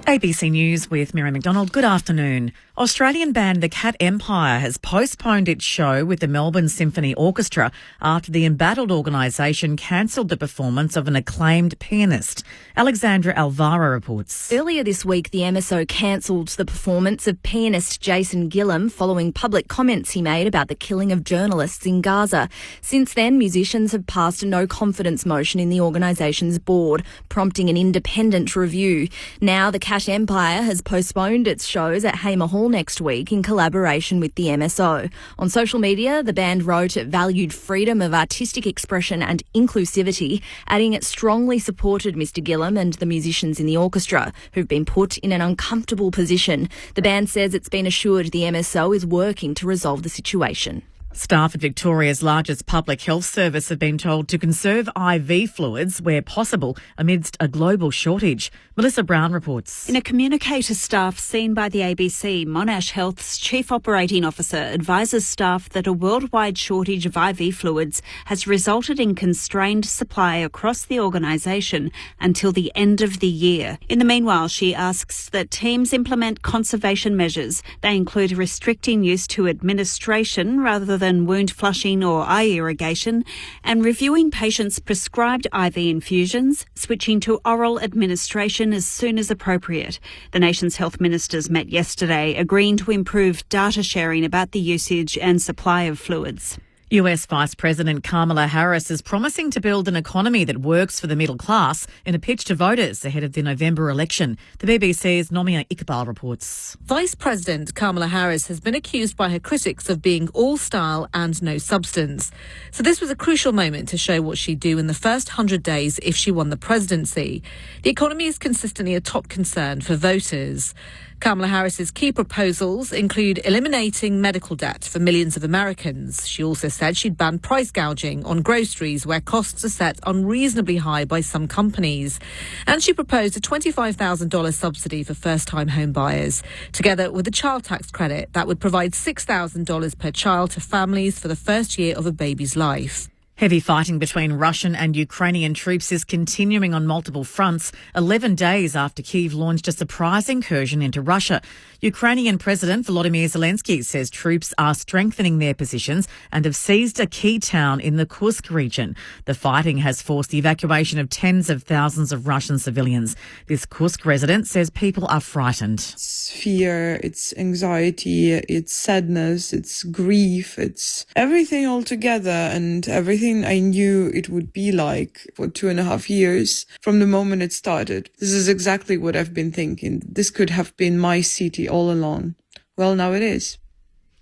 ABC News with Mary McDonald. Good afternoon. Australian band The Cat Empire has postponed its show with the Melbourne Symphony Orchestra after the embattled organisation cancelled the performance of an acclaimed pianist. Alexandra Alvaro reports. Earlier this week, the MSO cancelled the performance of pianist Jason Gillam following public comments he made about the killing of journalists in Gaza. Since then, musicians have passed a no-confidence motion in the organisation's board, prompting an independent review. Now, the Cat Empire has postponed its shows at Hamer Hall next week in collaboration with the MSO. On social media, the band wrote it valued freedom of artistic expression and inclusivity, adding it strongly supported Mr Gillam and the musicians in the orchestra, who've been put in an uncomfortable position. The band says it's been assured the MSO is working to resolve the situation. Staff at Victoria's largest public health service have been told to conserve IV fluids where possible amidst a global shortage. Melissa Brown reports. In a communique to staff seen by the ABC, Monash Health's Chief Operating Officer advises staff that a worldwide shortage of IV fluids has resulted in constrained supply across the organisation until the end of the year. In the meanwhile, she asks that teams implement conservation measures. They include restricting use to administration rather than wound flushing or eye irrigation, and reviewing patients' prescribed IV infusions, switching to oral administration as soon as appropriate. The nation's health ministers met yesterday, agreeing to improve data sharing about the usage and supply of fluids. US Vice President Kamala Harris is promising to build an economy that works for the middle class in a pitch to voters ahead of the November election. The BBC's Nomia Iqbal reports. Vice President Kamala Harris has been accused by her critics of being all style and no substance. So this was a crucial moment to show what she'd do in the first 100 days if she won the presidency. The economy is consistently a top concern for voters. Kamala Harris's key proposals include eliminating medical debt for millions of Americans. She also said she'd ban price gouging on groceries where costs are set unreasonably high by some companies. And she proposed a $25,000 subsidy for first-time home buyers, together with a child tax credit that would provide $6,000 per child to families for the first year of a baby's life. Heavy fighting between Russian and Ukrainian troops is continuing on multiple fronts, 11 days after Kyiv launched a surprise incursion into Russia. Ukrainian President Volodymyr Zelensky says troops are strengthening their positions and have seized a key town in the Kursk region. The fighting has forced the evacuation of tens of thousands of Russian civilians. This Kursk resident says people are frightened. It's fear, it's anxiety, it's sadness, it's grief, it's everything all together, and everything I knew it would be like for 2.5 years from the moment it started. This is exactly what I've been thinking. This could have been my city all along. Well, now it is.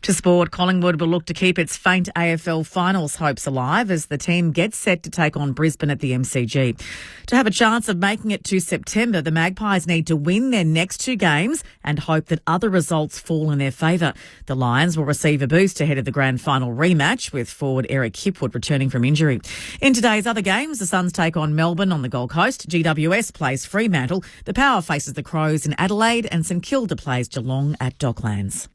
To sport, Collingwood will look to keep its faint AFL finals hopes alive as the team gets set to take on Brisbane at the MCG. To have a chance of making it to September, the Magpies need to win their next 2 games and hope that other results fall in their favour. The Lions will receive a boost ahead of the grand final rematch, with forward Eric Hipwood returning from injury. In today's other games, the Suns take on Melbourne on the Gold Coast, GWS plays Fremantle, the Power faces the Crows in Adelaide, and St Kilda plays Geelong at Docklands.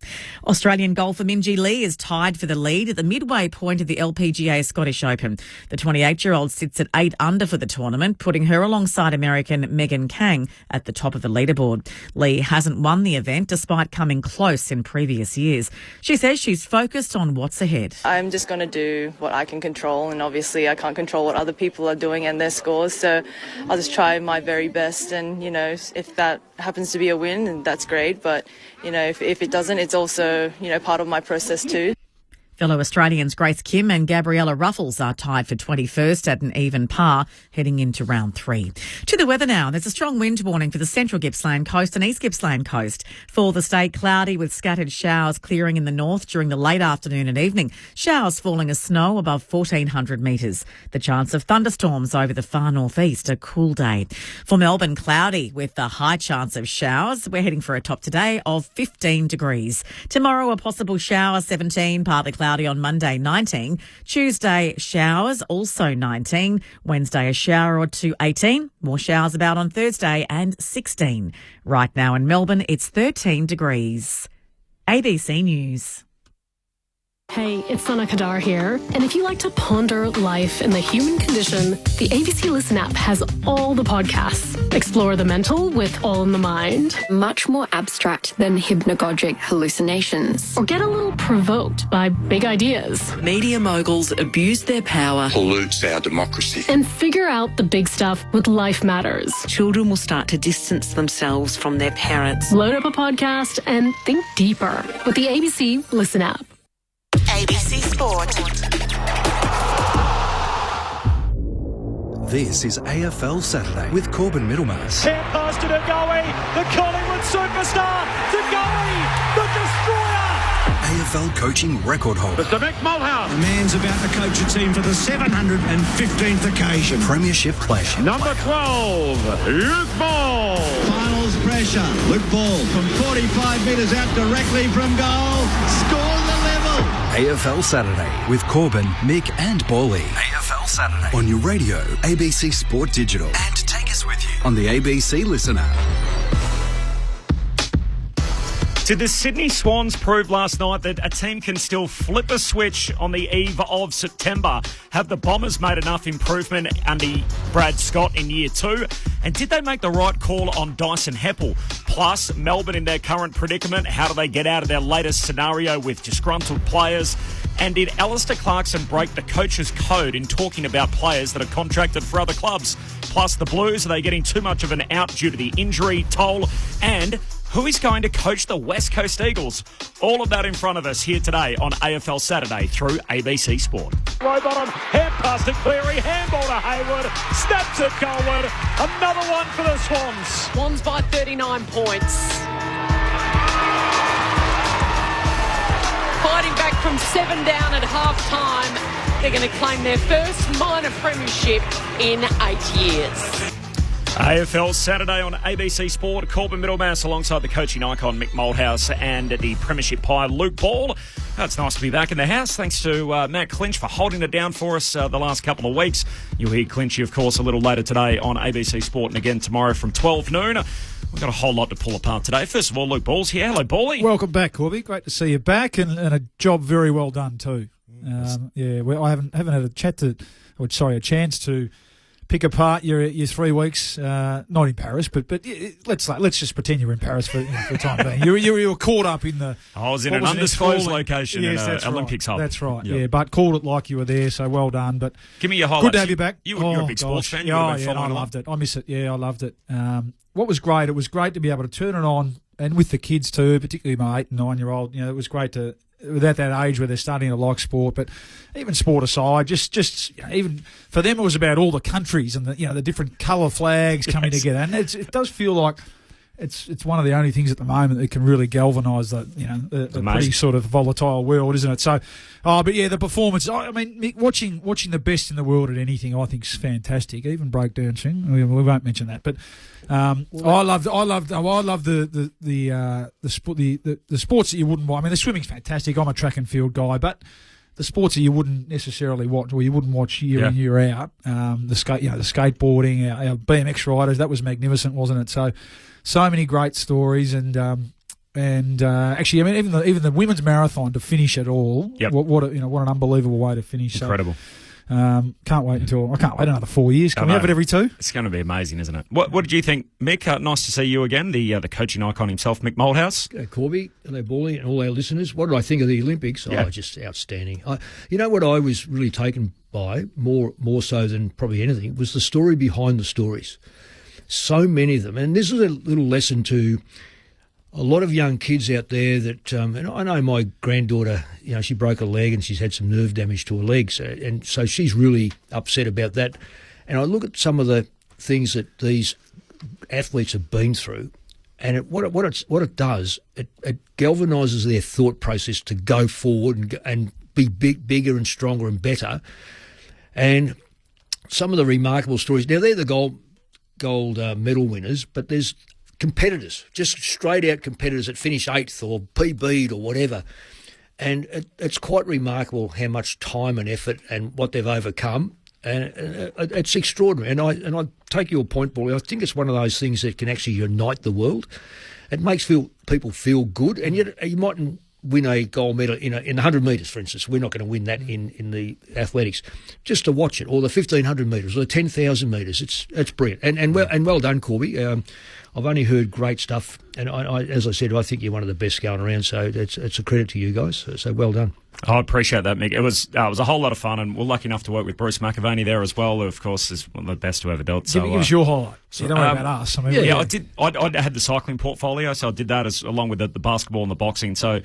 Australian golfer Minjee Lee is tied for the lead at the midway point of the LPGA Scottish Open. The 28-year-old sits at 8 under for the tournament, putting her alongside American Megan Kang at the top of the leaderboard. Lee hasn't won the event despite coming close in previous years. She says she's focused on what's ahead. I'm just going to do what I can control, and obviously I can't control what other people are doing and their scores, so I'll just try my very best, and if that happens to be a win, then that's great, but if it doesn't, it's also part of my process too. Fellow Australians Grace Kim and Gabriella Ruffles are tied for 21st at an even par heading into round 3. To the weather now. There's a strong wind warning for the central Gippsland coast and East Gippsland coast. For the state, cloudy with scattered showers clearing in the north during the late afternoon and evening. Showers falling as snow above 1,400 metres. The chance of thunderstorms over the far northeast, a cool day. For Melbourne, cloudy with a high chance of showers. We're heading for a top today of 15 degrees. Tomorrow, a possible shower, 17, partly cloudy on Monday, 19. Tuesday, showers, also 19. Wednesday, a shower or 2, 18. More showers about on Thursday, and 16. Right now in Melbourne, it's 13 degrees. ABC News. Hey, it's Sana Kadar here. And if you like to ponder life and the human condition, the ABC Listen app has all the podcasts. Explore the mental with All in the Mind. Much more abstract than hypnagogic hallucinations. Or get a little provoked by big ideas. Media moguls abuse their power. Pollutes our democracy. And figure out the big stuff with Life Matters. Children will start to distance themselves from their parents. Load up a podcast and think deeper with the ABC Listen app. ABC Sport. This is AFL Saturday with Corbin Middlemass. Hand pass to Ngoe, the Collingwood superstar. Ngoe, the destroyer. AFL coaching record holder. Mr. Mick Malthouse. The man's about to coach a team for the 715th occasion. Premiership player. Number 12, Luke Ball. Finals pressure. Luke Ball from 45 metres out directly from goal. Score the level. AFL Saturday with Corbin, Mick and Bally. AFL Saturday on your radio, ABC Sport Digital. And take us with you on the ABC Listen app. Did the Sydney Swans prove last night that a team can still flip a switch on the eve of September? Have the Bombers made enough improvement under Brad Scott in year 2? And did they make the right call on Dyson Heppell? Plus, Melbourne in their current predicament, how do they get out of their latest scenario with disgruntled players? And did Alistair Clarkson break the coach's code in talking about players that are contracted for other clubs? Plus, the Blues, are they getting too much of an out due to the injury toll? And who is going to coach the West Coast Eagles? All of that in front of us here today on AFL Saturday through ABC Sport. Low bottom, hand pass to Cleary, handball to Hayward, snaps it goalward. Another one for the Swans. Swans by 39 points. Fighting back from 7 down at half-time. They're going to claim their first minor premiership in 8 years. AFL Saturday on ABC Sport. Corbin Middlemass alongside the coaching icon Mick Malthouse and the Premiership Pie Luke Ball. Oh, it's nice to be back in the house. Thanks to Matt Clinch for holding it down for us the last couple of weeks. You'll hear Clinchy, of course, a little later today on ABC Sport and again tomorrow from 12 noon. We've got a whole lot to pull apart today. First of all, Luke Ball's here. Hello, Bally. Welcome back, Corby. Great to see you back and a job very well done too. I haven't had a chance to pick apart your 3 weeks, not in Paris, but let's just pretend you're in Paris for the time being. You were caught up in the. I was in an undisclosed location in an Olympics hub. That's right. Yeah, but called it like you were there. So well done. But give me your highlights. Good to have you back. You're a big sports fan. I loved it. I miss it. Yeah, I loved it. What was great? It was great to be able to turn it on, and with the kids too, particularly my 8 and 9 year old. It was great to. Without that age where they're starting to like sport, but even sport aside, just even for them, it was about all the countries and the different colour flags coming together, and it does feel like it's one of the only things at the moment that can really galvanise the pretty sort of volatile world, isn't it? So, but yeah, the performance. I mean, watching the best in the world at anything, I think is fantastic. Even breakdancing, we won't mention that, but. I love the sports that you wouldn't watch. I mean, the swimming's fantastic. I'm a track and field guy, but the sports that you wouldn't necessarily watch, or you wouldn't watch year in year out, the skateboarding, our BMX riders, that was magnificent, wasn't it? So many great stories, and actually, I mean, even the women's marathon to finish it all. Yep. What an unbelievable way to finish. Incredible. I can't wait another 4 years. Can we have it every 2? It's going to be amazing, isn't it? What did you think, Mick? Nice to see you again, the coaching icon himself, Mick Malthouse. Corby, hello, Bally, and all our listeners. What did I think of the Olympics? Yeah. Just outstanding. You know what I was really taken by, more so than probably anything, was the story behind the stories. So many of them. And this is a little lesson to a lot of young kids out there that, and I know my granddaughter, she broke a leg and she's had some nerve damage to her leg, so she's really upset about that. And I look at some of the things that these athletes have been through, and what it does, it galvanises their thought process to go forward and be bigger and stronger and better. And some of the remarkable stories. Now they're the gold medal winners, but there's competitors, just straight out competitors that finish 8th or PB'd or whatever. And it's quite remarkable how much time and effort and what they've overcome. And it's extraordinary. And I take your point, Paulie. I think it's one of those things that can actually unite the world. It makes people feel good. And yet you mightn't win a gold medal in the 100 metres, for instance. We're not going to win that in the athletics. Just to watch it, or the 1,500 metres, or the 10,000 metres, it's brilliant. And well done, Corby. I've only heard great stuff, and I, as I said, I think you're one of the best going around. So it's a credit to you guys. So well done. I appreciate that, Mick. It was a whole lot of fun, and we're lucky enough to work with Bruce McAvaney there as well, who, of course, is one of the best who ever dealt. So, give us your highlight. So don't worry about us. I mean, I did. I had the cycling portfolio, so I did that along with the basketball and the boxing. So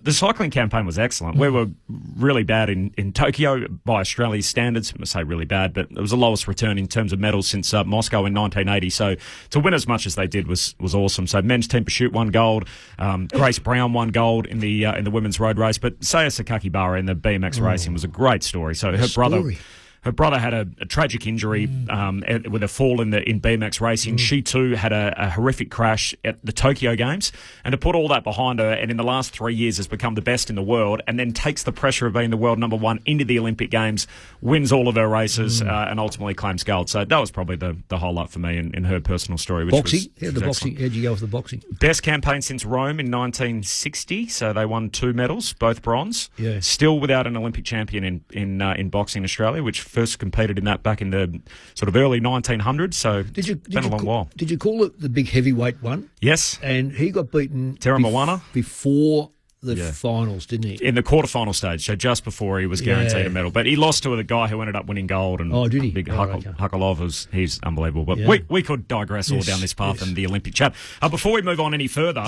the cycling campaign was excellent. We were really bad in Tokyo by Australia's standards. I must say really bad, but it was the lowest return in terms of medals since Moscow in 1980. So to win as much as they did was awesome. So men's team pursuit won gold. Grace Brown won gold in the women's road race, but Saya Sakakibara in the BMX racing was a great story. So her brother had a tragic injury with a fall in BMX racing. She too had a horrific crash at the Tokyo Games, and to put all that behind her, and in the last 3 years has become the best in the world, and then takes the pressure of being the world number one into the Olympic Games, wins all of her races, and ultimately claims gold. So that was probably the highlight for me in her personal story. Boxing, how'd you go with the boxing? Best campaign since Rome in 1960. So they won 2 medals, both bronze. Yeah. Still without an Olympic champion in boxing in Australia, which first competed in that back in the sort of early 1900s, so it's been a long while. Did you call it the big heavyweight one? Yes. And he got beaten before the finals, didn't he? In the quarterfinal stage, so just before he was guaranteed a medal. But he lost to the guy who ended up winning gold. And did he? Big Huckalov, he's unbelievable. But we could digress all down this path and the Olympic chat. Before we move on any further...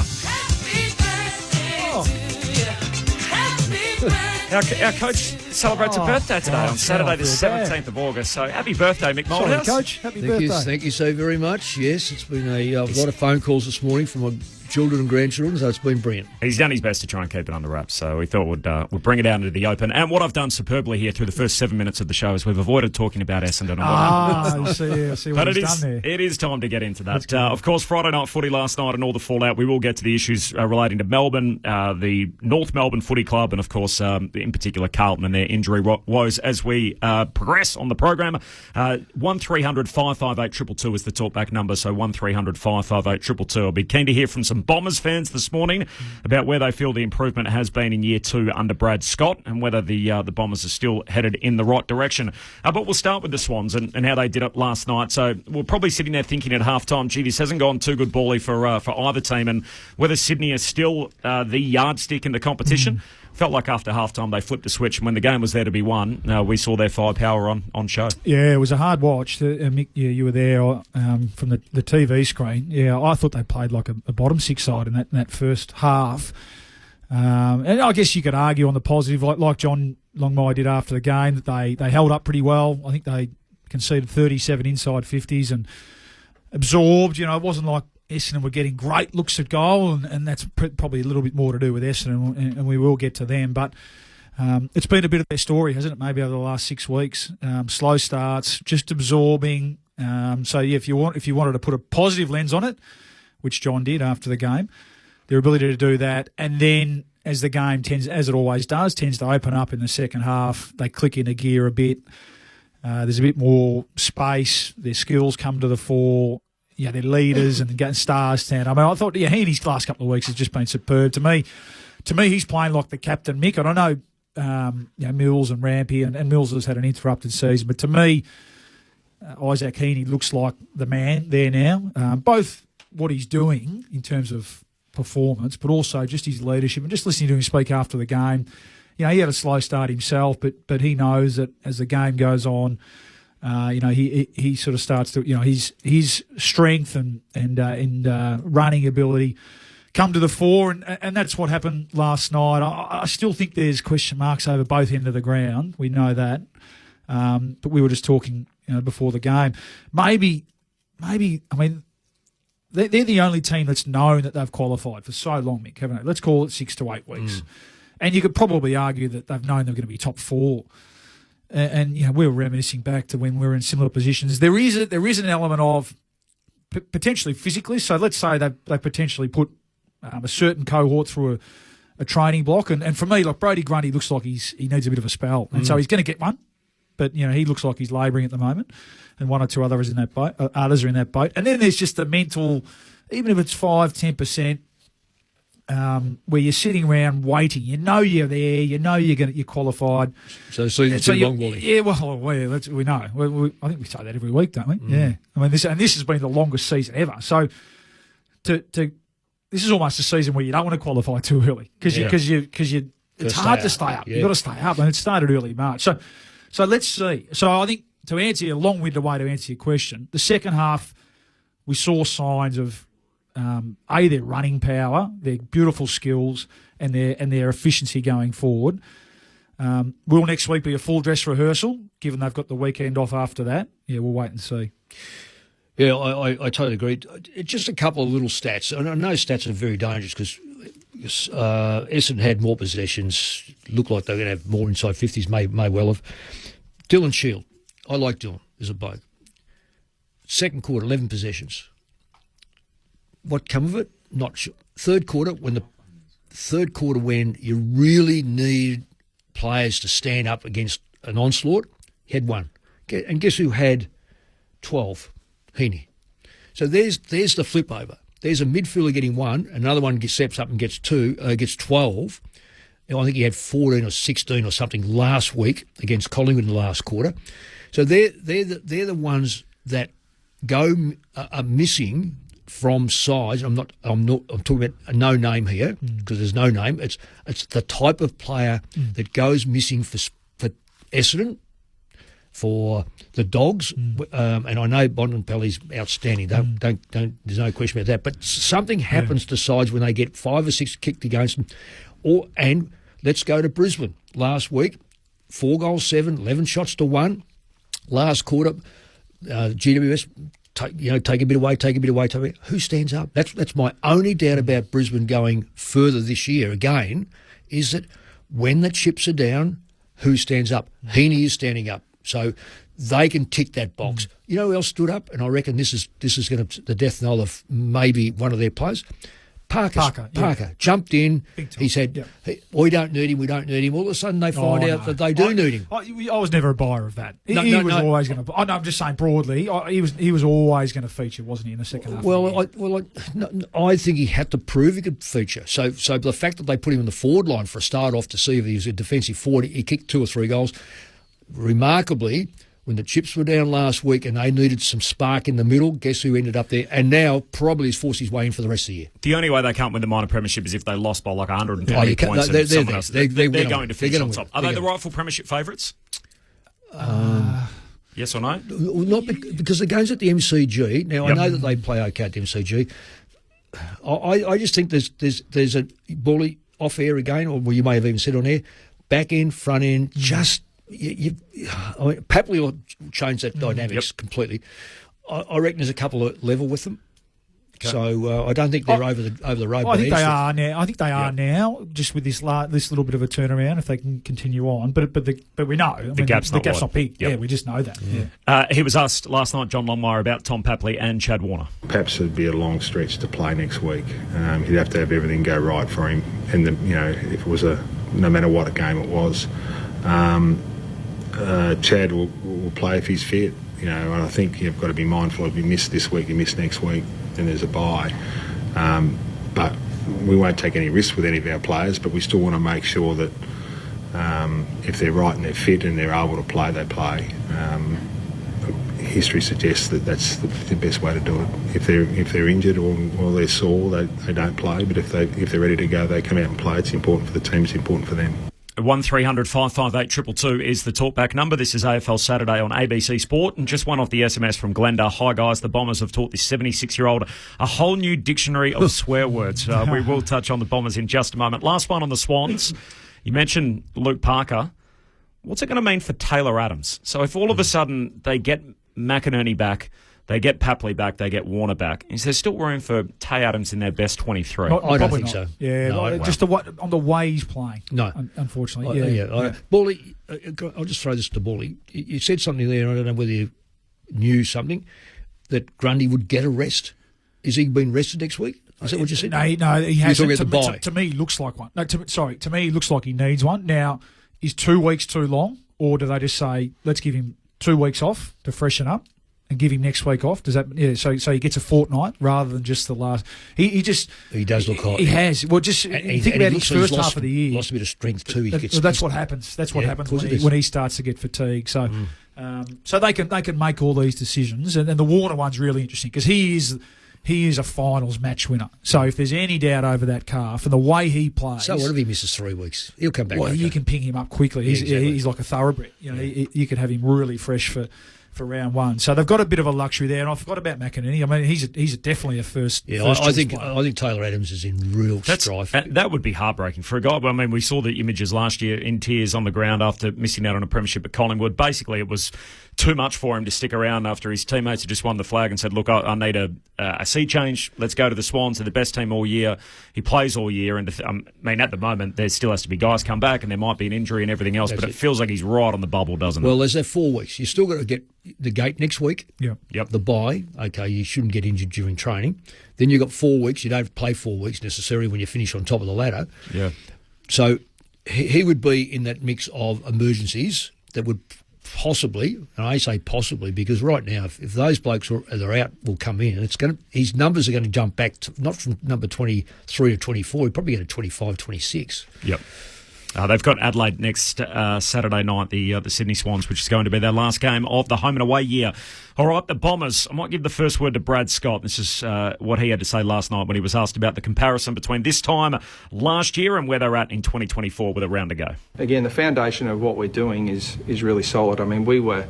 Our coach celebrates a birthday today on Saturday the 17th of August. So happy birthday, Mick Moldhouse. Sorry, Coach. Happy birthday. Thank you so very much. Yes, it's been a lot of phone calls this morning from my children and grandchildren, so it's been brilliant. He's done his best to try and keep it under wraps, so we thought we'd bring it out into the open. And what I've done superbly here through the first 7 minutes of the show is we've avoided talking about Essendon. I see what he's done there. It is time to get into that. Of course, Friday night footy last night and all the fallout. We will get to the issues relating to Melbourne, the North Melbourne Footy Club, and of course, in particular, Carlton and their injury woes as we progress on the program. 1300 558 222 is the talkback number, so 1300 558 222. I'll be keen to hear from some Bombers fans this morning about where they feel the improvement has been in year 2 under Brad Scott and whether the Bombers are still headed in the right direction. But we'll start with the Swans and how they did it last night. So we're probably sitting there thinking at halftime, gee, this hasn't gone too good bally for either team, and whether Sydney is still the yardstick in the competition. Felt like after halftime they flipped the switch, and when the game was there to be won, we saw their firepower on show. Yeah, it was a hard watch. Mick, you were there from the TV screen. Yeah, I thought they played like a bottom six side in that first half. And I guess you could argue on the positive, like John Longmire did after the game, that they held up pretty well. I think they conceded 37 inside 50s and absorbed. It wasn't like Essendon were getting great looks at goal, and that's probably a little bit more to do with Essendon, and we will get to them. But it's been a bit of their story, hasn't it, maybe over the last 6 weeks? Slow starts, just absorbing. So, yeah, if you wanted to put a positive lens on it, which John did after the game, their ability to do that, and then as the game as it always does, tends to open up in the second half, they click into gear a bit. There's a bit more space. Their skills come to the fore. Yeah, they're leaders and getting stars stand. I mean, I thought, he in his last couple of weeks has just been superb. To me, he's playing like the captain, Mick. And I know, Mills and Rampy, and Mills has had an interrupted season, but to me, Isaac Heaney looks like the man there now. Both what he's doing in terms of performance, but also just his leadership, and just listening to him speak after the game. He had a slow start himself, but he knows that as the game goes on, he sort of starts to, his strength and running ability come to the fore, and that's what happened last night. I still think there's question marks over both ends of the ground. We know that, but we were just talking before the game. Maybe, I mean, they're the only team that's known that they've qualified for so long, Mick, haven't they? Let's call it 6 to 8 weeks, and you could probably argue that they've known they're going to be top 4. And we were reminiscing back to when we were in similar positions. There is an element of potentially physically. So let's say they potentially put a certain cohort through a training block. And for me, like Brody Grundy looks like he needs a bit of a spell, and so he's going to get one. But he looks like he's labouring at the moment, and one or two others in that boat. Others are in that boat. And then there's just the mental, even if it's 5-10%. where you're sitting around waiting. You know you're there. You know you're qualified. So the season's too long, Wally. Yeah, well, we know. I think we say that every week, don't we? Yeah. I mean, this has been the longest season ever. So this is almost a season where you don't want to qualify too early because it's hard to stay up. You've got to stay up, and it started early March. So let's see. So I think to answer your long-winded way to answer your question, the second half we saw signs of their running power, their beautiful skills, and their efficiency going forward. Will next week be a full dress rehearsal, given they've got the weekend off after that? Yeah, we'll wait and see. Yeah, I totally agree. Just a couple of little stats. And I know stats are very dangerous because Essendon had more possessions, looked like they were going to have more inside 50s, may well have. Dylan Shield. I like Dylan as a bloke. Second quarter, 11 possessions. What come of it? Not sure. Third quarter, when you really need players to stand up against an onslaught, he had 1. And guess who had 12? Heaney. So there's the flip over. There's a midfielder getting 1, another one steps up and gets 12. I think he had 14 or 16 or something last week against Collingwood in the last quarter. So they're the ones that are missing from size. I'm talking about a no name here because there's no name. It's the type of player that goes missing for Essendon, for the Dogs, and I know Bontempelli's outstanding. Don't. There's no question about that. But something happens to sides when they get 5 or 6 kicked against them. And let's go to Brisbane last week. 4 goals, 7, 11 shots to 1. Last quarter, GWS take a bit away. Who stands up? That's my only doubt about Brisbane going further this year. Again, is that when the chips are down, who stands up? Heaney is standing up, so they can tick that box. You know who else stood up? And I reckon this is going to the death knell of maybe one of their players. Parker jumped in. He said, we don't need him. All of a sudden they find out that they do need him. I was never a buyer of that. He was always going to... I'm just saying broadly, he was always going to feature, wasn't he, in the second half? I think he had to prove he could feature. So the fact that they put him in the forward line for a start off to see if he was a defensive forward, he kicked 2 or 3 goals. Remarkably, when the chips were down last week and they needed some spark in the middle, guess who ended up there? And now probably has forced his way in for the rest of the year. The only way they can't win the minor premiership is if they lost by like 120 points. They're going to finish on top. Are they the rightful premiership favourites? Yes or no? Not because the game's at the MCG. Now, I know that they play okay at the MCG. I just think there's a Bally off air again, or you may have even said on air, back end, front end, just... Papley will change that dynamics completely. I reckon there's a couple of level with them. Okay. So I don't think they're over the road. I think they are now. I think they are now, just with this little bit of a turnaround if they can continue on. But we know the gap's not big. Yep. Yeah, we just know that. He was asked last night, John Longmire, about Tom Papley and Chad Warner. Perhaps it'd be a long stretch to play next week. He'd have to have everything go right for him, and if it was no matter what a game it was. Chad will play if he's fit, and I think you've got to be mindful if you miss this week, you miss next week, then there's a bye. But we won't take any risks with any of our players, but we still want to make sure that if they're right and they're fit and they're able to play, they play. History suggests that that's the best way to do it. If they're injured or they're sore, they don't play. But if they're ready to go, they come out and play. It's important for the team. It's important for them. 1300 558 222 is the talkback number. This is AFL Saturday on ABC Sport. And just one off the SMS from Glenda. Hi, guys. The Bombers have taught this 76-year-old a whole new dictionary of swear words. We will touch on the Bombers in just a moment. Last one on the Swans. You mentioned Luke Parker. What's it going to mean for Taylor Adams? So if all of a sudden they get McInerney back, they get Papley back, they get Warner back, is there still room for Tay Adams in their best 23? I don't think so. Yeah, on the way he's playing. No. Unfortunately. Bally, I'll just throw this to Bally. You said something there, I don't know whether you knew something, that Grundy would get a rest. Is he being rested next week? Is that what you said? No, he hasn't. To me, he looks like one. No, to me, he looks like he needs one. Now, is 2 weeks too long, or do they just say, let's give him 2 weeks off to freshen up and give him next week off? Does that? Yeah. So he gets a fortnight rather than just the last. He does look hot. He has. Well, just think about his first half of the year. Lost a bit of strength too. That's what happens. That's what happens when he starts to get fatigued. So. So they can make all these decisions, and the Warner one's really interesting because he is a finals match winner. So if there's any doubt over that calf and the way he plays, so what if he misses 3 weeks? He'll come back. Well, you can ping him up quickly. He's like a thoroughbred. You could have him really fresh for round one. So they've got a bit of a luxury there. And I forgot about McInerney. I mean, he's definitely a first. Yeah, I think player. Taylor Adams is in real strife. That would be heartbreaking for a guy. I mean, we saw the images last year in tears on the ground after missing out on a premiership at Collingwood. Basically, it was too much for him to stick around after his teammates had just won the flag and said, look, I need a sea change. Let's go to the Swans. They're the best team all year. He plays all year. And I mean, at the moment, there still has to be guys come back and there might be an injury and everything else, but it feels like he's right on the bubble, doesn't it? Well, there's that 4 weeks. You still got to get the gate next week. Yep. The bye. Okay, you shouldn't get injured during training. Then you've got 4 weeks. You don't play 4 weeks necessarily when you finish on top of the ladder. Yeah. So he would be in that mix of emergencies that would possibly, and I say possibly because right now, if those blokes are out, will come in, and his numbers are going to jump back to, not from number 23 to 24, he'll probably go to 25, 26. Yep. They've got Adelaide next Saturday night, the Sydney Swans, which is going to be their last game of the home and away year. All right, the Bombers. I might give the first word to Brad Scott. This is what he had to say last night when he was asked about the comparison between this time last year and where they're at in 2024 with a round to go. Again, the foundation of what we're doing is really solid. I mean, we were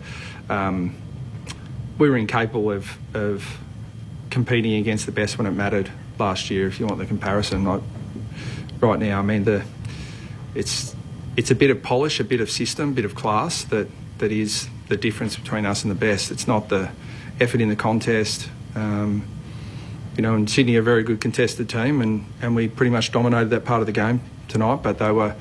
incapable of competing against the best when it mattered last year, if you want the comparison. Right now, I mean, it's a bit of polish, a bit of system, a bit of class that is the difference between us and the best. It's not the effort in the contest. And Sydney are a very good contested team, and we pretty much dominated that part of the game tonight. But they were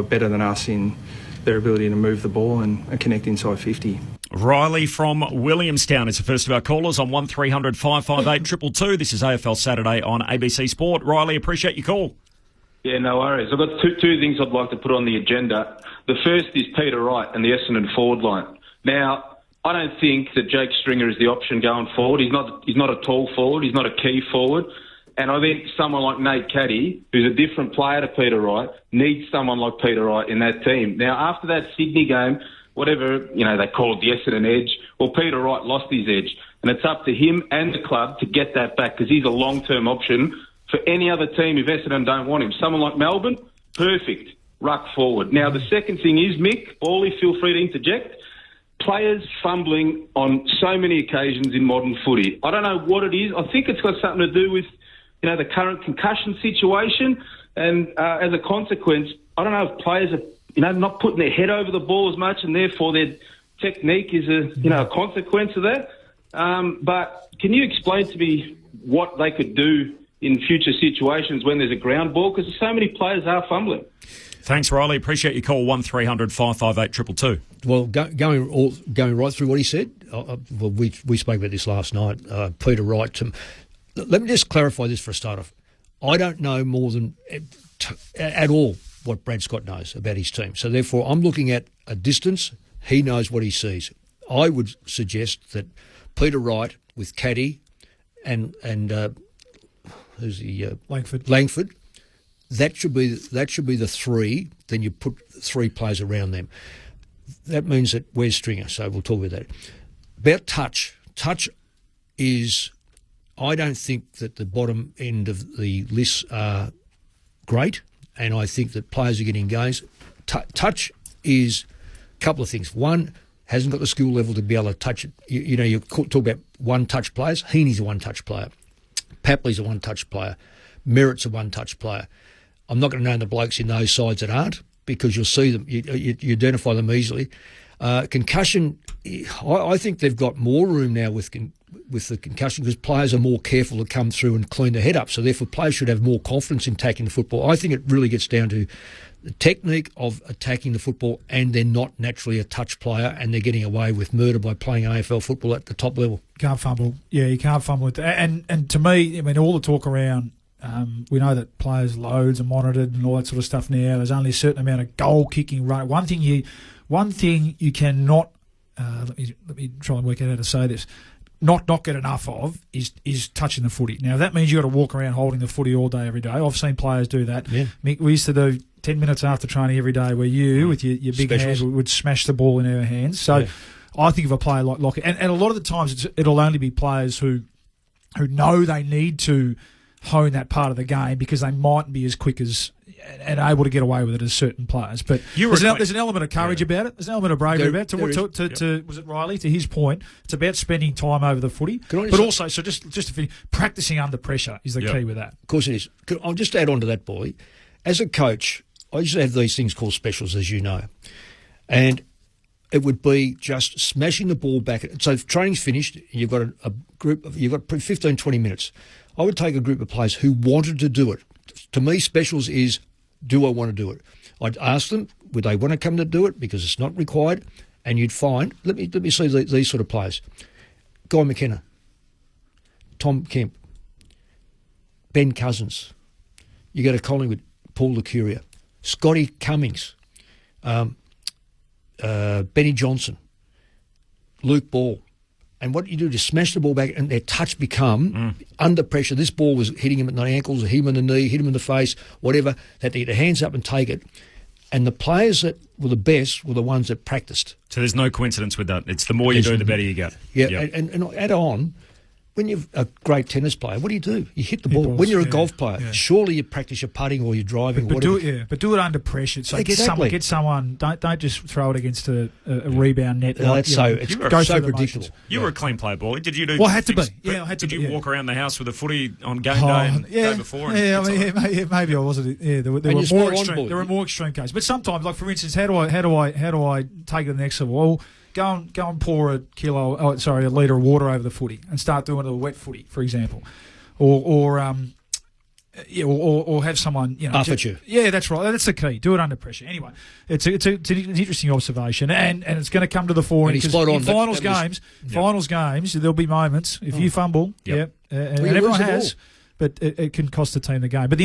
better than us in their ability to move the ball and connect inside 50. Riley from Williamstown is the first of our callers on 1300 558 222. This is AFL Saturday on ABC Sport. Riley, appreciate your call. Yeah, no worries. I've got two things I'd like to put on the agenda. The first is Peter Wright and the Essendon forward line. Now, I don't think that Jake Stringer is the option going forward. He's not a tall forward. He's not a key forward. And I think someone like Nate Caddy, who's a different player to Peter Wright, needs someone like Peter Wright in that team. Now, after that Sydney game, whatever, they call it the Essendon edge, well, Peter Wright lost his edge. And it's up to him and the club to get that back because he's a long-term option for any other team if Essendon don't want him. Someone like Melbourne, perfect, ruck forward. Now, the second thing is, Mick, Paulie, feel free to interject. Players fumbling on so many occasions in modern footy. I don't know what it is. I think it's got something to do with, the current concussion situation. And as a consequence, I don't know if players are, not putting their head over the ball as much and therefore their technique is a consequence of that. But can you explain to me what they could do in future situations when there's a ground ball, because so many players are fumbling. Thanks, Riley. Appreciate your call. 1300 558 222. Well, going right through what he said, we spoke about this last night. Peter Wright. Let me just clarify this for a start off. I don't know more than at all what Brad Scott knows about his team. So therefore, I'm looking at a distance. He knows what he sees. I would suggest that Peter Wright with Caddy and who's the Langford. That should be the three. Then you put three players around them. That means that where's Stringer? So we'll talk about that. About touch. Touch is, I don't think that the bottom end of the lists are great, and I think that players are getting gains. Touch is a couple of things. One, hasn't got the skill level to be able to touch it. You talk about one-touch players. Heaney's a one-touch player. Papley's a one-touch player. Merritt's a one-touch player. I'm not going to name the blokes in those sides that aren't, because you'll see them. You identify them easily. Concussion, I think they've got more room now with the concussion because players are more careful to come through and clean their head up. So therefore, players should have more confidence in tackling the football. I think it really gets down to the technique of attacking the football, and they're not naturally a touch player, and they're getting away with murder by playing AFL football at the top level. Can't fumble. Yeah, you can't fumble with that. And to me, I mean, all the talk around, we know that players' loads are monitored and all that sort of stuff now. There's only a certain amount of goal kicking run. One thing you cannot. Let me try and work out how to say this. not get enough of is touching the footy. Now, that means you've got to walk around holding the footy all day, every day. I've seen players do that. Yeah. Mick, we used to do 10 minutes after training every day where you, with your big Specials. hands, would smash the ball in our hands. So I think of a player like Lockie, and a lot of the times it'll only be players who know they need to hone that part of the game because they mightn't be as quick as and able to get away with it as certain players. But there's an element of courage about it. There's an element of bravery about it. To was it Riley? To his point, it's about spending time over the footy, but also just to finish, practicing under pressure is the key with that. Of course it is. I'll just add on to that, boy. As a coach, I used to have these things called specials, as you know, and it would be just smashing the ball back. So if training's finished, you've got a group of, you've got 15, 20 minutes. I would take a group of players who wanted to do it. To me, specials is, do I want to do it? I'd ask them, would they want to come to do it because it's not required? And you'd find, let me see these sort of players. Guy McKenna, Tom Kemp, Ben Cousins. You go to Collingwood, Paul LeCuria, Scotty Cummings, Benny Johnson, Luke Ball. And what you do is smash the ball back and their touch become under pressure. This ball was hitting him at the ankles, hit him in the knee, hit him in the face, whatever. They had to get their hands up and take it. And the players that were the best were the ones that practiced. So there's no coincidence with that. It's the more you do, the better you get. Yeah, and add on, when you're a great tennis player, what do? You hit the ball. When you're a golf player, surely you practice your putting or your driving. But do it under pressure. So get someone. Don't just throw it against a rebound net. No, that's it's so predictable. You were a clean player, Bally. Did you do? Well, I had to be. Yeah, I had to. Did you walk around the house with a footy on game day and day before? Maybe I wasn't. Yeah, there were more extreme. There were more extreme cases. But sometimes, like for instance, how do I take it to the next level? Well, Go and pour a litre of water over the footy and start doing a wet footy, for example, or have someone buffet you. Yeah, that's right. That's the key. Do it under pressure. Anyway, it's an interesting observation, and it's going to come to the fore because in finals games there'll be moments if you fumble, and everyone has, but it can cost the team the game. But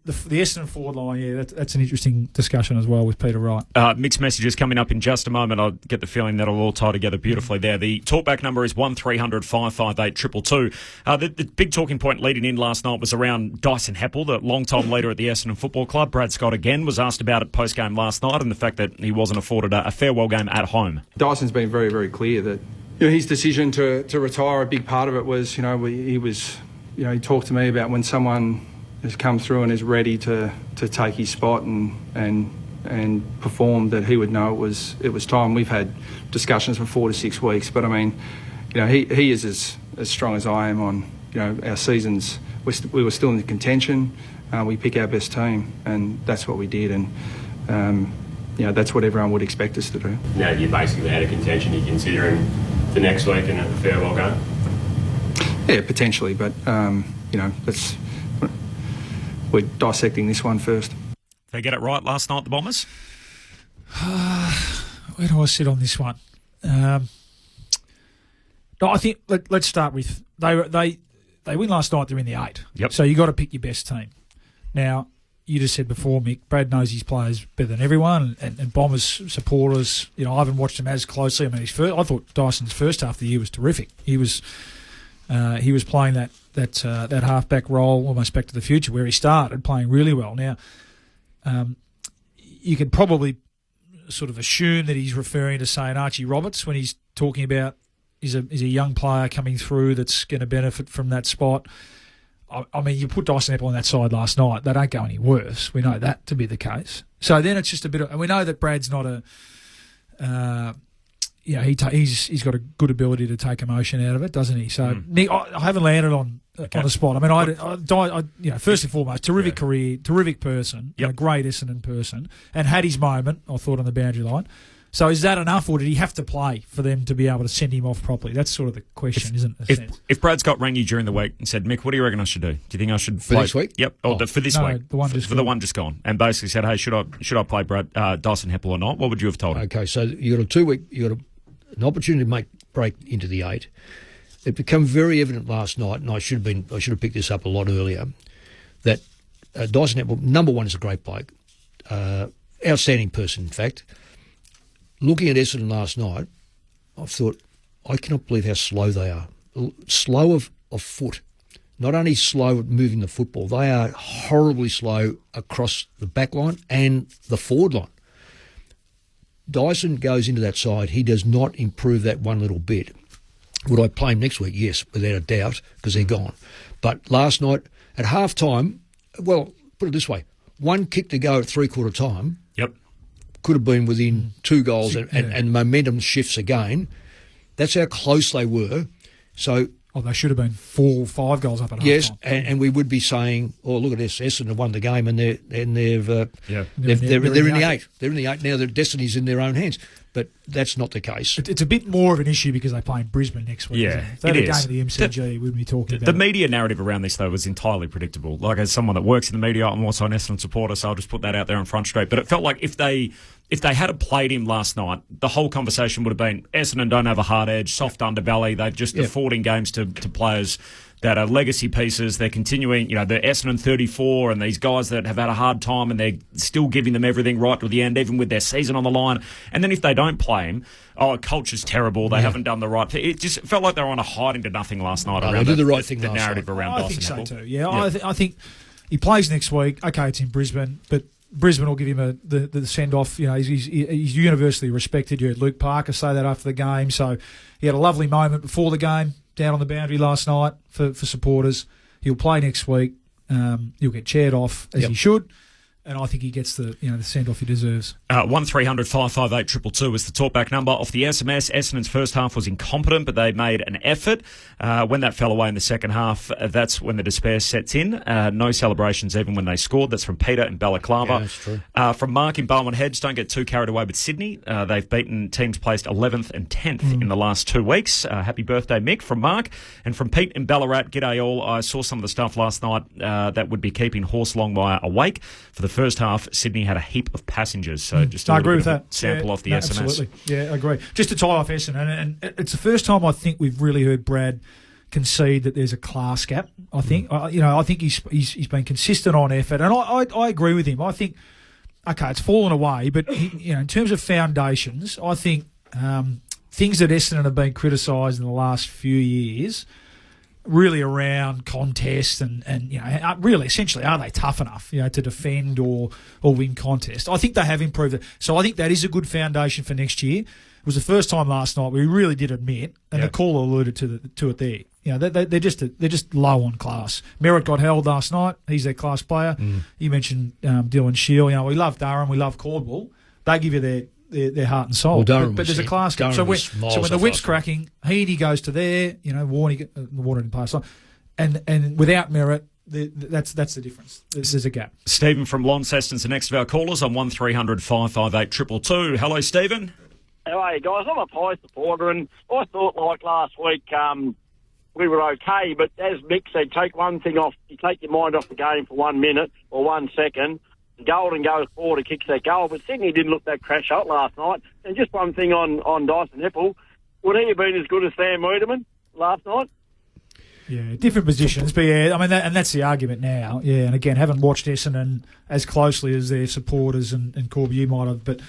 the Essendon forward line, that's an interesting discussion as well with Peter Wright. Mixed messages coming up in just a moment. I get the feeling that'll all tie together beautifully there. The talkback number is 1300 558 222. The big talking point leading in last night was around Dyson Heppell, the long-time leader at the Essendon Football Club. Brad Scott again was asked about it post-game last night and the fact that he wasn't afforded a farewell game at home. Dyson's been very, very clear that his decision to retire, a big part of it was, he talked to me about when someone has come through and is ready to take his spot and perform, that he would know it was time. We've had discussions for 4 to 6 weeks, but I mean, he is as strong as I am on our seasons. We were still in the contention. We pick our best team, and that's what we did, and that's what everyone would expect us to do. Now you're basically out of contention. You're considering the next week and a farewell game. Yeah, potentially, but that's. We're dissecting this one first. They get it right last night, the Bombers? Where do I sit on this one? No, I think let's start with they win last night. They're in the 8. Yep. So you got to pick your best team. Now you just said before, Mick, Brad knows his players better than everyone, and Bombers supporters. I haven't watched him as closely. I mean, I thought Dyson's first half of the year was terrific. He was playing that halfback role almost back to the future where he started playing really well. Now, you could probably sort of assume that he's referring to, say, Archie Roberts when he's talking about is a young player coming through that's going to benefit from that spot. I mean, you put Dyson Heppell on that side last night, they don't go any worse. We know that to be the case. So then it's just a bit of, and we know that Brad's not a. He's got a good ability to take emotion out of it, doesn't he? So Nick, I haven't landed on the spot. I mean, first and foremost, terrific career, terrific person, a great Essendon person, and had his moment, I thought, on the boundary line. So is that enough, or did he have to play for them to be able to send him off properly? That's sort of the question, isn't it? If Brad Scott rang you during the week and said, Mick, what do you reckon I should do? Do you think I should play this week? Yep. For this week. The one just gone. And basically said, hey, should I play Dyson Heppell or not? What would you have told him? Okay, so you got a 2 week, you got an opportunity to break into the 8. It became very evident last night, and I should have picked this up a lot earlier, that Dyson Heppell, number one, is a great bloke, outstanding person, in fact. Looking at Essendon last night, I thought, I cannot believe how slow they are. Slow of foot. Not only slow at moving the football, they are horribly slow across the back line and the forward line. Dyson goes into that side. He does not improve that one little bit. Would I play him next week? Yes, without a doubt, because they're gone. But last night, at half-time, well, put it this way, one kick to go at three-quarter time could have been within 2 goals and momentum shifts again. That's how close they were. So... Oh, they should have been 4 or 5 goals up at yes, half-time. and we would be saying, "Oh, look at this! Essendon have won the game, and they're in the 8. They're in the 8 now. Their destiny's in their own hands." But that's not the case. It's a bit more of an issue because they play in Brisbane next week. Yeah, if they had a game at the MCG, we'd be talking about the media narrative around this, though, was entirely predictable. Like, as someone that works in the media, I'm also an Essendon supporter, so I'll just put that out there on Front Street. But it felt like if they had played him last night, the whole conversation would have been Essendon don't have a hard edge, soft underbelly. They're just affording games to players that are legacy pieces. They're continuing, the Essendon 34 and these guys that have had a hard time, and they're still giving them everything right to the end, even with their season on the line. And then if they don't play him, culture's terrible. They haven't done the right thing. It just felt like they were on a hiding to nothing last night. They did the right thing. The narrative around I Dyson think Heppell. so too. Yeah. I think he plays next week. Okay, it's in Brisbane, but Brisbane will give him the send-off. He's universally respected. You heard Luke Parker say that after the game. So he had a lovely moment before the game down on the boundary last night for supporters. He'll play next week. He'll get chaired off, as he should. And I think he gets the send-off he deserves. 1300 558 222 is the talkback number off the SMS. Essendon's first half was incompetent, but they made an effort. When that fell away in the second half, that's when the despair sets in. No celebrations even when they scored. That's from Peter in Balaclava. Yeah, that's true. From Mark in Barwon Heads, don't get too carried away with Sydney. They've beaten teams placed 11th and 10th in the last 2 weeks. Happy birthday, Mick, from Mark. And from Pete in Ballarat, g'day all. I saw some of the stuff last night that would be keeping Horse Longmire awake. For the first half, Sydney had a heap of passengers, so just I agree with that. Sample off the SMS. Absolutely, yeah, I agree. Just to tie off Essendon, and it's the first time I think we've really heard Brad concede that there's a class gap. I think, I think he's been consistent on effort, and I agree with him. I think, okay, it's fallen away, but in terms of foundations, I think things that Essendon have been criticised in the last few years, really around contest and really essentially, are they tough enough to defend or win contest? I think they have improved it. So I think that is a good foundation for next year. It was the first time last night we really did admit, and the caller alluded to it there. They're just low on class. Merritt got held last night. He's their class player. You mentioned Dylan Shield. We love Durham. We love Caldwell. They give you their heart and soul. Well, but there's a class gap. So when the whip's cracking, Heaney goes to there. Warner didn't pass on, and without Merritt, that's the difference. There's a gap. Stephen from Launceston's the next of our callers on 1300 558 222. Hello, Stephen. How are you guys? I'm a Pie supporter, and I thought like last week we were okay, but as Mick said, take one thing off. You take your mind off the game for 1 minute or 1 second. Golden goes forward and kicks that goal, but Sydney didn't look that crash out last night. And just one thing on Dyson Heppell, would he have been as good as Sam Weideman last night? Yeah, different positions, but and that's the argument now. Yeah, and again, haven't watched Essendon as closely as their supporters and Corby, you might have, but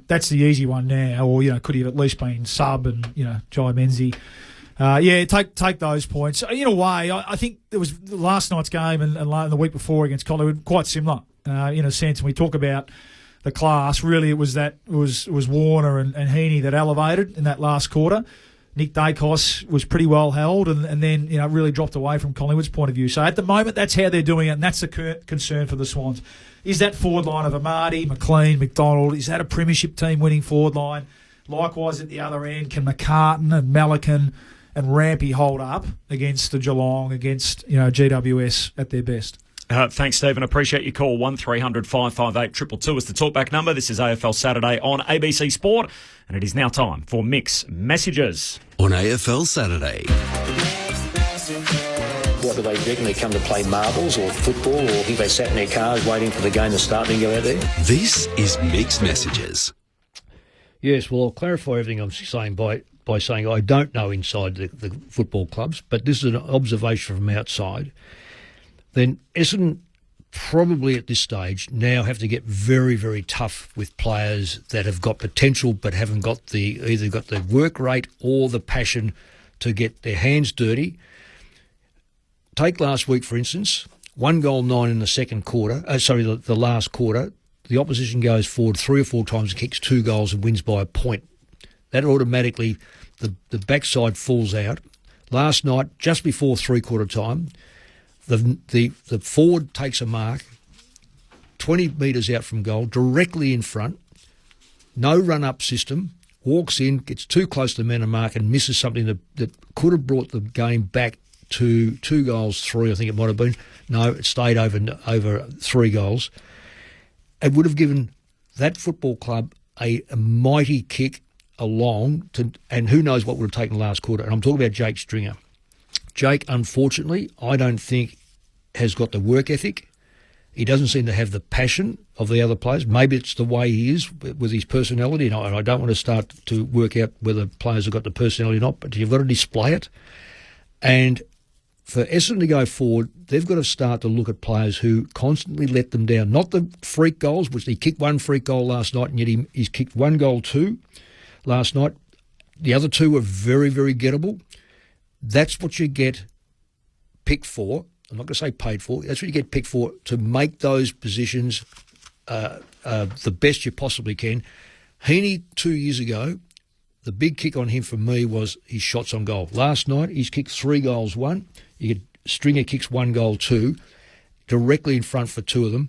that's the easy one now. Or could he have at least been sub and Jai Menzies? Take those points. In a way, I think there was last night's game and the week before against Collingwood quite similar. In a sense, when we talk about the class, really it was Warner and Heaney that elevated in that last quarter. Nick Dacos was pretty well held and then really dropped away from Collingwood's point of view. So at the moment, that's how they're doing it, and that's the concern for the Swans. Is that forward line of Amadi, McLean, McDonald, is that a premiership team winning forward line? Likewise at the other end, can McCartan and Melican and Rampy hold up against the Geelong, against GWS at their best? Thanks, Stephen. Appreciate your call. 1300 558 222 is the talkback number. This is AFL Saturday on ABC Sport, and it is now time for Mix Messages. On AFL Saturday. What do they reckon? They come to play marbles or football, or think they sat in their cars waiting for the game to start and go out there? This is Mix Messages. Yes, well, I'll clarify everything I'm saying by saying I don't know inside the football clubs, but this is an observation from outside. Then Essendon probably at this stage now have to get very, very tough with players that have got potential but haven't got either got the work rate or the passion to get their hands dirty. Take last week, for instance, 1 goal 9 in the second quarter. The last quarter. The opposition goes forward 3 or 4 times and kicks 2 goals and wins by a point. That automatically, the backside falls out. Last night, just before three-quarter time, the forward takes a mark 20 metres out from goal, directly in front, no run-up system, walks in, gets too close to the man of mark and misses something that could have brought the game back to 2 goals, 3, I think it might have been. No, it stayed over 3 goals. It would have given that football club a mighty kick along, and who knows what would have taken the last quarter. And I'm talking about Jake Stringer. Jake, unfortunately, I don't think has got the work ethic. He doesn't seem to have the passion of the other players. Maybe it's the way he is with his personality, and I don't want to start to work out whether players have got the personality or not, but you've got to display it. And for Essendon to go forward, they've got to start to look at players who constantly let them down. Not the freak goals, which he kicked 1 freak goal last night, and yet he's kicked 1 goal too last night. The other 2 were very, very gettable. That's what you get picked for. I'm not going to say paid for. That's what you get picked for, to make those positions the best you possibly can. Heaney 2 years ago, the big kick on him for me was his shots on goal. Last night, he's kicked 3 goals, 1. You get Stringer kicks 1 goal, 2, directly in front for 2 of them.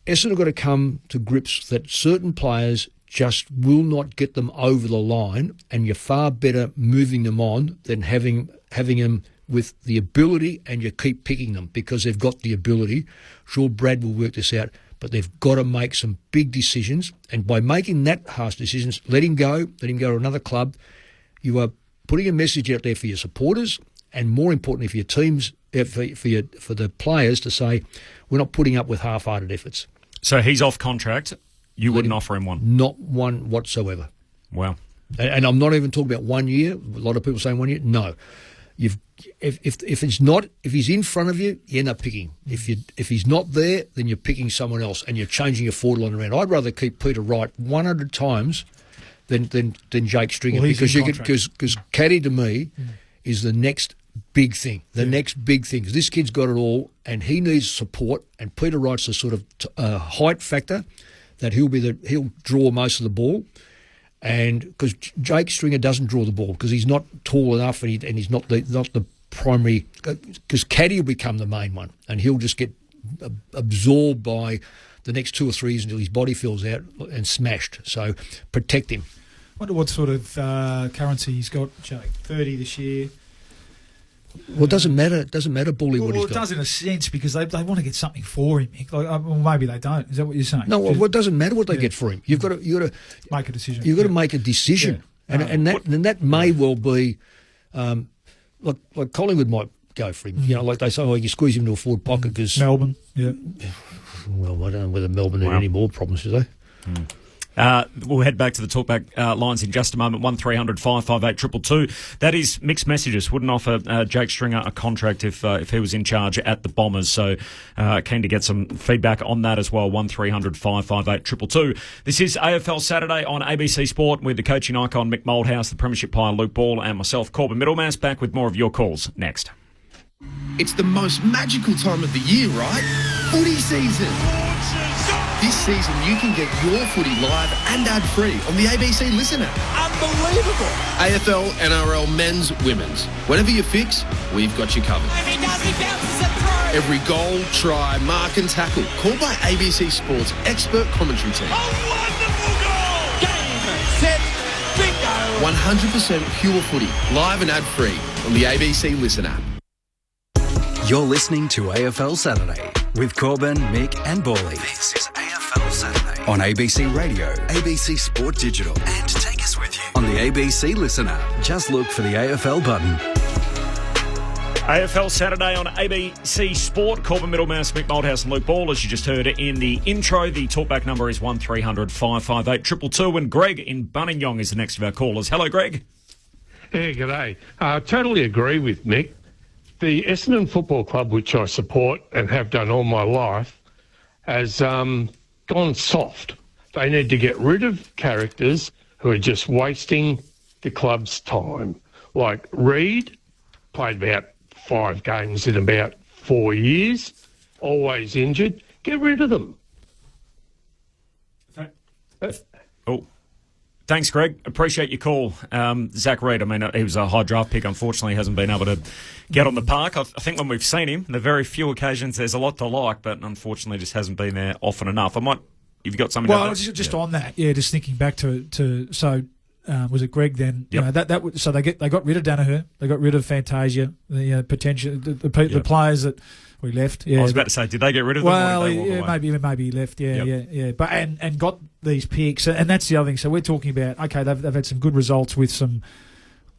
Essendon have got to come to grips that certain players just will not get them over the line, and you're far better moving them on than having them with the ability, and you keep picking them because they've got the ability. Sure, Brad will work this out, but they've got to make some big decisions, and by making that harsh decisions, let him go to another club. You are putting a message out there for your supporters, and more importantly for your teams, for the players to say, we're not putting up with half-hearted efforts. So he's off contract. You wouldn't offer him one? Not one whatsoever. Wow. And I'm not even talking about 1 year. A lot of people saying 1 year. No. If he's in front of you, you end up picking. If he's not there, then you're picking someone else and you're changing your forward line around. I'd rather keep Peter Wright 100 times than Jake Stringer, because Caddy to me is the next big thing. Next big thing. This kid's got it all, and he needs support. And Peter Wright's a sort of height factor that he'll draw most of the ball. And because Jake Stringer doesn't draw the ball because he's not tall enough, and he's not the primary. Because Caddy will become the main one, and he'll just get absorbed by the next 2 or 3 years until his body fills out and smashed. So protect him. I wonder what sort of currency he's got, Jake. 30 this year. Well, it doesn't matter. It doesn't matter, Bully, what he's got. Well, it does in a sense, because they want to get something for him. Well, maybe they don't. Is that what you're saying? No, well, it doesn't matter what they get for him. You've got to make a decision. You've got to make a decision, and that may well be, like Collingwood might go for him. You know, like they say, you squeeze him into a forward pocket because Melbourne. Yeah. Well, I don't know whether Melbourne had any more problems, do they? We'll head back to the talkback lines in just a moment. 1300 558 222. That is mixed messages. Wouldn't offer Jake Stringer a contract if he was in charge at the Bombers. So keen to get some feedback on that as well. 1300 558 222. This is AFL Saturday on ABC Sport with the coaching icon Mick Moldhouse, the Premiership Pie Luke Ball, and myself, Corbin Middlemass. Back with more of your calls next. It's the most magical time of the year, right? Footy season. This season, you can get your footy live and ad-free on the ABC Listen app. Unbelievable! AFL, NRL, men's, women's. Whatever you fix, we've got you covered. Every goal, try, mark and tackle, called by ABC Sport's expert commentary team. A wonderful goal! Game, set, bingo! 100% pure footy, live and ad-free on the ABC Listen app. You're listening to AFL Saturday with Corbin, Mick and Bawley. This is AFL Saturday on ABC Radio, ABC Sport Digital, and take us with you on the ABC Listen app. Just look for the AFL button. AFL Saturday on ABC Sport. Corbin Middlemass, Mick Moldhouse and Luke Ball. As you just heard in the intro, the talkback number is 1300 558 222, and Greg in Buninyong is the next of our callers. Hello, Greg. Yeah, g'day. I totally agree with Mick. the Essendon Football Club, which I support and have done all my life, has gone soft. They need to get rid of characters who are just wasting the club's time. Like Reid, played about 5 games in about 4 years, always injured. Get rid of them. Thanks, Greg. Appreciate your call. Zach Reid, I mean, he was a high draft pick. Unfortunately, he hasn't been able to get on the park. I think when we've seen him, the very few occasions, there's a lot to like, but unfortunately just hasn't been there often enough. You've got something Well, just on that, just thinking back to was it Greg then? Yep. So they got rid of Danaher, they got rid of Fantasia, the potential the players that we left. Yeah, I was about to say, did they get rid of them? Well, or did they walk away? maybe he left. Yeah. But and got these picks, and that's the other thing. So we're talking about they've had some good results with some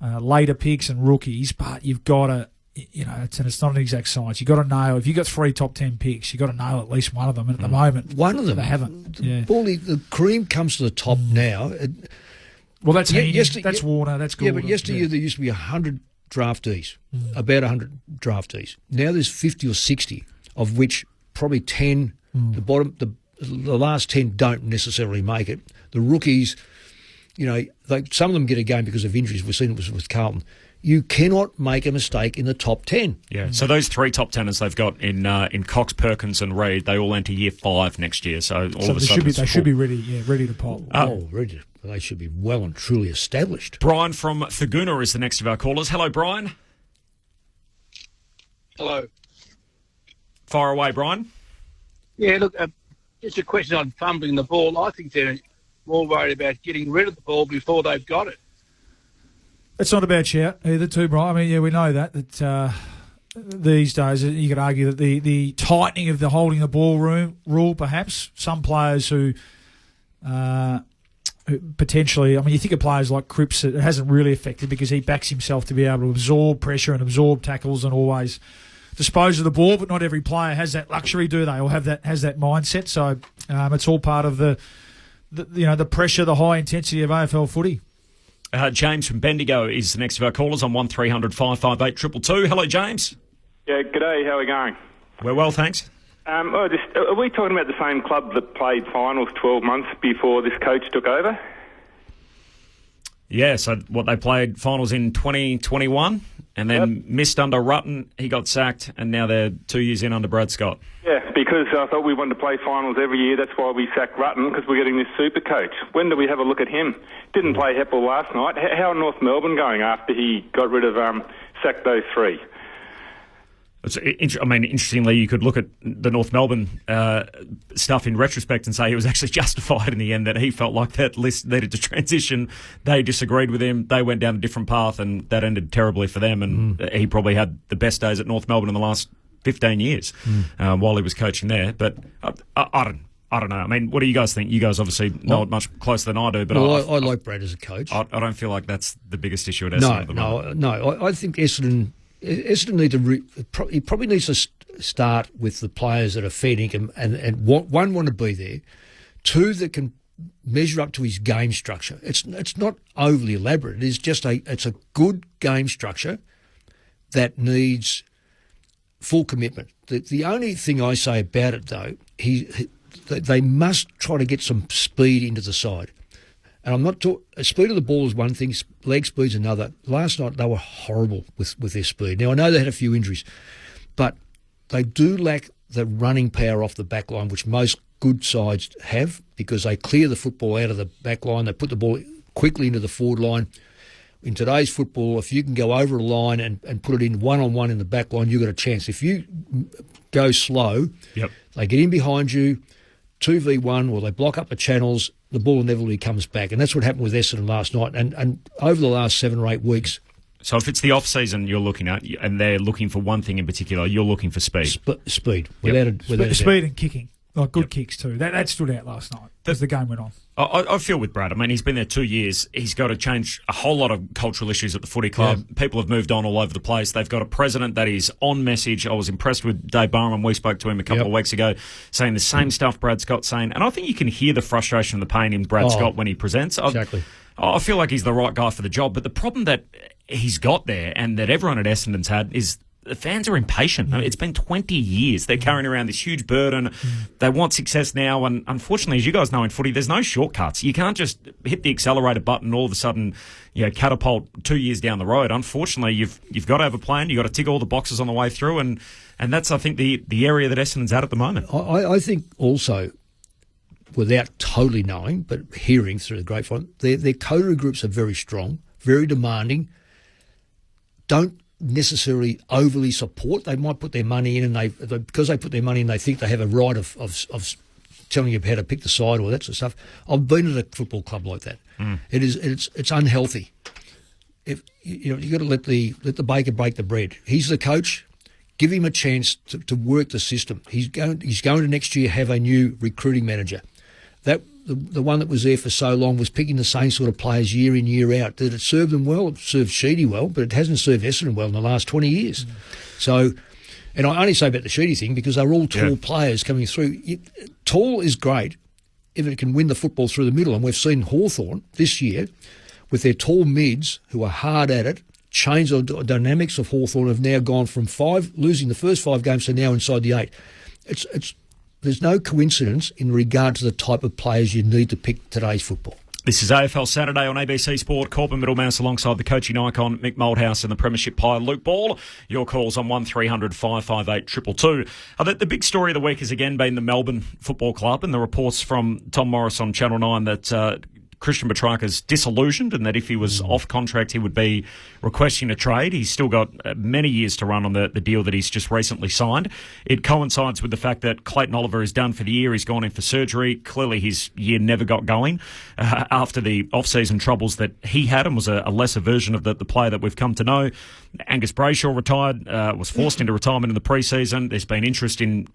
later picks and rookies, but you've got to. It's not an exact science. You've got to nail. If you've got 3 top 10 picks, you've got to nail at least one of them. And at the moment, one of them they haven't. The cream comes to the top now. Well, that's that's Warner. That's Gordon. Yeah, but yesteryear there used to be 100 draftees, about 100 draftees. Now there's 50 or 60, of which probably 10, the last 10 don't necessarily make it. The rookies, some of them get a game because of injuries. We've seen it with Carlton. You cannot make a mistake in the top 10. Yeah. So those 3 top teners they've got in Cox, Perkins, and Reid, they all enter year 5 next year. So all of a sudden they should be ready to pop. Ready. They should be well and truly established. Brian from Thaguna is the next of our callers. Hello, Brian. Hello. Fire away, Brian. Yeah, look, just a question on fumbling the ball. I think they're more worried about getting rid of the ball before they've got it. It's not a bad shout either, too, Brian. I mean, we know that these days you could argue that the tightening of the holding the ball rule, perhaps, some players who potentially, I mean, you think of players like Cripps, it hasn't really affected because he backs himself to be able to absorb pressure and absorb tackles and always dispose of the ball, but not every player has that luxury, do they, or has that mindset. So it's all part of the pressure, the high intensity of AFL footy. James from Bendigo is the next of our callers on 1300 558 222. Hello, James. Yeah, g'day. How are we going? We're well, thanks. Are we talking about the same club that played finals 12 months before this coach took over? Yeah, so they played finals in 2021 and then missed under Rutten. He got sacked, and now they're 2 years in under Brad Scott. Yeah, because I thought we wanted to play finals every year. That's why we sacked Rutten, because we're getting this super coach. When do we have a look at him? Didn't play Heppel last night. How are North Melbourne going after he got rid of sacked those 3? Interestingly, you could look at the North Melbourne stuff in retrospect and say he was actually justified in the end, that he felt like that list needed to transition. They disagreed with him. They went down a different path, and that ended terribly for them. And he probably had the best days at North Melbourne in the last 15 years while he was coaching there. But I don't know. I mean, what do you guys think? You guys obviously know it much closer than I do. But I like Brad as a coach. I don't feel like that's the biggest issue at Essendon at the moment. No. I think Essendon need to. He probably needs to start with the players that are feeding him, and one want to be there, 2 that can measure up to his game structure. It's not overly elaborate. It's just it's a good game structure that needs full commitment. The only thing I say about it though, they must try to get some speed into the side. And I'm not talking. Speed of the ball is one thing, leg speed's another. Last night they were horrible with their speed. Now I know they had a few injuries, but they do lack the running power off the back line, which most good sides have, because they clear the football out of the back line. They put the ball quickly into the forward line. In today's football, if you can go over a line and put it in one-on-one in the back line, you've got a chance. If you go slow, they get in behind you, 2v1, or they block up the channels, the ball inevitably comes back. And that's what happened with Essendon last night. And over the last 7 or 8 weeks. So if it's the off-season you're looking at, and they're looking for one thing in particular, you're looking for speed. Speed. Without a doubt. Speed and kicking. Like good kicks too. That stood out last night as the game went on. I feel with Brad. I mean, he's been there 2 years. He's got to change a whole lot of cultural issues at the footy club. Yeah. People have moved on all over the place. They've got a president that is on message. I was impressed with Dave Barham. We spoke to him a couple of weeks ago, saying the same stuff Brad Scott's saying. And I think you can hear the frustration and the pain in Brad Scott when he presents. Exactly. I feel like he's the right guy for the job. But the problem that he's got there, and that everyone at Essendon's had, is the fans are impatient. I mean, it's been 20 years. They're carrying around this huge burden. They want success now. And unfortunately, as you guys know in footy, there's no shortcuts. You can't just hit the accelerator button and all of a sudden, catapult 2 years down the road. Unfortunately, you've got to have a plan. You've got to tick all the boxes on the way through. And that's, I think, the area that Essendon's at the moment. I think also, without totally knowing, but hearing through the grapevine, their coterie groups are very strong, very demanding, don't necessarily overly support. They might put their money in, and because they put their money in, they think they have a right of telling you how to pick the side or that sort of stuff. I've been at a football club like that. It's unhealthy. If you've got to let the baker break the bread. He's the coach. Give him a chance to work the system. He's going to next year have a new recruiting manager. The one that was there for so long was picking the same sort of players year in, year out. Did it serve them well? It served Sheedy well, but it hasn't served Essendon well in the last 20 years. So, and I only say about the Sheedy thing because they're all tall players coming through. Tall is great if it can win the football through the middle, and we've seen Hawthorn this year with their tall mids who are hard at it, change the dynamics of Hawthorn, have now gone from losing the first 5 games to now inside the 8. There's no coincidence in regard to the type of players you need to pick today's football. This is AFL Saturday on ABC Sport. Corbin Middlemouse alongside the coaching icon Mick Moldhouse and the Premiership Pie Luke Ball. Your calls on 1300 558 222. The big story of the week has again been the Melbourne Football Club and the reports from Tom Morris on Channel 9 that Christian Petrarca's disillusioned and that if he was off contract he would be requesting a trade. He's still got many years to run on the deal that he's just recently signed. It coincides with the fact that Clayton Oliver is done for the year. He's gone in for surgery. Clearly his year never got going after the off-season troubles that he had and was a lesser version of the player that we've come to know. Angus Brayshaw retired, was forced into retirement in the pre-season. There's been interest in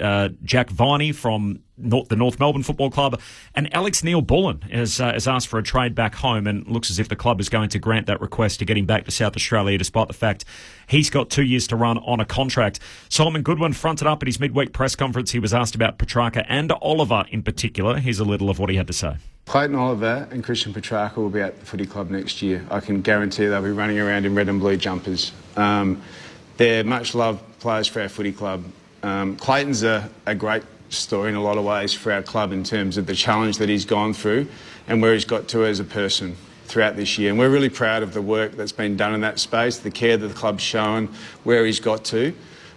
Jack Viney from the North Melbourne Football Club, and Alex Neil-Bullen has asked for a trade back home and looks as if the club is going to grant that request to get him back to South Australia despite the fact he's got 2 years to run on a contract. Simon Goodwin fronted up at his midweek press conference. He was asked about Petrarca and Oliver in particular. Here's a little of what he had to say. Clayton Oliver and Christian Petrarca will be at the footy club next year. I can guarantee they'll be running around in red and blue jumpers. They're much loved players for our footy club. Clayton's a great story in a lot of ways for our club in terms of the challenge that he's gone through and where he's got to as a person throughout this year. And we're really proud of the work that's been done in that space, the care that the club's shown, where he's got to.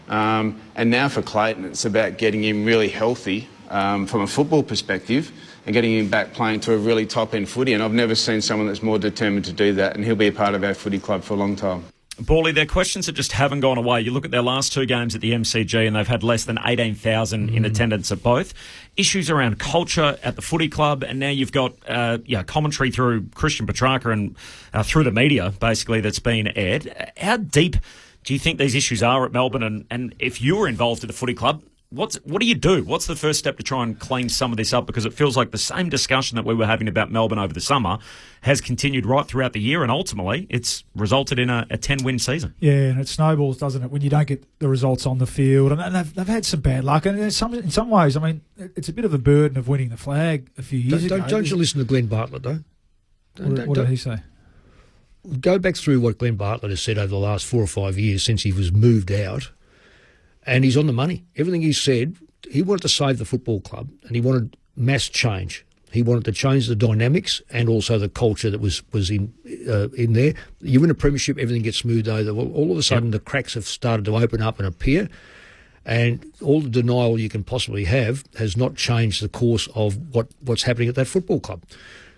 And now for Clayton, it's about getting him really healthy from a football perspective and getting him back playing to a really top-end footy. And I've never seen someone that's more determined to do that, and he'll be a part of our footy club for a long time. Bawley, they're questions that just haven't gone away. You look at their last 2 games at the MCG and they've had less than 18,000 in attendance at both. Issues around culture at the footy club, and now you've got commentary through Christian Petrarca and through the media, basically, that's been aired. How deep do you think these issues are at Melbourne? And if you were involved at the footy club, what do you do? What's the first step to try and clean some of this up? Because it feels like the same discussion that we were having about Melbourne over the summer has continued right throughout the year, and ultimately it's resulted in a 10-win season. Yeah, and it snowballs, doesn't it, when you don't get the results on the field. And they've had some bad luck. And in some ways, I mean, it's a bit of a burden of winning the flag a few years ago. Don't you listen to Glenn Bartlett, though? What did he say? Go back through what Glenn Bartlett has said over the last 4 or 5 years since he was moved out. And he's on the money. Everything he said, he wanted to save the football club and he wanted mass change. He wanted to change the dynamics and also the culture that was in there. You win a premiership, everything gets smoothed over. Well, all of a sudden, the cracks have started to open up and appear, and all the denial you can possibly have has not changed the course of what's happening at that football club.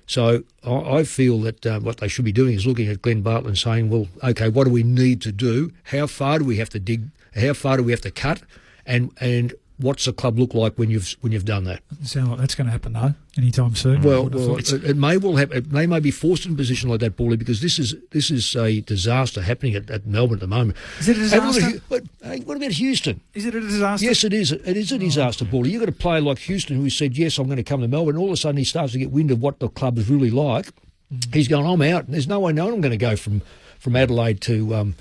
So I feel that what they should be doing is looking at Glenn Bartlett and saying, well, okay, what do we need to do? How far do we have to dig? How far do we have to cut? And what's the club look like when you've done that? Doesn't sound like that's going to happen, though, anytime soon. Well, it may well happen. They may be forced in a position like that, Paulie, because this is a disaster happening at Melbourne at the moment. Is it a disaster? Hey, what about Houston? Is it a disaster? Yes, it is. It is a disaster, Paulie. You've got a player like Houston who said, yes, I'm going to come to Melbourne, and all of a sudden he starts to get wind of what the club is really like. He's going, I'm out. There's no way I'm going to go from from Adelaide to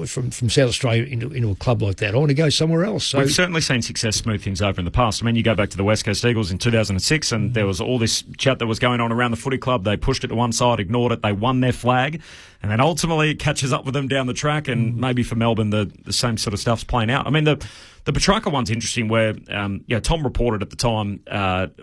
from South Australia into a club like that. I want to go somewhere else. So we've certainly seen success smooth things over in the past. I mean, you go back to the West Coast Eagles in 2006, and there was all this chat that was going on around the footy club. They pushed it to one side, ignored it. They won their flag, and then ultimately it catches up with them down the track. And maybe for Melbourne, the same sort of stuff's playing out. I mean, the Petrarca one's interesting, where Tom reported at the time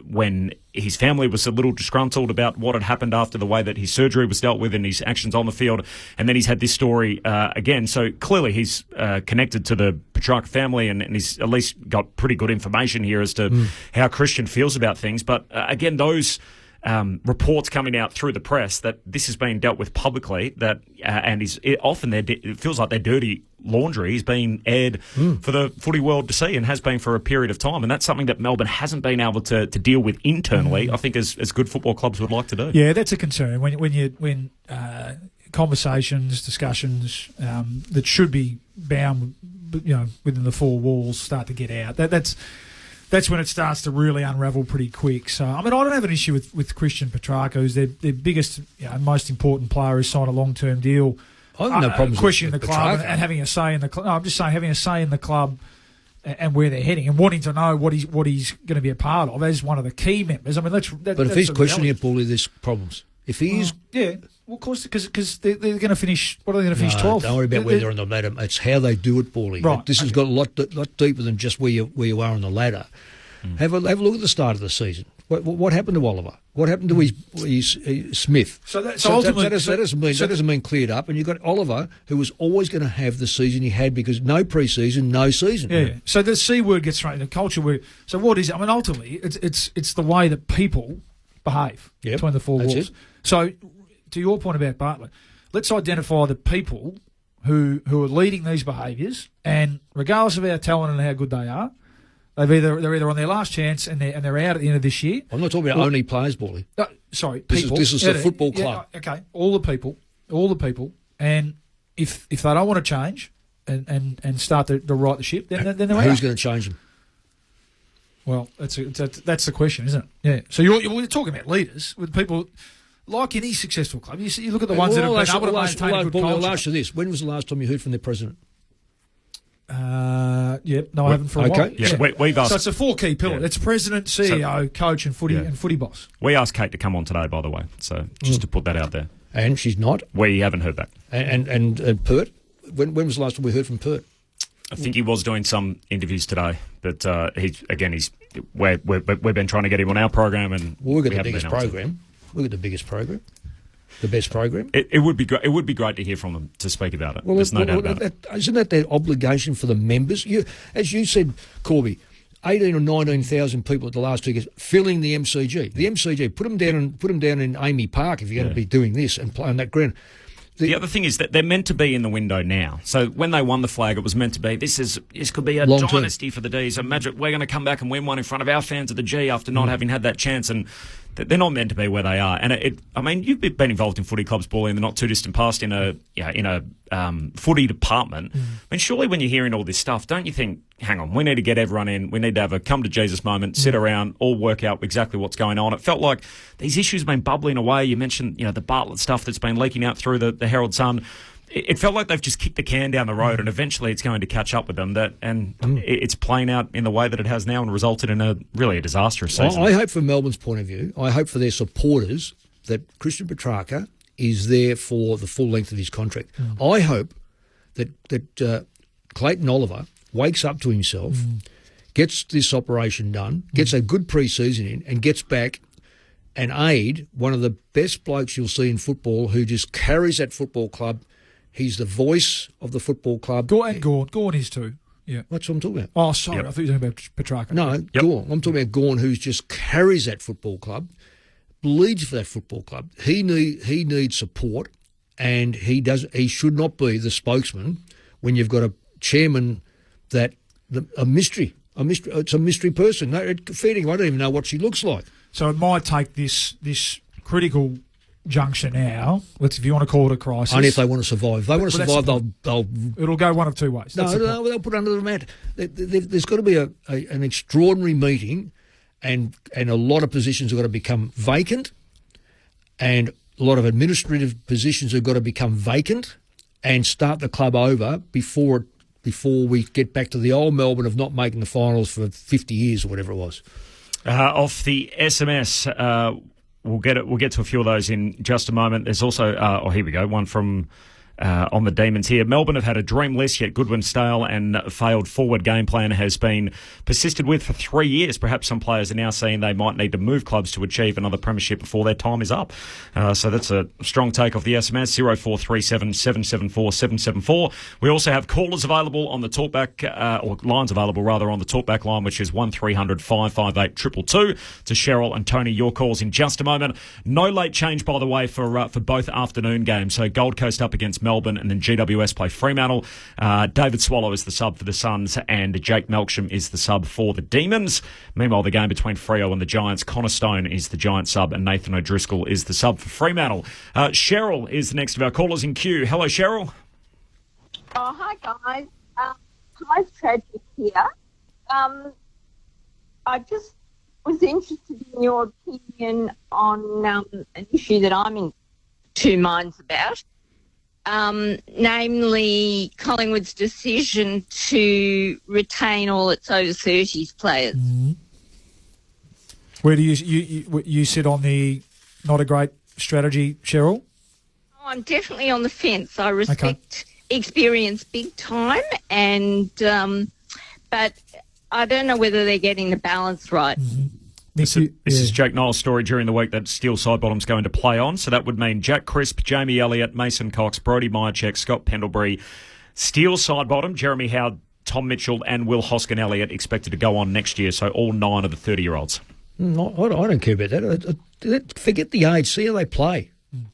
when his family was a little disgruntled about what had happened after the way that his surgery was dealt with and his actions on the field, and then he's had this story again. So clearly he's connected to the Petrarca family, and he's at least got pretty good information here as to how Christian feels about things. But again, those reports coming out through the press that this has been dealt with publicly, that and it feels like their dirty laundry is being aired for the footy world to see, and has been for a period of time, and that's something that Melbourne hasn't been able to deal with internally. I think as good football clubs would like to do. Yeah, that's a concern when conversations, discussions that should be bound, within the four walls start to get out. That's when it starts to really unravel pretty quick. So, I mean, I don't have an issue with Christian Petrarca, who's their biggest, most important player, who's signed a long-term deal. I have no problems questioning with the club and having a say in the club. No, I'm just saying having a say in the club and where they're heading, and wanting to know what he's going to be a part of as one of the key members. I mean, but if he's questioning it, Paulie, there's problems. If he is, well, of course, because they're going to finish. What are they going to finish? 12th. Don't worry about where they're on the ladder. It's how they do it, Paulie. Right. This has got a lot deeper than just where you are on the ladder. Have a look at the start of the season. What happened to Oliver? What happened to his Smith? So ultimately, that doesn't mean cleared up. And you've got Oliver, who was always going to have the season he had, because no pre-season, no season. Yeah. So the C word gets thrown, the culture word. So what is it? I mean, ultimately, it's the way that people behave between the four walls. It. So, to your point about Bartlett, let's identify the people who are leading these behaviours, and regardless of how talented and how good they are, they're either on their last chance and they're out at the end of this year. I'm not talking about only players, Paulie. Sorry, people. This is the football club. Okay, all the people, and if they don't want to change and start to right the ship, then they're out. Who's going to change them? Well, that's the question, isn't it? Yeah. So you're talking about leaders with people. Like any successful club, you look at the ones that have been able to maintain a good culture. I'll ask you this: when was the last time you heard from their president? I haven't for a while. Yeah. We've asked. So it's a four key pillar. It's president, CEO, coach, and footy boss. We asked Kate to come on today, by the way. So just to put that out there. And she's not. We haven't heard back. And Pert. When was the last time we heard from Pert? I think he was doing some interviews today, but we've been trying to get him on our program, and we've got the biggest program. We've got the biggest program. The best program. It would be great. It would be great to hear from them, to speak about it. Well, there's no doubt about it. Isn't that their obligation for the members? As you said, Corby, 18 or 19,000 people at the last 2 years filling the MCG. The MCG, put them down in Amy Park if you're going to be doing this and play on that ground. The other thing is that they're meant to be in the window now. So when they won the flag, it was meant to be, this could be a dynasty for the D's. Imagine we're going to come back and win one in front of our fans at the G after not having had that chance, and they're not meant to be where they are. And I mean, you've been involved in footy clubs, Paulie, in the not too distant past in a footy department. I mean, surely when you're hearing all this stuff, don't you think, hang on, we need to get everyone in, we need to have a come to Jesus moment, sit around, all work out exactly what's going on. It felt like these issues have been bubbling away. You mentioned, the Bartlett stuff that's been leaking out through the Herald Sun. It felt like they've just kicked the can down the road, and eventually it's going to catch up with them. It's playing out in the way that it has now and resulted in a disastrous season. I hope, from Melbourne's point of view, I hope for their supporters that Christian Petrarca is there for the full length of his contract. I hope that Clayton Oliver wakes up to himself, gets this operation done, gets a good pre-season in, and gets back and aid one of the best blokes you'll see in football, who just carries that football club. He's the voice of the football club. Gorn is too. Yeah, that's what I'm talking about. Oh, sorry, I thought you were talking about Petrarca. No, Gorn. I'm talking about Gorn, who just carries that football club, bleeds for that football club. He needs support, and he should not be the spokesman when you've got a chairman a mystery. It's a mystery person. Feeding, I don't even know what she looks like. So it might take this critical juncture now. If you want to call it a crisis, only if they want to survive. If they want to survive, they'll. It'll go one of two ways. They'll put it under the mat. There's got to be an extraordinary meeting, and a lot of positions have got to become vacant, and a lot of administrative positions have got to become vacant, and start the club over before we get back to the old Melbourne of not making the finals for 50 years or whatever it was. Off the SMS, we'll get to a few of those in just a moment. There's also, here we go, one from on the Demons here. Melbourne have had a dream list, yet Goodwin's stale and failed forward game plan has been persisted with for 3 years. Perhaps some players are now saying they might need to move clubs to achieve another premiership before their time is up. So that's a strong take off the SMS, 0437 774 774. We also have callers available on the talkback, or lines available rather on the talkback line, which is 1300 558 222. To Cheryl and Tony, your calls in just a moment. No late change, by the way, for both afternoon games. So Gold Coast up against Melbourne, and then GWS play Fremantle. David Swallow is the sub for the Suns, and Jake Melksham is the sub for the Demons. Meanwhile, the game between Freo and the Giants, Connor Stone is the Giants sub, and Nathan O'Driscoll is the sub for Fremantle. Cheryl is the next of our callers in queue. Hello, Cheryl. Oh, hi, guys. High's tragic here. I just was interested in your opinion on an issue that I'm in two minds about. Namely Collingwood's decision to retain all its over 30s players. Mm-hmm. Where do you sit on the not a great strategy, Cheryl? Oh, I'm definitely on the fence. I respect experience big time, and but I don't know whether they're getting the balance right. Mm-hmm. This is Jake Niles' story during the week that Steele Sidebottom's going to play on. So that would mean Jack Crisp, Jamie Elliott, Mason Cox, Brodie Myercheck, Scott Pendlebury, Steele Sidebottom, Jeremy Howard, Tom Mitchell and Will Hoskin-Elliott expected to go on next year. So all 9 of the 30-year-olds. I don't care about that. Forget the age. See how they play.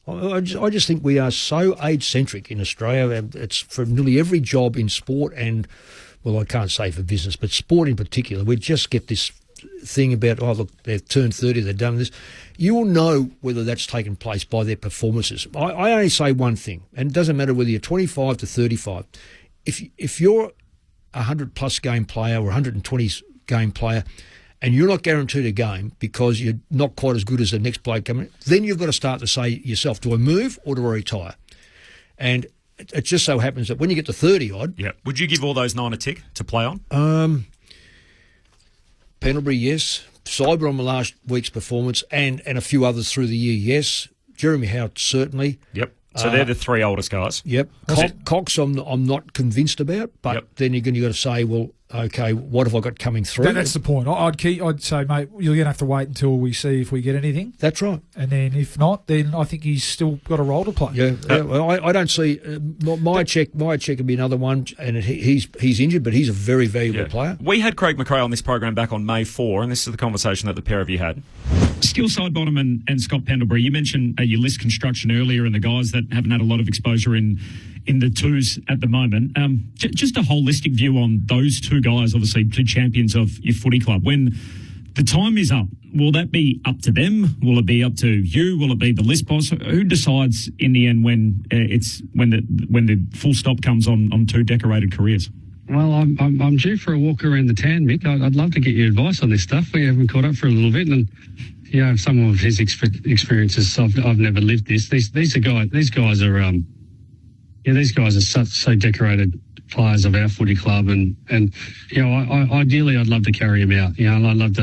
I just think we are so age-centric in Australia. It's for nearly every job in sport and, well, I can't say for business, but sport in particular. We just get this thing about, oh, look, they've turned 30, they've done this. You will know whether that's taken place by their performances. I only say one thing, and it doesn't matter whether you're 25 to 35. If you're a 100-plus game player or 120 game player and you're not guaranteed a game because you're not quite as good as the next bloke coming, then you've got to start to say yourself, do I move or do I retire? And it just so happens that when you get to 30-odd... Yeah. Would you give all those 9 a tick to play on? Pendlebury, yes. Cyber on the last week's performance and a few others through the year, yes. Jeremy Howard, certainly. Yep. So they're the 3 oldest guys. Yep. Cox, I'm not convinced about, but then you've got to say, well, okay, what have I got coming through? That's the point. I'd say, mate, you're going to have to wait until we see if we get anything. That's right. And then if not, then I think he's still got a role to play. Yeah. Well, I don't see Myercheck would be another one, and he's injured, but he's a very valuable player. We had Craig McRae on this program back on May 4, and this is the conversation that the pair of you had. Steele Sidebottom and Scott Pendlebury, you mentioned your list construction earlier and the guys that haven't had a lot of exposure in the twos at the moment. Just a holistic view on those two guys, obviously two champions of your footy club. When the time is up, will that be up to them? Will it be up to you? Will it be the list boss? Who decides in the end when the full stop comes on two decorated careers? Well, I'm due for a walk around the town, Mick. I'd love to get your advice on this stuff. We haven't caught up for a little bit, and some of his experiences. I've never lived this. These guys are so decorated players of our footy club, and ideally I'd love to carry them out. I'd love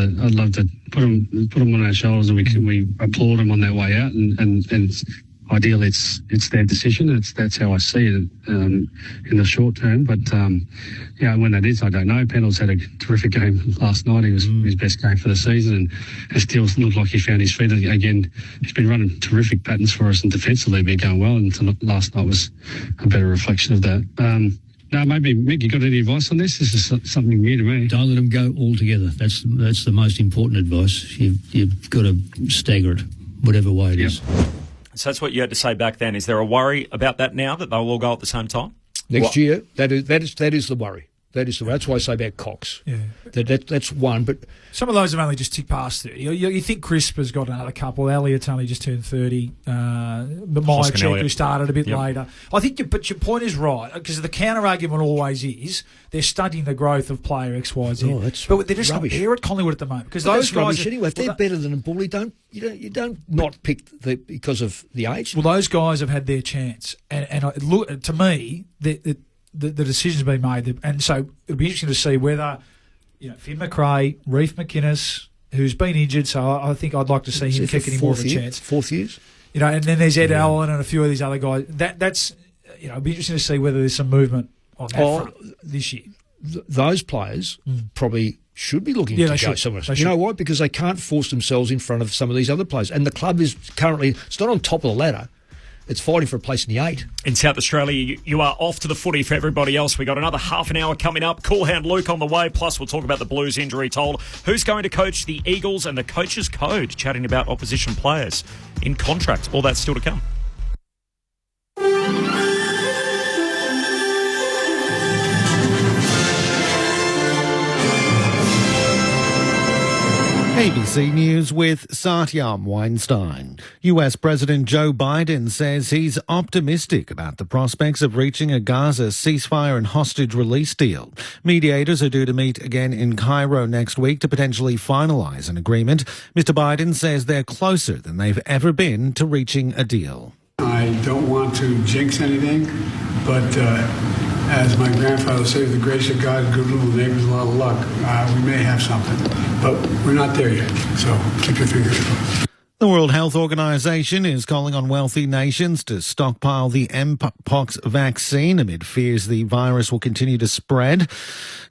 to put them on our shoulders, and we applaud them on their way out, and ideally it's their decision. That's how I see it in the short term. But when that is, I don't know. Pendle's had a terrific game last night. He was his best game for the season, and still looked like he found his feet again. He's been running terrific patterns for us, and defensively been going well. And last night was a better reflection of that. No, maybe Mick, you got any advice on this? This is something new to me. Don't let them go all together. That's the most important advice. You've got to stagger it, whatever way it is. So that's what you had to say back then. Is there a worry about that now, that they'll all go at the same time? Next year, that is the worry. That is the way. That's why I say about Cox. Yeah. That's one, but some of those have only just ticked past 30. You think Crisp has got another couple. Elliott's only just turned 30. But Myercheck, who started a bit later. I think, but your point is right, because the counter argument always is they're stunting the growth of player X, Y, Z. Oh, that's but they're just rubbish. not there at Collingwood at the moment because But those that's rubbish guys. anyway. If they're better than a Bully, you don't not pick because of the age. Well, those guys have had their chance, and look, to me, the decision's been made, and so it'll be interesting to see whether Finn McRae, Reef McInnes, who's been injured, so I think I'd like to see him kicking more of a chance. 4th years, and then there's Ed Allen and a few of these other guys. That's it'll be interesting to see whether there's some movement on that front this year. Those players probably should be looking to go somewhere. You know why? Because they can't force themselves in front of some of these other players, and the club is currently it's not on top of the ladder. It's fighting for a place in the 8. In South Australia, you are off to the footy. For everybody else, we got another half an hour coming up. Cool Hand Luke on the way. Plus, we'll talk about the Blues injury told. Who's going to coach the Eagles and the coach's code? Chatting about opposition players in contract. All that's still to come. ABC News with Satyam Weinstein. US President Joe Biden says he's optimistic about the prospects of reaching a Gaza ceasefire and hostage release deal. Mediators are due to meet again in Cairo next week to potentially finalise an agreement. Mr. Biden says they're closer than they've ever been to reaching a deal. I don't want to jinx anything, but as my grandfather said, the grace of God, good little neighbors, a lot of luck. We may have something, but we're not there yet, so keep your fingers crossed. The World Health Organization is calling on wealthy nations to stockpile the Mpox vaccine amid fears the virus will continue to spread.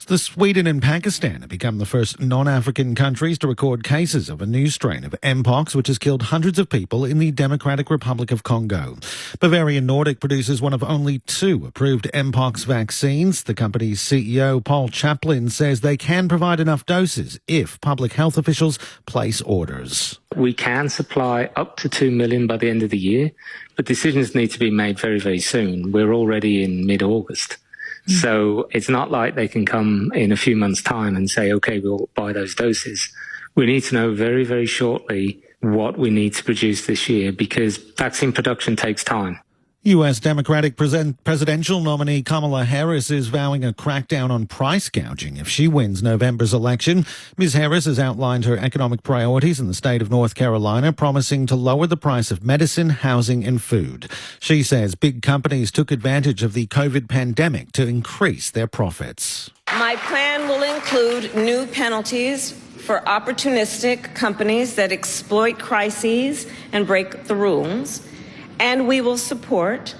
The Sweden and Pakistan have become the first non-African countries to record cases of a new strain of Mpox, which has killed hundreds of people in the Democratic Republic of Congo. Bavarian Nordic produces one of only 2 approved Mpox vaccines. The company's CEO, Paul Chaplin, says they can provide enough doses if public health officials place orders. We can supply up to 2 million by the end of the year, but decisions need to be made very, very soon. We're already in mid-August. So it's not like they can come in a few months' time and say, OK, we'll buy those doses. We need to know very, very shortly what we need to produce this year because vaccine production takes time. U.S. Democratic presidential nominee Kamala Harris is vowing a crackdown on price gouging if she wins November's election. Ms. Harris has outlined her economic priorities in the state of North Carolina, promising to lower the price of medicine, housing and food. She says big companies took advantage of the COVID pandemic to increase their profits. My plan will include new penalties for opportunistic companies that exploit crises and break the rules. And we will support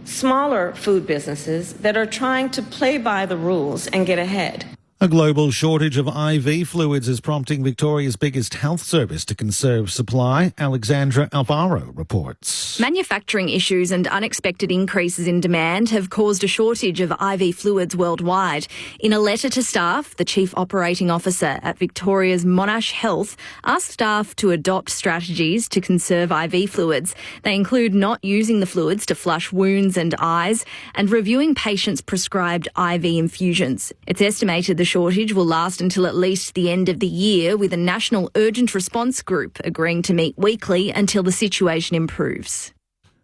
smaller food businesses that are trying to play by the rules and get ahead. A global shortage of IV fluids is prompting Victoria's biggest health service to conserve supply. Alexandra Alvaro reports. Manufacturing issues and unexpected increases in demand have caused a shortage of IV fluids worldwide. In a letter to staff, the Chief Operating Officer at Victoria's Monash Health asked staff to adopt strategies to conserve IV fluids. They include not using the fluids to flush wounds and eyes and reviewing patients' prescribed IV infusions. It's estimated the shortage will last until at least the end of the year, with a national urgent response group agreeing to meet weekly until the situation improves.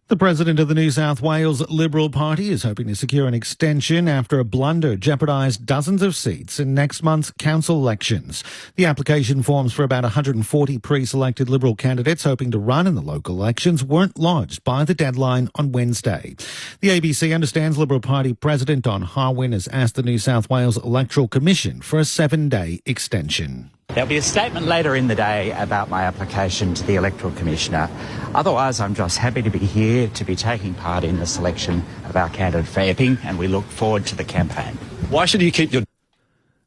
The president of the New South Wales Liberal Party is hoping to secure an extension after a blunder jeopardised dozens of seats in next month's council elections. The application forms for about 140 pre-selected Liberal candidates hoping to run in the local elections weren't lodged by the deadline on Wednesday. The ABC understands Liberal Party President Don Harwin has asked the New South Wales Electoral Commission for a 7-day extension. There'll be a statement later in the day about my application to the Electoral Commissioner. Otherwise, I'm just happy to be here to be taking part in the selection of our candidate for Epping, and we look forward to the campaign. Why should you keep your...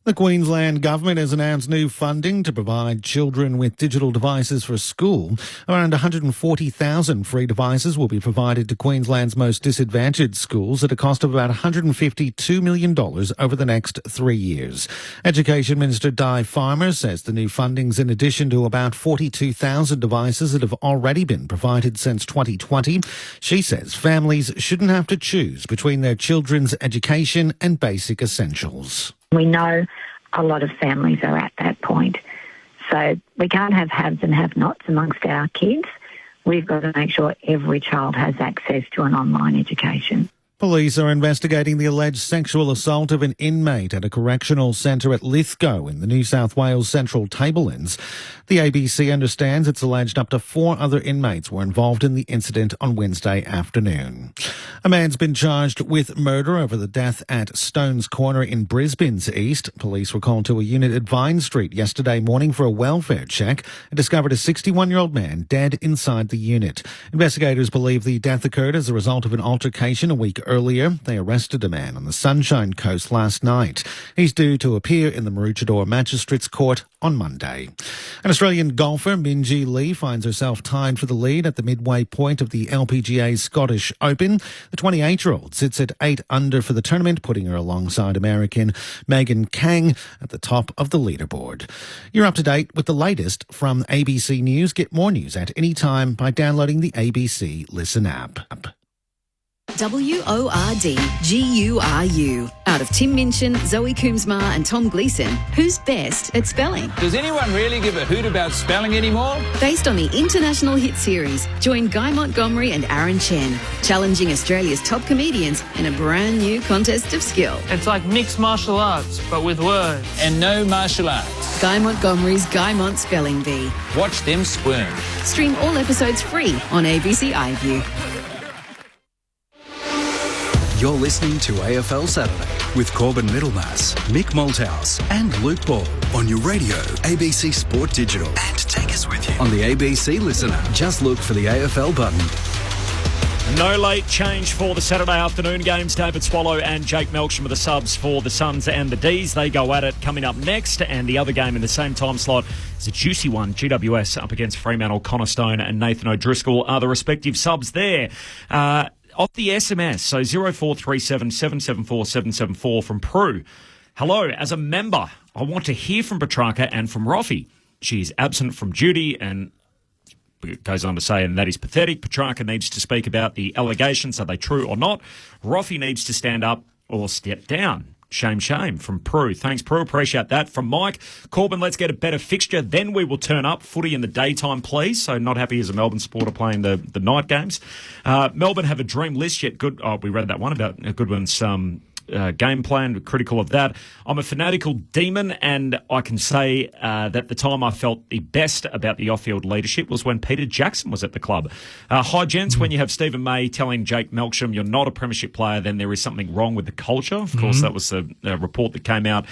The Queensland Government has announced new funding to provide children with digital devices for school. Around 140,000 free devices will be provided to Queensland's most disadvantaged schools at a cost of about $152 million over the next 3 years. Education Minister Di Farmer says the new funding's in addition to about 42,000 devices that have already been provided since 2020. She says families shouldn't have to choose between their children's education and basic essentials. We know a lot of families are at that point. So we can't have haves and have-nots amongst our kids. We've got to make sure every child has access to an online education. Police are investigating the alleged sexual assault of an inmate at a correctional centre at Lithgow in the New South Wales Central Tablelands. The ABC understands it's alleged up to 4 other inmates were involved in the incident on Wednesday afternoon. A man's been charged with murder over the death at Stones Corner in Brisbane's east. Police were called to a unit at Vine Street yesterday morning for a welfare check and discovered a 61-year-old man dead inside the unit. Investigators believe the death occurred as a result of an altercation a week earlier. They arrested a man on the Sunshine Coast last night. He's due to appear in the Maroochydore Magistrates Court on Monday. An Australian golfer, Minjee Lee, finds herself tied for the lead at the midway point of the LPGA Scottish Open. The 28-year-old sits at 8 under for the tournament, putting her alongside American Megan Kang at the top of the leaderboard. You're up to date with the latest from ABC News. Get more news at any time by downloading the ABC Listen app. WORDGURU. Out of Tim Minchin, Zoe Coombsma and Tom Gleeson, who's best at spelling? Does anyone really give a hoot about spelling anymore? Based on the international hit series, join Guy Montgomery and Aaron Chen, challenging Australia's top comedians in a brand new contest of skill. It's like mixed martial arts, but with words. And no martial arts. Guy Montgomery's Guy Mont Spelling Bee. Watch them squirm. Stream all episodes free on ABC iView. You're listening to AFL Saturday with Corbin Middlemass, Mick Malthouse and Luke Ball on your radio, ABC Sport Digital. And take us with you on the ABC Listen app. Just look for the AFL button. No late change for the Saturday afternoon games. David Swallow and Jake Melksham are the subs for the Suns and the D's. They go at it coming up next. And the other game in the same time slot is a juicy one. GWS up against Fremantle. Connor Stone and Nathan O'Driscoll are the respective subs there. Off the SMS, so 0437 774 774 from Prue. Hello, as a member, I want to hear from Petrarca and from Roffey. She is absent from duty and it goes on to say, and that is pathetic. Petrarca needs to speak about the allegations, are they true or not? Roffey needs to stand up or step down. Shame, shame from Prue. Thanks, Prue. Appreciate that. From Mike, Corbin, let's get a better fixture. Then we will turn up. Footy in the daytime, please. So not happy as a Melbourne supporter playing the night games. Melbourne have a dream list yet. Good. Oh, we read that one about Goodwin's game plan, critical of that. I'm a fanatical demon, and I can say that the time I felt the best about the off-field leadership was when Peter Jackson was at the club. Hi, gents. When you have Stephen May telling Jake Melksham you're not a premiership player, then there is something wrong with the culture. Of course, that was a report that came out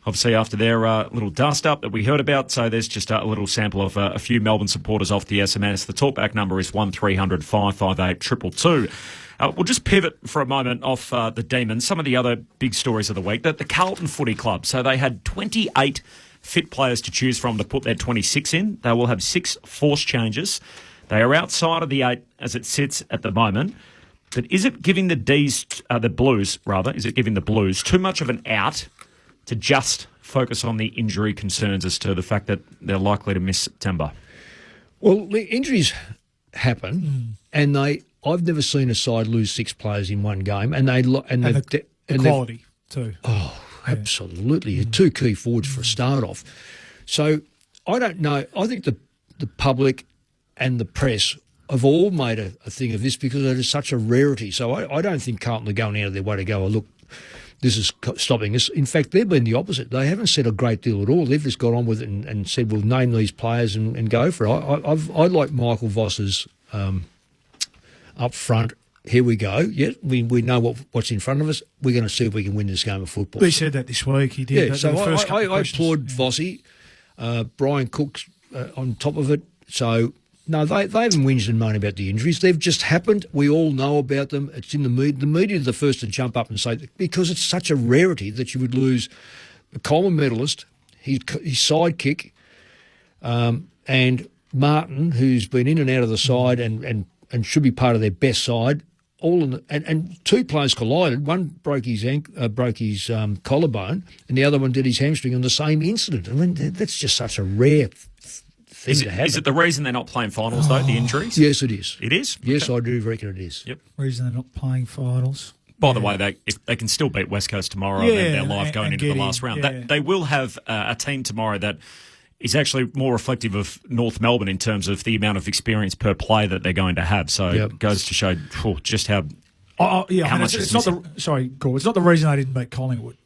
obviously after their little dust-up that we heard about. So there's just a little sample of a few Melbourne supporters off the SMS. The talkback number is 1300 558 222. We'll just pivot for a moment off the Demons. Some of the other big stories of the week. The Carlton Footy Club. So they had 28 fit players to choose from to put their 26 in. They will have 6 forced changes. They are outside of the 8 as it sits at the moment. But is it giving the Blues too much of an out to just focus on the injury concerns as to the fact that they're likely to miss September? Well, the injuries happen, and I've never seen a side lose 6 players in one game, and the quality too. Oh, absolutely! 2 key forwards for a start off. So I don't know. I think the public and the press have all made a thing of this because it is such a rarity. So I don't think Carlton are going out of their way to go, oh, look, this is stopping us. In fact, they've been the opposite. They haven't said a great deal at all. They've just got on with it and said, we'll name these players and go for it. I like Michael Voss's up front. Here we go. Yeah, we know what's in front of us. We're going to see if we can win this game of football. He said that this week. He did. Yeah, so I applaud Vossi. Brian Cook's on top of it. So, no, they haven't whinged and moaned about the injuries. They've just happened. We all know about them. It's in the media. The media are the first to jump up and say, because it's such a rarity that you would lose a Coleman medalist, his sidekick, and Martin, who's been in and out of the side and should be part of their best side. And two players collided. One broke his collarbone, and the other one did his hamstring on the same incident. I mean, that's just such a rare thing to happen. Is it the reason they're not playing finals, though, the injuries? Yes, it is. It is? Yes, I do reckon it is. Yep. Reason they're not playing finals. By the way, they can still beat West Coast tomorrow, and then they're live going into the last round. They will have a team tomorrow that is actually more reflective of North Melbourne in terms of the amount of experience per play that they're going to have. So it goes to show just how much it's not it's not the reason they didn't beat Collingwood.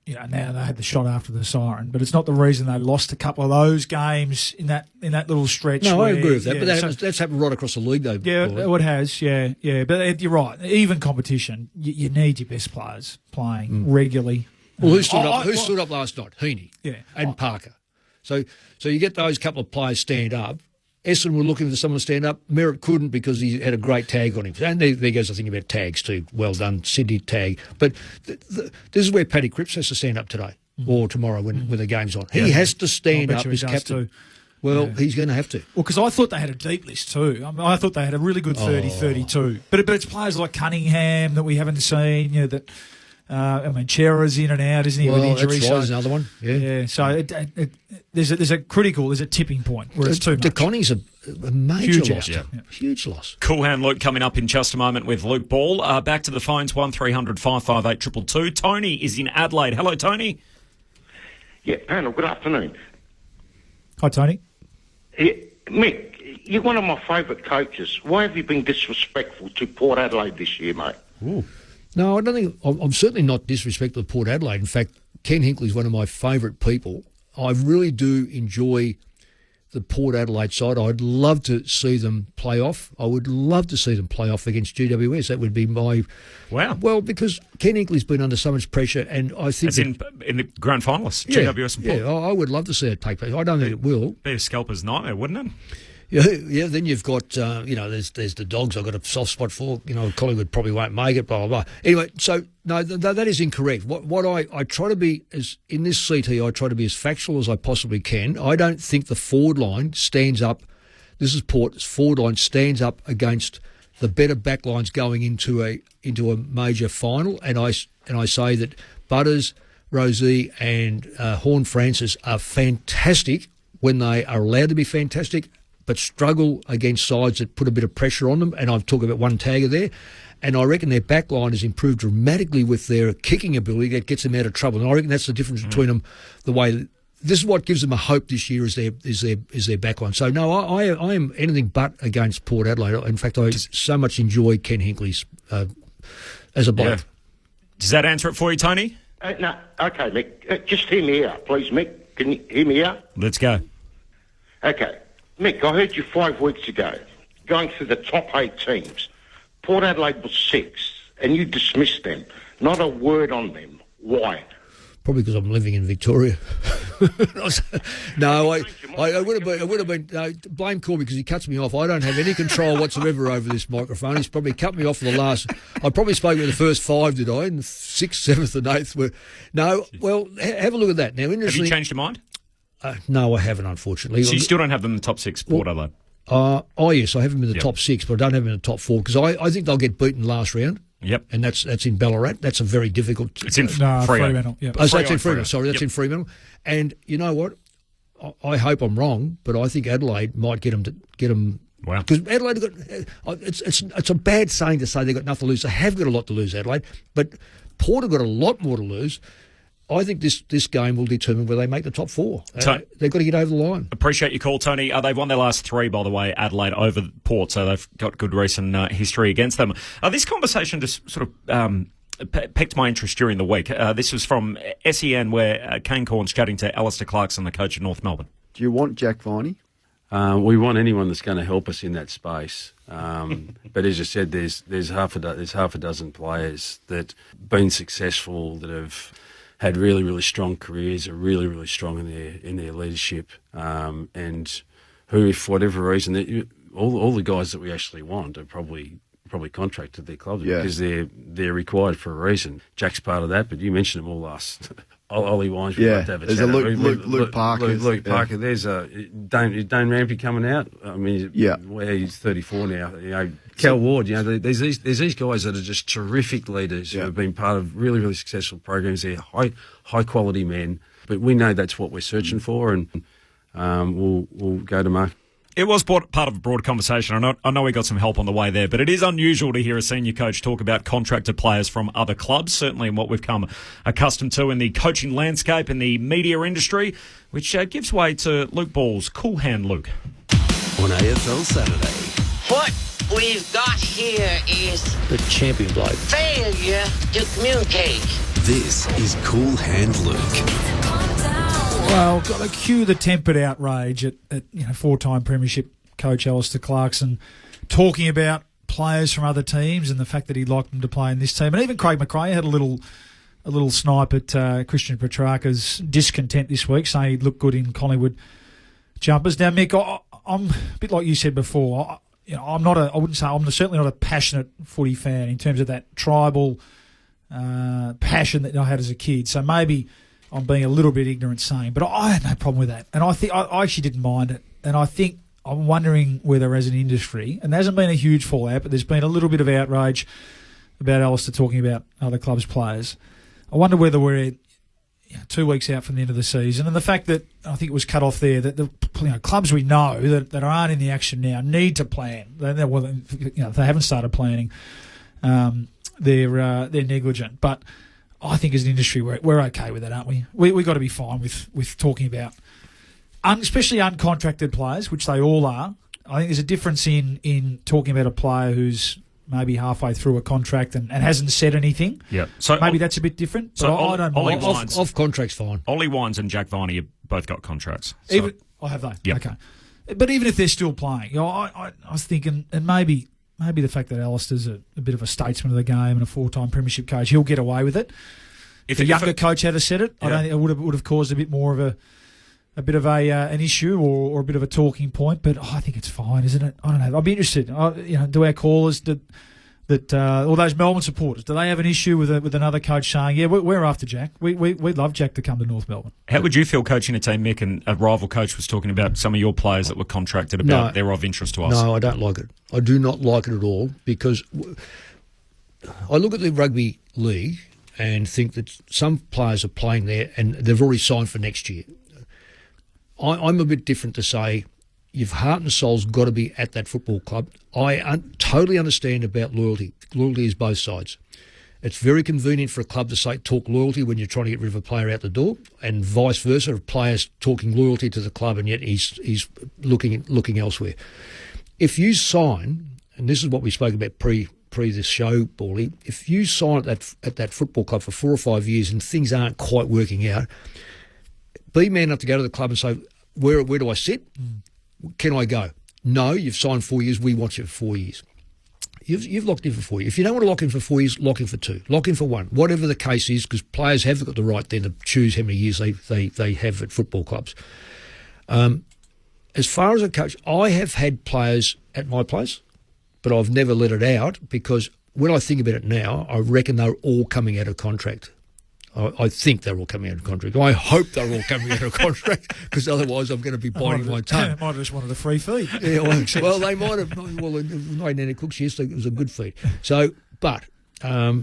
Now they had the shot after the siren, but it's not the reason they lost a couple of those games in that little stretch. No, I agree with that, but that's happened right across the league, though. Yeah, it has. Yeah. But you're right. Even competition, you need your best players playing regularly. Well, who stood up last night? Heaney, and Parker. So you get those couple of players stand up. Essendon were looking for someone to stand up. Merritt couldn't because he had a great tag on him. And there goes the thing about tags too. Well done, Sydney tag. But this is where Paddy Cripps has to stand up today or tomorrow when the game's on. He has to stand up as captain. Well, he's going to have to. Well, because I thought they had a deep list too. I thought they had a really good 30-32. But it's players like Cunningham that we haven't seen, that... Chera's in and out, isn't he, with injury? That's right, there's another one. So there's a tipping point where it's too much. DeConnie's a major loss. Huge loss. Cool Hand Luke coming up in just a moment with Luke Ball. Back to the phones, 1300 558 222. Tony is in Adelaide. Hello, Tony. Yeah, panel, good afternoon. Hi, Tony. Yeah, Mick, you're one of my favourite coaches. Why have you been disrespectful to Port Adelaide this year, mate? Ooh. No, I don't think I'm certainly not disrespectful of Port Adelaide. In fact, Ken Hinkley's one of my favourite people. I really do enjoy the Port Adelaide side. I'd love to see them play off. I would love to see them play off against GWS. That would be my... Wow. Well, because Ken Hinkley's been under so much pressure, and I think... As in the grand finalists, GWS and Port. Yeah, I would love to see it take place. I don't think it will. Be a scalper's nightmare, wouldn't it? Yeah. Then you've got, there's the Dogs I've got a soft spot for. Collingwood probably won't make it, blah, blah, blah. Anyway, so, no, that is incorrect. What I try to be, in this CT, I try to be as factual as I possibly can. I don't think the forward line stands up, this is Port's forward line stands up against the better back lines going into a major final, and I say that Butters, Rosie and Horne-Francis are fantastic when they are allowed to be fantastic, but struggle against sides that put a bit of pressure on them, and I'm talking about one tagger there, and I reckon their back line has improved dramatically with their kicking ability that gets them out of trouble, and I reckon that's the difference between them, the way... This is what gives them a hope this year is their back line. So, no, I am anything but against Port Adelaide. In fact, I so much enjoy Ken Hinkley's as a bloke. Yeah. Does that answer it for you, Tony? No, okay, Mick. Just hear me out, please, Mick. Can you hear me out? Let's go. Okay. Mick, I heard you 5 weeks ago going through the top 8 teams. Port Adelaide was 6, and you dismissed them. Not a word on them. Why? Probably because I'm living in Victoria. No, I would have been. Blame Corby because he cuts me off. I don't have any control whatsoever over this microphone. He's probably cut me off for the last. I probably spoke with the first 5, did I? And the 6th, 7th, and 8th were. No, well, have a look at that now. Have you changed your mind? No, I haven't, unfortunately. So you still don't have them in the top 6, Port Adelaide? Yes, I have them in the top 6, but I don't have them in the top 4 because I think they'll get beaten last round. Yep. And that's in Ballarat. That's a very difficult... It's in Fremantle. Yep. Oh, so that's in Fremantle. Sorry, that's in Fremantle. And you know what? I hope I'm wrong, but I think Adelaide might get them... Wow. Because Adelaide got... It's a bad saying to say they've got nothing to lose. They have got a lot to lose, Adelaide. But Port have got a lot more to lose. I think this game will determine whether they make the top 4. They've got to get over the line. Appreciate your call, Tony. They've won their last 3, by the way, Adelaide over Port, so they've got good recent history against them. This conversation just sort of piqued my interest during the week. This was from SEN, where Kane Corn's chatting to Alistair Clarkson, the coach of North Melbourne. Do you want Jack Viney? We want anyone that's going to help us in that space. But as you said, there's half a dozen players that have been successful, that have had really, really strong careers, are really, really strong in their leadership, and who, if for whatever reason, all the guys that we actually want are probably contracted their clubs because they're required for a reason. Jack's part of that, but you mentioned them all Ollie Wines would Yeah, love to have a there's chat. a Luke Parker. Luke Yeah. Parker. There's Dane Rampy coming out. I mean, he's 34 now. You know, Cal Ward. You know, there's these guys that are just terrific leaders who have been part of really, really successful programs. They're high quality men. But we know that's what we're searching for, and we'll go to market. It was part of a broad conversation. I know we got some help on the way there, but it is unusual to hear a senior coach talk about contracted players from other clubs, certainly in what we've come accustomed to in the coaching landscape in the media industry, which gives way to Luke Ball's Cool Hand Luke. On AFL Saturday. What we've got here is The champion bloke. failure to communicate. This is Cool Hand Luke. Well, got to cue the tempered outrage at four-time premiership coach Alistair Clarkson talking about players from other teams and the fact that he'd like them to play in this team. And even Craig McRae had a little snipe at Christian Petrarca's discontent this week, saying he'd look good in Collingwood jumpers. Now, Mick, I'm a bit like you said before. I'm certainly not a passionate footy fan in terms of that tribal passion that I had as a kid. So maybe I'm being a little bit ignorant saying, but I had no problem with that. And I think I actually didn't mind it. And I think I'm wondering whether as an industry, and there hasn't been a huge fallout, but there's been a little bit of outrage about Alistair talking about other clubs' players. I wonder whether we're 2 weeks out from the end of the season, and the fact that I think it was cut off there that the clubs we know that aren't in the action now need to plan. If they haven't started planning, they're negligent. But I think as an industry we're okay with that, aren't we? We got to be fine with talking about, especially uncontracted players, which they all are. I think there's a difference in talking about a player who's maybe halfway through a contract and hasn't said anything. Yeah, so maybe that's a bit different. But I don't Ollie mind. Wines, Off contract's fine. Ollie Wines and Jack Viney have both got contracts. So. Have they? Yep. Okay. But even if they're still playing, I was thinking, and maybe the fact that Alistair's a bit of a statesman of the game and a four-time premiership coach, he'll get away with it. If a younger coach had said it, I don't think it would have caused a bit more of a bit of an issue or a bit of a talking point. But I think it's fine, isn't it? I don't know. I'd be interested. Do our callers all those Melbourne supporters, do they have an issue with another coach saying, yeah, we're after Jack. We'd love Jack to come to North Melbourne. How would you feel coaching a team, Mick, and a rival coach was talking about some of your players that were contracted about they're of interest to us? No, I don't like it. I do not like it at all, because I look at the rugby league and think that some players are playing there and they've already signed for next year. I'm a bit different to say, your heart and soul's got to be at that football club. I totally understand about loyalty. Loyalty is both sides. It's very convenient for a club to say talk loyalty when you're trying to get rid of a player out the door, and vice versa, of players talking loyalty to the club and yet he's looking elsewhere. If you sign, and this is what we spoke about pre this show, Bally, if you sign at that football club for 4 or 5 years and things aren't quite working out, be man enough to go to the club and say, where do I sit? Can I go? No, you've signed 4 years. We want you for 4 years. You've locked in for 4 years. If you don't want to lock in for 4 years, lock in for 2. Lock in for 1. Whatever the case is, because players have got the right then to choose how many years they have at football clubs. As far as a coach, I have had players at my place, but I've never let it out, because when I think about it now, I reckon they're all coming out of contract. I think they're all coming out of contract. I hope they're all coming out of contract, because otherwise I'm going to be biting my tongue. They might have just wanted a free feed. Yeah, well, they might have. Well, Nanny Cooks, yes, it was a good feed. So, but I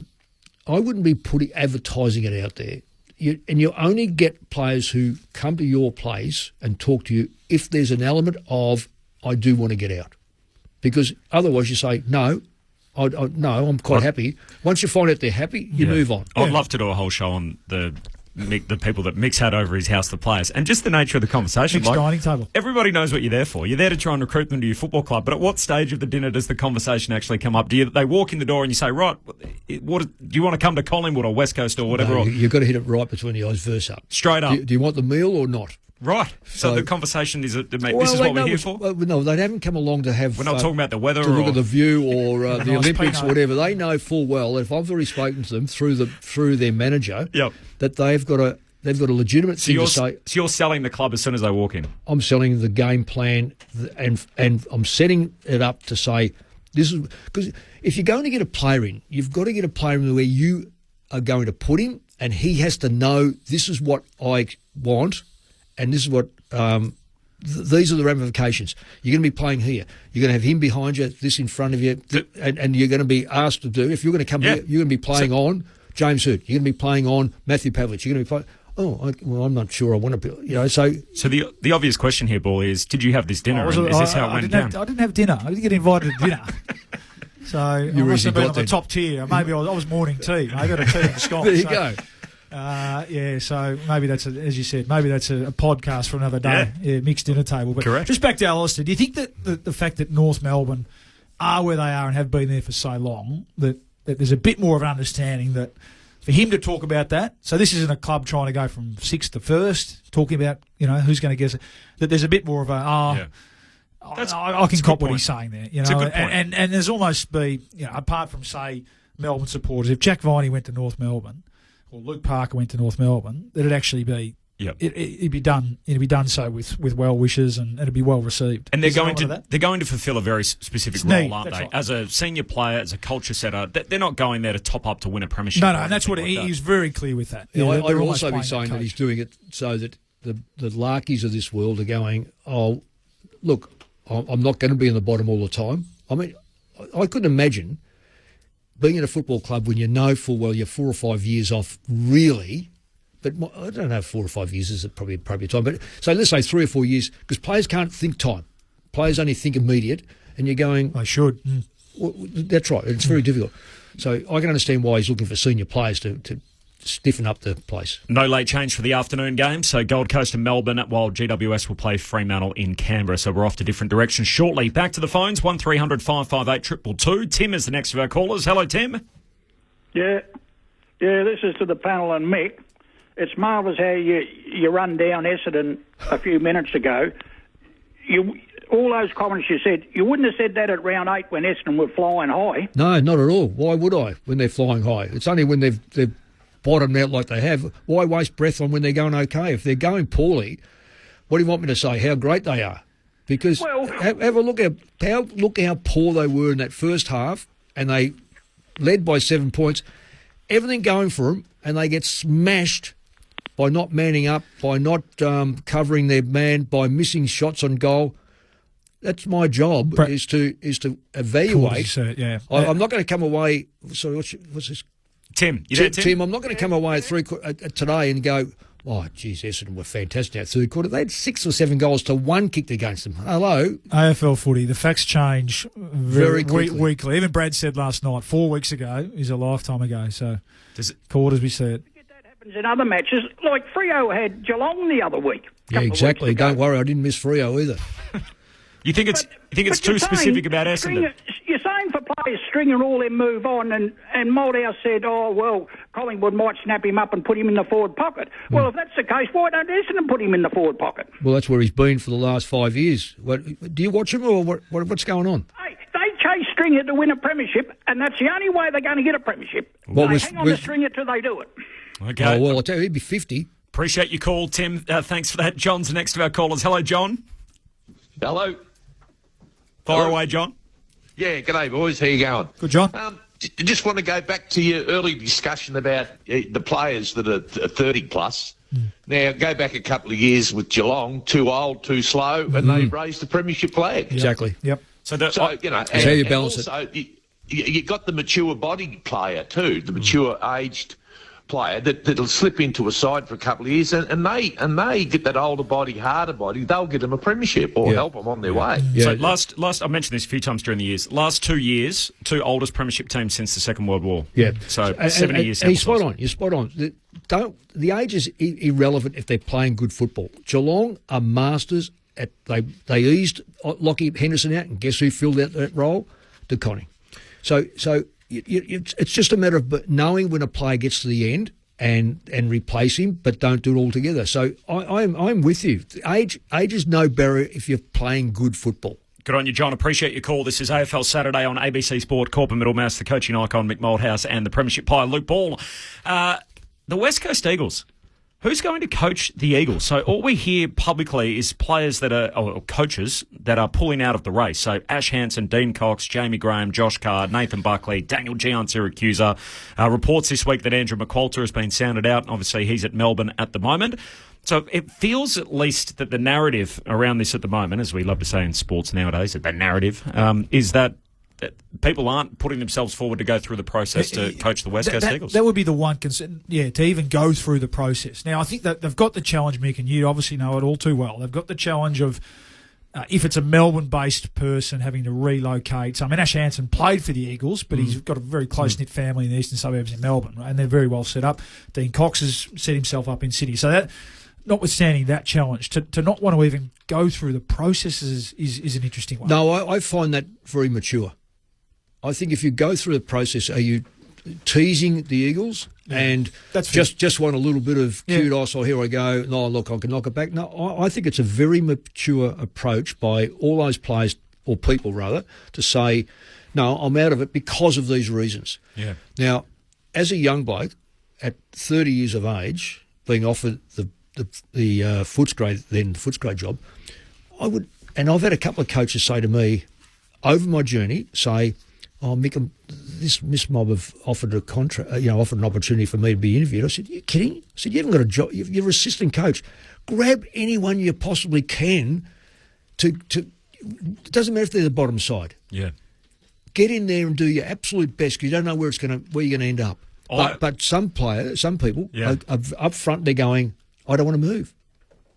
wouldn't be advertising it out there. And you only get players who come to your place and talk to you if there's an element of, I do want to get out. Because otherwise you say, no, I'm quite happy. Once you find out they're happy, you move on. I'd love to do a whole show on the people that Mick's had over his house, the players, and just the nature of the conversation. Mick's dining table. Everybody knows what you're there for. You're there to try and recruit them to your football club. But at what stage of the dinner does the conversation actually come up? They walk in the door and you say, right, do you want to come to Collingwood or West Coast or whatever? No, you've got to hit it right between the eyes, verse up. Straight up. Do you want the meal or not? Right. So the conversation is, this is what we're here for? Well, no, they haven't come along to have... We're not talking about the weather to look at the view or the nice Olympics or whatever. They know full well that if I've already spoken to them through their manager, that they've got a legitimate thing to say. So you're selling the club as soon as they walk in? I'm selling the game plan and I'm setting it up to say, this is... Because if you're going to get a player in, you've got to get a player in where you are going to put him and he has to know this is what I want, and this is what these are the ramifications. You're going to be playing here. You're going to have him behind you, this in front of you, and you're going to be asked to do. If you're going to come here, you're going to be playing on James Hood. You're going to be playing on Matthew Pavlich. You're going to be playing. I'm not sure I want to be. So the obvious question here, Ball, is did you have this dinner? Is this how it went down? I didn't have dinner. I didn't get invited to dinner. So I must have been on the top tier. Maybe I was morning tea. Maybe I had a tea and scotch. There you go. So maybe that's, as you said, maybe that's a podcast for another day. Yeah, mixed dinner table. But correct. Just back to Alistair, do you think that the fact that North Melbourne are where they are and have been there for so long, that there's a bit more of an understanding that for him to talk about that, so this isn't a club trying to go from 6th to 1st, talking about, who's going to guess it, that there's a bit more of I can cop what he's saying there. It's a good point. And there's almost apart from, say, Melbourne supporters, if Jack Viney went to North Melbourne, or Luke Parker went to North Melbourne, that'd actually be it'd be done so with well wishes, and it'd be well received. And they're going to fulfil a very specific role, aren't they? Right. As a senior player, as a culture setter, they're not going there to top up to win a premiership. No, and that's what he's very clear with that. I'd also be saying that he's doing it so that the Larkies of this world are going, oh, look, I'm not going to be in the bottom all the time. I mean, I couldn't imagine being in a football club when you know full well you're 4 or 5 years off, really. But I don't know, 4 or 5 years is probably appropriate time. But so let's say 3 or 4 years, because players can't think time. Players only think immediate, and you're going, I should. Well, that's right. It's very difficult. So I can understand why he's looking for senior players to stiffen up the place. No late change for the afternoon game. So Gold Coast and Melbourne, while GWS will play Fremantle in Canberra. So we're off to different directions shortly. Back to the phones, 1300 558 222. Tim is the next of our callers. Hello, Tim. Yeah, this is to the panel and Mick. It's marvellous how you run down Essendon a few minutes ago. All those comments you said, you wouldn't have said that at round 8 when Essendon were flying high. No, not at all. Why would I when they're flying high? It's only when they've bottomed out like they have. Why waste breath on when they're going okay? If they're going poorly, what do you want me to say? How great they are? Because have a look at how poor they were in that first half, and they led by 7 points. Everything going for them, and they get smashed by not manning up, by not covering their man, by missing shots on goal. That's my job, is to evaluate. I'm not going to come away. Sorry, what's this? Tim, you there, Tim, I'm not going to come away at today and go, oh, geez, Essendon were fantastic at third quarter. They had 6 or 7 goals to 1 kicked against them. Hello. AFL footy, the facts change very quickly. Weekly. Even Brad said last night, 4 weeks ago is a lifetime ago. So, call it as we see it. That happens in other matches. Like Freo had Geelong the other week. Yeah, exactly. Don't worry, I didn't miss Freo either. You think it's too specific about Essendon? You're saying for players string and all them move on, and Moldhouse said, oh, well, Collingwood might snap him up and put him in the forward pocket. Well, if that's the case, why don't Essendon put him in the forward pocket? Well, that's where he's been for the last 5 years. Do you watch him, or what's going on? Hey, they chase Stringer to win a premiership, and that's the only way they're going to get a premiership. Hang on to Stringer till they do it. Okay. Oh, well, I'll tell you, he'd be 50. Appreciate your call, Tim. Thanks for that. John's the next of our callers. Hello, John. Hello. Fire away, John. Yeah, g'day, boys. How you going? Good, John. Just want to go back to your early discussion about the players that are 30 plus. Now, go back a couple of years with Geelong, too old, too slow, and they raised the premiership flag. Exactly. Yep. So you know, how you balance it. Also, you got the mature body player too, the mature aged player that'll slip into a side for a couple of years, and they get that older body, harder body. They'll get them a premiership or help them on their way. Yeah. So last I mentioned this a few times during the years. Last 2 years, 2 oldest premiership teams since the Second World War. Yeah. So 70 years. And you're spot on. You're spot on. The age is irrelevant if they're playing good football. Geelong are masters at they eased Lockie Henderson out, and guess who filled out that role? De Koning. So it's just a matter of knowing when a player gets to the end and replace him, but don't do it all together. So I'm with you. Age is no barrier if you're playing good football. Good on you, John. Appreciate your call. This is AFL Saturday on ABC Sport. Corporate Middlemouse, the coaching icon, Mick Moldhouse, and the Premiership Pie, Luke Ball. The West Coast Eagles Who's going to coach the Eagles? So all we hear publicly is players that are, or coaches that are pulling out of the race. So Ash Hansen, Dean Cox, Jamie Graham, Josh Card, Nathan Buckley, Daniel Gian Syracusa. Reports this week that Andrew McQualter has been sounded out. Obviously, he's at Melbourne at the moment. So it feels at least that the narrative around this at the moment, as we love to say in sports nowadays, that the narrative is that people aren't putting themselves forward to go through the process to coach the West Coast Eagles. That would be the one concern, to even go through the process. Now, I think that they've got the challenge, Mick, and you obviously know it all too well. They've got the challenge of if it's a Melbourne-based person having to relocate. So, I mean, Ash Hansen played for the Eagles, but he's got a very close-knit family in the eastern suburbs in Melbourne, right? And they're very well set up. Dean Cox has set himself up in Sydney. So that, notwithstanding that challenge, to not want to even go through the processes is an interesting one. No, I find that very mature. I think if you go through the process, are you teasing the Eagles and that's just want a little bit of kudos, or here I go, no, look, I can knock it back? No, I think it's a very mature approach by all those players, or people rather, to say, no, I'm out of it because of these reasons. Yeah. Now, as a young bloke, at 30 years of age, being offered the Footscray job, I would, and I've had a couple of coaches say to me over my journey, say, "Oh, Mick, this mob have offered a contract, offered an opportunity for me to be interviewed." I said, "You kidding?" I said, "You haven't got a job. You're assistant coach. Grab anyone you possibly can. It doesn't matter if they're the bottom side. Yeah, get in there and do your absolute best, because you don't know where you're going to end up." But some people are up front. They're going, "I don't want to move."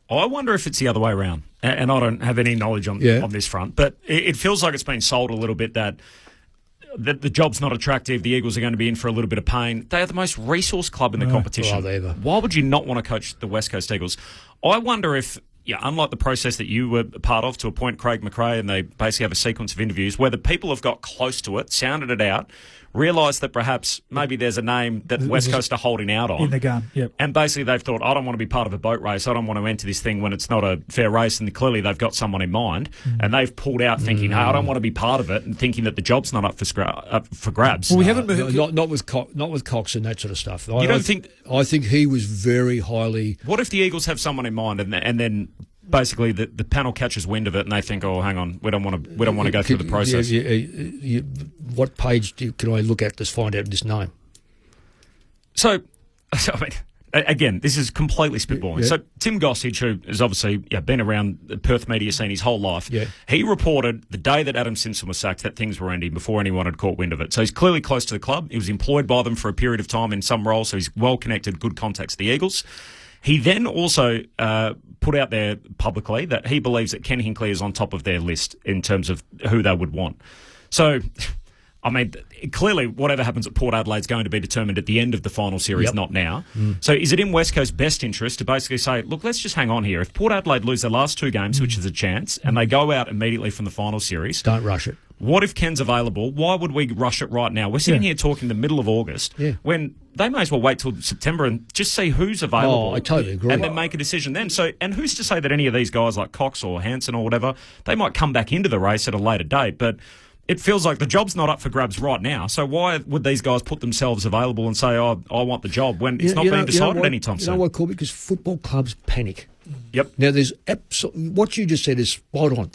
I wonder if it's the other way around, and I don't have any knowledge on this front, but it feels like it's been sold a little bit that the job's not attractive, the Eagles are going to be in for a little bit of pain. They are the most resource club in the competition. Why would you not want to coach the West Coast Eagles? I wonder if, unlike the process that you were part of to appoint Craig McRae, and they basically have a sequence of interviews where the people have got close to it, sounded it out, realised that perhaps maybe there's a name that West Coast are holding out on. In the gun, yep. And basically they've thought, I don't want to be part of a boat race. I don't want to enter this thing when it's not a fair race. And clearly they've got someone in mind. And they've pulled out thinking, hey, I don't want to be part of it, and thinking that the job's not up for grabs. Well, we haven't not with Cox and that sort of stuff. I think he was very highly... What if the Eagles have someone in mind and then... Basically, the panel catches wind of it and they think, "Oh, hang on, we don't want to go through the process." What page can I look at to find out this name? So I mean, again, this is completely spitballing. So Tim Gossage, who has obviously been around the Perth media scene his whole life, he reported the day that Adam Simpson was sacked that things were ending before anyone had caught wind of it. So he's clearly close to the club. He was employed by them for a period of time in some role, so he's well connected, good contacts to the Eagles. He then also put out there publicly that he believes that Ken Hinckley is on top of their list in terms of who they would want. So, I mean, clearly whatever happens at Port Adelaide is going to be determined at the end of the final series, not now. So is it in West Coast's best interest to basically say, look, let's just hang on here. If Port Adelaide lose their last two games, which is a chance, and they go out immediately from the final series... Don't rush it. What if Ken's available? Why would we rush it right now? We're sitting here talking the middle of August when they may as well wait till September and just see who's available. Oh, I totally agree. And then make a decision then. So, and who's to say that any of these guys like Cox or Hansen or whatever, they might come back into the race at a later date. But it feels like the job's not up for grabs right now. So why would these guys put themselves available and say, "Oh, I want the job," when it's not being decided anytime soon? You know what, Corby? Because football clubs panic. Yep. Now, there's what you just said is spot on.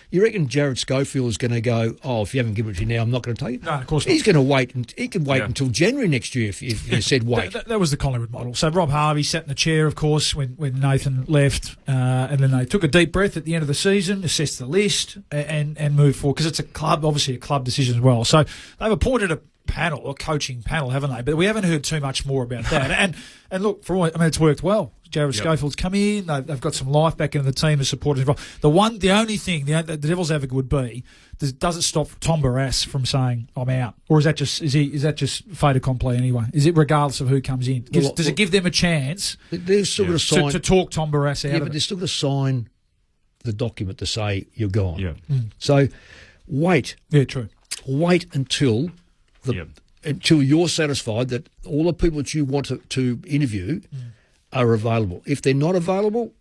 You reckon Jared Schofield is going to go, "Oh, if you haven't given it to me now, I'm not going to take it"? No, of course not. He's going to wait, and he can wait until January next year if you said wait. That was the Collingwood model. So Rob Harvey sat in the chair, of course, when Nathan left, and then they took a deep breath at the end of the season, assessed the list, and moved forward, because it's a club, obviously a club decision as well. So they've appointed a panel, a coaching panel, haven't they? But we haven't heard too much more about that. and look, it's worked well. Jared Schofield's come in. They've got some life back into the team. The supporters involved. The only thing the devil's advocate would be, does it stop Tom Barrass from saying I'm out, or is that just fait accompli anyway? Is it regardless of who comes in? Does it give them a chance? They're still going to sign to talk Tom Barrass out. Yeah, of but they're still going to sign the document to say you're gone. Yeah. So wait. Yeah, true. Wait until until you're satisfied that all the people that you want to interview are available. If they're not available,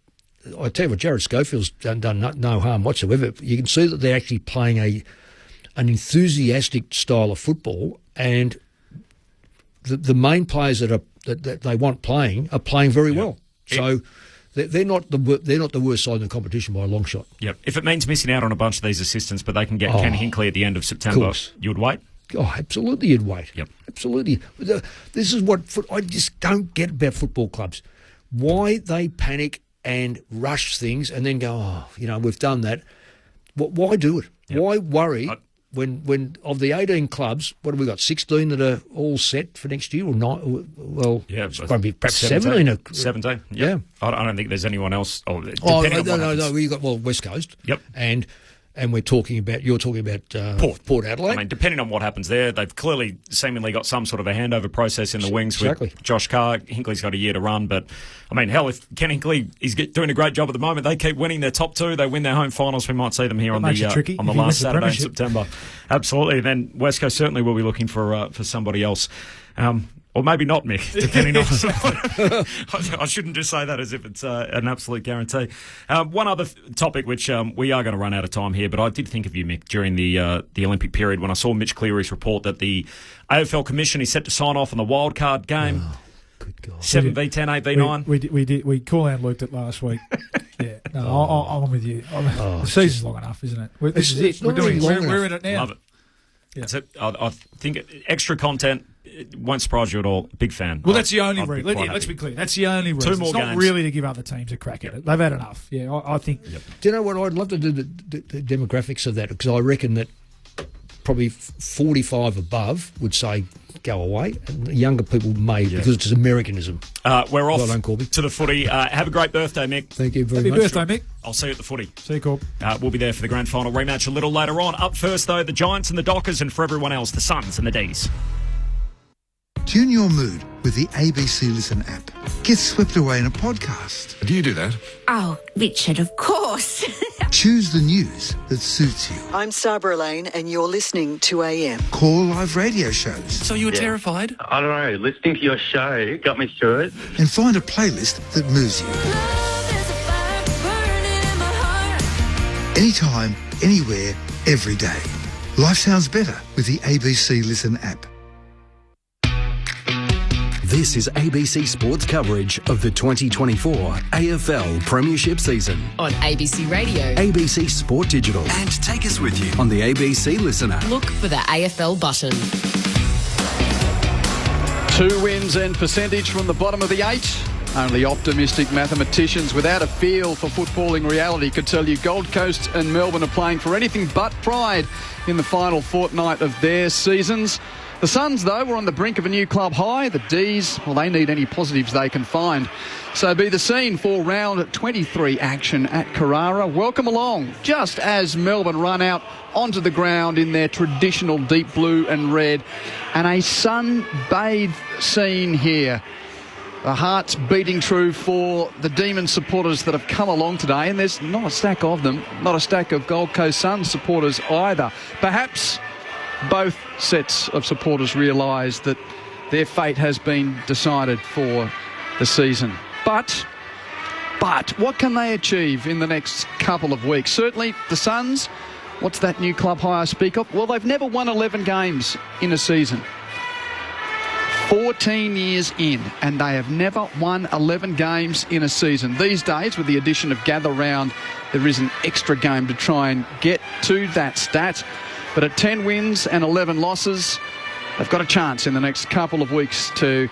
I tell you what, Jared Schofield's done no harm whatsoever. You can see that they're actually playing an enthusiastic style of football, and the main players that are that they want playing are playing very well. So they're not the worst side in the competition by a long shot. Yep. If it means missing out on a bunch of these assistants, but they can get Ken Hinkley at the end of September, you would wait? Oh, absolutely, you'd wait. Yep. Absolutely. This is what I just don't get about football clubs. Why they panic and rush things and then go, we've done that. Why do it? Yep. Why worry when of the 18 clubs, what have we got, 16 that are all set for next year or not? Well, it's going to be perhaps 17. 17, yeah. I don't think there's anyone else. No. We've got, West Coast. Yep. And you're talking about Port Adelaide. I mean, depending on what happens there, they've clearly seemingly got some sort of a handover process in the wings with Josh Carr. Hinkley's got a year to run, but I mean, hell, if Ken Hinkley is doing a great job at the moment, they keep winning their top two, they win their home finals, we might see them here on the last Saturday in September. Absolutely. Then West Coast certainly will be looking for somebody else. Or maybe not, Mick, depending on... I shouldn't just say that as if it's an absolute guarantee. One other topic, which we are going to run out of time here, but I did think of you, Mick, during the Olympic period when I saw Mitch Cleary's report that the AFL Commission is set to sign off on the wildcard game. Oh, good God. 7v10, 8v9. We call-out-looped it last week. Yeah, I'm with you. The season's long enough, isn't it? This is it. We're in it now. Love it. Yeah. I think extra content... It won't surprise you at all. Big fan. Well, that's the only reason. Let's be clear. That's the only reason. Two more it's not games. really to give other teams a crack at it. They've had enough. Yeah, I think. Yep. Do you know what? I'd love to do the demographics of that because I reckon that probably 45 above would say go away, and younger people may because it's Americanism. We're off well done, Corby. to the footy. Have a great birthday, Mick. Thank you very much. Happy birthday, Mick. I'll see you at the footy. See you, Corb. We'll be there for the grand final rematch a little later on. Up first, though, the Giants and the Dockers, and for everyone else, the Suns and the D's. Tune your mood with the ABC Listen app. Get swept away in a podcast. Do you do that? Oh, Richard, of course. Choose the news that suits you. I'm Sabra Lane, and you're listening to AM. Call live radio shows. So you were terrified? I don't know. Listening to your show got me through it. And find a playlist that moves you. Anytime, anywhere, every day. Life sounds better with the ABC Listen app. This is ABC Sports coverage of the 2024 AFL Premiership season. On ABC Radio. ABC Sport Digital. And take us with you on the ABC Listen app. Look for the AFL button. 2 wins and percentage from the bottom of the 8. Only optimistic mathematicians without a feel for footballing reality could tell you Gold Coast and Melbourne are playing for anything but pride in the final fortnight of their seasons. The Suns, though, were on the brink of a new club high. The D's, well, they need any positives they can find. So be the scene for round 23 action at Carrara. Welcome along, just as Melbourne run out onto the ground in their traditional deep blue and red. And a sun-bathed scene here. The heart's beating true for the Demon supporters that have come along today. And there's not a stack of them, not a stack of Gold Coast Suns supporters either. Perhaps both sets of supporters realise that their fate has been decided for the season. But what can they achieve in the next couple of weeks? Certainly the Suns, what's that new club high I speak of? Well, they've never won 11 games in a season. 14 years in, and they have never won 11 games in a season. These days, with the addition of Gather Round, there is an extra game to try and get to that stat. But at 10 wins and 11 losses, they've got a chance in the next couple of weeks to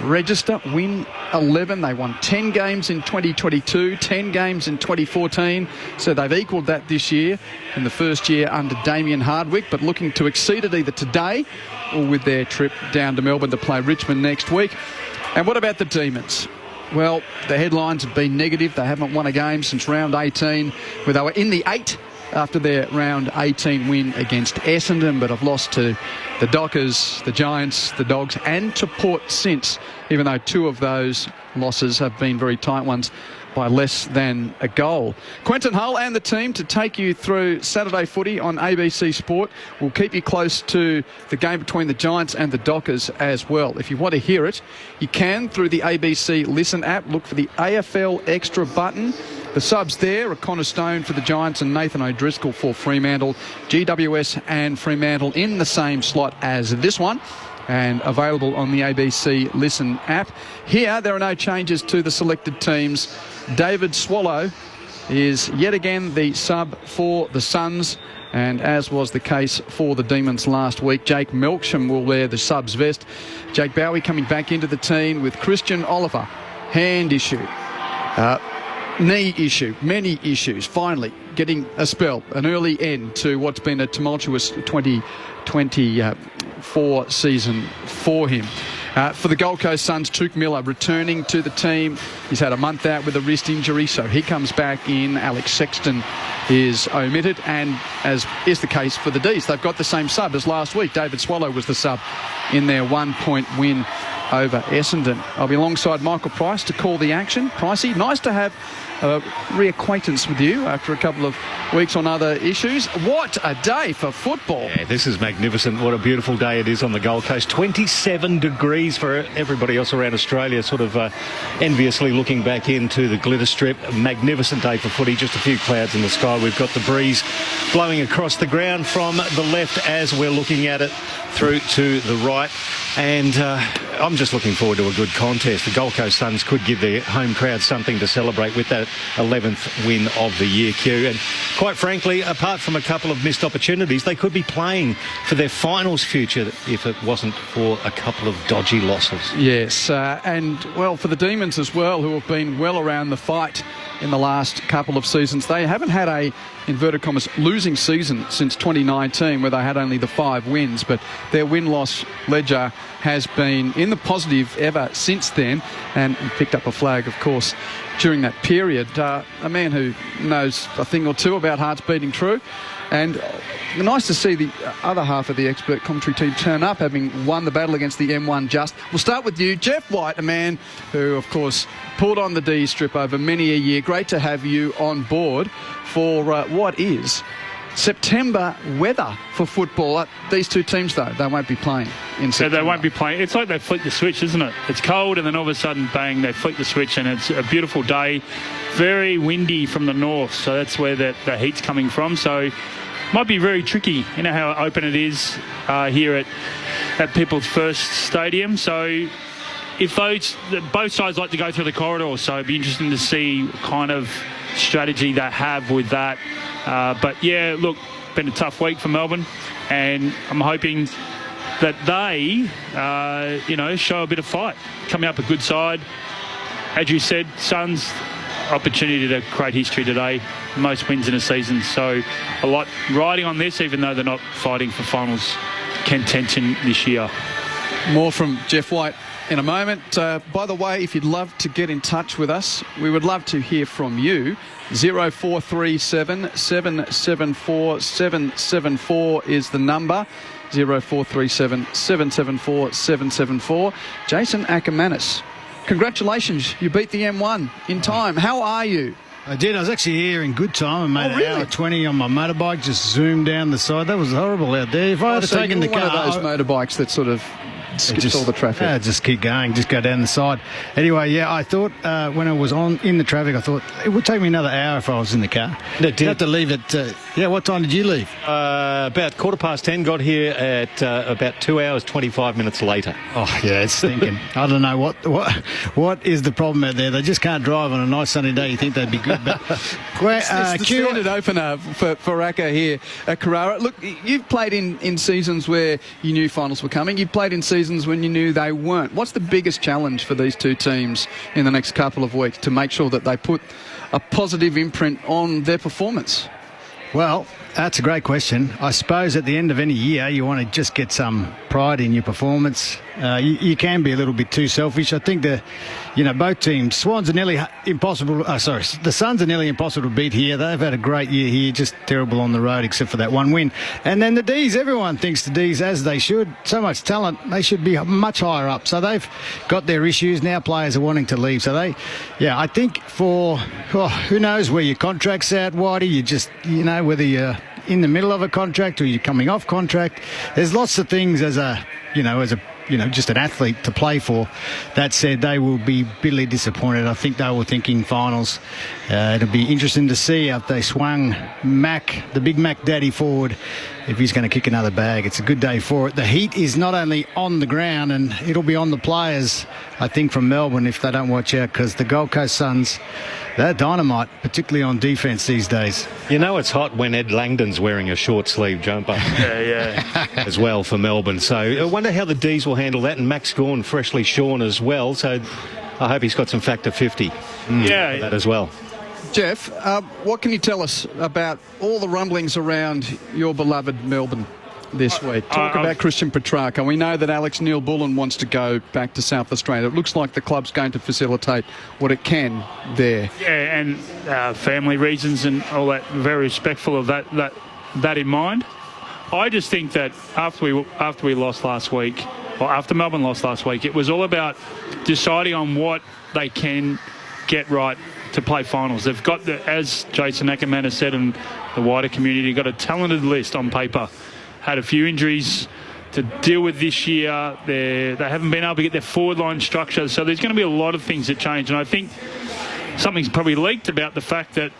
register, win 11. They won 10 games in 2022, 10 games in 2014. So they've equalled that this year in the first year under Damien Hardwick, but looking to exceed it either today or with their trip down to Melbourne to play Richmond next week. And what about the Demons? Well, the headlines have been negative. They haven't won a game since round 18, where they were in the 8 after their round 18 win against Essendon, but have lost to the Dockers, the Giants, the Dogs, and to Port since, even though 2 of those losses have been very tight ones by less than a goal. Quentin Hull and the team to take you through Saturday footy on ABC Sport. We'll keep you close to the game between the Giants and the Dockers as well. If you want to hear it, you can through the ABC Listen app. Look for the AFL Extra button. The subs there are Connor Stone for the Giants and Nathan O'Driscoll for Fremantle. GWS and Fremantle in the same slot as this one. and available on the ABC Listen app. Here, there are no changes to the selected teams. David Swallow is yet again the sub for the Suns, and as was the case for the Demons last week, Jake Melksham will wear the subs vest. Jake Bowie coming back into the team with Christian Oliver. Hand issue, knee issue, many issues. Finally getting a spell, an early end to what's been a tumultuous 2024 season for him. For the Gold Coast Suns, Tuke Miller returning to the team. He's had a month out with a wrist injury, so he comes back in. Alex Sexton is omitted, and as is the case for the D's, they've got the same sub as last week. David Swallow was the sub in their 1-point win over Essendon. I'll be alongside Michael Price to call the action. Pricey, nice to have a reacquaintance with you after a couple of weeks on other issues. What a day for football. Yeah, this is magnificent. What a beautiful day it is on the Gold Coast. 27 degrees for everybody else around Australia, sort of enviously looking back into the glitter strip. A magnificent day for footy, just a few clouds in the sky. We've got the breeze blowing across the ground from the left as we're looking at it through to the right, and I'm just looking forward to a good contest. The Gold Coast Suns could give their home crowd something to celebrate with that 11th win of the year, Q, and quite frankly, apart from a couple of missed opportunities, they could be playing for their finals future if it wasn't for a couple of dodgy losses. Yes, and well, for the Demons as well, who have been well around the fight in the last couple of seasons. They haven't had a, inverted commas, losing season since 2019, where they had only the 5 wins, but their win-loss ledger has been in the positive ever since then, and picked up a flag, of course, during that period. A man who knows a thing or two about hearts beating true. And nice to see the other half of the expert commentary team turn up, having won the battle against the M1 just. We'll start with you, Jeff White, a man who, of course, pulled on the D strip over many a year. Great to have you on board for what is September weather for football. These two teams, though, they won't be playing in September. Yeah, they won't be playing. It's like they flick the switch, isn't it? It's cold and then all of a sudden, bang, they flick the switch, and it's a beautiful day. Very windy from the north, so that's where the heat's coming from. So might be very tricky. You know how open it is here at People's First Stadium. So if both sides like to go through the corridor, so it'd be interesting to see kind of strategy they have with that. But yeah, look, been a tough week for Melbourne, and I'm hoping that they, show a bit of fight. Coming up a good side. As you said, Suns, opportunity to create history today. Most wins in a season, so a lot riding on this, even though they're not fighting for finals contention this year. More from Jeff White in a moment. By the way, if you'd love to get in touch with us, we would love to hear from you. 0437 774 774 is the number. 0437 774 774. Jason Ackermanis, congratulations, you beat the M1 in time. How are you? I did. I was actually here in good time. I made an hour 20 on my motorbike, just zoomed down the side. That was horrible out there. If I had taken the car, one of those motorbikes that sort of skips all the traffic. Just keep going, just go down the side. Anyway, yeah, I thought when I was in the traffic, I thought it would take me another hour if I was in the car. It did. You have to leave at, what time did you leave? About 10:15, got here at about 2 hours, 25 minutes later. Oh, yeah, it's stinking. I don't know what is the problem out there. They just can't drive on a nice sunny day. You think they'd be good, but it's the standard opener for Raka here at Carrara. Look, you've played in seasons where you knew finals were coming. You've played in seasons when you knew they weren't. What's the biggest challenge for these two teams in the next couple of weeks to make sure that they put a positive imprint on their performance? Well, that's a great question. I suppose at the end of any year, you want to just get some pride in your performance. You can be a little bit too selfish. I think both teams, Swans are nearly impossible. The Suns are nearly impossible to beat here. They've had a great year here, just terrible on the road, except for that one win. And then the D's, everyone thinks the D's, as they should. So much talent, they should be much higher up. So they've got their issues. Now players are wanting to leave. So I think who knows where your contract's at, Whitey. You just, whether you're in the middle of a contract or you're coming off contract. There's lots of things as just an athlete to play for. That said, they will be bitterly disappointed. I think they were thinking finals. It'll be interesting to see if they swung the Big Mac Daddy forward if he's going to kick another bag, it's a good day for it. The heat is not only on the ground, and it'll be on the players, I think, from Melbourne if they don't watch out, because the Gold Coast Suns, they're dynamite, particularly on defence these days. You know it's hot when Ed Langdon's wearing a short sleeve jumper. Yeah. As well for Melbourne. So I wonder how the D's will handle that, and Max Gawn freshly shorn as well. So I hope he's got some factor 50 for that as well. Jeff, what can you tell us about all the rumblings around your beloved Melbourne this week? Talk about Christian Petrarca. We know that Alex Neil-Bullen wants to go back to South Australia. It looks like the club's going to facilitate what it can there. Yeah, and family reasons and all that. Very respectful of that in mind. I just think that after we lost last week, or after Melbourne lost last week, it was all about deciding on what they can get right to play finals. They've got, as Jason Ackerman has said in the wider community, got a talented list on paper. Had a few injuries to deal with this year. They haven't been able to get their forward line structure, so there's going to be a lot of things that change. And I think something's probably leaked about the fact that,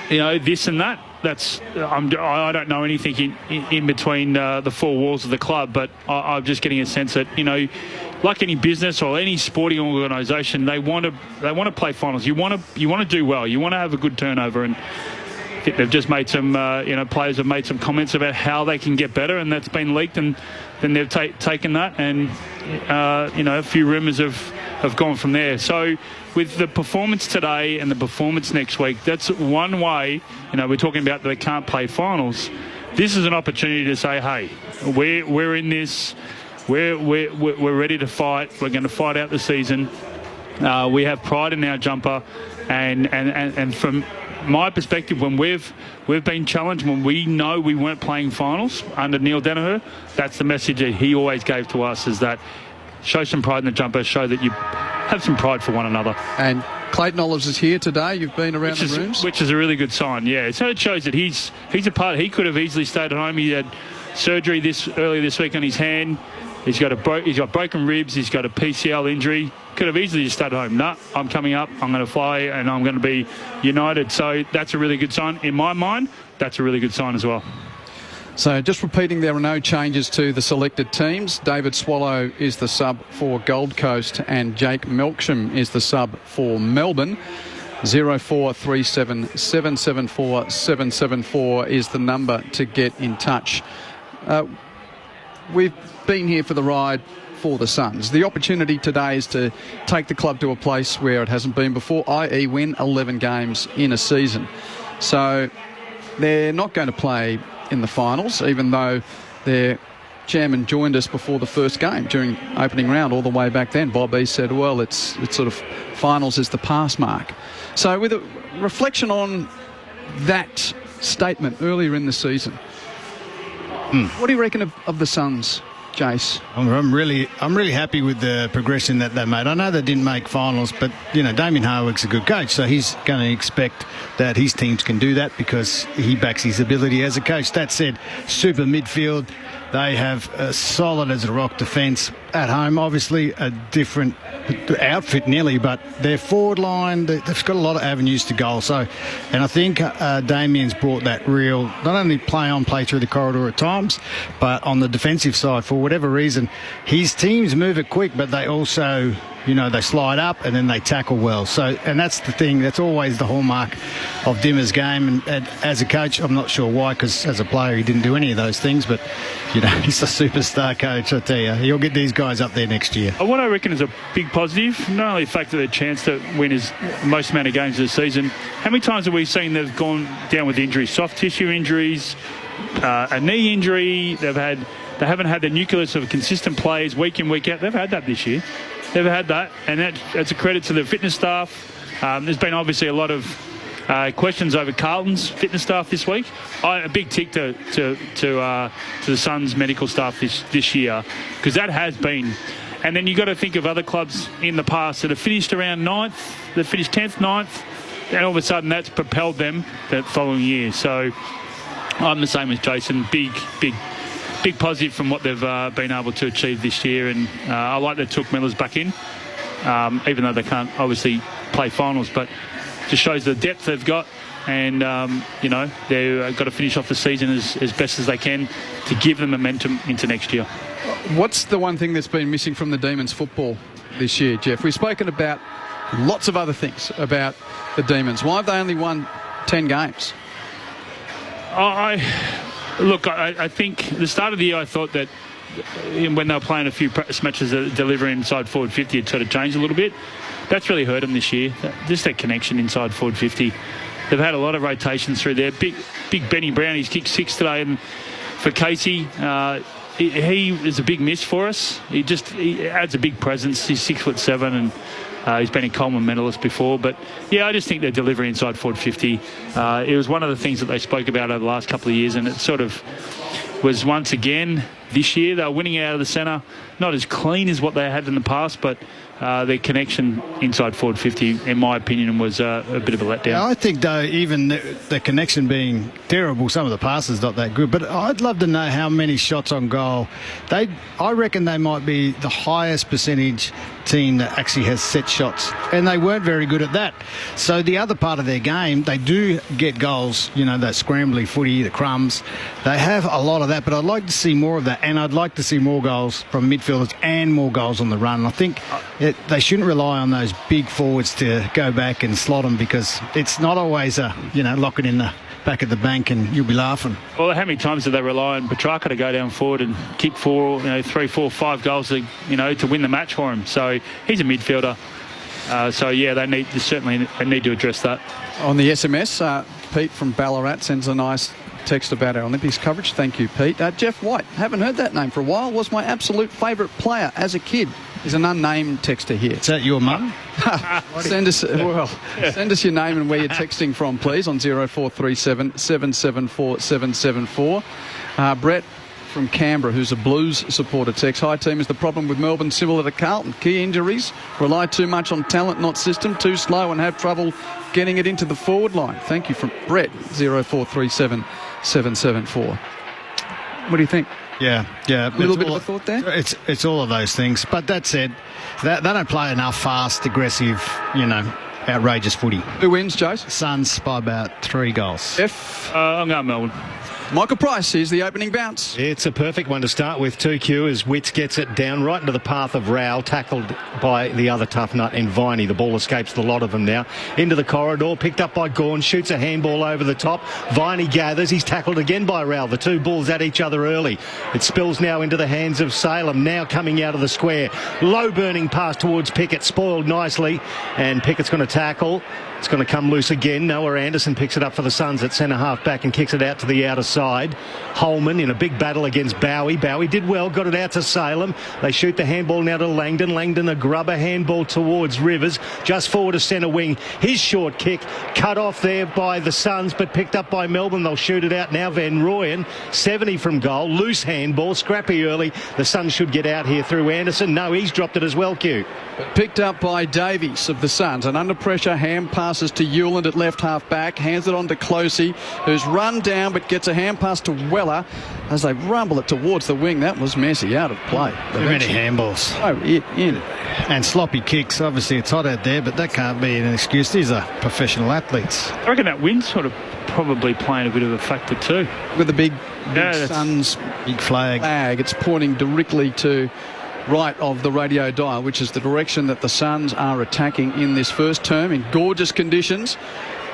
this and that. I don't know anything in between the four walls of the club, but I'm just getting a sense that, like any business or any sporting organisation, they want to play finals. You want to do well. You want to have a good turnover, and I think they've just made some players have made some comments about how they can get better, and that's been leaked, and then they've taken that, and a few rumours have gone from there. So with the performance today and the performance next week, that's one way. We're talking about that they can't play finals. This is an opportunity to say, hey, we're in this. We're ready to fight. We're going to fight out the season. We have pride in our jumper, and from my perspective, when we've been challenged, when we know we weren't playing finals under Neil Danaher, that's the message that he always gave to us: is that show some pride in the jumper, show that you have some pride for one another. And Clayton Olives is here today. You've been around the rooms, which is a really good sign. Yeah, so it shows that he's a part. He could have easily stayed at home. He had surgery earlier this week on his hand. He's got broken ribs. He's got a PCL injury. Could have easily just stayed at home. No, I'm coming up. I'm going to fly, and I'm going to be united. So that's a really good sign. In my mind, that's a really good sign as well. So just repeating, there are no changes to the selected teams. David Swallow is the sub for Gold Coast, and Jake Melksham is the sub for Melbourne. 0437 774 774 is the number to get in touch. We've been here for the ride for the Suns. The opportunity today is to take the club to a place where it hasn't been before, i.e. win 11 games in a season. So they're not going to play in the finals, even though their chairman joined us before the first game during opening round all the way back then. Bob E said, well, it's sort of finals is the pass mark. So with a reflection on that statement earlier in the season, what do you reckon of the Suns, Jace? I'm really happy with the progression that they made. I know they didn't make finals, but Damien Hardwick's a good coach, so he's going to expect that his teams can do that because he backs his ability as a coach. That said, super midfield. They have a solid as a rock defence at home. Obviously, a different outfit nearly, but their forward line, they've got a lot of avenues to goal. So, and I think Damien's brought that real, not only play through the corridor at times, but on the defensive side, for whatever reason, his teams move it quick, but they also, they slide up and then they tackle well. So, and that's the thing, that's always the hallmark of Dimmer's game. And as a coach, I'm not sure why, because as a player, he didn't do any of those things, but, he's a superstar coach, I tell you. He'll get these guys up there next year. What I reckon is a big positive, not only the fact that their chance to win is most amount of games this season. How many times have we seen they've gone down with injuries, soft tissue injuries, a knee injury? They haven't had the nucleus of consistent players week in, week out. They've had that this year. They've had that, and that's a credit to the fitness staff. There's been obviously a lot of questions over Carlton's fitness staff this week. A big tick to the Suns medical staff this year, because that has been. And then you've got to think of other clubs in the past that have finished around 9th, that finished 10th, 9th, and all of a sudden that's propelled them that following year. So I'm the same as Jason. Big positive from what they've been able to achieve this year, and I like that Took Miller's back in, even though they can't obviously play finals, but just shows the depth they've got. and they've got to finish off the season as best as they can to give them momentum into next year. What's the one thing that's been missing from the Demons football this year, Jeff? We've spoken about lots of other things about the Demons. Why have they only won 10 games? I think the start of the year I thought that when they were playing a few practice matches, delivering inside forward 50 had sort of changed a little bit. That's really hurt them this year. Just that connection inside forward 50. They've had a lot of rotations through there. Big Benny Brown, he's kicked 6 today, and for Casey, he is a big miss for us. He adds a big presence. He's 6'7", and he's been a Coleman medalist before. But yeah, I just think their delivery inside forward 50. It was one of the things that they spoke about over the last couple of years, and it sort of was once again this year. They were winning out of the centre, not as clean as what they had in the past, but their connection inside forward 50, in my opinion, was a bit of a letdown. Yeah, I think, though, even the connection being terrible, some of the passes not that good, but I'd love to know how many shots on goal. I reckon they might be the highest percentage team that actually has set shots, and they weren't very good at that. So the other part of their game, they do get goals, that scrambly footy, the crumbs. They have a lot of that, but I'd like to see more of that, and I'd like to see more goals from midfielders and more goals on the run. I think they shouldn't rely on those big forwards to go back and slot them, because it's not always lock it in the back of the bank and you'll be laughing. Well, how many times do they rely on Petrarca to go down forward and kick 3, 4, 5 goals to win the match for him? So he's a midfielder. They certainly need to address that. On the SMS, Pete from Ballarat sends a nice text about our Olympics coverage. Thank you, Pete. Jeff White, haven't heard that name for a while, was my absolute favourite player as a kid. He's an unnamed texter here. Is that your mum? Send us your name and where you're texting from, please, on 0437 774 774. Brett from Canberra, who's a Blues supporter, text, "Hi team, is the problem with Melbourne similar to Carlton? Key injuries, rely too much on talent, not system, too slow and have trouble getting it into the forward line." Thank you from Brett, 0437 774. What do you think? Yeah. A little bit of a thought there? It's all of those things. But that said, they don't play enough fast, aggressive, outrageous footy. Who wins, Jose? Suns by about 3 goals. I'm going Melbourne. Michael Price, here's the opening bounce. It's a perfect one to start with, 2Q, as Witts gets it down right into the path of Rowell, tackled by the other tough nut in Viney. The ball escapes the lot of them now. Into the corridor, picked up by Gawn, shoots a handball over the top. Viney gathers, he's tackled again by Rowell. The two balls at each other early. It spills now into the hands of Salem, now coming out of the square. Low burning pass towards Pickett, spoiled nicely, and Pickett's going to tackle. It's going to come loose again. Noah Anderson picks it up for the Suns at centre half back and kicks it out to the outer side. Holman in a big battle against Bowie. Bowie did well, got it out to Salem. They shoot the handball now to Langdon. Langdon a grubber handball towards Rivers. Just forward to centre wing. His short kick cut off there by the Suns, but picked up by Melbourne. They'll shoot it out now. Van Rooyen, 70 from goal. Loose handball, scrappy early. The Suns should get out here through Anderson. No, he's dropped it as well, Q. Picked up by Davies of the Suns. And under pressure, hand passes to Hewland at left half back. Hands it on to Closey, who's run down but gets a hand pass to Weller as they rumble it towards the wing. That was messy, out of play. Too many handballs. And sloppy kicks. Obviously, it's hot out there, but that can't be an excuse. These are professional athletes. I reckon that wind sort of probably playing a bit of a factor too. With the big Suns big flag. It's pointing directly to right of the radio dial, which is the direction that the Suns are attacking in this first term in gorgeous conditions.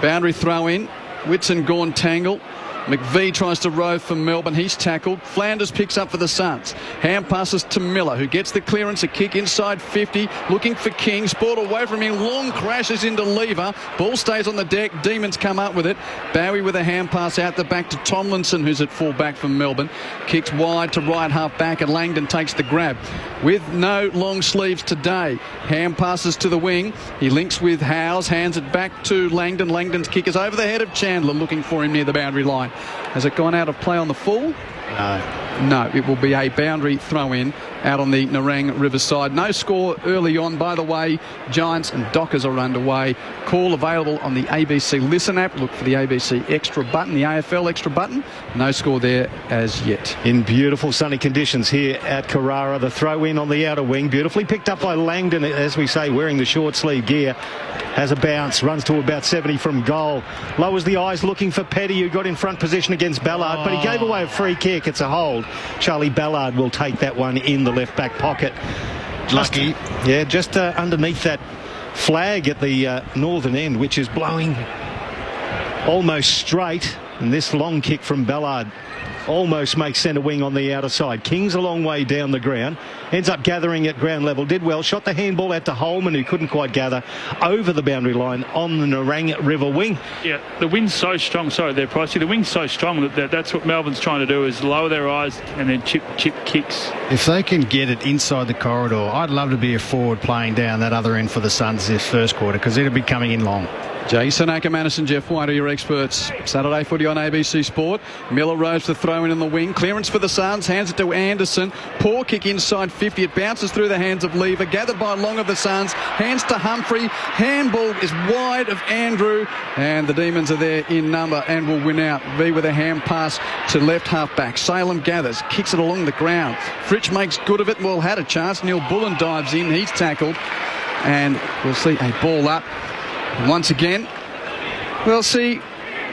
Boundary throw in. Whitson Gawn tangle. McVie tries to row for Melbourne. He's tackled. Flanders picks up for the Suns. Hand passes to Miller, who gets the clearance. A kick inside 50. Looking for King. Sport away from him. Long crashes into Lever. Ball stays on the deck. Demons come up with it. Bowie with a hand pass out the back to Tomlinson, who's at full back from Melbourne. Kicks wide to right half back, and Langdon takes the grab. With no long sleeves today. Hand passes to the wing. He links with Howes. Hands it back to Langdon. Langdon's kick is over the head of Chandler, looking for him near the boundary line. Has it gone out of play on the full? No. No, it will be a boundary throw-in out on the Nerang River side. No score early on, by the way. Giants and Dockers are underway. Call available on the ABC Listen app. Look for the ABC Extra button, the AFL Extra button. No score there as yet. In beautiful sunny conditions here at Carrara, the throw-in on the outer wing, beautifully picked up by Langdon, as we say, wearing the short sleeve gear. Has a bounce, runs to about 70 from goal. Lowers the eyes looking for Petty, who got in front position against Ballard, but he gave away a free kick. It's a hold. Charlie Ballard will take that one in the left back pocket. Lucky. Just underneath that flag at the northern end, which is blowing almost straight. And this long kick from Ballard almost makes centre wing on the outer side. King's a long way down the ground. Ends up gathering at ground level. Did well. Shot the handball out to Holman, who couldn't quite gather over the boundary line on the Nerang River wing. Yeah, the wind's so strong. Sorry there, Pricey. The wind's so strong that's what Melbourne's trying to do, is lower their eyes and then chip kicks. If they can get it inside the corridor, I'd love to be a forward playing down that other end for the Suns this first quarter, because it'll be coming in long. Jason Ackermanis and Jeff White are your experts. Saturday footy on ABC Sport. Miller Rose to throw in the wing. Clearance for the Suns. Hands it to Anderson. Poor kick inside 50. It bounces through the hands of Lever. Gathered by Long of the Suns. Hands to Humphrey. Handball is wide of Andrew. And the Demons are there in number and will win out. V with a hand pass to left half back. Salem gathers. Kicks it along the ground. Fritsch makes good of it. Well, had a chance. Neil Bullen dives in. He's tackled. And we'll see a ball up. Once again, well, see,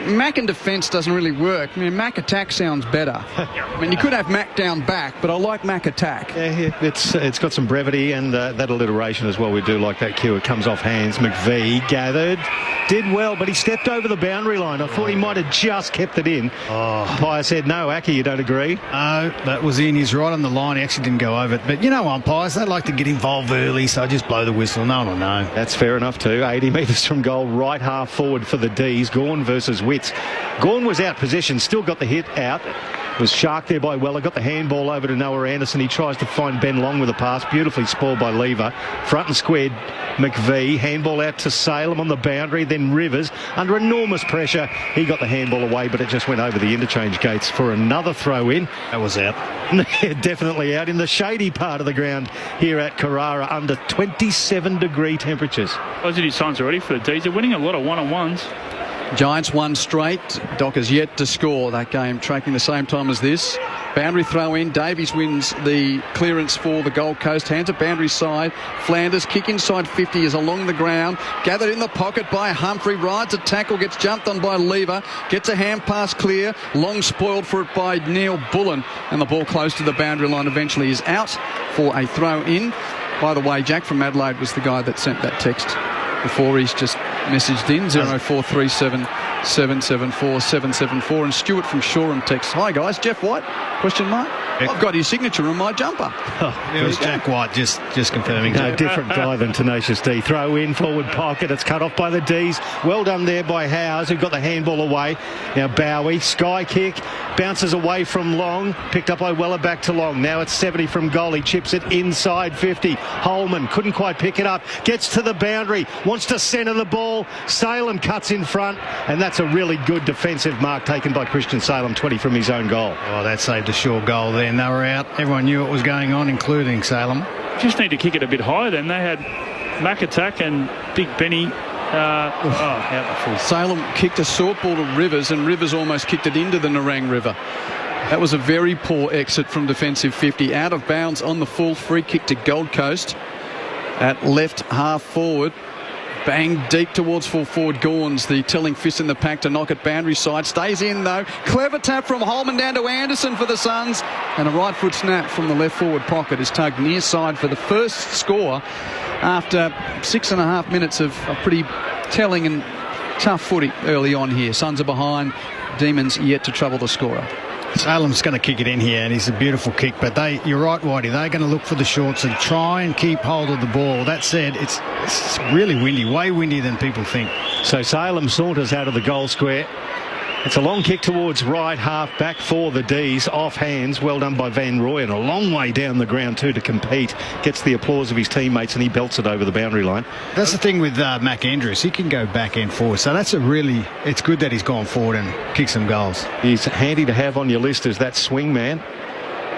Mac in defence doesn't really work. I mean, Mac attack sounds better. I mean, you could have Mac down back, but I like Mac attack. Yeah, it's got some brevity and that alliteration as well. We do like that cue. It comes off hands. McVee gathered, did well, but he stepped over the boundary line. I thought he might have just kept it in. Umpire said, no, Aki, you don't agree? No, that was in. He's right on the line. He actually didn't go over it. But you know, umpires, they like to get involved early, so just blow the whistle. No one will know. That's fair enough too. 80 metres from goal, right half forward for the D's. Gawn versus Witts. Gawn was out position, still got the hit out. Was sharked there by Weller, got the handball over to Noah Anderson. He tries to find Ben Long with a pass, beautifully spoiled by Lever. Front and squared McVee, handball out to Salem on the boundary, then Rivers under enormous pressure. He got the handball away, but it just went over the interchange gates for another throw in. That was out. Definitely out in the shady part of the ground here at Carrara, under 27 degree temperatures. Positive signs already for the D's. They're winning a lot of one-on-ones. Giants won straight. Dockers yet to score. That game tracking the same time as this. Boundary throw in. Davies wins the clearance for the Gold Coast. Hands at boundary side. Flanders kick inside 50 is along the ground. Gathered in the pocket by Humphrey. Rides a tackle. Gets jumped on by Lever. Gets a hand pass clear. Long spoiled for it by Neil Bullen. And the ball close to the boundary line eventually is out for a throw in. By the way, Jack from Adelaide was the guy that sent that text before. He's just messaged in 0437 774 774, and Stuart from Shoreham texts, hi guys, Jeff White, question mark. I've got his signature on my jumper. It was Jack White, just confirming. No, different guy than Tenacious D. Throw in, forward pocket, it's cut off by the D's. Well done there by Howes, who got the handball away. Now Bowie, sky kick, bounces away from Long, picked up by Weller, back to Long. Now it's 70 from goal, he chips it inside 50. Holman couldn't quite pick it up, gets to the boundary, wants to centre the ball. Salem cuts in front, and that's a really good defensive mark taken by Christian Salem, 20 from his own goal. Oh, that saved a sure goal there. And they were out. Everyone knew what was going on, including Salem. Just need to kick it a bit higher then. They had Mac attack and Big Benny out the full. Salem kicked a short ball to Rivers, and Rivers almost kicked it into the Nerang River. That was a very poor exit from defensive 50. Out of bounds on the full. Free kick to Gold Coast at left half forward. Bang deep towards full forward. Gawns, the telling fist in the pack to knock it boundary side. Stays in though. Clever tap from Holman down to Anderson for the Suns. And a right foot snap from the left forward pocket is tugged near side for the first score after 6.5 minutes of a pretty telling and tough footy early on here. Suns are behind. Demons yet to trouble the scorer. Salem's going to kick it in here, and it's a beautiful kick, but you're right, Whitey, they're going to look for the shorts and try and keep hold of the ball. That said, it's really windy, way windier than people think. So Salem saunters out of the goal square. It's a long kick towards right half back for the D's, off hands. Well done by Van Roy, and a long way down the ground too to compete. Gets the applause of his teammates, and he belts it over the boundary line. That's the thing with Mac Andrews. He can go back and forward, so it's good that he's gone forward and kicked some goals. He's handy to have on your list as that swing man.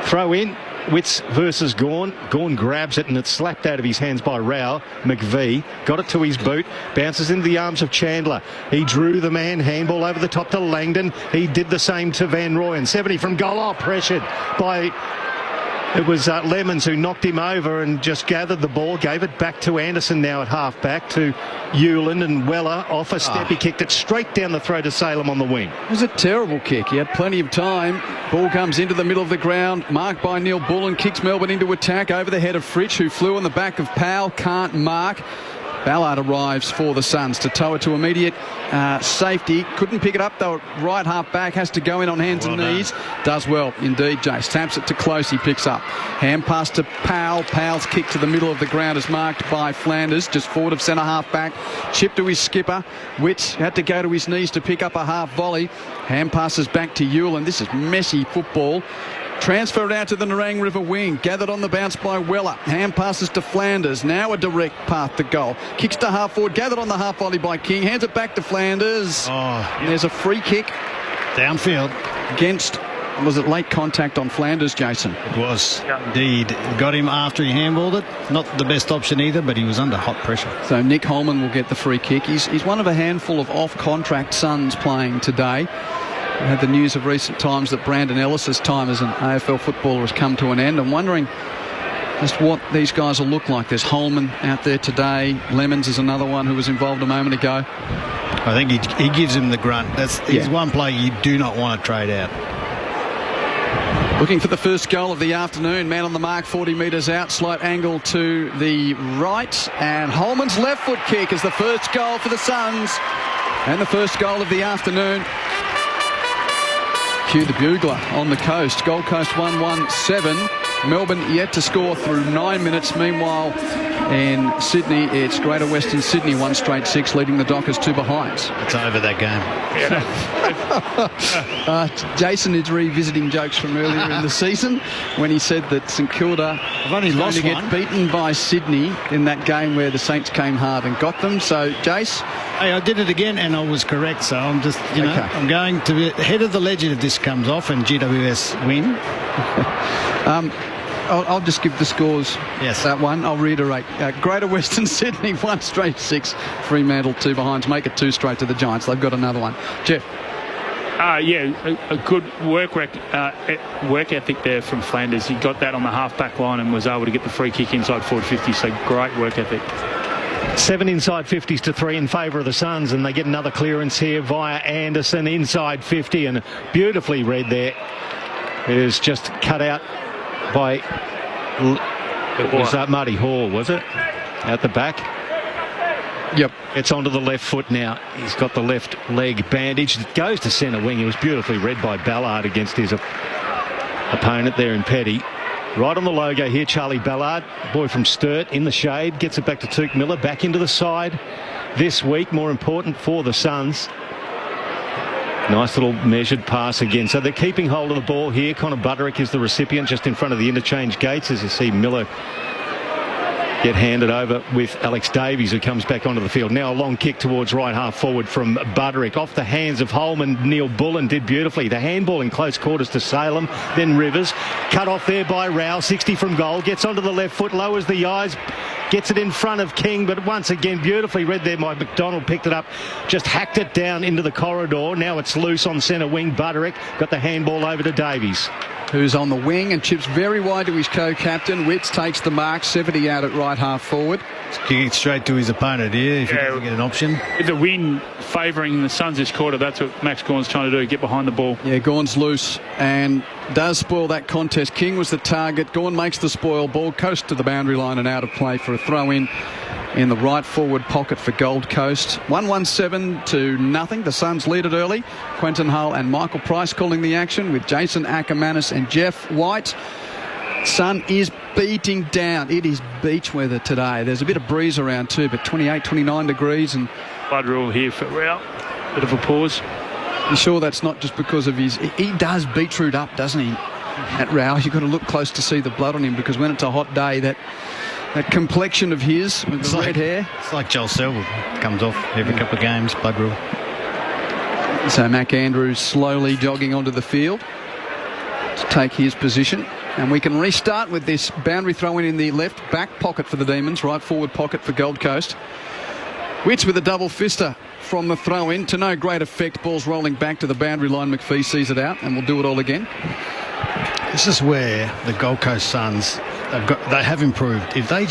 Throw in. Witts versus Gawn. Gawn grabs it and it's slapped out of his hands by Rao. McVie got it to his boot. Bounces into the arms of Chandler. He drew the man. Handball over the top to Langdon. He did the same to Van Rooyen. 70 from goal. Oh, pressured by... It was Lemons who knocked him over and just gathered the ball, gave it back to Anderson now at half-back to Hewland, and Weller off a step. He kicked it straight down the throat of Salem on the wing. It was a terrible kick. He had plenty of time. Ball comes into the middle of the ground, marked by Neil Bullen, kicks Melbourne into attack over the head of Fritsch, who flew on the back of Powell, can't mark. Ballard arrives for the Suns to tow it to immediate safety. Couldn't pick it up though. Right half back has to go in on hands and knees. Does well indeed. Jace taps it to Close. He picks up. Hand pass to Powell. Powell's kick to the middle of the ground is marked by Flanders, just forward of centre half back. Chip to his skipper. Witts had to go to his knees to pick up a half volley. Hand passes back to Ewell, and this is messy football. Transferred out to the Nerang River wing. Gathered on the bounce by Weller. Hand passes to Flanders. Now a direct path to goal. Kicks to half forward. Gathered on the half volley by King. Hands it back to Flanders. And there's a free kick. Downfield. Against... Was it late contact on Flanders, Jason? It was, indeed. Got him after he handballed it. Not the best option either, but he was under hot pressure. So Nick Holman will get the free kick. He's one of a handful of off-contract Suns playing today. We had the news of recent times that Brandon Ellis's time as an AFL footballer has come to an end. I'm wondering just what these guys will look like. There's Holman out there today. Lemons is another one who was involved a moment ago. I think he gives him the grunt. He's one player you do not want to trade out. Looking for the first goal of the afternoon. Man on the mark, 40 metres out. Slight angle to the right. And Holman's left foot kick is the first goal for the Suns. And the first goal of the afternoon. Cue the bugler on the coast. Gold Coast 1-1-7. Melbourne yet to score through 9 minutes. Meanwhile, in Sydney, it's Greater Western Sydney 1 straight 6, leading the Dockers 2 behinds. It's over that game. Jason is revisiting jokes from earlier in the season when he said that St Kilda was going to get beaten by Sydney in that game where the Saints came hard and got them. So, Jace? Hey, I did it again and I was correct, so I'm just, I'm going to be ahead of the ledger if this comes off and GWS win. I'll just give the scores. Yes. That one. I'll reiterate. Greater Western Sydney 1 straight 6. Fremantle 2 behinds. Make it 2 straight to the Giants. They've got another one. Jeff? A good work ethic there from Flanders. He got that on the half-back line and was able to get the free kick inside forward 50, so great work ethic. 7 inside 50s to 3 in favour of the Suns, and they get another clearance here via Anderson inside 50, and beautifully read there. It is just cut out by... It was Marty Hall, was it? Out the back. Yep. It's onto the left foot now. He's got the left leg bandaged. It goes to centre wing. It was beautifully read by Ballard against his opponent there in Petty. Right on the logo here, Charlie Ballard, boy from Sturt, in the shade, gets it back to Touk Miller, back into the side this week, more important for the Suns. Nice little measured pass again. So they're keeping hold of the ball here. Connor Butterick is the recipient just in front of the interchange gates as you see Miller get handed over with Alex Davies, who comes back onto the field. Now a long kick towards right half forward from Butterick. Off the hands of Holman. Neil Bullen did beautifully. The handball in close quarters to Salem. Then Rivers. Cut off there by Rao. 60 from goal. Gets onto the left foot. Lowers the eyes. Gets it in front of King. But once again, beautifully read there by McDonald. Picked it up. Just hacked it down into the corridor. Now it's loose on centre wing. Butterick got the handball over to Davies, who's on the wing and chips very wide to his co-captain. Witts takes the mark, 70 out at right half forward. He's kicking straight to his opponent here if he doesn't get an option. With the wind favouring the Suns this quarter, that's what Max Gawn's trying to do, get behind the ball. Yeah, Gawn's loose and does spoil that contest. King was the target. Gawn makes the spoil. Ball coast to the boundary line and out of play for a throw-in in the right forward pocket for Gold Coast. 1-1-7 to nothing. The Suns lead it early. Quentin Hull and Michael Price calling the action with Jason Ackermanis and Jeff White. Sun is beating down. It is beach weather today. There's a bit of breeze around too, but 28, 29 degrees. And blood rule here for Rao. Bit of a pause. You sure that's not just because of his... He does beetroot up, doesn't he, at Rao? You've got to look close to see the blood on him, because when it's a hot day, that complexion of his with the red hair. It's like Joel Selwood. Comes off every couple of games, blood rule. So Mac Andrews slowly jogging onto the field to take his position. And we can restart with this boundary throw in the left back pocket for the Demons, right forward pocket for Gold Coast. Witts with a double fister from the throw in to no great effect. Ball's rolling back to the boundary line. McPhee sees it out and will do it all again. This is where the Gold Coast Suns they have improved. If they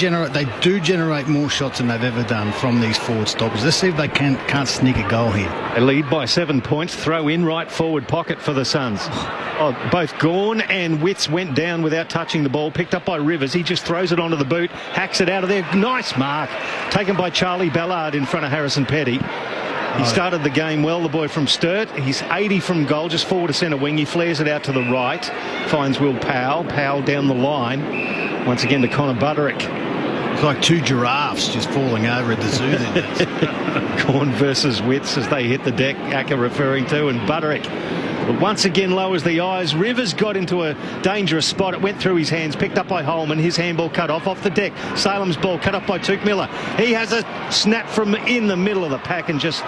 do generate more shots than they've ever done from these forward stoppers. Let's see if they can't sneak a goal here. They lead by 7 points. Throw in right forward pocket for the Suns. Both Gawn and Witts went down without touching the ball. Picked up by Rivers. He just throws it onto the boot, hacks it out of there. Nice mark. Taken by Charlie Ballard in front of Harrison Petty. He started the game well, the boy from Sturt. He's 80 from goal, just forward to centre wing. He flares it out to the right, finds Will Powell. Powell down the line. Once again to Connor Butterick. It's like two giraffes just falling over at the zoo then. Gawn versus Witts as they hit the deck, Acker referring to, and Butterick. But once again lowers the eyes. Rivers got into a dangerous spot. It went through his hands, picked up by Holman. His handball cut off the deck. Salem's ball cut off by Touk Miller. He has a snap from in the middle of the pack and just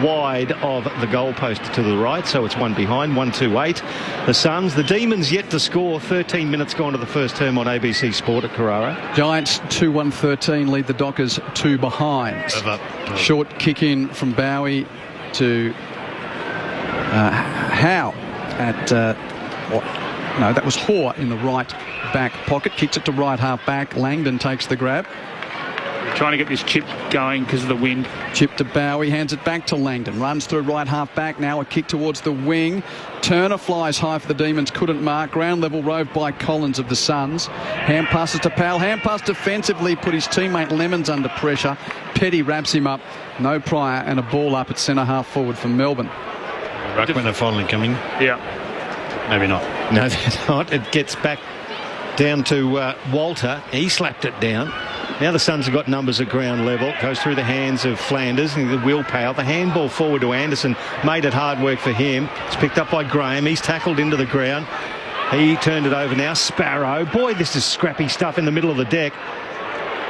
wide of the goalpost to the right. So it's one behind, 1-2-8. The Suns, the Demons yet to score. 13 minutes gone to the first term on ABC Sport at Carrara. Giants 2-1-13 lead the Dockers 2 behind. Short kick in from Bowie to Howe at no, that was Hoare in the right back pocket. Kicks it to right half back. Langdon takes the grab. Trying to get this chip going because of the wind. Chip to Bowie, hands it back to Langdon. Runs through right half back. Now a kick towards the wing. Turner flies high for the Demons, couldn't mark. Ground level rove by Collins of the Suns. Hand passes to Powell. Hand pass defensively, put his teammate Lemons under pressure. Petty wraps him up. No Pryor, and a ball up at centre half forward for Melbourne. Ruckman are finally coming. Yeah. Maybe not. No, they're not. It gets back down to Walter. He slapped it down. Now the Suns have got numbers at ground level. Goes through the hands of Flanders and the Will Powell. The handball forward to Anderson made it hard work for him. It's picked up by Graham. He's tackled into the ground. He turned it over now. Sparrow. Boy, this is scrappy stuff in the middle of the deck.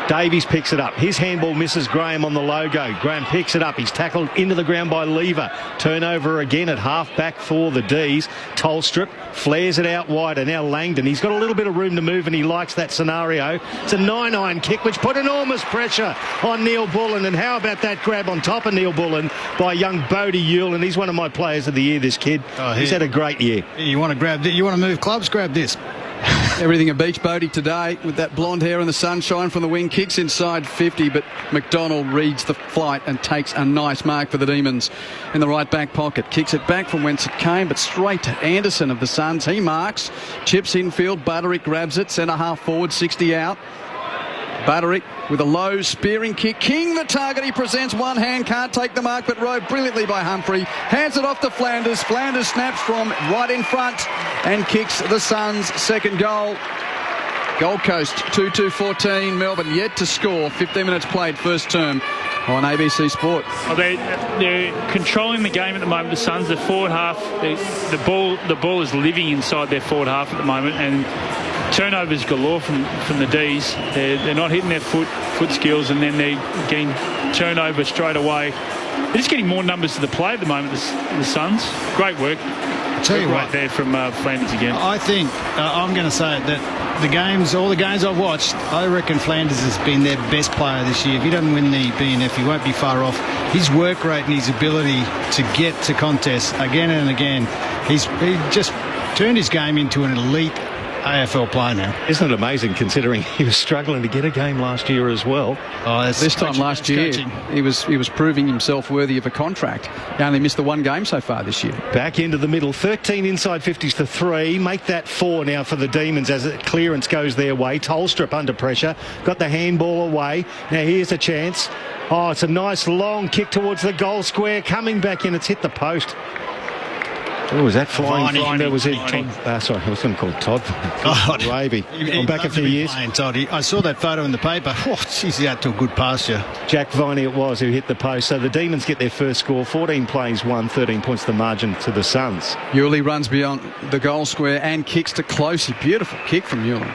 Davies picks it up. His handball misses Graham on the logo. Graham picks it up. He's tackled into the ground by Lever. Turnover again at half back for the D's. Tolstrup flares it out wider. Now Langdon. He's got a little bit of room to move and he likes that scenario. It's a 9-iron kick which put enormous pressure on Neil Bullen. And how about that grab on top of Neil Bullen by young Bodie Yule? And he's one of my players of the year, this kid. He's had a great year. You want to grab you want to move clubs? Grab this. Everything a beach Bodie today with that blonde hair and the sunshine from the wing. Kicks inside 50, but McDonald reads the flight and takes a nice mark for the Demons in the right back pocket. Kicks it back from whence it came, but straight to Anderson of the Suns. He marks, chips infield. Butterick grabs it, centre half forward, 60 out. Butterick with a low spearing kick. King the target he presents. One hand, can't take the mark, but rode brilliantly by Humphrey. Hands it off to Flanders. Flanders snaps from right in front and kicks the Suns' second goal. Gold Coast 2-2-14. Melbourne yet to score. 15 minutes played first term on ABC Sport. Oh, they're controlling the game at the moment. The Suns, the forward half, the ball is living inside their forward half at the moment, and turnovers galore from the D's. They're not hitting their foot skills, and then they're getting turnover straight away. They're just getting more numbers to the play at the moment, the Suns. Great work. I'll tell you right what, there from Flanders again. I think I'm going to say that all the games I've watched, I reckon Flanders has been their best player this year. If he doesn't win the BNF, he won't be far off. His work rate and his ability to get to contests again and again, he just turned his game into an elite AFL player now. Isn't it amazing considering he was struggling to get a game last year as well? This time last year he was proving himself worthy of a contract. He only missed the one game so far this year. Back into the middle, 13 inside 50s to 3. Make that 4 now for the Demons as clearance goes their way. Tolstrup under pressure, got the handball away. Now here's a chance. Oh, it's a nice long kick towards the goal square, coming back in. It's hit the post. Oh, was that flying? There was it. Sorry, I was going to call Todd. God, Ravy. I'm back a few years. Todd. I saw that photo in the paper. Oh, geez, he's out to a good pasture. Jack Viney it was who hit the post. So the Demons get their first score. 14 plays, 13 points the margin to the Suns. Yuli runs beyond the goal square and kicks to Closey. Beautiful kick from Yuli.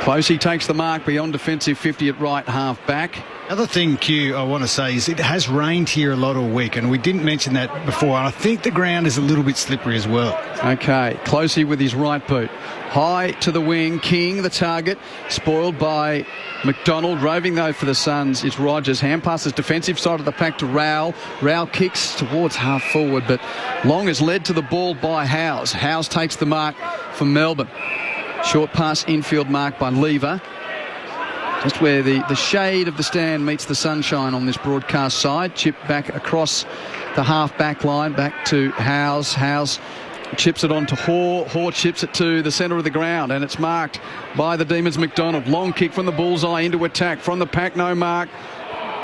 Closey takes the mark beyond defensive 50 at right half back. Other thing, Q, I want to say is it has rained here a lot all week, and we didn't mention that before, and I think the ground is a little bit slippery as well. Okay, Closey with his right boot. High to the wing, King, the target, spoiled by McDonald. Roving, though, for the Suns is Rogers. Hand passes defensive side of the pack to Rowell. Rowell kicks towards half forward, but Long is led to the ball by Howes. Howes takes the mark for Melbourne. Short pass infield mark by Lever. Just where the shade of the stand meets the sunshine on this broadcast side. Chip back across the half-back line, back to Howes. Howes chips it on to Hoare. Hoare chips it to the centre of the ground, and it's marked by the Demons McDonald. Long kick from the bullseye into attack. From the pack, no mark.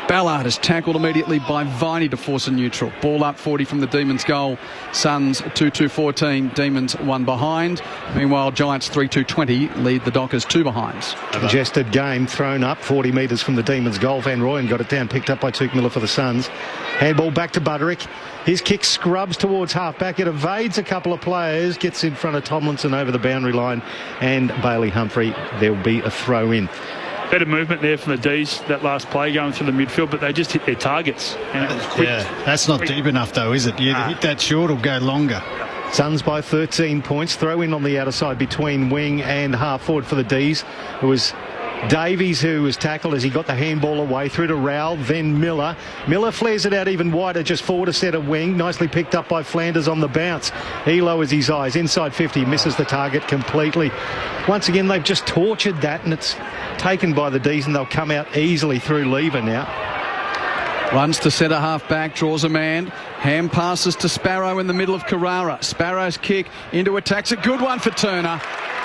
Ballard is tackled immediately by Viney to force a neutral. Ball up 40 from the Demons goal. Suns 2-2-14. Demons 1 behind. Meanwhile, Giants 3-2-20 lead the Dockers 2 behinds. Congested game thrown up 40 metres from the Demons goal. Van Rooyen got it down, picked up by Tuke Miller for the Suns. Handball back to Butterick. His kick scrubs towards half-back. It evades a couple of players, gets in front of Tomlinson over the boundary line, and Bailey Humphrey. There'll be a throw-in. Better movement there from the D's, that last play going through the midfield, but they just hit their targets. And it was quick. Yeah, that's not deep enough, though, is it? You hit that short or go longer. Suns by 13 points. Throw in on the outer side between wing and half forward for the D's. It was Davies who was tackled as he got the handball away through to Rowell, then Miller. Miller flares it out even wider, just forward a set of wing. Nicely picked up by Flanders on the bounce. He lowers his eyes. Inside 50, misses the target completely. Once again, they've just tortured that, and it's taken by the D's, and they'll come out easily through Lever now. Runs to centre half back, draws a man. Hand passes to Sparrow in the middle of Carrara. Sparrow's kick into attack's a good one for Turner.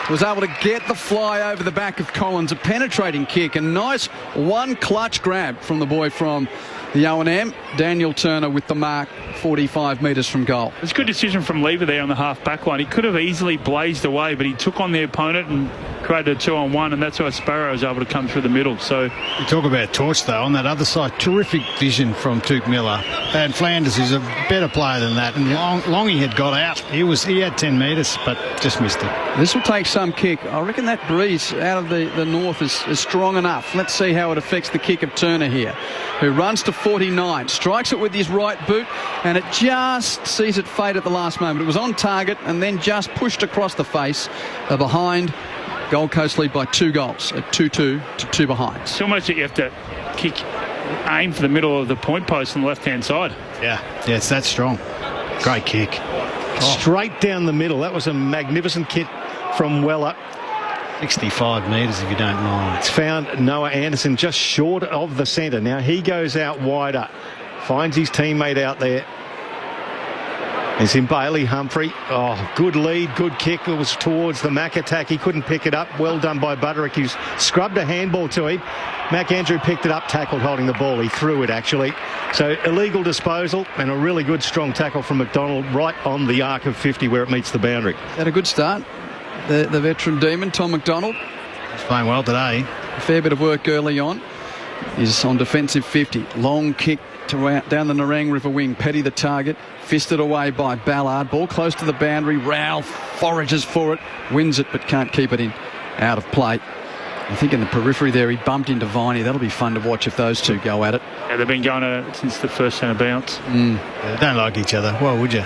Was able to get the fly over the back of Collins. A penetrating kick. A nice one clutch grab from the boy from the O&M. Daniel Turner with the mark 45 metres from goal. It's a good decision from Lever there on the half-back line. He could have easily blazed away, but he took on the opponent and created a 2-on-1, and that's why Sparrow was able to come through the middle. So you talk about torch, though. On that other side, terrific vision from Tuke Miller. And Flanders is a better player than that. And Longy had got out. He had 10 metres, but just missed it. This will take some kick. I reckon that breeze out of the north is strong enough. Let's see how it affects the kick of Turner here, who runs to 49, strikes it with his right boot, and it just sees it fade at the last moment. It was on target and then just pushed across the face. Behind, Gold Coast lead by 2 goals at 2-2 to 2 behind. It's almost that you have to aim for the middle of the point post on the left-hand side. Yeah, it's that strong. Great kick. Straight down the middle. That was a magnificent kick from Weller. 65 metres if you don't mind. It's found Noah Anderson just short of the centre. Now he goes out wider. Finds his teammate out there. It's in Bailey Humphrey. Oh, good lead, good kick. It was towards the Mac attack. He couldn't pick it up. Well done by Butterick, who's scrubbed a handball to him. Mac Andrew picked it up, tackled holding the ball. He threw it, actually. So illegal disposal and a really good strong tackle from McDonald right on the arc of 50 where it meets the boundary. Had a good start. The veteran Demon, Tom McDonald. He's playing well today. A fair bit of work early on. He's on defensive 50. Long kick down the Nerang River wing. Petty the target. Fisted away by Ballard. Ball close to the boundary. Rowell forages for it. Wins it but can't keep it in. Out of play. I think in the periphery there he bumped into Viney. That'll be fun to watch if those two go at it. Yeah, they've been going at it since the first centre bounce. They don't like each other. Why would you?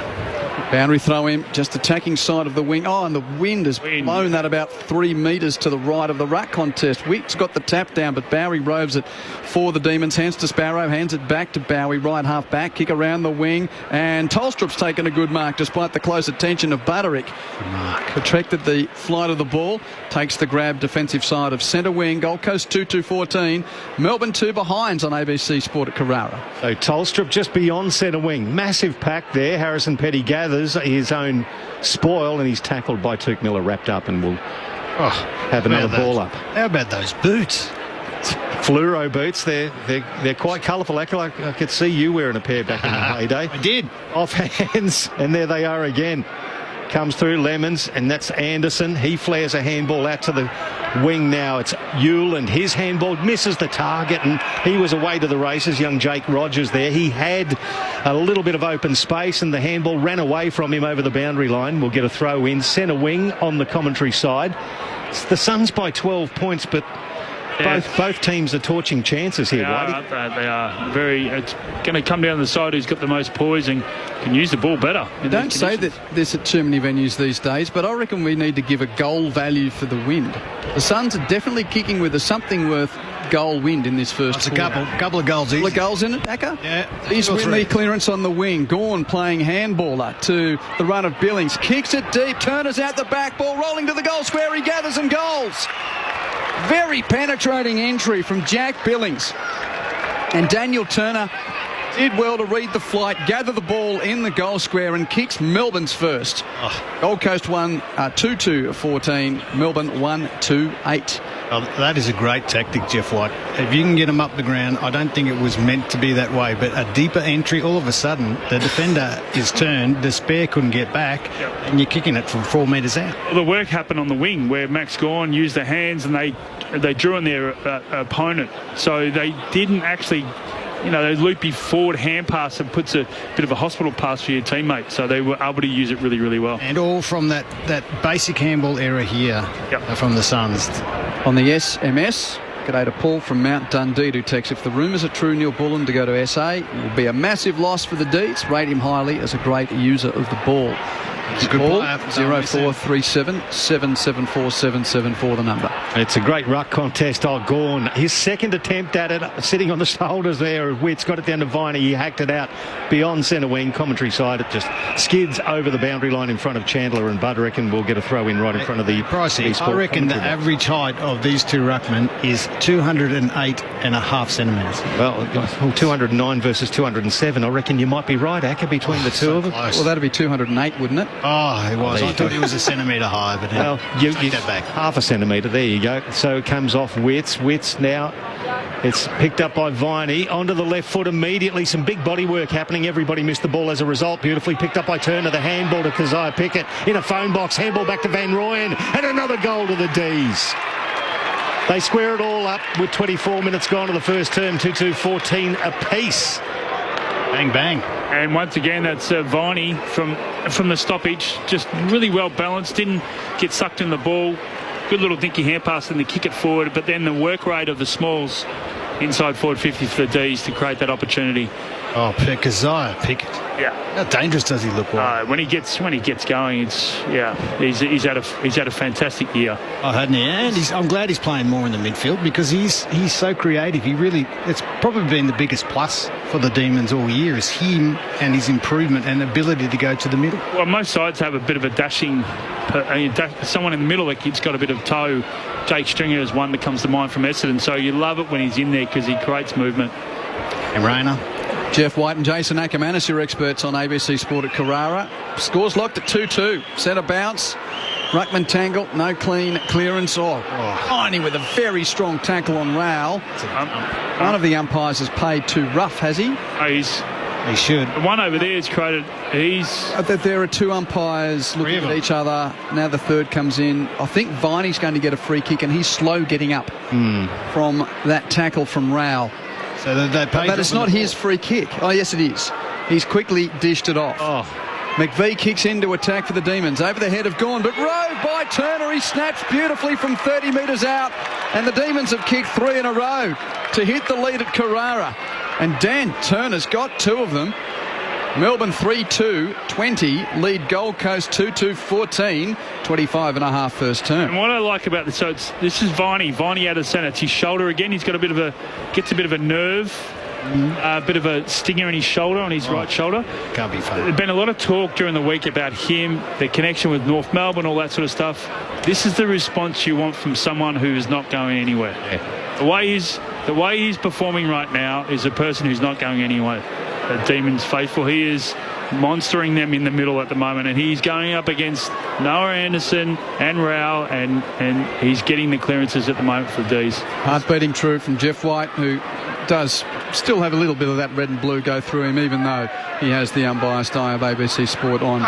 Boundary throw in, just attacking side of the wing. Oh, and the wind has blown that about 3 metres to the right of the ruck contest. Wick's got the tap down, but Bowie roves it for the Demons. Hands to Sparrow, hands it back to Bowie, right half back, kick around the wing, and Tolstrup's taken a good mark despite the close attention of Butterick. Protected the flight of the ball, takes the grab defensive side of centre wing. Gold Coast 2-2-14. Melbourne 2 behinds on ABC Sport at Carrara. So Tolstrup just beyond centre wing. Massive pack there. Harrison Petty gathers his own spoil and he's tackled by Tuke Miller, wrapped up, and will have another ball up. How about those boots? Fluoro boots. They're quite colourful. I could see you wearing a pair back in the heyday. I did. Off hands, and there they are again. Comes through Lemons, and that's Anderson. He flares a handball out to the wing now. It's Yule, and his handball misses the target, and he was away to the races, young Jake Rogers there. He had a little bit of open space, and the handball ran away from him over the boundary line. We'll get a throw in. Centre wing on the commentary side. The Suns by 12 points, but both teams are torching chances here, Whitey. They are very. It's going to come down to the side who's got the most poise and can use the ball better. Don't say that there's at too many venues these days, but I reckon we need to give a goal value for the wind. The Suns are definitely kicking with a something worth goal wind in this first quarter. It's a couple of goals easy. Couple of goals in it, Acker? Yeah. He's winning clearance on the wing. Gawn playing handballer to the run of Billings. Kicks it deep. Turner's out the back. Ball rolling to the goal square. He gathers and goals. Very penetrating entry from Jack Billings. And Daniel Turner did well to read the flight, gather the ball in the goal square and kicks Melbourne's first. Gold Coast won 2-2-14. Melbourne 1-2-8. Oh, that is a great tactic, Jeff White. If you can get them up the ground, I don't think it was meant to be that way, but a deeper entry, all of a sudden, the defender is turned, the spare couldn't get back, and you're kicking it from 4 metres out. Well, the work happened on the wing where Max Gawn used the hands and they drew on their opponent. So they didn't actually... those loopy forward hand pass that puts a bit of a hospital pass for your teammate. So they were able to use it really, really well. And all from that basic handball error here from the Suns. On the SMS, g'day to Paul from Mount Dundee who texts, if the rumours are true, Neil Bullen to go to SA, it will be a massive loss for the Deeds. Rate him highly as a great user of the ball. He's a good player. 0437 774 774 the number. It's a great ruck contest. Gawn, his second attempt at it, sitting on the shoulders there of Witts, got it down to Viney. He hacked it out beyond centre wing, commentary side. It just skids over the boundary line in front of Chandler, and Bud reckon we'll get a throw in right in front of the Pricey. I reckon the average height of these two ruckmen is 208.5 centimetres. Well, 209 versus 207. I reckon you might be right, Acker, between the two of them. Well, that'd be 208, wouldn't it? Oh, it was. I thought he was a centimetre high, but you take that back. Half a centimetre. There you go. So it comes off Witts. Witts now. It's picked up by Viney onto the left foot immediately. Some big body work happening. Everybody missed the ball as a result. Beautifully picked up by Turner. The handball to Keziah Pickett in a phone box. Handball back to Van Rooyen, and another goal to the D's. They square it all up with 24 minutes gone to the first term. 2-2-14 apiece. Bang, bang. And once again, that's Viney from the stoppage. Just really well balanced. Didn't get sucked in the ball. Good little dinky hand pass and the kick it forward. But then the work rate of the Smalls inside forward 50 for the D's to create that opportunity. Oh, Keziah Pickett. Yeah. How dangerous does he look? When he gets going, he's had a fantastic year. Oh, hadn't he? And I'm glad he's playing more in the midfield because he's so creative. It's probably been the biggest plus for the Demons all year is him and his improvement and ability to go to the middle. Well, most sides have a bit of a dashing, someone in the middle that's got a bit of toe. Jake Stringer is one that comes to mind from Essendon. So you love it when he's in there because he creates movement. And Rayner. Jeff White and Jason Ackermanis, your experts on ABC Sport at Carrara. Scores locked at 2-2. Centre bounce. Ruckman tangle. No clean clearance. Viney with a very strong tackle on Rowell. One of the umpires has paid too rough, has he? He should. The one over there is created. There are two umpires looking at each other. Now the third comes in. I think Viney's going to get a free kick, and he's slow getting up from that tackle from Rowell. So they paid. But it's not his free kick. Oh, yes, it is. He's quickly dished it off. McVie kicks into attack for the Demons. Over the head of Gawn, but rove by Turner. He snaps beautifully from 30 metres out. And the Demons have kicked 3 in a row to hit the lead at Carrara. And Dan Turner's got 2 of them. Melbourne 3-2-20, lead Gold Coast 2-2-14, 25.5 first term. And what I like about this, this is Viney out of centre. It's his shoulder again. He's got gets a bit of a nerve, a bit of a stinger in his shoulder, on his right shoulder. Can't be funny. There's been a lot of talk during the week about him, the connection with North Melbourne, all that sort of stuff. This is the response you want from someone who is not going anywhere. Yeah. The way he's performing right now is a person who's not going anywhere. The Demons faithful. He is monstering them in the middle at the moment, and he's going up against Noah Anderson and Rowell, and he's getting the clearances at the moment for the D's. Heart-beating true from Jeff White, who does still have a little bit of that red and blue go through him, even though he has the unbiased eye of ABC Sport on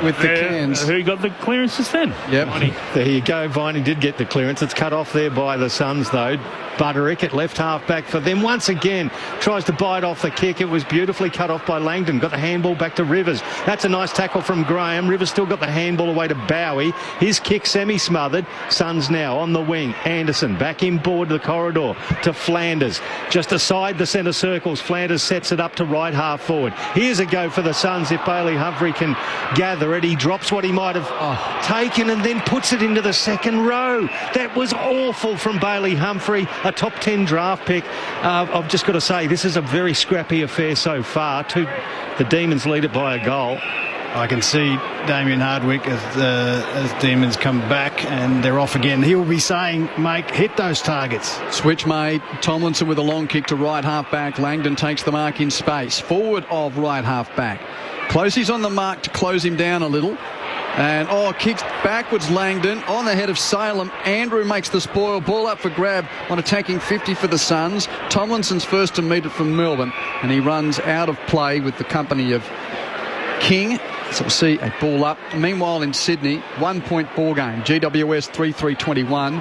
with the cans. Who got the clearances then? Yep. There you go. Viney did get the clearance. It's cut off there by the Suns, though. Butterick at left half back for them once again. Tries to bite off the kick. It was beautifully cut off by Langdon. Got the handball back to Rivers. That's a nice tackle from Graham. Rivers still got the handball away to Bowie. His kick semi-smothered. Suns now on the wing. Anderson back inboard the corridor to Flanders. Just aside the centre circles. Flanders sets it up to right half forward. Here's a go for the Suns if Bailey Humphrey can gather it. He drops what he might have taken and then puts it into the second row. That was awful from Bailey Humphrey. A top 10 draft pick. I've just got to say, this is a very scrappy affair so far. The Demons lead it by a goal. I can see Damien Hardwick as Demons come back and they're off again. He will be saying, mate, hit those targets. Switch made. Tomlinson with a long kick to right half back. Langdon takes the mark in space. Forward of right half back. Closey's on the mark to close him down a little. And, kicks backwards Langdon on the head of Salem. Andrew makes the spoil. Ball up for grab on attacking 50 for the Suns. Tomlinson's first to meet it from Melbourne. And he runs out of play with the company of King. So we'll see a ball up. Meanwhile in Sydney, 1-point ball game. GWS 3-3-21.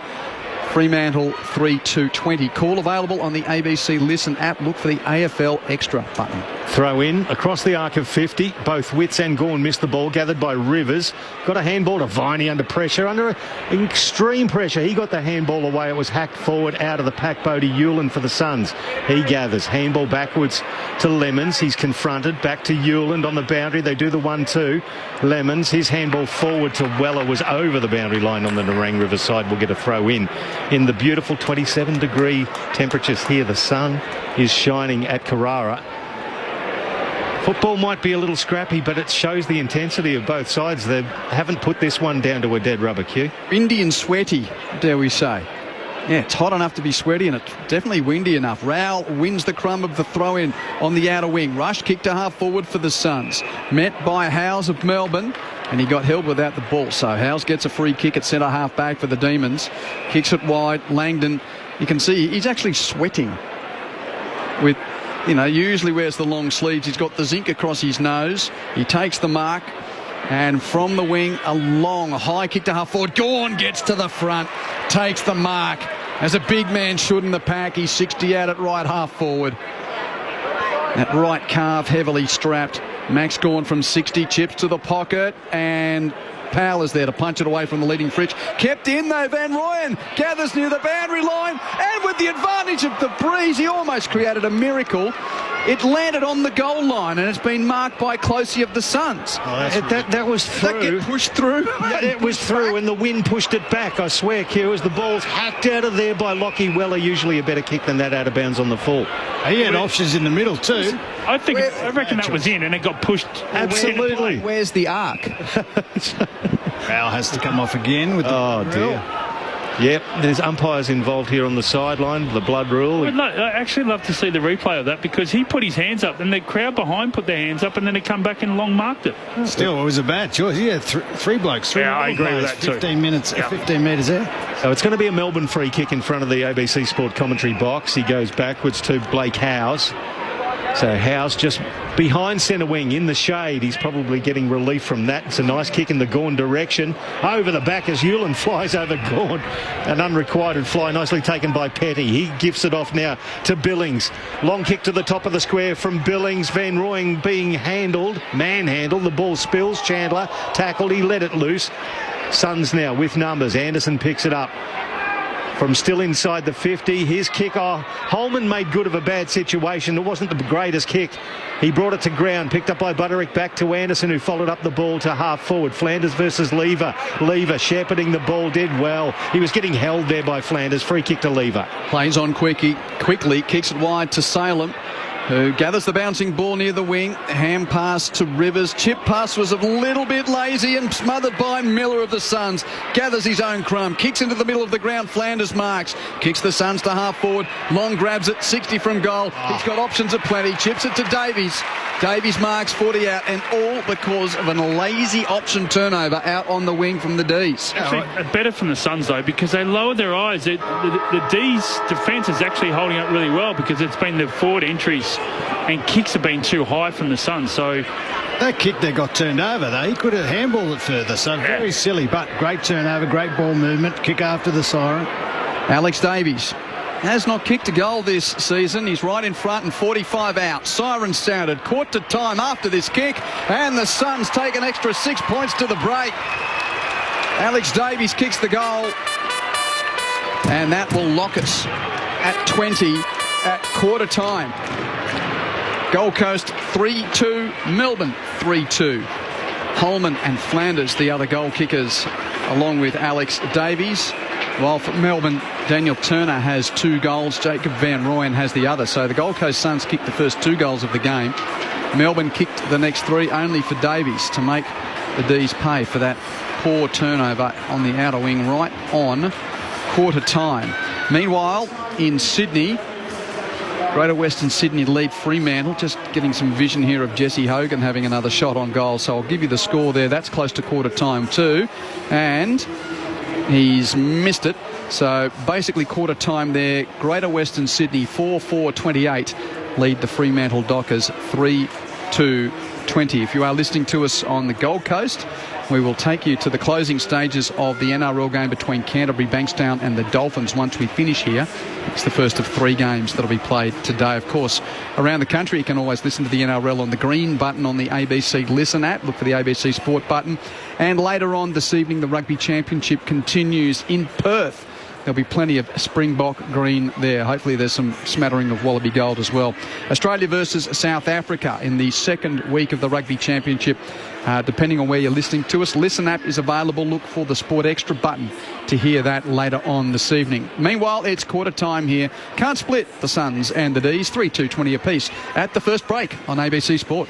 Fremantle 3-2-20. Call available on the ABC Listen app. Look for the AFL Extra button. Throw in across the arc of 50. Both Witts and Gawn missed the ball. Gathered by Rivers. Got a handball to Viney under pressure. Under extreme pressure. He got the handball away. It was hacked forward out of the pack. Bodie Hewland for the Suns. He gathers. Handball backwards to Lemons. He's confronted. Back to Hewland on the boundary. They do the 1-2. Lemons. His handball forward to Weller was over the boundary line on the Nerang River side. We'll get a throw in the beautiful 27-degree temperatures here. The sun is shining at Carrara. Football might be a little scrappy, but it shows the intensity of both sides. They haven't put this one down to a dead rubber, Q. Windy and sweaty, dare we say. Yeah, it's hot enough to be sweaty and it's definitely windy enough. Rowell wins the crumb of the throw-in on the outer wing. Rush kick to half forward for the Suns. Met by Howes of Melbourne. And he got held without the ball. So Howes gets a free kick at centre half back for the Demons. Kicks it wide. Langdon, you can see he's actually sweating. With, usually wears the long sleeves. He's got the zinc across his nose. He takes the mark. And from the wing, a long high kick to half forward. Gawn gets to the front. Takes the mark. As a big man should in the pack. He's 60 out at right half forward. That right calf heavily strapped. Max Gawn from 60, chips to the pocket, and Powell is there to punch it away from the leading Fritsch. Kept in though, Van Rooyen gathers near the boundary line, and with the advantage of the breeze, he almost created a miracle. It landed on the goal line, and it's been marked by Closey of the Suns. That was through. That get pushed through? Yeah, it was through, and the wind pushed it back, I swear, Q, as the ball's hacked out of there by Lockie Weller. Usually a better kick than that out of bounds on the full. He had options in the middle too. I reckon that was in, and it got pushed. Absolutely. Where's the arc? Rowell has to come off again with the dear. Yep, there's umpires involved here on the sideline, the blood rule. I'd actually love to see the replay of that, because he put his hands up and the crowd behind put their hands up and then they come back and long marked it. Still, it was a bad choice. Yeah, three blokes. I agree with that 15 minutes, 15 metres out. So it's going to be a Melbourne free kick in front of the ABC Sport commentary box. He goes backwards to Blake Howes. So Howes just behind centre wing in the shade. He's probably getting relief from that. It's a nice kick in the Gawn direction. Over the back as Hewland flies over Gawn. An unrequited fly, nicely taken by Petty. He gifts it off now to Billings. Long kick to the top of the square from Billings. Van Rooyen being manhandled. The ball spills. Chandler tackled. He let it loose. Suns now with numbers. Anderson picks it up. From still inside the 50, his kick. Holman made good of a bad situation. It wasn't the greatest kick. He brought it to ground, picked up by Butterick, back to Anderson, who followed up the ball to half forward. Flanders versus Lever. Lever shepherding the ball, did well. He was getting held there by Flanders. Free kick to Lever. Plays on quickly, kicks it wide to Salem, who gathers the bouncing ball near the wing. Hand pass to Rivers. Chip pass was a little bit lazy and smothered by Miller of the Suns. Gathers his own crumb. Kicks into the middle of the ground. Flanders marks. Kicks the Suns to half forward. Long grabs it. 60 from goal. He's got options aplenty. Chips it to Davies. Davies marks 40 out, and all because of a lazy option turnover out on the wing from the D's. Actually, better from the Suns, though, because they lowered their eyes. The D's defence is actually holding up really well because it's been the forward entries and kicks have been too high from the Suns. So that kick that got turned over, though, he could have handballed it further. So very silly, but great turnover, great ball movement, kick after the siren. Alex Davies has not kicked a goal this season. He's right in front and 45 out. Siren sounded. Caught to time after this kick. And the Suns take an extra 6 points to the break. Alex Davies kicks the goal. And that will lock us at 20 at quarter time. Gold Coast 3-2. Melbourne 3-2. Holman and Flanders, the other goal kickers, along with Alex Davies. While for Melbourne, Daniel Turner has 2 goals. Jacob Van Rooyen has the other. So the Gold Coast Suns kicked the first 2 goals of the game. Melbourne kicked the next 3 only for Davies to make the D's pay for that poor turnover on the outer wing right on quarter time. Meanwhile, in Sydney, Greater Western Sydney lead Fremantle. Just getting some vision here of Jesse Hogan having another shot on goal. So I'll give you the score there. That's close to quarter time too. And he's missed it. So basically quarter time there. Greater Western Sydney 4-4-28 lead the Fremantle Dockers 3-2-20. If you are listening to us on the Gold Coast, we will take you to the closing stages of the NRL game between Canterbury, Bankstown and the Dolphins once we finish here. It's the first of 3 games that will be played today. Of course, around the country you can always listen to the NRL on the green button on the ABC Listen app. Look for the ABC Sport button. And later on this evening, the Rugby Championship continues in Perth. There'll be plenty of Springbok green there. Hopefully there's some smattering of Wallaby gold as well. Australia versus South Africa in the second week of the Rugby Championship. Depending on where you're listening to us, Listen app is available. Look for the Sport Extra button to hear that later on this evening. Meanwhile, it's quarter time here. Can't split the Suns and the D's. 3-2-20 apiece at the first break on ABC Sport.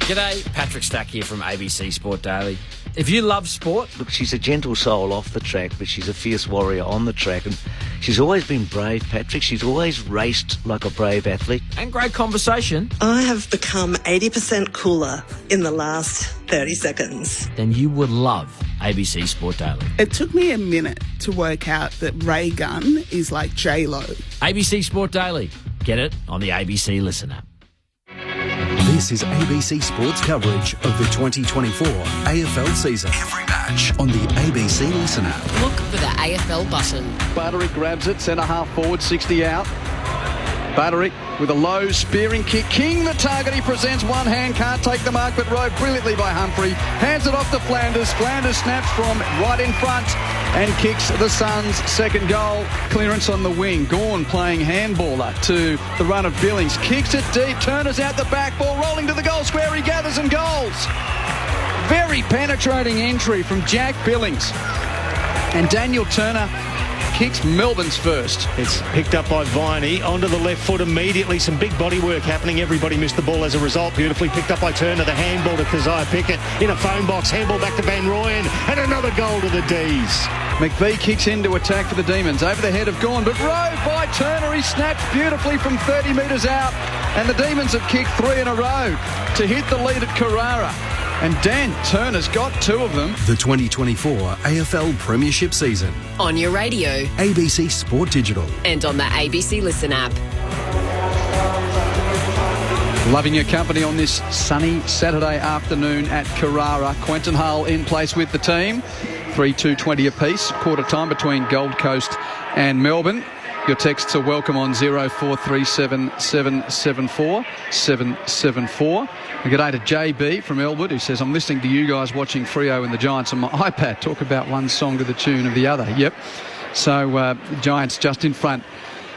G'day, Patrick Stack here from ABC Sport Daily. If you love sport... Look, she's a gentle soul off the track, but she's a fierce warrior on the track. And she's always been brave, Patrick. She's always raced like a brave athlete. And great conversation. I have become 80% cooler in the last 30 seconds. Then you would love ABC Sport Daily. It took me a minute to work out that Ray Gunn is like J-Lo. ABC Sport Daily. Get it on the ABC Listen app. This is ABC Sports coverage of the 2024 AFL season. Every match on the ABC Listen app. Look for the AFL button. Butterick grabs it, centre half forward, 60 out. Butterick with a low spearing kick. King the target, he presents one hand, can't take the mark, but rode brilliantly by Humphrey. Hands it off to Flanders. Flanders snaps from right in front and kicks the Suns' second goal. Clearance on the wing. Gawn playing handballer to the run of Billings. Kicks it deep. Turner's out the back. Ball rolling to the goal square. He gathers and goals. Very penetrating entry from Jack Billings. And Daniel Turner kicks Melbourne's first. It's picked up by Viney onto the left foot immediately. Some big body work happening. Everybody missed the ball as a result. Beautifully picked up by Turner. The handball to Keziah Pickett in a phone box. Handball back to Van Rooyen. And another goal to the D's. McVie kicks into attack for the Demons. Over the head of Gawn, but rode by Turner. He snaps beautifully from 30 metres out. And the Demons have kicked 3 in a row to hit the lead at Carrara. And Dan Turner's got 2 of them. The 2024 AFL Premiership season. On your radio. ABC Sport Digital. And on the ABC Listen app. Loving your company on this sunny Saturday afternoon at Carrara. Quentin Hull in place with the team. 3-2-20 apiece. Quarter time between Gold Coast and Melbourne. Your texts are welcome on 0437 774 774. And good day to JB from Elwood, who says, I'm listening to you guys watching Freo and the Giants on my iPad. Talk about one song to the tune of the other. Yep. So Giants just in front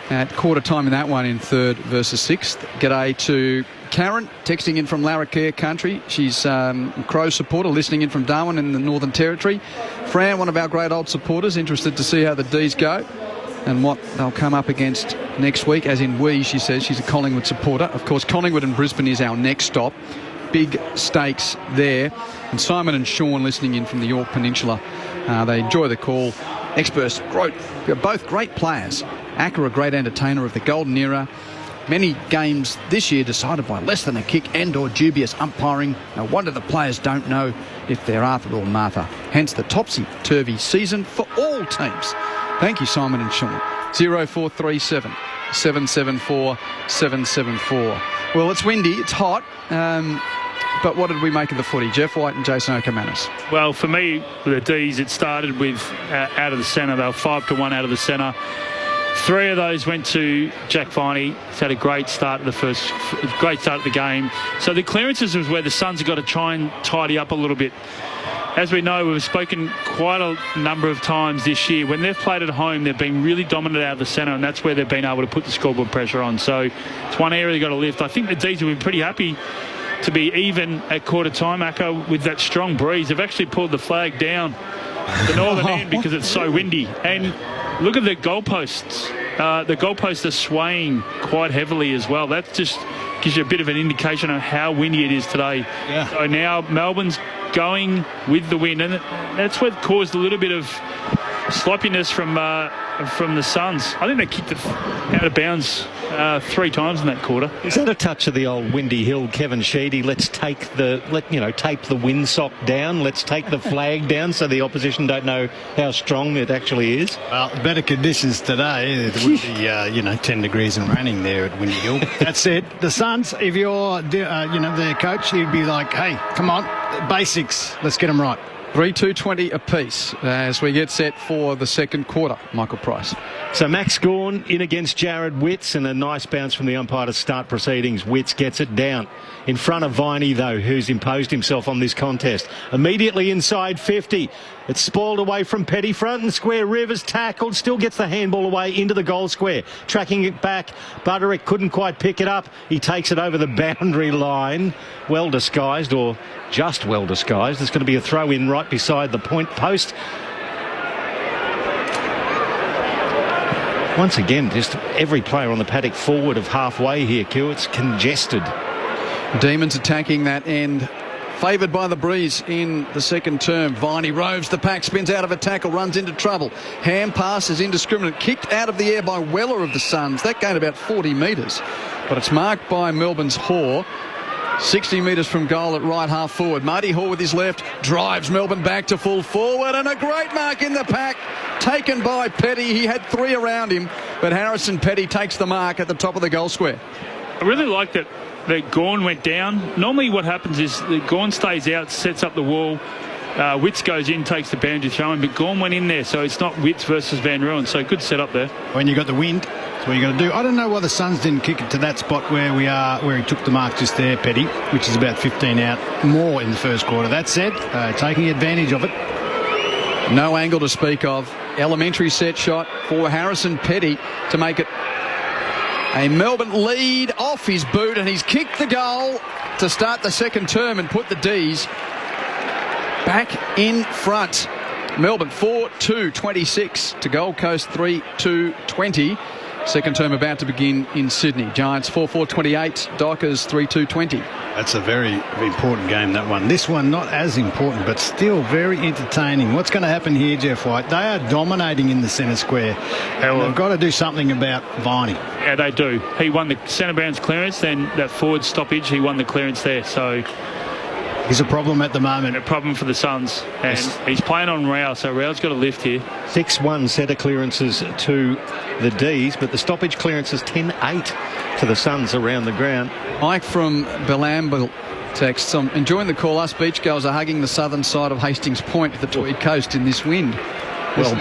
at quarter time in that one in 3rd versus 6th. G'day to Karen, texting in from Larrakia country. She's a Crow supporter, listening in from Darwin in the Northern Territory. Fran, one of our great old supporters, interested to see how the D's go and what they'll come up against next week, as in she says she's a Collingwood supporter. Of course, Collingwood and Brisbane is our next stop. Big stakes there. And Simon and Sean listening in from the York Peninsula. They enjoy the call. Experts, both great players. Acker, a great entertainer of the golden era. Many games this year decided by less than a kick and or dubious umpiring. No wonder the players don't know if they're Arthur or Martha. Hence the topsy-turvy season for all teams. Thank you, Simon and Sean. 0437 774 774. Well, it's windy, it's hot. But what did we make of the footy? Jeff White and Jason O'Camanis. Well, for me, the D's, it started with out of the centre. They were 5-1 out of the centre. 3 of those went to Jack Viney. He's had a great start of the game. So the clearances was where the Suns have got to try and tidy up a little bit. As we know, we've spoken quite a number of times this year. When they've played at home, they've been really dominant out of the centre, and that's where they've been able to put the scoreboard pressure on. So it's one area they've got to lift. I think the D's will be pretty happy to be even at quarter time, Acco, with that strong breeze. They've actually pulled the flag down the northern end because it's so windy. And look at the goalposts. The goalposts are swaying quite heavily as well. That just gives you a bit of an indication of how windy it is today. Yeah. So now Melbourne's going with the wind, and that's what caused a little bit of sloppiness from the Suns. I think they kicked it out of bounds 3 times in that quarter. Is that a touch of the old Windy Hill, Kevin Sheedy? Let's tape the windsock down. Let's take the flag down so the opposition don't know how strong it actually is. Well, better conditions today. It would be 10 degrees and raining there at Windy Hill. That said, the Suns, if you're their coach, you'd be like, hey, come on, basics, let's get them right. 3-2-20 apiece as we get set for the second quarter. Michael Price. So Max Gawn in against Jared Witts, and a nice bounce from the umpire to start proceedings. Witts gets it down. In front of Viney, though, who's imposed himself on this contest. Immediately inside 50. It's spoiled away from Petty, front and square. Rivers tackled, still gets the handball away into the goal square. Tracking it back. Butterick couldn't quite pick it up. He takes it over the boundary line. Well disguised, or just well disguised. There's going to be a throw in right beside the point post. Once again, just every player on the paddock forward of halfway here, Q. It's congested. Demons attacking that end. Favoured by the breeze in the second term. Viney roves the pack, spins out of a tackle, runs into trouble. Ham pass is indiscriminate. Kicked out of the air by Weller of the Suns. That gained about 40 metres. But it's marked by Melbourne's Hoare. 60 metres from goal at right half forward. Marty Hoare with his left drives Melbourne back to full forward, and a great mark in the pack taken by Petty. He had 3 around him, but Harrison Petty takes the mark at the top of the goal square. I really like that Gawn went down. Normally what happens is that Gawn stays out, sets up the wall. Witts goes in, takes the boundary throw in, but Gawn went in there, so it's not Witts versus Van Ruin. So good setup there. When you got the wind, that's what you got to do. I don't know why the Suns didn't kick it to that spot where he took the mark just there, Petty, which is about 15 out more in the first quarter. That said, taking advantage of it. No angle to speak of. Elementary set shot for Harrison Petty to make it a Melbourne lead off his boot, and he's kicked the goal to start the second term and put the D's back in front. Melbourne 4-2-26 to Gold Coast 3-2-20. Second term about to begin in Sydney. Giants 4-4-28, Dockers 3-2-20. That's a very important game, that one. This one not as important, but still very entertaining. What's going to happen here, Jeff White? They are dominating in the centre square. And they've got to do something about Viney. Yeah, they do. He won the centre bounce clearance, then that forward stoppage, he won the clearance there. So he's a problem at the moment. A problem for the Suns. And he's playing on Rao, so Rao's got to lift here. 6-1 centre clearances to the D's, but the stoppage clearance is 10-8 to the Suns around the ground. Mike from Bellamble texts, I'm enjoying the call. Us beachgoers are hugging the southern side of Hastings Point, the Tweed Coast, in this wind.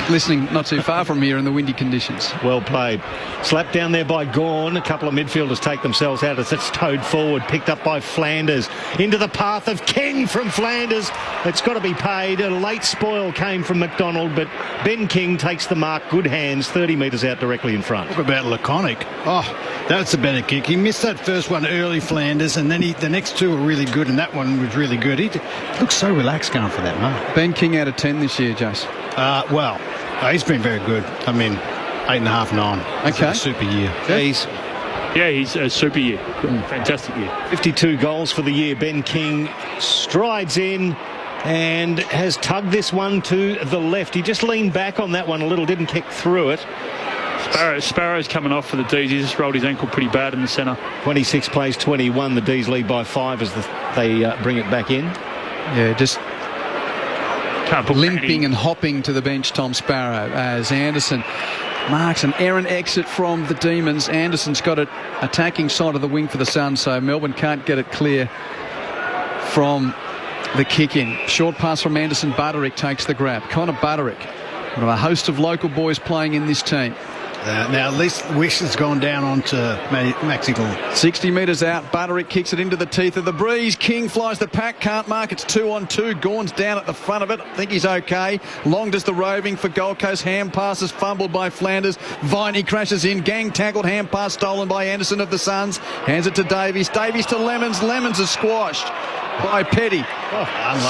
Listening not too far from here in the windy conditions. Well played. Slapped down there by Gawn. A couple of midfielders take themselves out as it's towed forward. Picked up by Flanders. Into the path of King from Flanders. It's got to be paid. A late spoil came from McDonald, but Ben King takes the mark. Good hands. 30 metres out directly in front. Talk about laconic. Oh, that's a better kick. He missed that first one early, Flanders, and then the next two were really good, and that one was really good. He looks so relaxed going for that mark. Ben King out of 10 this year, Jace. He's been very good. I mean, 8.5, 9. Okay. It's a super year. He's a super year. Fantastic year. 52 goals for the year. Ben King strides in and has tugged this one to the left. He just leaned back on that one a little, didn't kick through it. Sparrow's coming off for the D's. He just rolled his ankle pretty bad in the centre. 26 plays 21. The D's lead by 5 as they bring it back in. Yeah, just limping and hopping to the bench, Tom Sparrow, as Anderson marks an errant exit from the Demons. Anderson's got it attacking side of the wing for the Suns, so Melbourne can't get it clear from the kick-in. Short pass from Anderson. Butterick takes the grab. Connor Butterick, one of a host of local boys playing in this team. Now, at least Wish has gone down onto Maxi Gawn. 60 metres out. Butterick kicks it into the teeth of the breeze. King flies the pack. Can't mark. It's 2-on-2. Gawn's down at the front of it. I think he's okay. Long does the roving for Gold Coast. Hand passes fumbled by Flanders. Viney crashes in. Gang tackled. Hand pass stolen by Anderson of the Suns. Hands it to Davies. Davies to Lemons. Lemons is squashed by Petty.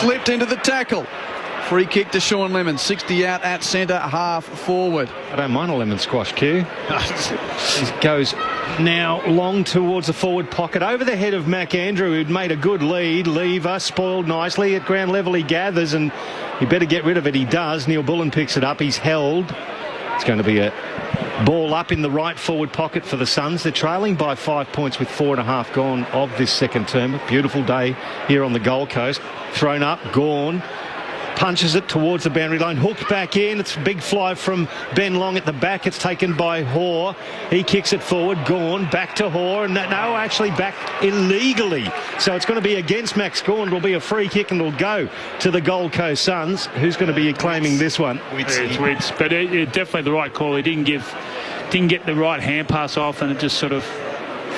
Slipped into the tackle. Free kick to Sean Lemons. 60 out at centre, half forward. I don't mind a lemon squash, Q. He goes now long towards the forward pocket. Over the head of Mac Andrew, who'd made a good lead. Lever spoiled nicely. At ground level he gathers, and he better get rid of it. He does. Neil Bullen picks it up. He's held. It's going to be a ball up in the right forward pocket for the Suns. They're trailing by 5 points with 4.5 gone of this second term. Beautiful day here on the Gold Coast. Thrown up, Gawn. Punches it towards the boundary line, hooked back in. It's a big fly from Ben Long at the back. It's taken by Hoare. He kicks it forward. Gawn back to Hoare, and no, actually back illegally. So it's going to be against Max Gawn. It'll be a free kick, and it'll go to the Gold Coast Suns. Who's going to be claiming this one? It's Wits, but definitely the right call. He didn't get the right hand pass off, and it just sort of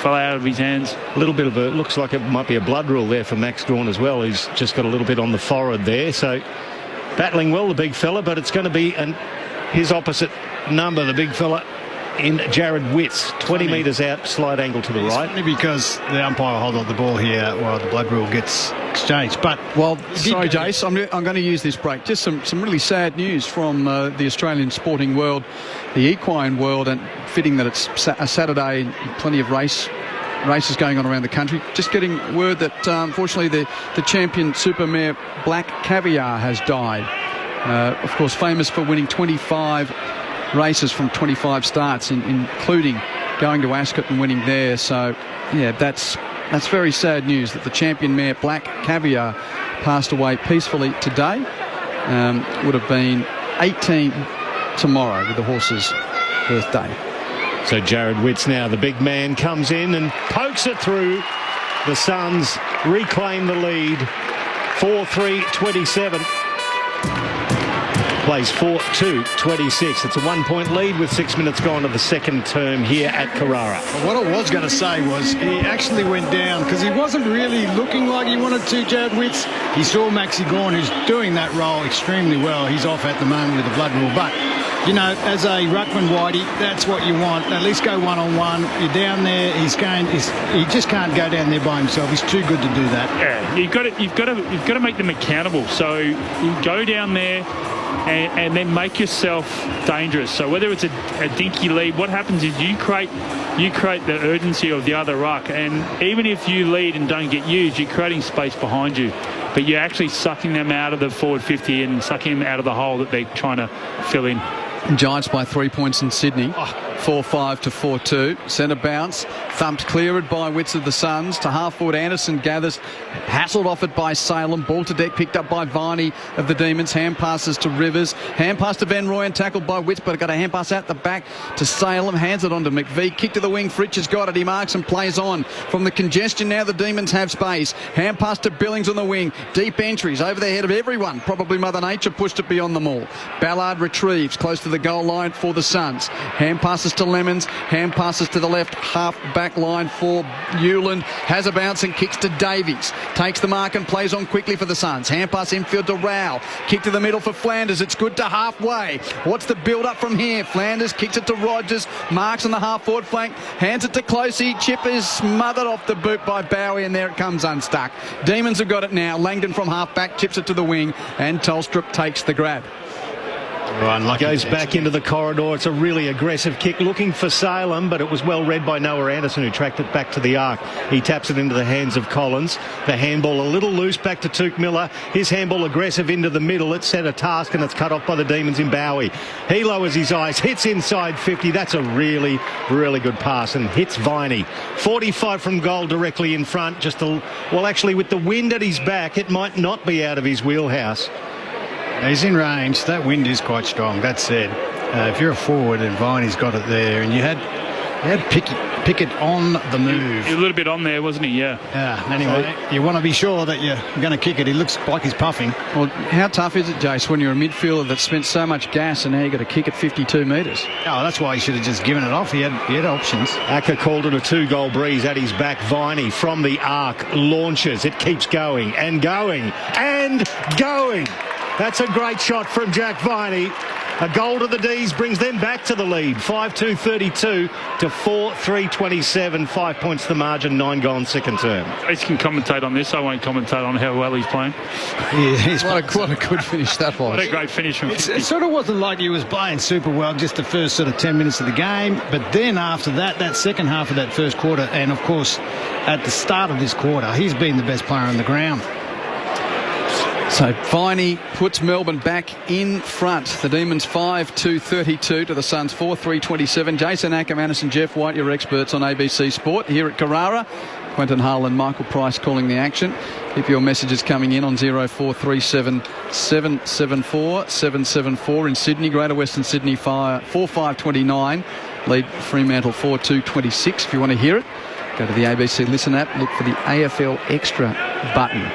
fell out of his hands. A little bit of a, looks like it might be a blood rule there for Max Gawn as well. He's just got a little bit on the forehead there. So battling well, the big fella, but it's going to be his opposite number, the big fella, in Jared Witts. 20 metres out, slight angle to the right. Only because the umpire will hold on the ball here while the blood rule gets exchanged. But sorry, Jace, I'm going to use this break. Just some really sad news from the Australian sporting world, the equine world, and fitting that it's a Saturday, plenty of races going on around the country. Just getting word that unfortunately the champion supermare Black Caviar has died. Of course, famous for winning 25 races from 25 starts, including going to Ascot and winning there. So, yeah, that's very sad news that the champion mare Black Caviar passed away peacefully today. Would have been 18 tomorrow with the horse's birthday. So Jared Witts now, the big man, comes in and pokes it through. The Suns reclaim the lead. 4-3-27. Plays 4-2-26. It's a 1-point lead with 6 minutes gone of the second term here at Carrara. What I was going to say was he actually went down because he wasn't really looking like he wanted to, Jared Witts. He saw Maxi Gawn, who's doing that role extremely well. He's off at the moment with the blood rule. But, you know, as a ruckman whitey, that's what you want. At least go one-on-one. You're down there. He just can't go down there by himself. He's too good to do that. Yeah, you've got to make them accountable. So you go down there and then make yourself dangerous. So whether it's a dinky lead, what happens is you create the urgency of the other ruck, and even if you lead and don't get used, you're creating space behind you, but you're actually sucking them out of the forward 50 and sucking them out of the hole that they're trying to fill in. Giants by 3 points in Sydney. 4-5 to 4-2. Centre bounce. Thumped cleared by Witts of the Suns. To half forward, Anderson gathers. Hassled off it by Salem. Ball to deck picked up by Viney of the Demons. Hand passes to Rivers. Hand pass to Van Rooyen. Tackled by Witts, but got a hand pass out the back to Salem. Hands it on to McVie. Kick to the wing. Fritsch has got it. He marks and plays on. From the congestion now the Demons have space. Hand pass to Billings on the wing. Deep entries over the head of everyone. Probably Mother Nature pushed it beyond them all. Ballard retrieves close to the goal line for the Suns. Hand passes to Lemons. Hand passes to the left half back line for Hewland. Has a bounce and kicks to Davies. Takes the mark and plays on quickly for the Suns. Hand pass infield to Rowell. Kick to the middle for Flanders. It's good to halfway. What's the build up from here? Flanders kicks it to Rogers. Marks on the half forward flank. Hands it to Closey. Chip is smothered off the boot by Bowie, and there it comes unstuck. Demons have got it now. Langdon from half back chips it to the wing, and Tolstrup takes the grab. unlucky. Goes back into the corridor. It's a really aggressive kick, looking for Salem, but it was well read by Noah Anderson, who tracked it back to the arc. He taps it into the hands of Collins. The handball a little loose back to Tuke Miller. His handball aggressive into the middle. It's set a task and it's cut off by the Demons in Bowie. He lowers his eyes, hits inside 50. That's a really, really good pass and hits Viney. 45 from goal directly in front. Actually, with the wind at his back, it might not be out of his wheelhouse. He's in range. That wind is quite strong. That said, if you're a forward and Viney's got it there, and you had Pickett on the move. A little bit on there, wasn't he? Yeah. Anyway, you want to be sure that you're going to kick it. He looks like he's puffing. Well, how tough is it, Jace, when you're a midfielder that spent so much gas and now you've got to kick it 52 metres? Oh, that's why he should have just given it off. He had options. Acker called it a 2-goal breeze at his back. Viney from the arc launches. It keeps going and going and going. That's a great shot from Jack Viney. A goal to the D's brings them back to the lead. 5-2-32 to 4-3-27. 5 points the margin, 9 gone second term. Ace can commentate on this. I won't commentate on how well he's playing. Yeah, what a good finish that was. What a great finish from 50. It sort of wasn't like he was playing super well just the first sort of 10 minutes of the game. But then after that second half of that first quarter, and of course at the start of this quarter, he's been the best player on the ground. So Viney puts Melbourne back in front. The Demons 5-2-32 to the Suns 4-3-27. Jason Ackermanis and Jeff White, your experts on ABC Sport here at Carrara. Quentin Harlan, Michael Price calling the action. Keep your messages coming in on 0437 774 774 in Sydney. Greater Western Sydney 4-5-29. Lead Fremantle 4-2-26. If you want to hear it, go to the ABC Listen app. Look for the AFL Extra button.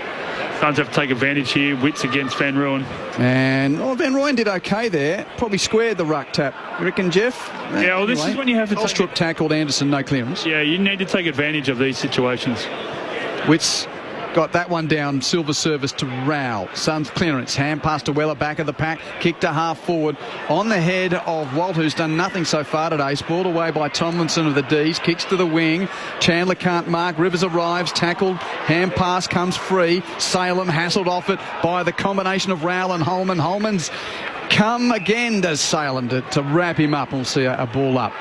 Suns have to take advantage here. Wits against Van Rooyen. And Van Rooyen did okay there. Probably squared the ruck tap. You reckon, Jeff? Yeah, well, this is when you have to Ostrop tackled Anderson, no clearance. Yeah, you need to take advantage of these situations. Wits got that one down. Silver service to Rao. Suns clearance. Hand pass to Weller, back of the pack. Kick to half forward. On the head of Walt, who's done nothing so far today. Spoiled away by Tomlinson of the D's. Kicks to the wing. Chandler can't mark. Rivers arrives. Tackled. Hand pass comes free. Salem hassled off it by the combination of Rao and Holman. Holman's come again, does Salem, to wrap him up. We'll see a ball up.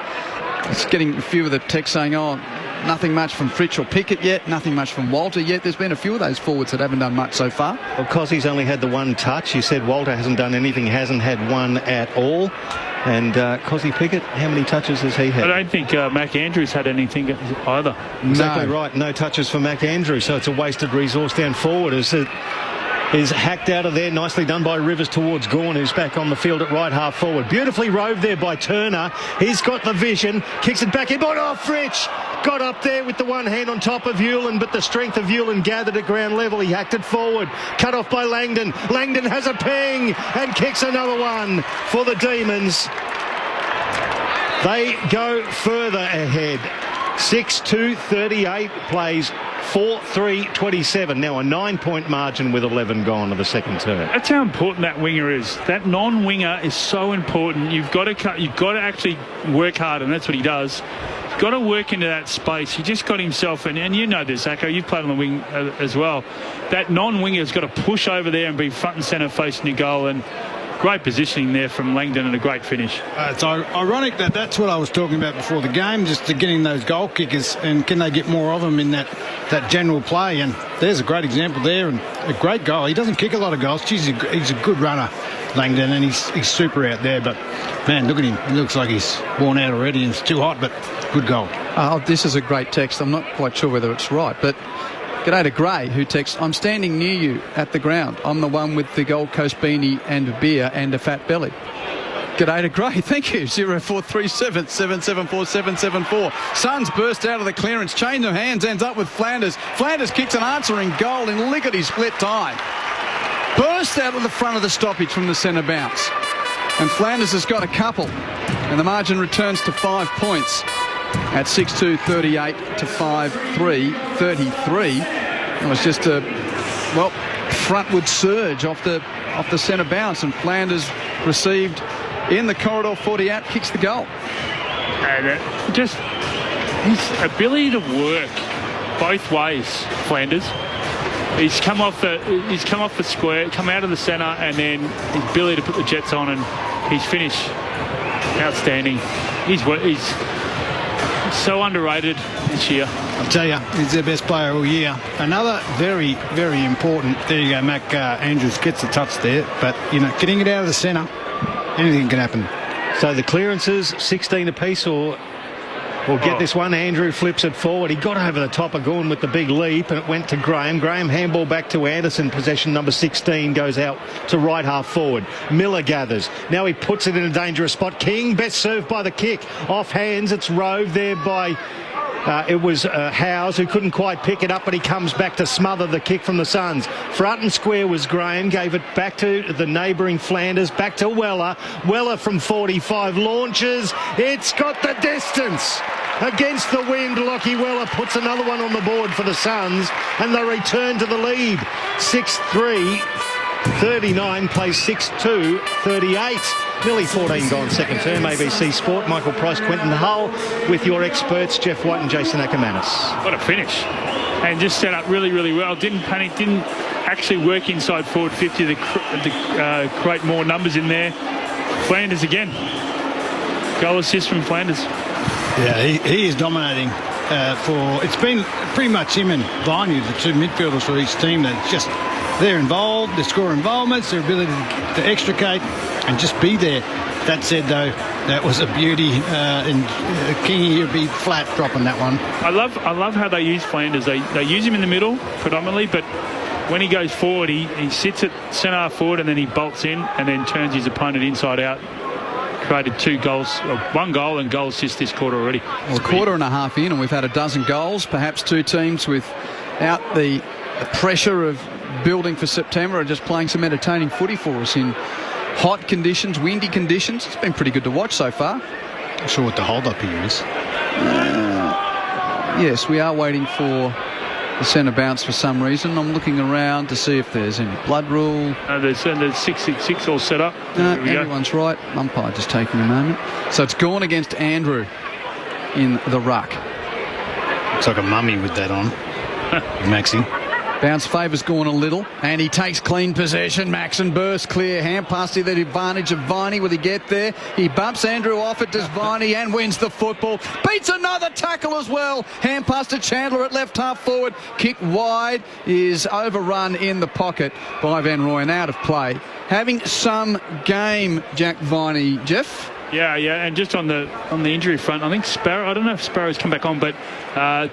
It's getting a few of the text saying, nothing much from Fritsch or Pickett yet, nothing much from Walter yet. There's been a few of those forwards that haven't done much so far. Well, Cossey's only had the one touch. You said Walter hasn't done anything, hasn't had one at all. And Cossey Pickett, how many touches has he had? I don't think Mac Andrews had anything either. Exactly right. No touches for Mac Andrews, so it's a wasted resource down forward. Is hacked out of there. Nicely done by Rivers towards Gawn, who's back on the field at right half forward. Beautifully roved there by Turner. He's got the vision. Kicks it back in. Fritsch got up there with the one hand on top of Hewlin, but the strength of Hewlin gathered at ground level. He hacked it forward. Cut off by Langdon. Langdon has a ping and kicks another one for the Demons. They go further ahead. 6-2-38 plays 4-3-27. Now a 9-point margin with 11 gone of the second term. That's how important that winger is. That non-winger is so important. You've got to actually work hard, and that's what he does. He's got to work into that space. He just got himself in, and you know this, Acco, you've played on the wing as well. That non-winger's got to push over there and be front and centre facing your goal, and great positioning there from Langdon and a great finish. It's ironic that's what I was talking about before the game, just to getting those goal kickers, and can they get more of them in that general play. And there's a great example there, and a great goal. He doesn't kick a lot of goals. He's a good runner, Langdon, and he's super out there. But, man, look at him. He looks like he's worn out already and it's too hot, but good goal. This is a great text. I'm not quite sure whether it's right, but g'day to Gray, who texts, I'm standing near you at the ground. I'm the one with the Gold Coast beanie and a beer and a fat belly. G'day to Gray, thank you. 0437 774 774. Suns burst out of the clearance, change of hands, ends up with Flanders. Flanders kicks an answering goal in lickety-split time. Burst out of the front of the stoppage from the centre bounce. And Flanders has got a couple. And the margin returns to 5 points at 6-2-38 to 5-3-33. It was just a, frontward surge off the centre bounce, and Flanders received in the corridor 40 out, kicks the goal. And just his ability to work both ways, Flanders. He's come off the square, come out of the centre, and then his ability to put the jets on and his finish, outstanding. He's so underrated this year. I'll tell you, he's their best player all year. Another very, very important. There you go, Mac Andrews gets the touch there, but getting it out of the centre, anything can happen. So the clearances, 16 apiece, or get this one. Andrew flips it forward. He got over the top of Gorn with the big leap, and it went to Graham. Graham handball back to Anderson. Possession number 16 goes out to right half forward. Miller gathers. Now he puts it in a dangerous spot. King, best served by the kick. Off hands, it's Rove there by... it was Howes who couldn't quite pick it up, but he comes back to smother the kick from the Suns. Front and square was Graham, gave it back to the neighbouring Flanders, back to Weller. Weller from 45 launches. It's got the distance. Against the wind, Lockie Weller puts another one on the board for the Suns, and they return to the lead. 6-3, 39 plays 6-2, 38. Nearly 14 gone second term. ABC Sport, Michael Price, Quentin Hull, with your experts, Jeff White and Jason Ackermanis. What a finish. And just set up really, really well. Didn't panic, didn't actually work inside forward 50 to create more numbers in there. Flanders again. Goal assist from Flanders. Yeah, he is dominating. It's been pretty much him and Viney, the two midfielders for each team, that just... They're involved, their score involvements, their ability to extricate and just be there. That said, though, that was a beauty. And Kingy would be flat dropping that one. I love how they use Flanders. They use him in the middle predominantly, but when he goes forward, he sits at centre half forward and then he bolts in and then turns his opponent inside out. Created 2 goals, 1 goal and goal assist this quarter already. Well, a quarter and a half in, and we've had a dozen goals. Perhaps 2 teams without the pressure of building for September are just playing some entertaining footy for us in hot conditions, windy conditions. It's been pretty good to watch so far. Not sure what the hold-up here is. Yes, we are waiting for the centre bounce for some reason. I'm looking around to see if there's any blood rule. There's 6-6-6 all set up. Everyone's right. Umpire just taking a moment. So it's gone against Andrew in the ruck. Looks like a mummy with that on. Maxi. Bounce favours Gorn a little, and he takes clean possession. Maxon bursts clear, hand pass to the advantage of Viney. Will he get there? He bumps Andrew off it, does Viney, and wins the football. Beats another tackle as well. Hand pass to Chandler at left half forward. Kick wide is overrun in the pocket by Van Rooyen, out of play. Having some game, Jack Viney. Jeff? Yeah, and just on the injury front, I think Sparrow, I don't know if Sparrow's come back on, but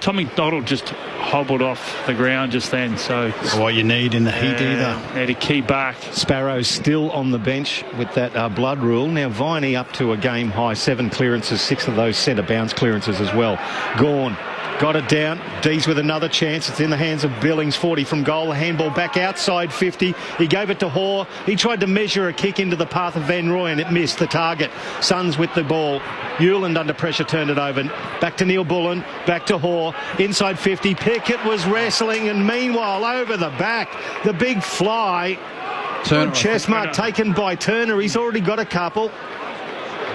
Tommy Doddle just hobbled off the ground just then. So what you need in the heat either. Need a key back. Sparrow's still on the bench with that blood rule. Now Viney up to a game high 7 clearances, 6 of those centre bounce clearances as well. Gorn got it down. Dees with another chance. It's in the hands of Billings, 40 from goal. A handball back outside 50. He gave it to Hoare. He tried to measure a kick into the path of Van Rooyen. It missed the target. Suns with the ball. Hewland under pressure turned it over. Back to Neil Bullen. Back to Hoare. Inside 50. Pickett was wrestling, and meanwhile over the back, the big fly. Good chest mark taken by Turner. He's already got a couple.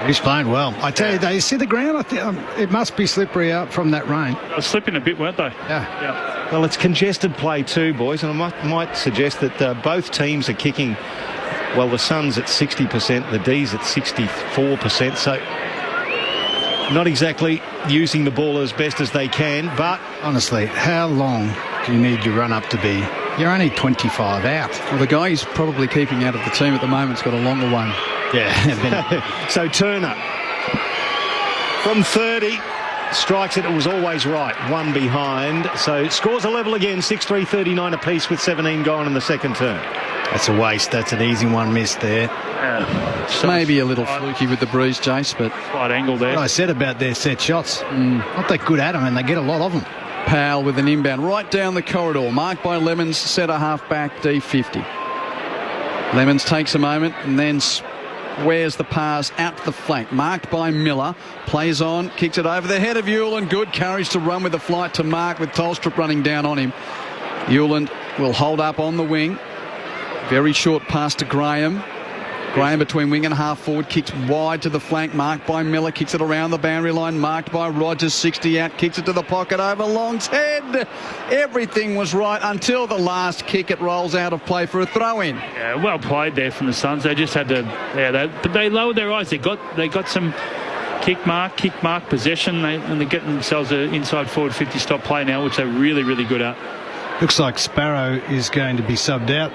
He's playing well. I tell you, they see the ground. I think it must be slippery out from that rain. They were slipping a bit, weren't they? Yeah. Well, it's congested play too, boys, and I might suggest that both teams are kicking. Well, the Suns at 60%, the D's at 64%. So not exactly using the ball as best as they can. But honestly, how long do you need your run up to be? You're only 25 out. Well, the guy who's probably keeping out of the team at the moment's got a longer one. Yeah. So Turner from 30 strikes it. It was always right. 1 behind. So scores a level again. 6-3, 39 apiece with 17 gone in the second term. That's a waste. That's an easy one missed there. Maybe a little fluky with the breeze, Jace, but slight angle there. What I said about their set shots. Not that good at them, and they get a lot of them. Powell with an inbound right down the corridor, marked by Lemons, centre half back, D50. Lemons takes a moment and then wears the pass out to the flank, marked by Miller, plays on, kicks it over the head of Hewland. Good courage to run with the flight to mark, with Tolstrup running down on him. Hewland will hold up on the wing. Very short pass to Graham. Graham between wing and half forward, kicks wide to the flank, marked by Miller, kicks it around the boundary line, marked by Rogers, 60 out, kicks it to the pocket over Long's head. Everything was right until the last kick. It rolls out of play for a throw-in. Yeah, well played there from the Suns. They just had to, but they lowered their eyes. They got some kick mark possession, and they're getting themselves an inside forward 50 stop play now, which they're really, really good at. Looks like Sparrow is going to be subbed out,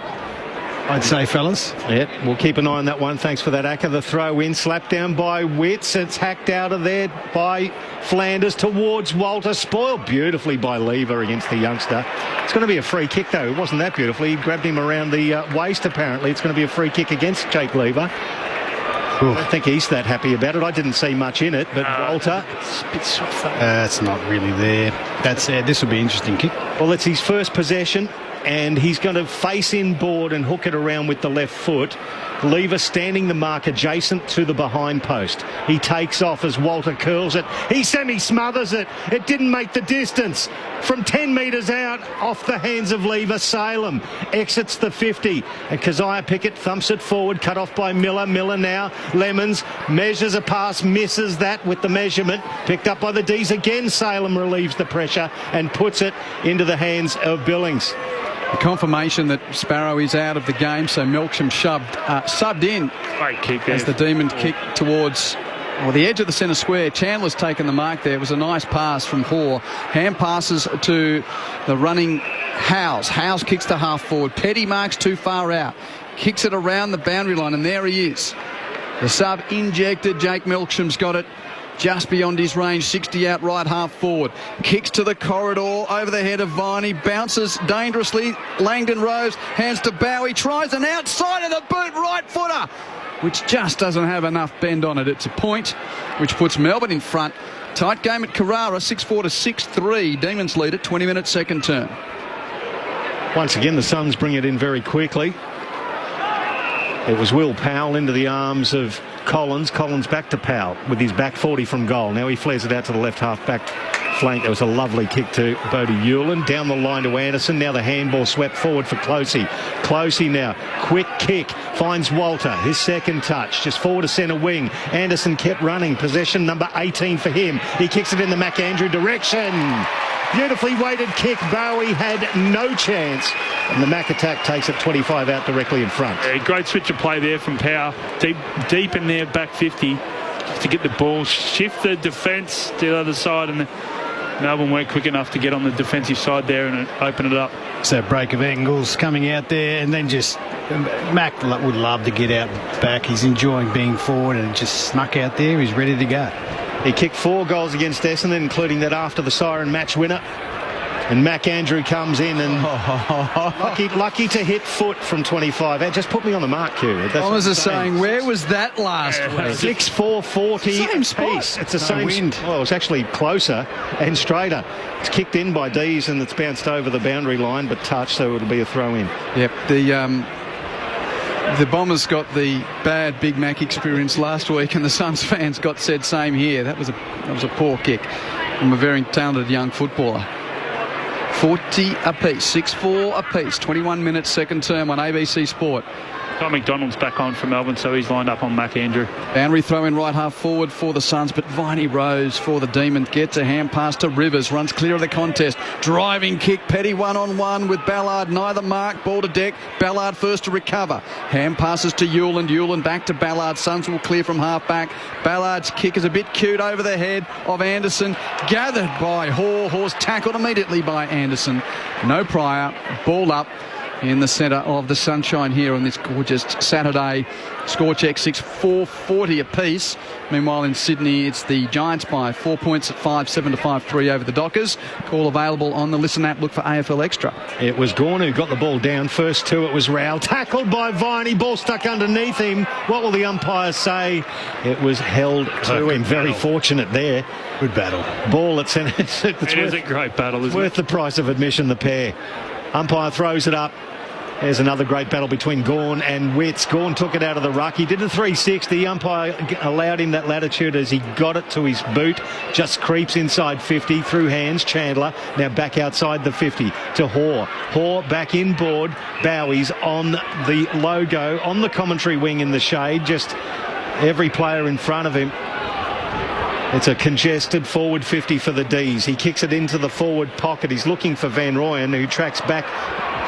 I'd say, fellas. Yep, we'll keep an eye on that one. Thanks for that, Acker. The throw in, slapped down by Witts. It's hacked out of there by Flanders towards Walter. Spoiled beautifully by Lever against the youngster. It's going to be a free kick, though. It wasn't that beautifully. He grabbed him around the waist, apparently. It's going to be a free kick against Jake Lever. I don't think he's that happy about it. I didn't see much in it, but Walter... It's a bit soft, though. It's not really there. That's it. This will be an interesting kick. Well, it's his first possession, and he's going to face inboard and hook it around with the left foot. Lever standing the mark adjacent to the behind post. He takes off as Walter curls it. He semi-smothers it. It didn't make the distance. From 10 metres out, off the hands of Lever, Salem exits the 50. And Keziah Pickett thumps it forward, cut off by Miller. Miller now, Lemons measures a pass, misses that with the measurement. Picked up by the D's again. Salem relieves the pressure and puts it into the hands of Billings. The confirmation that Sparrow is out of the game, so Melksham subbed in. Great kick there. As the Demons kick towards the edge of the centre square. Chandler's taken the mark there. It was a nice pass from Hoare. Hand passes to the running Howes. Howes kicks to half forward. Petty marks too far out. Kicks it around the boundary line, and there he is. The sub injected. Jake Melksham's got it just beyond his range, 60 out right half forward. Kicks to the corridor over the head of Viney, bounces dangerously. Langdon Rose hands to Bowie, tries an outside of the boot right footer, which just doesn't have enough bend on it. It's a point, which puts Melbourne in front. Tight game at Carrara, 6-4 to 6-3. Demons lead at 20 minutes second term. Once again, the Suns bring it in very quickly. It was Will Powell into the arms of Collins. Collins back to Powell with his back 40 from goal. Now he flares it out to the left half back flank. There was a lovely kick to Bodie Hewlin. Down the line to Anderson. Now the handball swept forward for Closey. Closey now. Quick kick. Finds Walter. His second touch. Just forward to centre wing. Anderson kept running. Possession number 18 for him. He kicks it in the McAndrew direction. Beautifully weighted kick. Bowie had no chance. And the Mac attack takes it 25 out directly in front. Yeah, great switch of play there from Power. Deep in there, back 50. Just to get the ball, shift the defence to the other side. And Melbourne weren't quick enough to get on the defensive side there and open it up. It's that break of angles coming out there, and then just Mac would love to get out back. He's enjoying being forward and just snuck out there. He's ready to go. He kicked 4 goals against Essendon, including that after the siren match winner. And McAndrew comes in and lucky to hit foot from 25. Just put me on the mark, Q. Thomas is saying, where was that last week? 6-4, 40 Same spot. piece. It's the same wind. Well, it's actually closer and straighter. It's kicked in by Dees and it's bounced over the boundary line, but touched, so it'll be a throw in. Yep. The Bombers got the bad Big Mac experience last week, and the Suns fans got said same here. That was a poor kick from a very talented young footballer. 40 apiece, 6-4 apiece, 21 minutes second term on ABC Sport. Tom McDonald's back on for Melbourne, so he's lined up on McAndrew. Boundary throw in right half forward for the Suns, but Viney Rose for the Demons gets a hand pass to Rivers, runs clear of the contest. Driving kick, Petty 1-on-1 with Ballard, neither mark, ball to deck. Ballard first to recover. Hand passes to Hewlin, Hewlin back to Ballard. Suns will clear from half back. Ballard's kick is a bit cute over the head of Anderson. Gathered by Hoare. Hoare's tackled immediately by Anderson. No prior, ball up in the centre of the sunshine here on this gorgeous Saturday. Score check 6-4, 40 apiece. Meanwhile in Sydney it's the Giants by 4 points at 5-7 to 5-3 over the Dockers. Call available on the Listen app. Look for AFL Extra. It was Gawn who got the ball down. First 2 it was Rowell. Tackled by Viney. Ball stuck underneath him. What will the umpires say? It was held to him. Very fortunate there. Good battle. Ball at centre. It is a great battle, isn't it? Worth the price of admission, the pair. Umpire throws it up. There's another great battle between Gawn and Witts. Gawn took it out of the ruck. He did a 360. Umpire allowed him that latitude as he got it to his boot. Just creeps inside 50 through hands. Chandler now back outside the 50 to Hoare. Hoare back inboard. Bowie's on the logo on the commentary wing in the shade. Just every player in front of him. It's a congested forward 50 for the D's. He kicks it into the forward pocket. He's looking for Van Rooyen, who tracks back.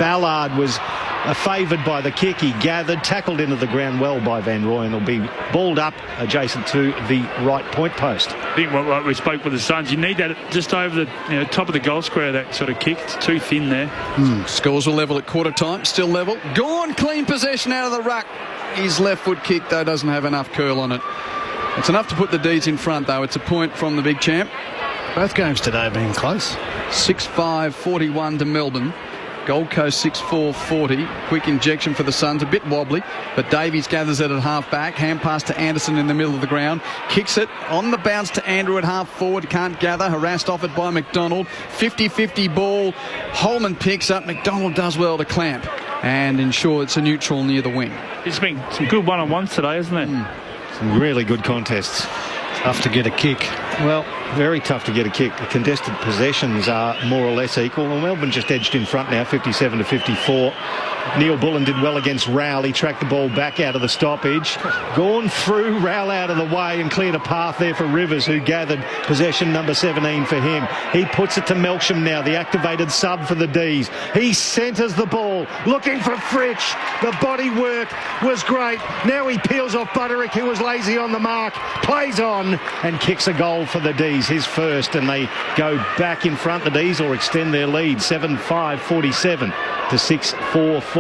Ballard was favoured by the kick. He gathered, tackled into the ground well by Van Rooyen. Will be balled up adjacent to the right point post. I think what we spoke with the Suns, you need that just over the top of the goal square, that sort of kick. It's too thin there. Scores were level at quarter time, still level. Gawn, clean possession out of the ruck. His left foot kick, though, doesn't have enough curl on it. It's enough to put the D's in front, though. It's a point from the big champ. Both games today have been close. 6-5-41 to Melbourne. Gold Coast 6-4-40. Quick injection for the Suns, a bit wobbly, but Davies gathers it at half back. Hand pass to Anderson in the middle of the ground. Kicks it on the bounce to Andrew at half forward. Can't gather. Harassed off it by McDonald. 50-50 ball. Holman picks up. McDonald does well to clamp and ensure it's a neutral near the wing. It's been some good one-on-ones today, isn't it? Some really good contests. Tough to get a kick. Well, very tough to get a kick. The contested possessions are more or less equal. Well, Melbourne just edged in front now, 57-54. Neil Bullen did well against Rowell. He tracked the ball back out of the stoppage. Gone through, Rowell out of the way and cleared a path there for Rivers, who gathered possession number 17 for him. He puts it to Melksham now, the activated sub for the D's. He centres the ball, looking for Fritsch. The body work was great. Now he peels off Butterick, who was lazy on the mark, plays on and kicks a goal for the D's, his first, and they go back in front, the D's, or extend their lead, 7-5-47 to 6-4-40.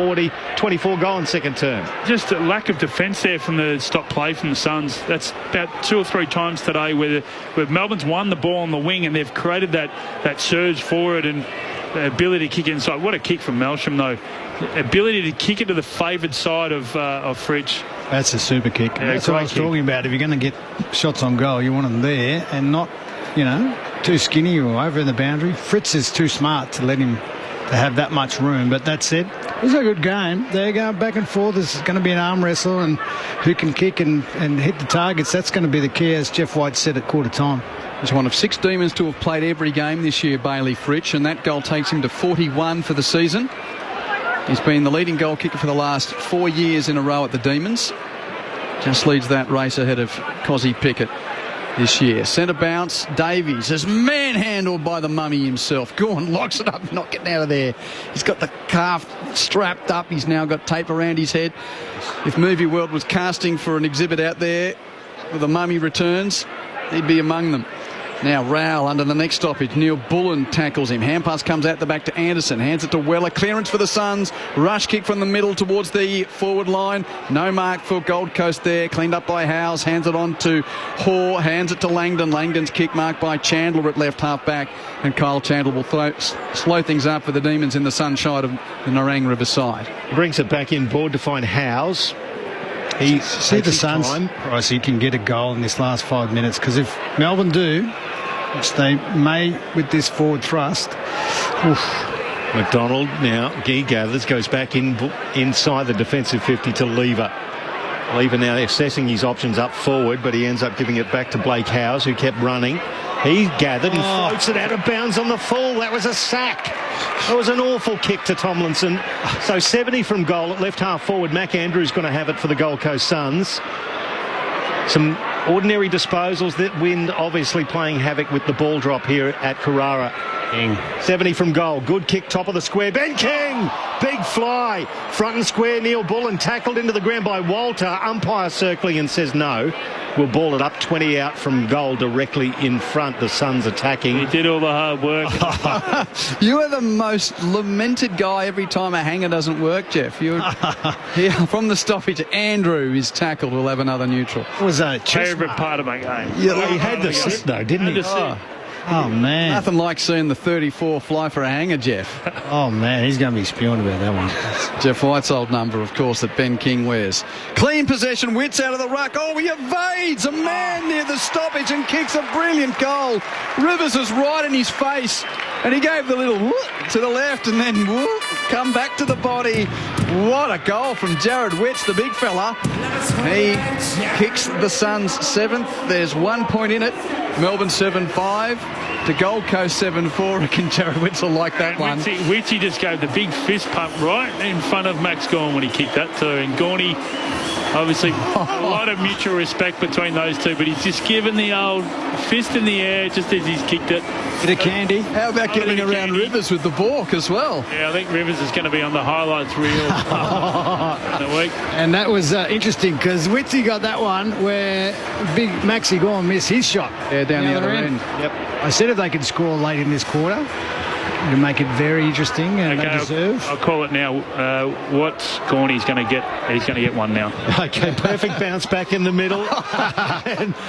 24 goal in second term. Just a lack of defence there from the stop play from the Suns. That's about 2 or 3 times today where Melbourne's won the ball on the wing and they've created that surge forward and the ability to kick inside. What a kick from Melksham, though. Ability to kick it to the favoured side of Fritsch. That's a super kick. Yeah, that's what I was talking about. If you're going to get shots on goal, you want them there and not, too skinny or over in the boundary. Fritz is too smart to let him to have that much room. But that said, it was a good game. They're going back and forth. This is going to be an arm wrestle, and who can kick and hit the targets. That's going to be the key, as Jeff White said at quarter time. He's one of 6 Demons to have played every game this year, Bailey Fritsch, and that goal takes him to 41 for the season. He's been the leading goal kicker for the last 4 years in a row at the Demons. Just leads that race ahead of Cozzy Pickett this year. Centre bounce, Davies is manhandled by the mummy himself. Gawn locks it up, not getting out of there. He's got the calf strapped up. He's now got tape around his head. If Movie World was casting for an exhibit out there where the mummy returns, he'd be among them. Now Rowell under the next stoppage. Neil Bullen tackles him. Hand pass comes out the back to Anderson. Hands it to Weller. Clearance for the Suns. Rush kick from the middle towards the forward line. No mark for Gold Coast there. Cleaned up by Howes. Hands it on to Hoare. Hands it to Langdon. Langdon's kick marked by Chandler at left half back. And Kyle Chandler will slow things up for the Demons in the sunshine of the Nerang River side. Brings it back in board to find Howes. He see the Suns, Bryce, he can get a goal in this last 5 minutes, because if Melbourne do, which they may with this forward thrust. McDonald now, he gathers, goes back inside the defensive 50 to Lever. Lever now assessing his options up forward, but he ends up giving it back to Blake Howes, who kept running. He gathered and floats it out of bounds on the full. That was a sack. That was an awful kick to Tomlinson. So 70 from goal at left half forward. Mac Andrews going to have it for the Gold Coast Suns. Some ordinary disposals. That wind obviously playing havoc with the ball drop here at Carrara. King. 70 from goal. Good kick, top of the square. Ben King! Big fly. Front and square, Neil Bullen tackled into the ground by Walter. Umpire circling and says no. We'll ball it up 20 out from goal directly in front. The Suns attacking. He did all the hard work. You are the most lamented guy every time a hanger doesn't work, Jeff. Yeah, from the stoppage, Andrew is tackled. We'll have another neutral. It was a favourite part of my game. Yeah, he had the sit though, didn't he? Oh, man. Nothing like seeing the 34 fly for a hanger, Jeff. Oh, man, he's going to be spewing about that one. Jeff White's old number, of course, that Ben King wears. Clean possession, Witts out of the ruck. Oh, he evades a man near the stoppage and kicks a brilliant goal. Rivers is right in his face, and he gave the little whoop to the left and then whoop, come back to the body. What a goal from Jared Witts, the big fella. He kicks the Suns 7th. There's 1 point in it. Melbourne 7-5 to Gold Coast 7-4. I reckon Jared Witts will like that one. Wittsy just gave the big fist pump right in front of Max Gawn when he kicked that too. And Gawney, obviously, a lot of mutual respect between those two, but he's just given the old fist in the air just as he's kicked it. Bit of candy. How about getting around Rivers with the balk as well? Yeah, I think Rivers is going to be on the highlights reel in the week. And that was interesting because Wittsy got that one where big Maxi Gawn missed his shot. Yeah, down the other end. Yep. I said if they could score late in this quarter, to make it very interesting, and they deserve. I'll call it now. What's Gawney's going to get? He's going to get one now. Okay, perfect bounce back in the middle.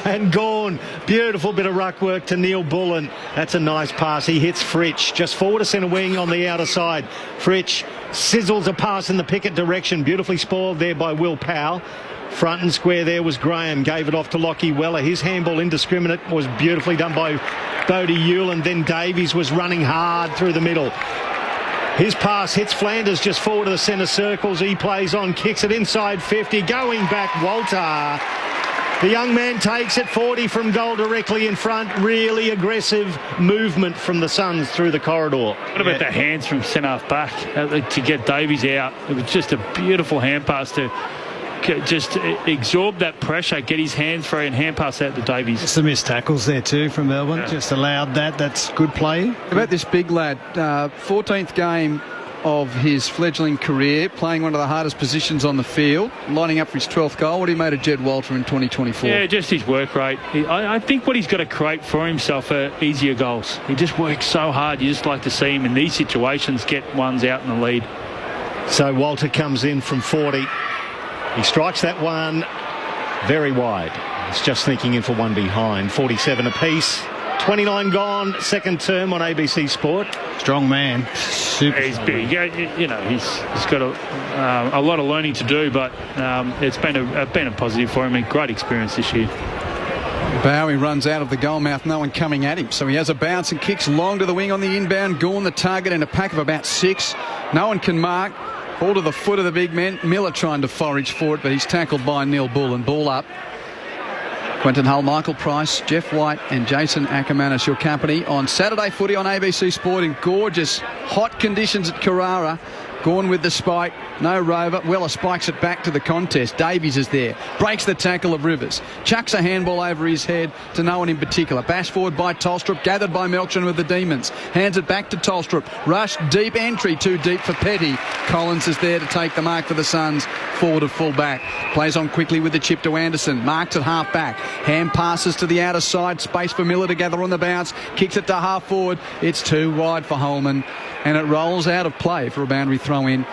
and Gawn, beautiful bit of ruck work to Neil Bullen. That's a nice pass. He hits Fritsch just forward to centre wing on the outer side. Fritsch sizzles a pass in the Pickett direction. Beautifully spoiled there by Will Powell. Front and square there was Graham. Gave it off to Lockie Weller. His handball indiscriminate was beautifully done by Bodie Hewland. Then Davies was running hard through the middle. His pass hits Flanders just forward to the centre circles. He plays on, kicks it inside 50. Going back, Walter. The young man takes it 40 from goal directly in front. Really aggressive movement from the Suns through the corridor. What about the hands from centre-half back to get Davies out? It was just a beautiful hand pass to just absorb that pressure, get his hands free and hand pass out to Davies. Just the missed tackles there too from Melbourne. Yeah. Just allowed that. That's good play. How about this big lad? 14th game of his fledgling career, playing one of the hardest positions on the field, lining up for his 12th goal. What he made of Jed Walter in 2024? Yeah, just his work rate. I think what he's got to create for himself are easier goals. He just works so hard. You just like to see him in these situations get ones out in the lead. So Walter comes in from 40. He strikes that one very wide. He's just sneaking in for one behind. 47 apiece. 29 gone. Second term on ABC Sport. Strong man. Super he's big. You know, he's got a lot of learning to do, but it's been a positive for him. A great experience this year. Bowie runs out of the goal mouth, no one coming at him. So he has a bounce and kicks long to the wing on the inbound. Gawn the target in a pack of about 6. No one can mark. Ball to the foot of the big man. Miller trying to forage for it, but he's tackled by Neil Bullen. Ball up. Quentin Hull, Michael Price, Jeff White and Jason Ackermanis, your company on Saturday footy on ABC Sport in gorgeous hot conditions at Carrara. Gawn with the spike, no rover. Weller spikes it back to the contest. Davies is there, breaks the tackle of Rivers, chucks a handball over his head to no one in particular. Bash forward by Tolstrup, gathered by Melchin with the Demons. Hands it back to Tolstrup. Rush, deep entry, too deep for Petty. Collins is there to take the mark for the Suns. Forward of full back. Plays on quickly with the chip to Anderson. Marks at half back. Hand passes to the outer side. Space for Miller to gather on the bounce. Kicks it to half forward. It's too wide for Holman. And it rolls out of play for a boundary throw in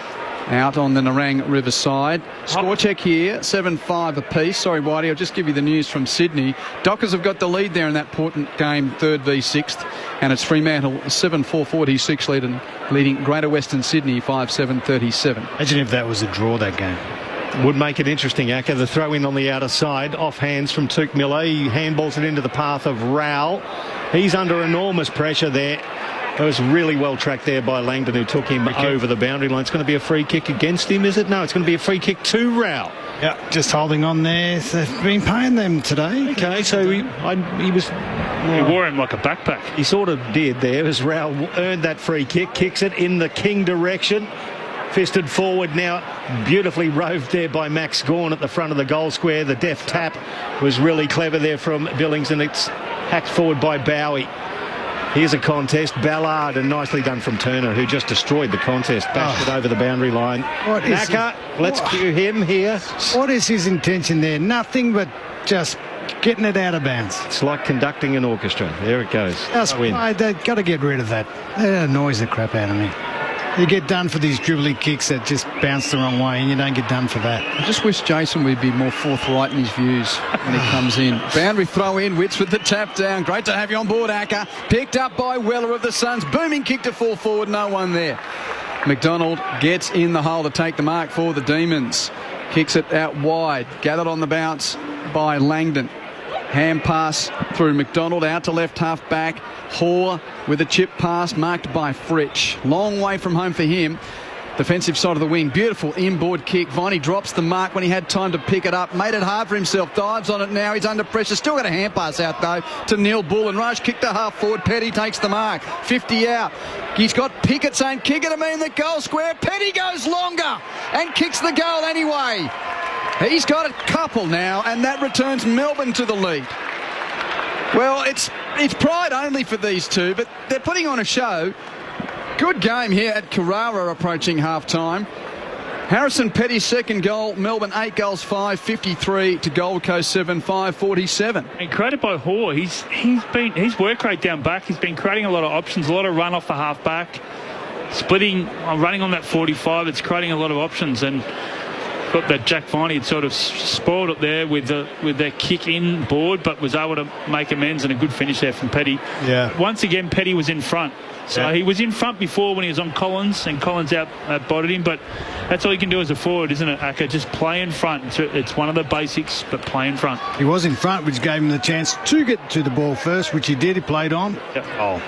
out on the Nerang River side. Score check here, 7-5 apiece. Sorry, Whitey, I'll just give you the news from Sydney. Dockers have got the lead there in that important game, 3rd v 6th. And it's Fremantle 7-4 46 leading Greater Western Sydney 5-7 37. Imagine if that was a draw, that game. Would make it interesting, Acker. The throw in on the outer side, off hands from Tuke Miller. He handballs it into the path of Rowell. He's under enormous pressure there. It was really well tracked there by Langdon, who took him over the boundary line. It's going to be a free kick against him, is it? No, it's going to be a free kick to Rowell. Yeah, just holding on there. They've been paying them today. Okay, so he was... He wore him like a backpack. He sort of did there as Rowell earned that free kick, kicks it in the King direction. Fisted forward now, beautifully roved there by Max Gawn at the front of the goal square. The deft tap was really clever there from Billings, and it's hacked forward by Bowie. Here's a contest. Ballard, and nicely done from Turner, who just destroyed the contest. Bashed it over the boundary line. Naka, let's cue him here. What is his intention there? Nothing but just getting it out of bounds. It's like conducting an orchestra. There it goes. They've got to get rid of that. That annoys the crap out of me. You get done for these dribbling kicks that just bounce the wrong way, and you don't get done for that. I just wish Jason would be more forthright in his views when he comes in. Boundary throw in, Witts with the tap down. Great to have you on board, Acker. Picked up by Weller of the Suns. Booming kick to full forward, no one there. McDonald gets in the hole to take the mark for the Demons. Kicks it out wide. Gathered on the bounce by Langdon. Hand pass through McDonald out to left half back. Hoare with a chip pass marked by Fritsch. Long way from home for him. Defensive side of the wing. Beautiful inboard kick. Viney drops the mark when he had time to pick it up. Made it hard for himself. Dives on it now. He's under pressure. Still got a hand pass out though to Neil Bullen. Rush kick to half forward. Petty takes the mark. 50 out. He's got Pickett saying kick it to me in the goal square. Petty goes longer and kicks the goal anyway. He's got a couple now, and that returns Melbourne to the lead. Well, it's pride only for these two, but they're putting on a show. Good game here at Carrara approaching half-time. Harrison Petty's second goal, Melbourne 8 goals 5, 53 to Gold Coast 7, 5, 47. And created by Hoare. His work rate down back. He's been creating a lot of options, a lot of run off the half-back. Splitting, running on that 45, it's creating a lot of options, and got that Jack Viney had sort of spoiled it there with their kick in board, but was able to make amends, and a good finish there from Petty. Yeah. Once again, Petty was in front. So he was in front before when he was on Collins, and Collins out-bodied him, but that's all you can do as a forward, isn't it, Acker? Just play in front. It's one of the basics, but play in front. He was in front, which gave him the chance to get to the ball first, which he did. He played on. Yep. Oh.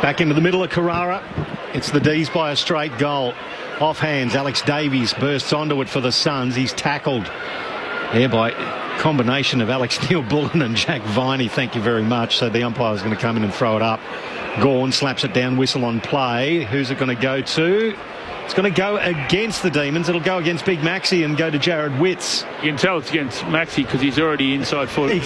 Back into the middle of Carrara. It's the D's by a straight goal. Off hands, Alex Davies bursts onto it for the Suns. He's tackled there by combination of Alex Neil Bullen and Jack Viney. Thank you very much. So the umpire's going to come in and throw it up. Gorn slaps it down, whistle on play. Who's it going to go to? It's going to go against the Demons. It'll go against Big Maxi and go to Jared Witts. You can tell it's against Maxi because he's already inside forward,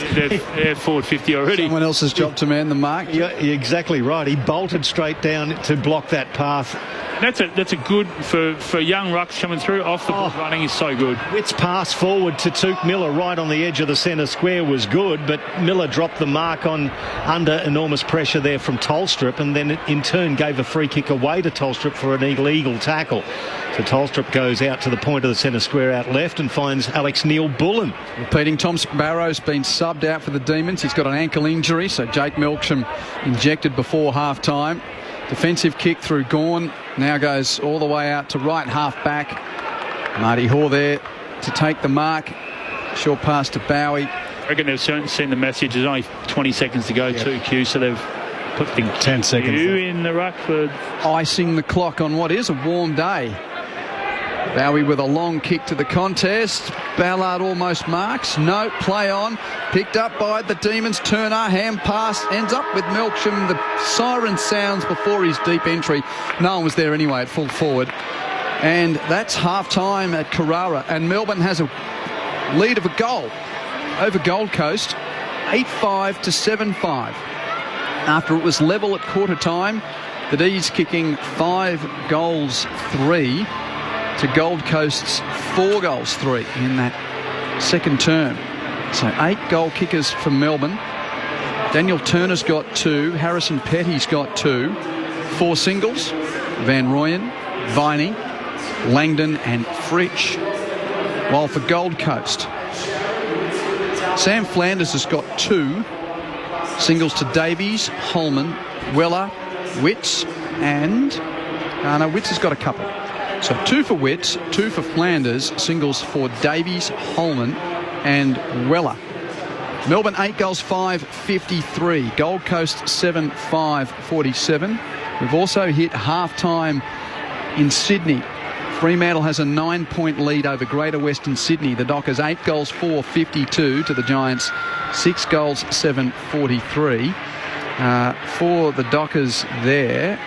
forward 50 already. Someone else's job to man the mark. Yeah, you're exactly right. He bolted straight down to block that path. That's a good for young rucks coming through. Off the ball running is so good. Witt's pass forward to Touk Miller right on the edge of the centre square was good, but Miller dropped the mark on under enormous pressure there from Tolstrup, and then in turn gave a free kick away to Tolstrup for an illegal tackle. So Tolstrup goes out to the point of the centre square out left and finds Alex Neil Bullen. Repeating, Tom Sparrow's been subbed out for the Demons. He's got an ankle injury, so Jake Milksham injected before half-time. Defensive kick through Gorn. Now goes all the way out to right half-back. Marty Hoare there to take the mark. Short pass to Bowie. I reckon they've seen the message. There's only 20 seconds to go, 2Q, so they've put the 10 seconds in the ruck for icing the clock on what is a warm day. Bowie with a long kick to the contest. Ballard almost marks. No, play on. Picked up by the Demons. Turner, hand pass, ends up with Milksham. The siren sounds before his deep entry. No one was there anyway at full forward. And that's half-time at Carrara. And Melbourne has a lead of a goal over Gold Coast, 8-5 to 7-5. After it was level at quarter time, the D's kicking 5 goals 3 to Gold Coast's 4 goals 3 in that second term. So 8 goal kickers for Melbourne. Daniel Turner's got 2. Harrison Petty's got 2. 4 singles. Van Rooyen, Viney, Langdon and Fritsch. While for Gold Coast, Sam Flanders has got 2. Singles to Davies, Holman, Weller, Witts and... no, Witts has got a couple. So 2 for Witts, 2 for Flanders, singles for Davies, Holman and Weller. Melbourne 8 goals 5, 53. Gold Coast 7, 5, 47. We've also hit half-time in Sydney. Fremantle has a 9-point lead over Greater Western Sydney. The Dockers 8 goals 4, 52 to the Giants 6 goals 7, 43. For the Dockers there,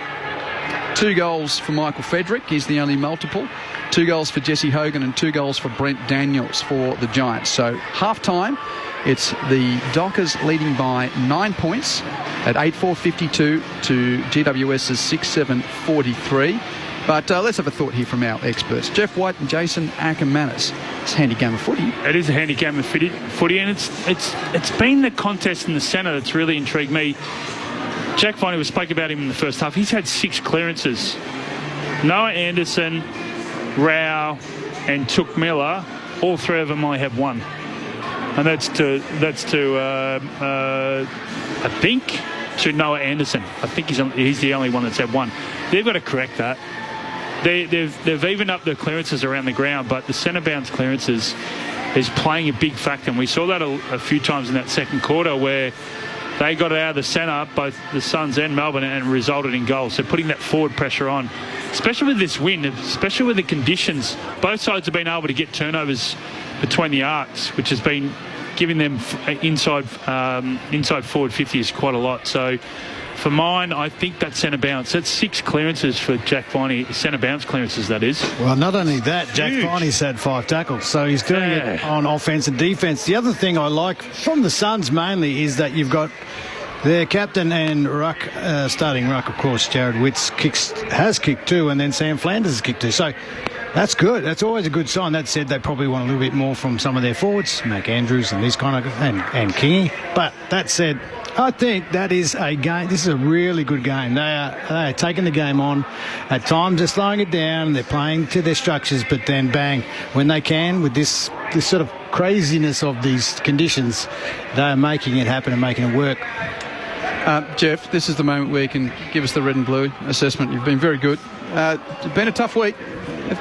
2 goals for Michael Frederick. He's the only multiple. 2 goals for Jesse Hogan and 2 goals for Brent Daniels for the Giants. So half-time, it's the Dockers leading by 9 points at 8-4, 52 to GWS's 6-7, 43. But let's have a thought here from our experts. Jeff White and Jason Ackermanis. It's a handy game of footy. It is a handy game of footy, and it's been the contest in the centre that's really intrigued me. Jack Viney, we spoke about him in the first half. He's had 6 clearances. Noah Anderson, Rao, and Took Miller, all three of them only have one. And that's to I think, to Noah Anderson. I think he's the only one that's had one. They've got to correct that. They've evened up the clearances around the ground, but the centre bounce clearances is playing a big factor. And we saw that a few times in that second quarter where they got it out of the centre, both the Suns and Melbourne, and resulted in goals. So putting that forward pressure on, especially with this wind, especially with the conditions, both sides have been able to get turnovers between the arcs, which has been giving them inside forward 50 is quite a lot. So for mine, I think that centre bounce, that's 6 clearances for Jack Viney, centre bounce clearances, that is. Well, not only that, Jack Viney's had 5 tackles, so he's doing it on offence and defence. The other thing I like from the Suns mainly is that you've got their captain and ruck, starting ruck, of course, Jared Witts has kicked 2, and then Sam Flanders has kicked 2. So that's good. That's always a good sign. That said, they probably want a little bit more from some of their forwards, Mac Andrews and these kind of, and Kingy. But that said, I think that is a game. This is a really good game. They are taking the game on. At times they're slowing it down. They're playing to their structures, but then bang, when they can, with this sort of craziness of these conditions, they are making it happen and making it work. Jeff, this is the moment where you can give us the red and blue assessment. You've been very good. It's been a tough week.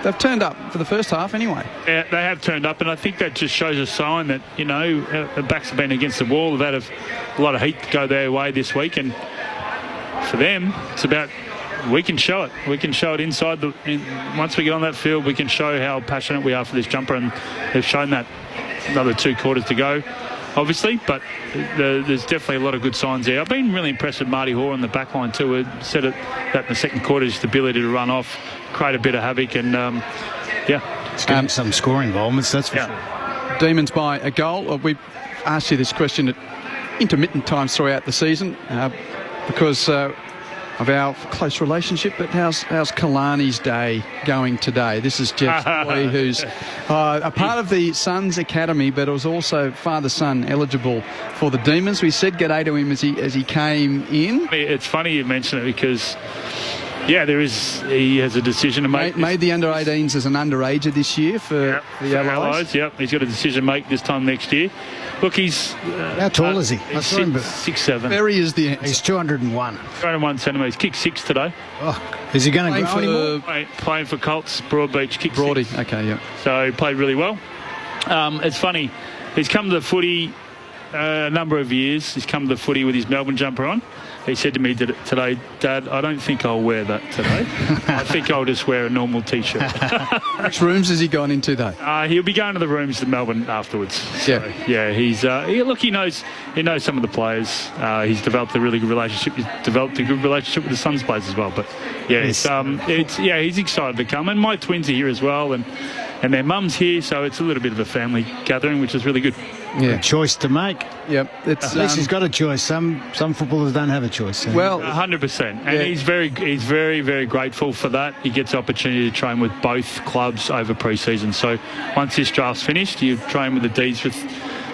They've turned up for the first half anyway. Yeah, they have turned up, and I think that just shows a sign that, you know, the backs have been against the wall. They've had a lot of heat go their way this week, and for them, it's about we can show it. We can show it inside. Once we get on that field, we can show how passionate we are for this jumper, and they've shown that. Another 2 quarters to go, obviously, but there's definitely a lot of good signs there. I've been really impressed with Marty Hoare on the back line too. We said it that in the second quarter, his ability to run off, create a bit of havoc, and it's getting some scoring involvements, that's for sure. Demons by a goal. We've asked you this question at intermittent times throughout the season because of our close relationship, but how's Kalani's day going today? This is Jeff Boy, who's a part of the Suns Academy, but was also father-son eligible for the Demons. We said g'day to him as he came in. It's funny you mention it because, he has a decision to make. Made the under-18s as an underager this year for the Allies. Yep, he's got a decision to make this time next year. Look, he's... how tall is he? He's 6'7". Very is the answer. He's 201. 201 centimetres. Kicked 6 today. Oh, is he going to grow anymore? Playing for Colts, Broadbeach, kicked Broady. 6. Okay, yeah. So he played really well. It's funny. He's come to the footy a number of years. He's come to the footy with his Melbourne jumper on. He said to me today, Dad, I don't think I'll wear that today. I think I'll just wear a normal T-shirt. Which rooms has he gone into, though? He'll be going to the rooms in Melbourne afterwards. So, he's he knows some of the players. He's developed a really good relationship. He's developed a good relationship with the Suns players as well. But he's excited to come. And my twins are here as well, and their mum's here, so it's a little bit of a family gathering, which is really good. Yeah, a choice to make. Yep, at least he's got a choice. Some footballers don't have a choice. So. Well, 100%, and he's very, very grateful for that. He gets the opportunity to train with both clubs over pre-season. So once this draft's finished, you train with the D's with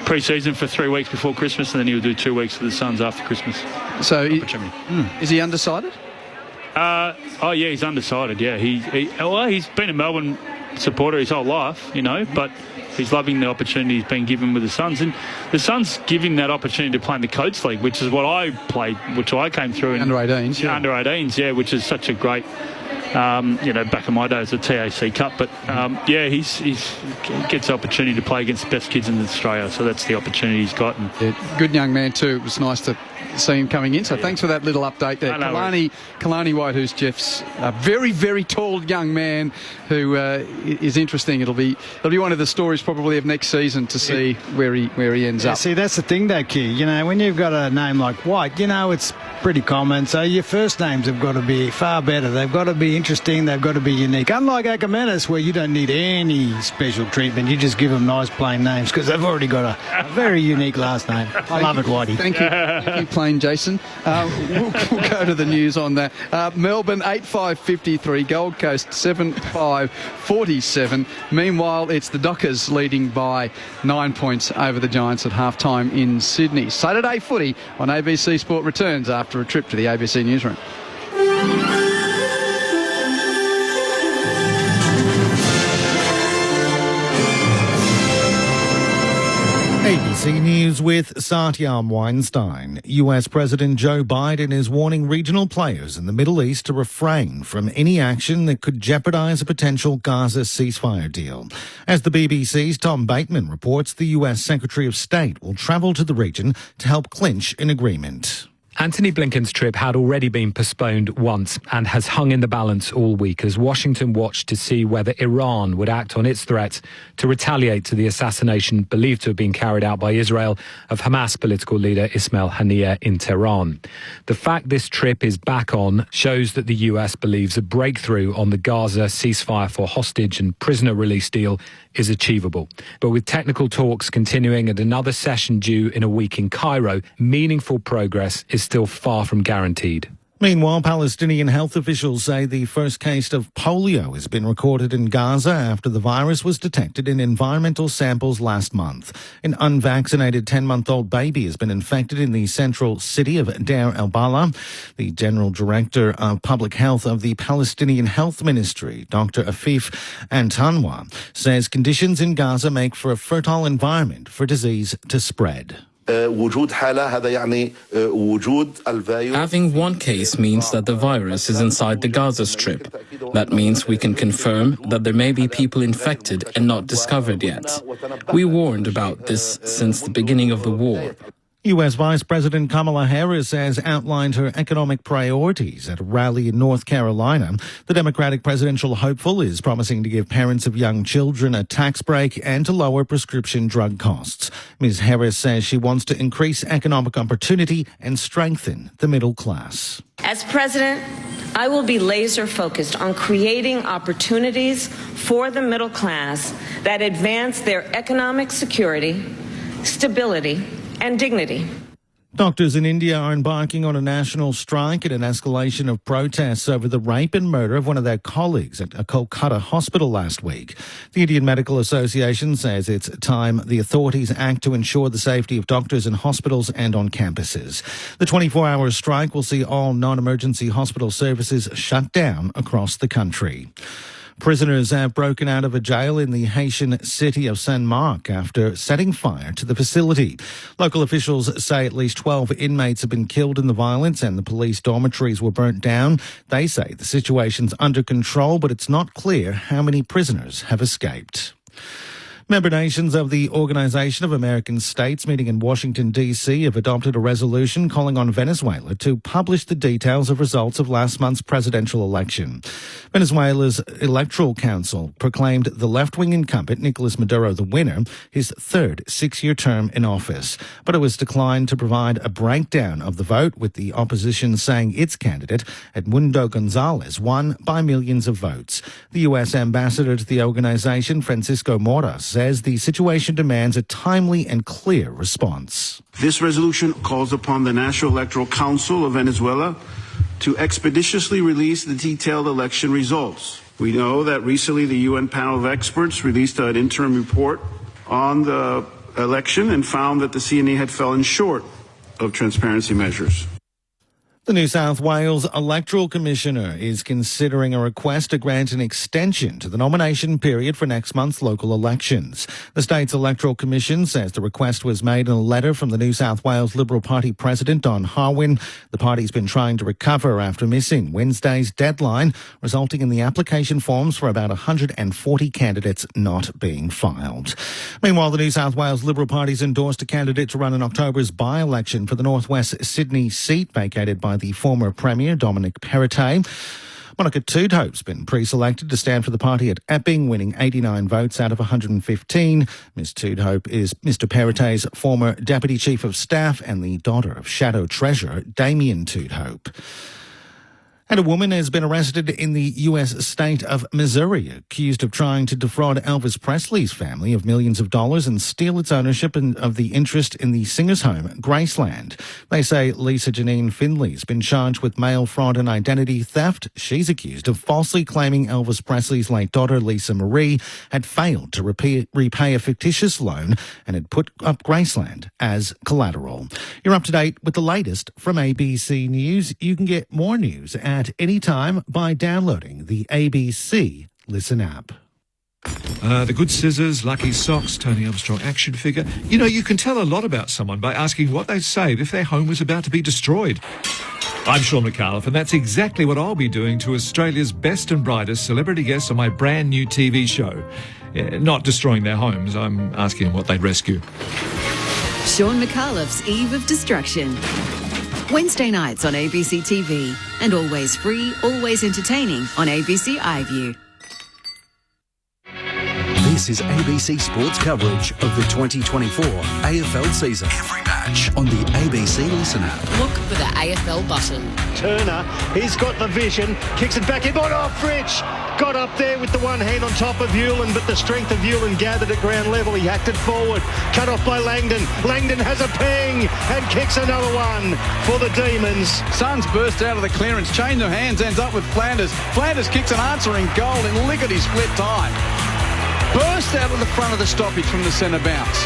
pre-season for 3 weeks before Christmas, and then he'll do 2 weeks with the Suns after Christmas. So is he undecided? He's undecided. Yeah, he's been a Melbourne supporter his whole life, but he's loving the opportunity he's been given with the Suns, and the Suns give him that opportunity to play in the Coates League, which is what I played, which I came through in under-18s, under 18s, which is such a great, back in my day as a TAC Cup, but he gets the opportunity to play against the best kids in Australia, so that's the opportunity he's got. And good young man too. It was nice to see him coming in, so thanks for that little update there. Kalani White, who's Jeff's very, very tall young man who is interesting. It'll be one of the stories probably of next season to see where he ends up. See, that's the thing though, Key. When you've got a name like White, it's pretty common, so your first names have got to be far better. They've got to be interesting, they've got to be unique. Unlike Ackermanis, where you don't need any special treatment, you just give them nice plain names because they've already got a very unique last name. I love it, Whitey. Thank you, plain Jason. We'll go to the news on that. Melbourne 8-5-53, Gold Coast 7-5-47. Meanwhile, it's the Dockers leading by 9 points over the Giants at halftime in Sydney. Saturday footy on ABC Sport returns after a trip to the ABC newsroom. ABC News with Satyam Weinstein. US President Joe Biden is warning regional players in the Middle East to refrain from any action that could jeopardize a potential Gaza ceasefire deal. As the BBC's Tom Bateman reports, the US Secretary of State will travel to the region to help clinch an agreement. Antony Blinken's trip had already been postponed once and has hung in the balance all week as Washington watched to see whether Iran would act on its threat to retaliate to the assassination believed to have been carried out by Israel of Hamas political leader Ismail Haniyeh in Tehran. The fact this trip is back on shows that the US believes a breakthrough on the Gaza ceasefire for hostage and prisoner release deal is achievable. But with technical talks continuing and another session due in a week in Cairo, meaningful progress is still far from guaranteed. Meanwhile, Palestinian health officials say the first case of polio has been recorded in Gaza after the virus was detected in environmental samples last month. An unvaccinated 10-month-old baby has been infected in the central city of Deir el-Balah. The General Director of Public Health of the Palestinian Health Ministry, Dr. Afif Antanwa, says conditions in Gaza make for a fertile environment for disease to spread. Having one case means that the virus is inside the Gaza Strip. That means we can confirm that there may be people infected and not discovered yet. We warned about this since the beginning of the war. U.S. Vice President Kamala Harris has outlined her economic priorities at a rally in North Carolina. The Democratic presidential hopeful is promising to give parents of young children a tax break and to lower prescription drug costs. Ms. Harris says she wants to increase economic opportunity and strengthen the middle class. As president, I will be laser focused on creating opportunities for the middle class that advance their economic security, stability, and dignity. Doctors in India are embarking on a national strike in an escalation of protests over the rape and murder of one of their colleagues at a Kolkata hospital last week. The Indian Medical Association says it's time the authorities act to ensure the safety of doctors in hospitals and on campuses. The 24-hour strike will see all non-emergency hospital services shut down across the country. Prisoners have broken out of a jail in the Haitian city of Saint-Marc after setting fire to the facility. Local officials say at least 12 inmates have been killed in the violence and the police dormitories were burnt down. They say the situation's under control, but it's not clear how many prisoners have escaped. Member nations of the Organization of American States meeting in Washington, D.C. have adopted a resolution calling on Venezuela to publish the details of results of last month's presidential election. Venezuela's Electoral Council proclaimed the left-wing incumbent Nicolas Maduro the winner, his third six-year term in office. But it was declined to provide a breakdown of the vote, with the opposition saying its candidate, Edmundo Gonzalez, won by millions of votes. The U.S. ambassador to the organization, Francisco Mora, says the situation demands a timely and clear response. This resolution calls upon the National Electoral Council of Venezuela to expeditiously release the detailed election results. We know that recently the UN panel of experts released an interim report on the election and found that the CNE had fallen short of transparency measures. The New South Wales Electoral Commissioner is considering a request to grant an extension to the nomination period for next month's local elections. The state's Electoral Commission says the request was made in a letter from the New South Wales Liberal Party President Don Harwin. The party's been trying to recover after missing Wednesday's deadline, resulting in the application forms for about 140 candidates not being filed. Meanwhile, the New South Wales Liberal Party's endorsed a candidate to run in October's by-election for the Northwest Sydney seat vacated by the former Premier, Dominic Perrottet. Monica Tudhope's been pre-selected to stand for the party at Epping, winning 89 votes out of 115. Ms Tudhope is Mr Perrottet's former Deputy Chief of Staff and the daughter of Shadow Treasurer Damien Tudhope. And a woman has been arrested in the U.S. state of Missouri, accused of trying to defraud Elvis Presley's family of millions of dollars and steal its ownership of the interest in the singer's home, Graceland. They say Lisa Janine Finley's been charged with mail fraud and identity theft. She's accused of falsely claiming Elvis Presley's late daughter, Lisa Marie, had failed to repay a fictitious loan and had put up Graceland as collateral. You're up to date with the latest from ABC News. You can get more news at any time by downloading the ABC Listen app. The Good Scissors, Lucky Socks, Tony Armstrong action figure. You know, you can tell a lot about someone by asking what they'd save if their home was about to be destroyed. I'm Sean McAuliffe, and that's exactly what I'll be doing to Australia's best and brightest celebrity guests on my brand new TV show. Not destroying their homes, I'm asking them what they'd rescue. Sean McAuliffe's Eve of Destruction. Wednesday nights on ABC TV, and always free, always entertaining on ABC iView. This is ABC Sports coverage of the 2024 AFL season. Every match on the ABC Listen app. Look for the AFL button. Turner, he's got the vision, kicks it back in. Oh, Fritsch got up there with the one hand on top of Hewlin, but the strength of Hewlin gathered at ground level. He hacked it forward, cut off by Langdon. Langdon has a ping and kicks another one for the Demons. Suns burst out of the clearance, change of hands, ends up with Flanders. Flanders kicks an answering goal in lickety-split time. Burst out of the front of the stoppage from the centre bounce.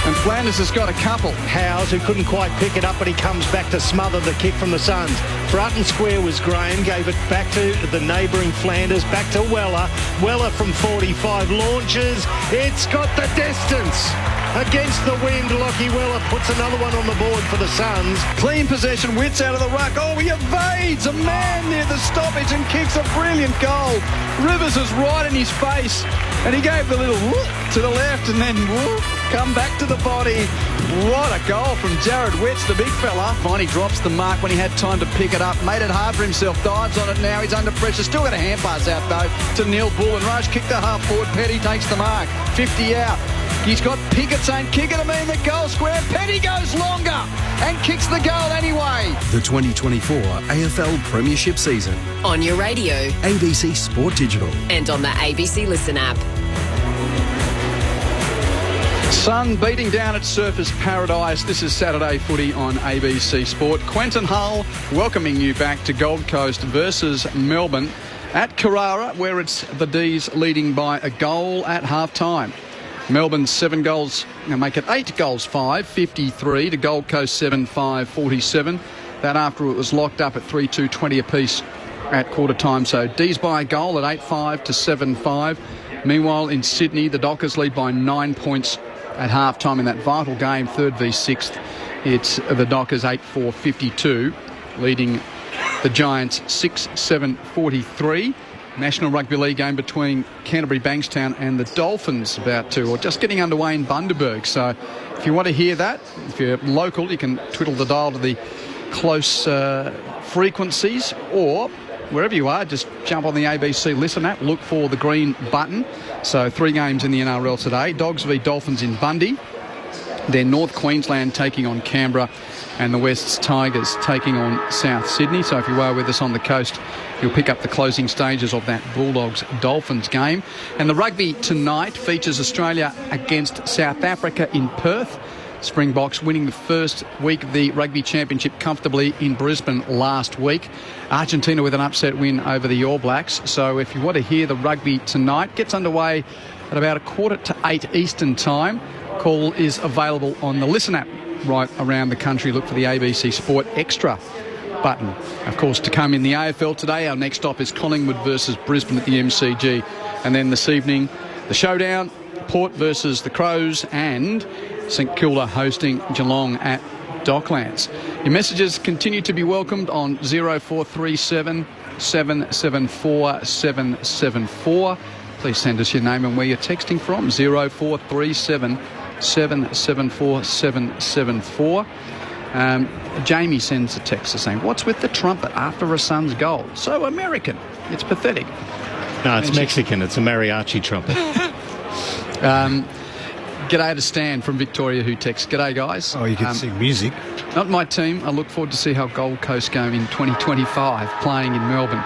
And Flanders has got a couple. Howes, who couldn't quite pick it up, but he comes back to smother the kick from the Suns. Front and square was Graham, gave it back to the neighbouring Flanders, back to Weller. Weller from 45 launches. It's got the distance. Against the wind, Lockie Weller puts another one on the board for the Suns. Clean possession, Witts out of the ruck. Oh, he evades a man near the stoppage and kicks a brilliant goal. Rivers is right in his face, and he gave the little whoop to the left and then whoop, come back to the body. What a goal from Jared Witts, the big fella. Finally drops the mark when he had time to pick it up. Made it hard for himself. Dives on it now. He's under pressure. Still got a hand pass out, though, to Neil Bull. And Rush kicked the half forward. Petty takes the mark. 50 out. He's got Pickett saying, kick it to me in the goal square. Petty goes longer and kicks the goal anyway. The 2024 AFL Premiership season. On your radio. ABC Sport Digital. And on the ABC Listen app. Sun beating down at Surfers Paradise. This is Saturday footy on ABC Sport. Quentin Hull welcoming you back to Gold Coast versus Melbourne at Carrara, where it's the D's leading by a goal at half-time. Melbourne's 7 goals, make it 8 goals, 5, 53 to Gold Coast 7, 5, 47. That after it was locked up at 3-2, 20 apiece at quarter time. So D's by a goal at 8-5 to 7-5. Meanwhile, in Sydney, the Dockers lead by 9 points at half-time in that vital game, 3rd v 6th. It's the Dockers 8-4, 52, leading the Giants 6-7, 43. National Rugby League game between Canterbury Bankstown and the Dolphins about to, or just getting underway in Bundaberg. So if you want to hear that, if you're local, you can twiddle the dial to the close frequencies, or wherever you are, just jump on the ABC Listen app, look for the green button. So 3 games in the NRL today. Dogs v Dolphins in Bundy. Then North Queensland taking on Canberra, and the West's Tigers taking on South Sydney. So if you are with us on the coast, you'll pick up the closing stages of that Bulldogs-Dolphins game. And the rugby tonight features Australia against South Africa in Perth. Springboks winning the first week of the Rugby Championship comfortably in Brisbane last week. Argentina with an upset win over the All Blacks. So if you want to hear the rugby tonight, gets underway at about 7:45 Eastern time. Call is available on the Listen app right around the country. Look for the ABC Sport Extra button. Of course, to come in the AFL today, our next stop is Collingwood versus Brisbane at the MCG. And then this evening, the showdown, Port versus the Crows, and St Kilda hosting Geelong at Docklands. Your messages continue to be welcomed on 0437 774 774. Please send us your name and where you're texting from. 0437 774 774. Jamie sends a text saying, what's with the trumpet after a Suns goal? So American. It's pathetic. No, it's Mexican. It's a mariachi trumpet. G'day to Stan from Victoria who texts, g'day guys. Oh, you can sing music. Not my team. I look forward to see how Gold Coast go in 2025 playing in Melbourne.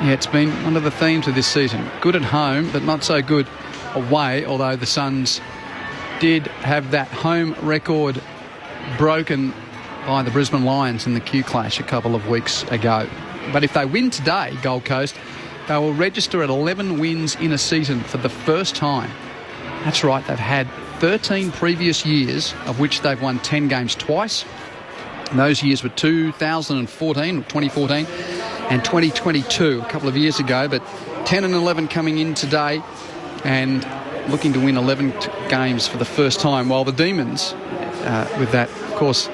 Yeah, it's been one of the themes of this season. Good at home, but not so good away, although the Suns did have that home record broken by the Brisbane Lions in the Q Clash a couple of weeks ago. But if they win today, Gold Coast, they will register at 11 wins in a season for the first time. That's right, they've had 13 previous years, of which they've won 10 games twice. And those years were 2014 and 2022, a couple of years ago, but 10 and 11 coming in today. and looking to win 11 games for the first time, while the Demons, with that, of course,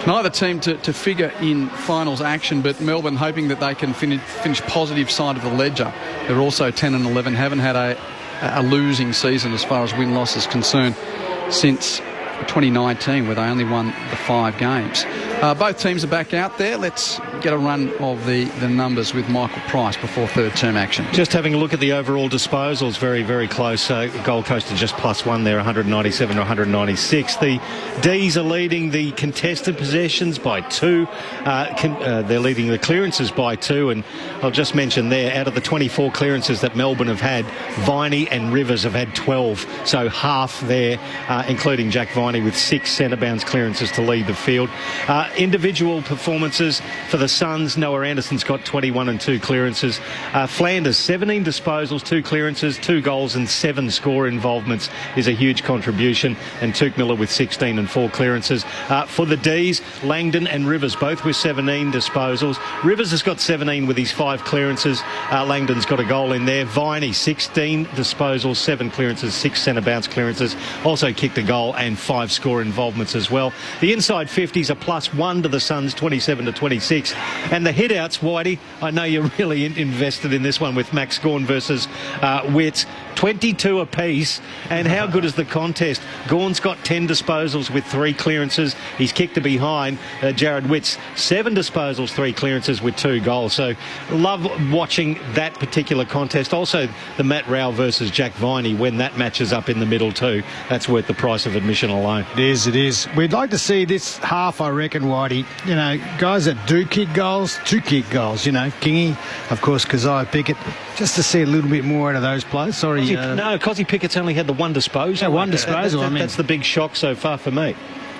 neither team to figure in finals action, but Melbourne hoping that they can finish positive side of the ledger. They're also 10-11, haven't had a losing season as far as win-loss is concerned since 2019, where they only won the 5 games. Both teams are back out there. Let's get a run of the numbers with Michael Price before third term action. Just having a look at the overall disposals, very, very close. Gold Coast are just +1 there, 197 to 196. The D's are leading the contested possessions by 2. They're leading the clearances by 2. And I'll just mention there, out of the 24 clearances that Melbourne have had, Viney and Rivers have had 12. So half there, including Jack Viney with 6 centre bounce clearances to lead the field. Individual performances for the Suns, Noah Anderson's got 21 and 2 clearances. Flanders, 17 disposals, 2 clearances, 2 goals and 7 score involvements is a huge contribution. And Tuke Miller with 16 and 4 clearances. For the D's, Langdon and Rivers both with 17 disposals. Rivers has got 17 with his 5 clearances. Langdon's got a goal in there. Viney, 16 disposals, 7 clearances, 6 centre bounce clearances. Also kicked a goal and 5 score involvements as well. The inside 50s are +1 to the Suns, 27 to 26. And the hit-outs, Whitey, I know you're really invested in this one with Max Gawn versus Witts. 22 apiece. And how good is the contest? Gawn's got 10 disposals with 3 clearances. He's kicked to behind. Jared Witts, 7 disposals, 3 clearances with 2 goals. So love watching that particular contest. Also, the Matt Rao versus Jack Viney, when that matches up in the middle too. That's worth the price of admission alone. It is. We'd like to see this half, I reckon, Whitey. You know, guys that do kick goals, to kick goals. You know, Kingy, of course, Keziah Pickett. Just to see a little bit more out of those players. Sorry. No, Cozzy Pickett's only had the 1 disposal. Yeah, 1 disposal. That's the big shock so far for me.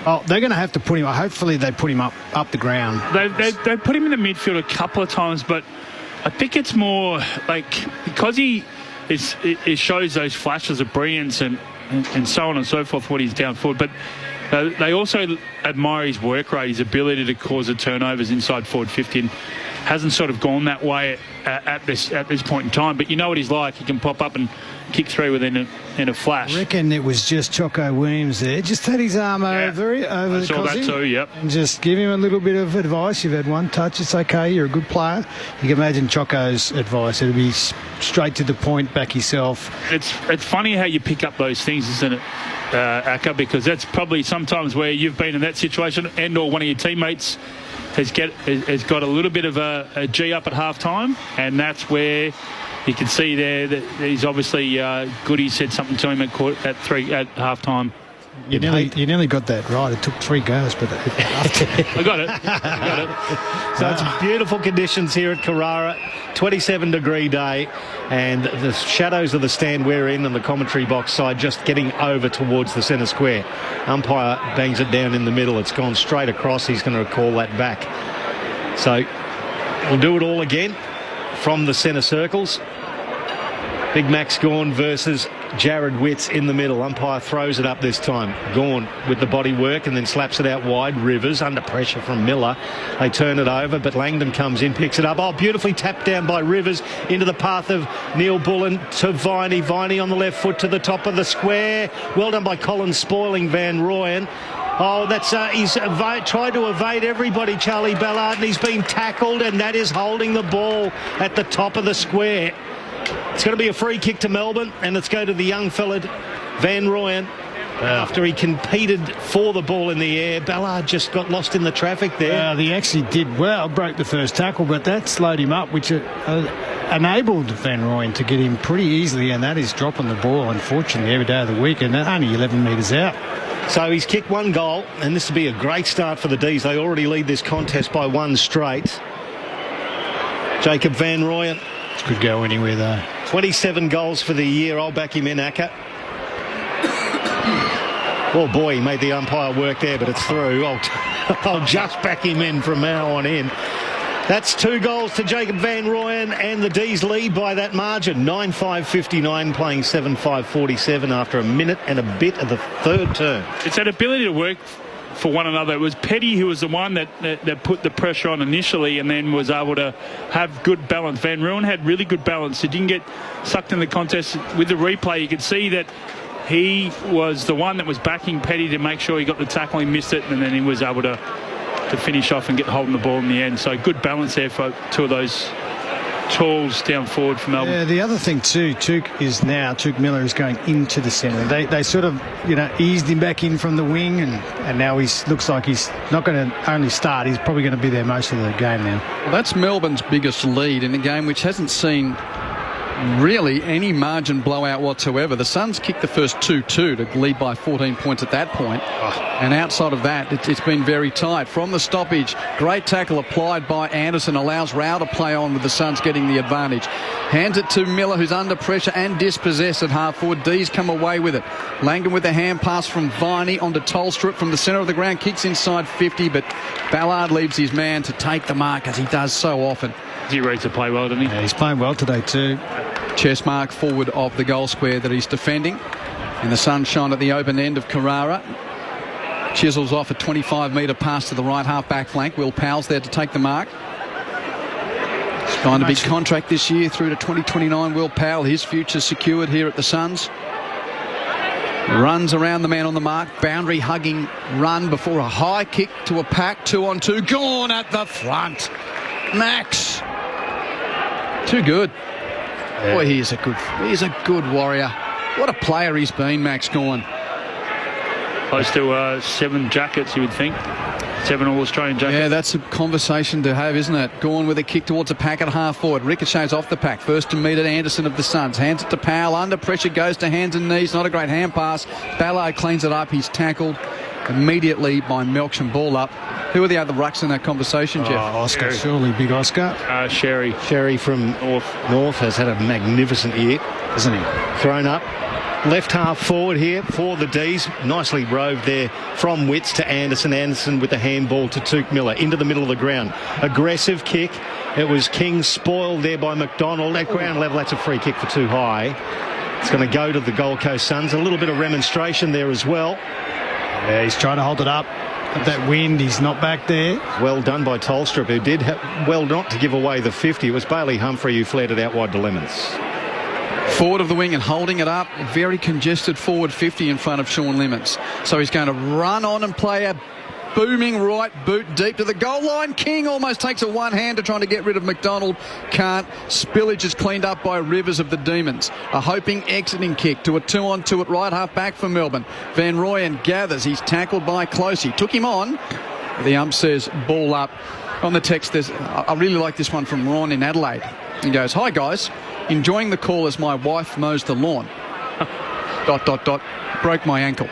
Oh, they're going to have to put him. Hopefully, they put him up the ground. They put him in the midfield a couple of times, but I think it's more like because it shows those flashes of brilliance and so on and so forth when he's down forward. But they also admire his work rate, his ability to cause the turnovers inside forward 50. And hasn't sort of gone that way at this point in time. But you know what he's like. He can pop up and kick through in a flash. I reckon it was just Choco Williams there. Just had his arm over I saw that too, yep. And just give him a little bit of advice. You've had 1 touch. It's okay. You're a good player. You can imagine Choco's advice. It'll be straight to the point, back yourself. It's funny how you pick up those things, isn't it, Akka? Because that's probably sometimes where you've been in that situation and or one of your teammates has got a little bit of a G up at half-time, and that's where you can see there that he's obviously Goody said something to him at half-time. You nearly got that right. It took 3 goes, but I got it. So it's beautiful conditions here at Carrara. 27-degree day, and the shadows of the stand we're in and the commentary box side just getting over towards the centre square. Umpire bangs it down in the middle. It's gone straight across. He's going to call that back. So we'll do it all again from the centre circles. Big Max Gawn versus Jared Witts in the middle. Umpire throws it up this time. Gawn with the body work and then slaps it out wide. Rivers under pressure from Miller. They turn it over, but Langdon comes in, picks it up. Oh, beautifully tapped down by Rivers into the path of Neil Bullen to Viney. Viney on the left foot to the top of the square. Well done by Colin Spoiling Van Rooyen. Oh, that's he's tried to evade everybody, Charlie Ballard, and he's been tackled, and that is holding the ball at the top of the square. It's going to be a free kick to Melbourne, and let's go to the young fella, Van Rooyen. After he competed for the ball in the air, Ballard just got lost in the traffic there. He actually did well, broke the first tackle, but that slowed him up, which enabled Van Rooyen to get him pretty easily, and that is dropping the ball, unfortunately, every day of the week, and only 11 metres out. So he's kicked 1 goal, and this will be a great start for the D's. They already lead this contest by 1 straight. Jacob Van Rooyen. Could go anywhere though. 27 goals for the year. I'll back him in, Akka. Oh boy, he made the umpire work there, but it's through. I'll just back him in from now on in. That's 2 goals to Jacob Van Rooyen, and the D's lead by that margin. 9-5-59, playing 7-5-47 after a minute and a bit of the third term. It's that ability to work for one another. It was Petty who was the one that put the pressure on initially and then was able to have good balance. Van Rooyen had really good balance. He didn't get sucked in the contest. With the replay, you could see that he was the one that was backing Petty to make sure he got the tackle. He missed it, and then he was able to finish off and get hold of the ball in the end. So good balance there for two of those tools down forward for Melbourne. Yeah, the other thing too, Touk Miller is going into the centre. They sort of, eased him back in from the wing, and now looks like he's not going to only start, he's probably going to be there most of the game now. Well, that's Melbourne's biggest lead in a game which hasn't seen really any margin blowout whatsoever. The Suns kicked the first 2-2 to lead by 14 points at that point. And outside of that, it's been very tight. From the stoppage, great tackle applied by Anderson allows Rao to play on with the Suns getting the advantage. Hands it to Miller, who's under pressure and dispossessed at half forward. D's come away with it. Langdon with a hand pass from Viney onto Tolstrup from the centre of the ground. Kicks inside 50, but Ballard leaves his man to take the mark, as he does so often. He reads to play well, doesn't he? Yeah, he's playing well today too. Chest mark forward of the goal square that he's defending. In the sunshine at the open end of Carrara. Chisels off a 25-metre pass to the right half back flank. Will Powell's there to take the mark. Signed a big contract this year through to 2029. Will Powell, his future secured here at the Suns. Runs around the man on the mark. Boundary hugging run before a high kick to a pack. 2-on-2. Gone at the front. Max. Too good. Yeah. Boy, he's a good warrior. What a player he's been, Max Gawn. Close to 7 jackets, you would think. 7 All-Australian jackets. Yeah, that's a conversation to have, isn't it? Gawn with a kick towards a pack at half forward. Ricochets off the pack. First to meet at Anderson of the Suns. Hands it to Powell. Under pressure, goes to hands and knees. Not a great hand pass. Ballard cleans it up. He's tackled immediately by Melksham. Ball up. Who are the other rucks in that conversation, Jeff? Oscar, surely, big Oscar. Sherry. Sherry from North has had a magnificent year, hasn't he? Thrown up. Left half forward here for the D's. Nicely roved there from Witts to Anderson. Anderson with the handball to Touk Miller into the middle of the ground. Aggressive kick. It was King spoiled there by McDonald. At ground level, that's a free kick for too high. It's going to go to the Gold Coast Suns. A little bit of remonstration there as well. Yeah, he's trying to hold it up. That wind, he's not back there. Well done by Tolstrup, who did well not to give away the 50. It was Bailey Humphrey who flared it out wide to Lemons. Forward of the wing and holding it up. Very congested forward 50 in front of Sean Lemons. So he's going to run on and play a booming right boot deep to the goal line. King almost takes a one-hander trying to get rid of McDonald. Can't. Spillage is cleaned up by Rivers of the Demons. A hoping exiting kick to a 2-on-2 at right half back for Melbourne. Van Rooyen gathers. He's tackled by Closey. Took him on. The ump says ball up. On the text, I really like this one from Ron in Adelaide. He goes, "Hi guys, enjoying the call as my wife mows the lawn. ... Broke my ankle."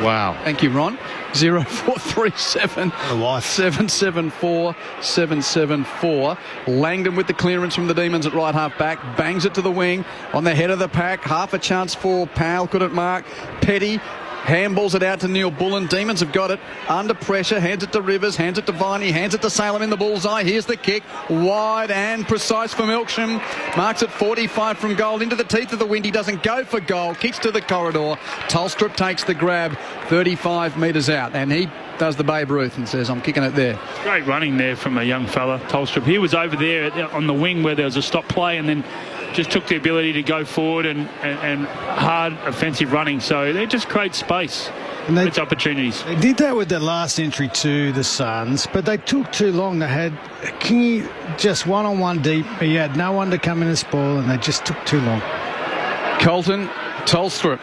Wow. Thank you, Ron. 0437 774 774. Langdon with the clearance from the Demons at right half back. Bangs it to the wing on the head of the pack. Half a chance for Powell. Couldn't mark. Petty handballs it out to Neil Bullen. Demons have got it under pressure. Hands it to Rivers. Hands it to Viney. Hands it to Salem in the bullseye. Here's the kick. Wide and precise for Melksham. Marks at 45 from goal. Into the teeth of the wind. He doesn't go for goal. Kicks to the corridor. Tolstrup takes the grab 35 metres out. And he does the Babe Ruth and says, "I'm kicking it there." Great running there from a young fella, Tolstrup. He was over there on the wing where there was a stop play and then just took the ability to go forward and hard offensive running. So they just create space. It's opportunities. They did that with their last entry to the Suns, but they took too long. They had Kingy just one-on-one deep. He had no one to come in and spoil, and they just took too long. Colton Tolstrup,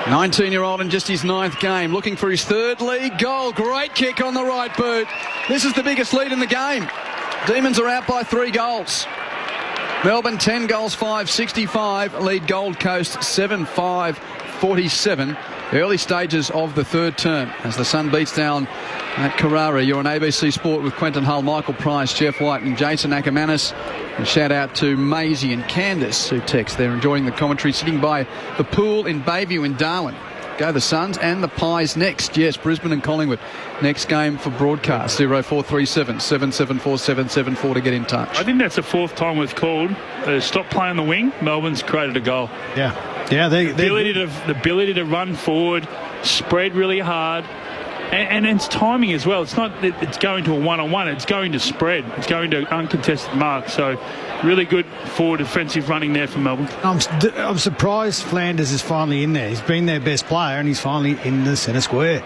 19-year-old in just his 9th game, looking for his 3rd league goal. Great kick on the right boot. This is the biggest lead in the game. Demons are out by 3 goals. Melbourne 10 goals, 5-65. Lead Gold Coast 7-5, 47. Early stages of the 3rd term as the Sun beats down at Carrara. You're on ABC Sport with Quentin Hull, Michael Price, Jeff White and Jason Ackermanis. And shout out to Maisie and Candice who text. They're enjoying the commentary sitting by the pool in Bayview in Darwin. Go the Suns and the Pies next. Yes, Brisbane and Collingwood. Next game for broadcast. 0437 774 774 to get in touch. I think that's the fourth time we've called. Stop playing the wing. Melbourne's created a goal. Yeah. Yeah, the ability to run forward, spread really hard. And it's timing as well. It's not that it's going to a one-on-one. It's going to spread. It's going to uncontested mark. So really good forward defensive running there for Melbourne. I'm surprised Flanders is finally in there. He's been their best player and he's finally in the centre square.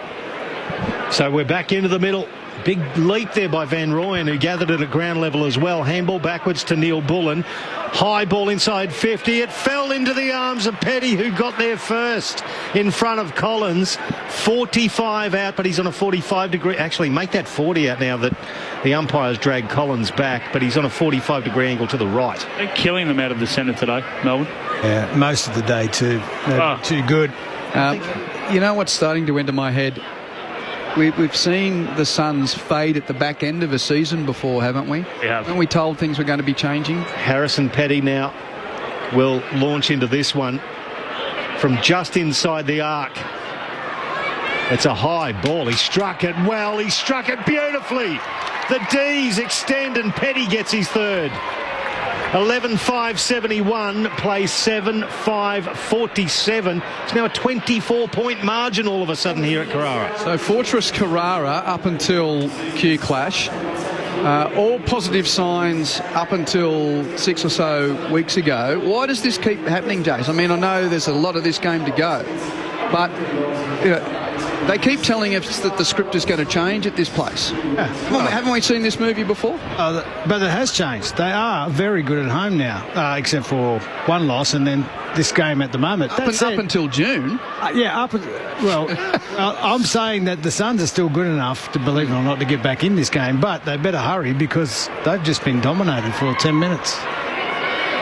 So we're back into the middle. Big leap there by Van Rooyen, who gathered it at ground level as well. Handball backwards to Neil Bullen. High ball inside 50. It fell into the arms of Petty, who got there first in front of Collins. 45 out, but he's on a 45 degree. Actually, make that 40 out now that the umpires dragged Collins back, but he's on a 45 degree angle to the right. They're killing them out of the centre today, Melbourne. Yeah, most of the day too. Too good. You know what's starting to enter my head? We've seen the Suns fade at the back end of a season before, haven't we? Yeah. Haven't we told things were going to be changing? Harrison Petty now will launch into this one from just inside the arc. It's a high ball. He struck it well. He struck it beautifully. The D's extend and Petty gets his third. 11-5-71, plays 7-5-47. It's now a 24-point margin all of a sudden here at Carrara. So Fortress Carrara up until Q Clash. All positive signs up until 6 or so weeks ago. Why does this keep happening, Jace? I mean, I know there's a lot of this game to go, but they keep telling us that the script is going to change at this place. Yeah. Haven't we seen this movie before? But it has changed. They are very good at home now, except for one loss and then this game at the moment. Up until June? I'm saying that the Suns are still good enough, to believe it or not, to get back in this game, but they better hurry because they've just been dominated for 10 minutes.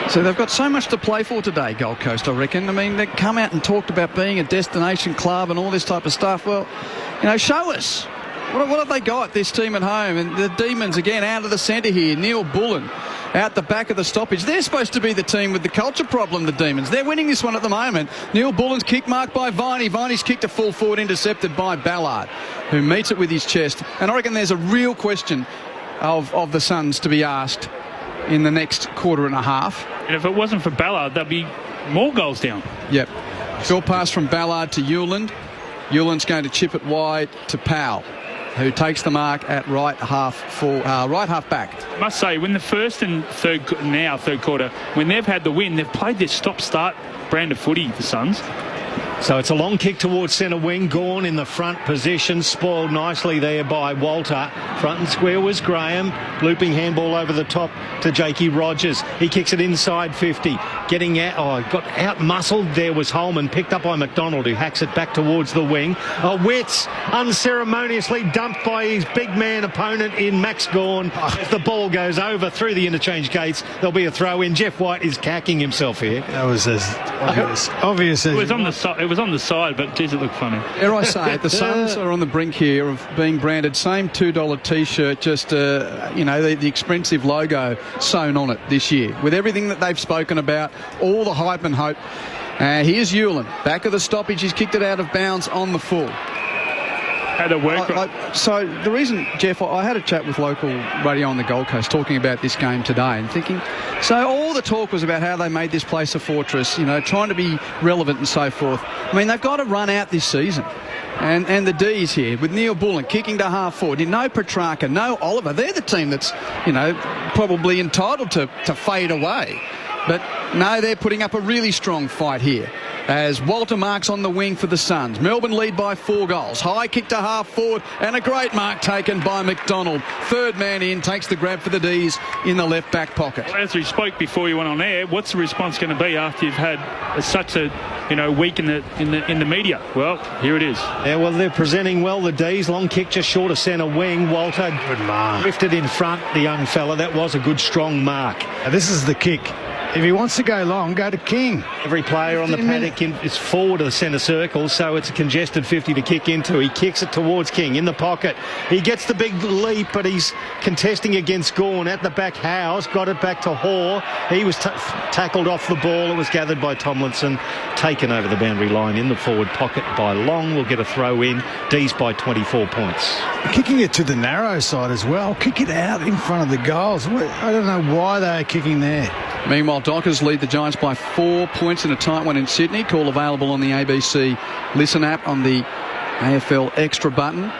So they've got so much to play for today, Gold Coast, I reckon. I mean, they come out and talked about being a destination club and all this type of stuff. Well, show us. What have they got, this team at home? And the Demons, again, out of the centre here. Neil Bullen out the back of the stoppage. They're supposed to be the team with the culture problem, the Demons. They're winning this one at the moment. Neil Bullen's kick marked by Viney. Viney's kicked a full forward, intercepted by Ballard, who meets it with his chest. And I reckon there's a real question of the Suns to be asked in the next quarter and a half. And if it wasn't for Ballard, there'd be more goals down. Yep. Short pass from Ballard to Hewland. Hewland's going to chip it wide to Powell, who takes the mark at right half back. I must say, when the first and third quarter, when they've had the win, they've played this stop-start brand of footy, the Suns. So it's a long kick towards centre wing. Gawn in the front position, spoiled nicely there by Walter. Front and square was Graham. Looping handball over the top to Jakey Rogers. He kicks it inside 50. Getting out, got out-muscled. There was Holman, picked up by McDonald, who hacks it back towards the wing. Witts unceremoniously dumped by his big man opponent in Max Gawn. If the ball goes over through the interchange gates, there'll be a throw in. Jeff White is cacking himself here. That was as obvious as... It was on the side. It was on the side, but geez, it looked funny. Dare I say it, the Suns are on the brink here of being branded same $2 T-shirt, just the expensive logo sewn on it this year, with everything that they've spoken about, all the hype and hope. Here's Hewland, back of the stoppage. He's kicked it out of bounds on the full. Had it work. So the reason, Jeff, I had a chat with local radio on the Gold Coast talking about this game today and thinking, so all the talk was about how they made this place a fortress, trying to be relevant and so forth. I mean, they've got to run out this season. And the D's here with Neil Bullen kicking to half forward. No Petrarca, no Oliver. They're the team that's, probably entitled to fade away. But no, they're putting up a really strong fight here as Walter marks on the wing for the Suns. Melbourne lead by 4 goals. High kick to half forward and a great mark taken by McDonald. Third man in, takes the grab for the D's in the left back pocket. As we spoke before you went on air, what's the response going to be after you've had such a week in the media? Well, here it is. Yeah, well, they're presenting well, the D's. Long kick just short of centre wing. Walter drifted in front, the young fella. That was a good strong mark. Now, this is the kick. If he wants to go long, go to King. Every player on the paddock is forward of the centre circle, so it's a congested 50 to kick into. He kicks it towards King in the pocket. He gets the big leap, but he's contesting against Gawn. At the back, Howes got it back to Hoare. He was tackled off the ball. It was gathered by Tomlinson, taken over the boundary line in the forward pocket by Long. We'll get a throw in. D's by 24 points. Kicking it to the narrow side as well. Kick it out in front of the goals. I don't know why they're kicking there. Meanwhile, Dockers lead the Giants by 4 points in a tight one in Sydney. Call available on the ABC Listen app on the AFL Extra button.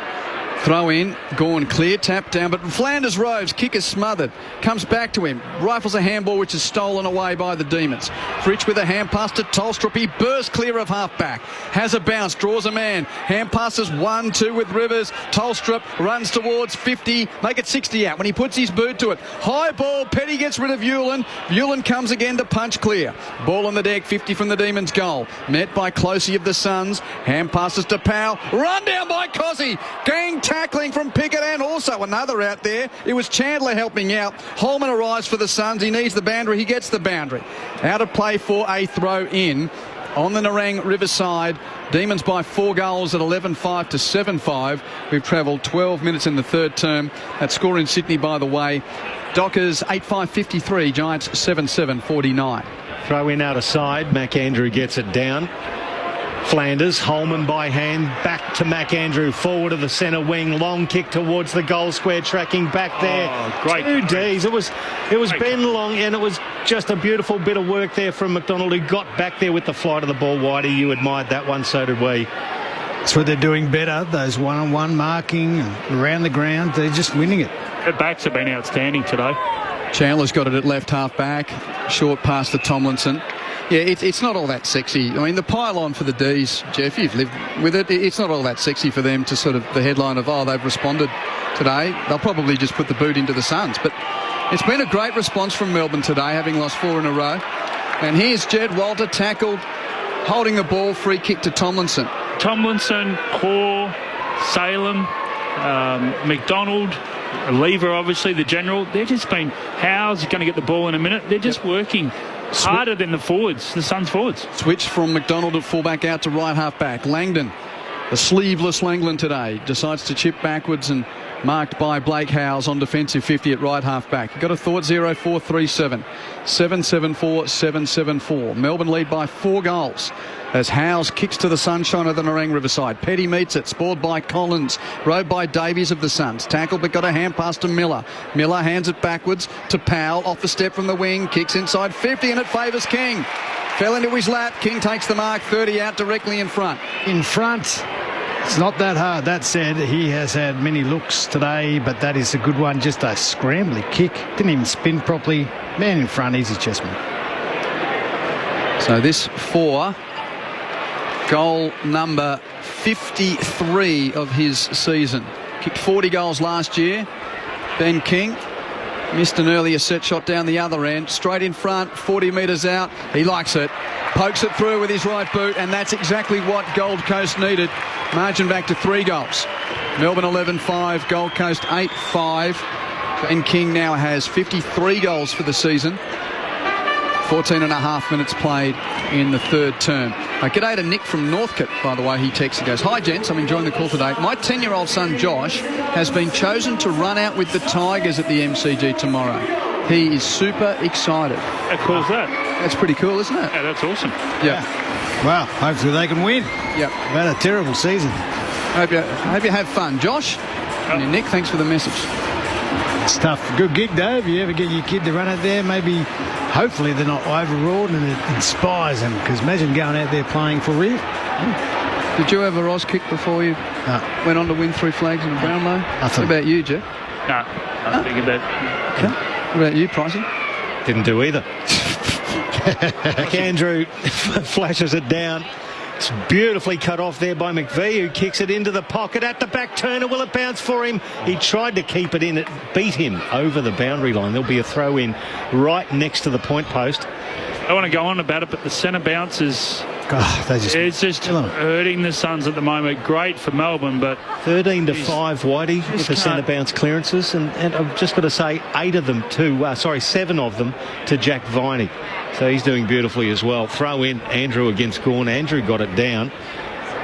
Throw in, Gawn clear, tap down, but Flanders roves, kick is smothered, comes back to him, rifles a handball which is stolen away by the Demons. Fritsch with a hand pass to Tolstrup, he bursts clear of half-back, has a bounce, draws a man, hand passes 1-2 with Rivers, Tolstrup runs towards 50, make it 60 out when he puts his boot to it. High ball, Petty gets rid of Hewlin comes again to punch clear. Ball on the deck, 50 from the Demons' goal, met by Closey of the Suns, hand passes to Powell, run down by Cozzy, gang tackling from Pickett and also another out there. It was Chandler helping out. Holman arrives for the Suns. He needs the boundary. He gets the boundary. Out of play for a throw in on the Nerang Riverside. Demons by 4 goals at 11-5 to 7-5. We've travelled 12 minutes in the third term. That score in Sydney, by the way. Dockers 8-5-53. Giants 7-7-49. Throw in out of side. McAndrew gets it down. Flanders, Holman by hand, back to McAndrew, forward of the centre wing, long kick towards the goal square, tracking back there. Oh, great. 2 Ds. It was Ben Long, and it was just a beautiful bit of work there from McDonald, who got back there with the flight of the ball wider. You admired that one, so did we. That's what they're doing better, those one-on-one marking around the ground. They're just winning it. Their backs have been outstanding today. Chandler's got it at left half-back, short pass to Tomlinson. Yeah, it's not all that sexy. I mean, the pylon for the D's, Jeff, you've lived with it. It's not all that sexy for them to sort of the headline of, they've responded today. They'll probably just put the boot into the Suns. But it's been a great response from Melbourne today, having lost 4 in a row. And here's Jed Walter tackled, holding the ball, free kick to Tomlinson. Tomlinson, Hoare, Salem, McDonald, Lever, obviously, the general. They're just been, Howes going to get the ball in a minute. They're just working harder than the forwards, the Suns forwards. Switch from McDonald at fullback out to right half-back. Langdon, the sleeveless Langdon today, decides to chip backwards and marked by Blake Howes on defensive 50 at right half-back. You've got a thought 0-4-3-7. 7-7-4, 7-7-4. Melbourne lead by 4 goals as Howes kicks to the sunshine of the Nerang Riverside. Petty meets it, spoiled by Collins, rowed by Davies of the Suns. Tackled but got a hand pass to Miller. Miller hands it backwards to Powell, off the step from the wing, kicks inside 50 and it favours King. Fell into his lap, King takes the mark, 30 out directly in front. In front. It's not that hard. That said, he has had many looks today, but that is a good one. Just a scrambly kick. Didn't even spin properly. Man in front, easy chessman. So this for goal number 53 of his season. Kicked 40 goals last year. Ben King missed an earlier set shot down the other end. Straight in front, 40 metres out. He likes it. Pokes it through with his right boot, and that's exactly what Gold Coast needed. Margin back to 3 goals. Melbourne 11-5, Gold Coast 8-5. Ben King now has 53 goals for the season. 14 and a half minutes played in the third term. G'day to Nick from Northcote, by the way. He texts and goes, "Hi, gents. I'm enjoying the call today. My 10-year-old son, Josh, has been chosen to run out with the Tigers at the MCG tomorrow. He is super excited." How cool is that? That's pretty cool, isn't it? Yeah, that's awesome. Yeah. Well, hopefully they can win. Yep. They've had a terrible season. Hope you have fun. Josh and Nick, thanks for the message. It's tough. Good gig, though. If you ever get your kid to run out there, maybe, hopefully they're not overawed and it inspires them, because imagine going out there playing for real. Did you have a Roz kick before you went on to win 3 flags in a Brownlow? Nothing. What about you, Jeff? No, I think about. Okay. What about you, Pricey? Didn't do either. McAndrew flashes it down. It's beautifully cut off there by McVie, who kicks it into the pocket at the back turner. Will it bounce for him? He tried to keep it in. It beat him over the boundary line. There'll be a throw in right next to the point post. I want to go on about it, but the centre bounce is God, it's just hurting the Suns at the moment. Great for Melbourne, but 13 to 5, Whitey, with the centre bounce clearances, and I've just got to say 7 of them to Jack Viney. So he's doing beautifully as well. Throw in Andrew against Gawn. Andrew got it down.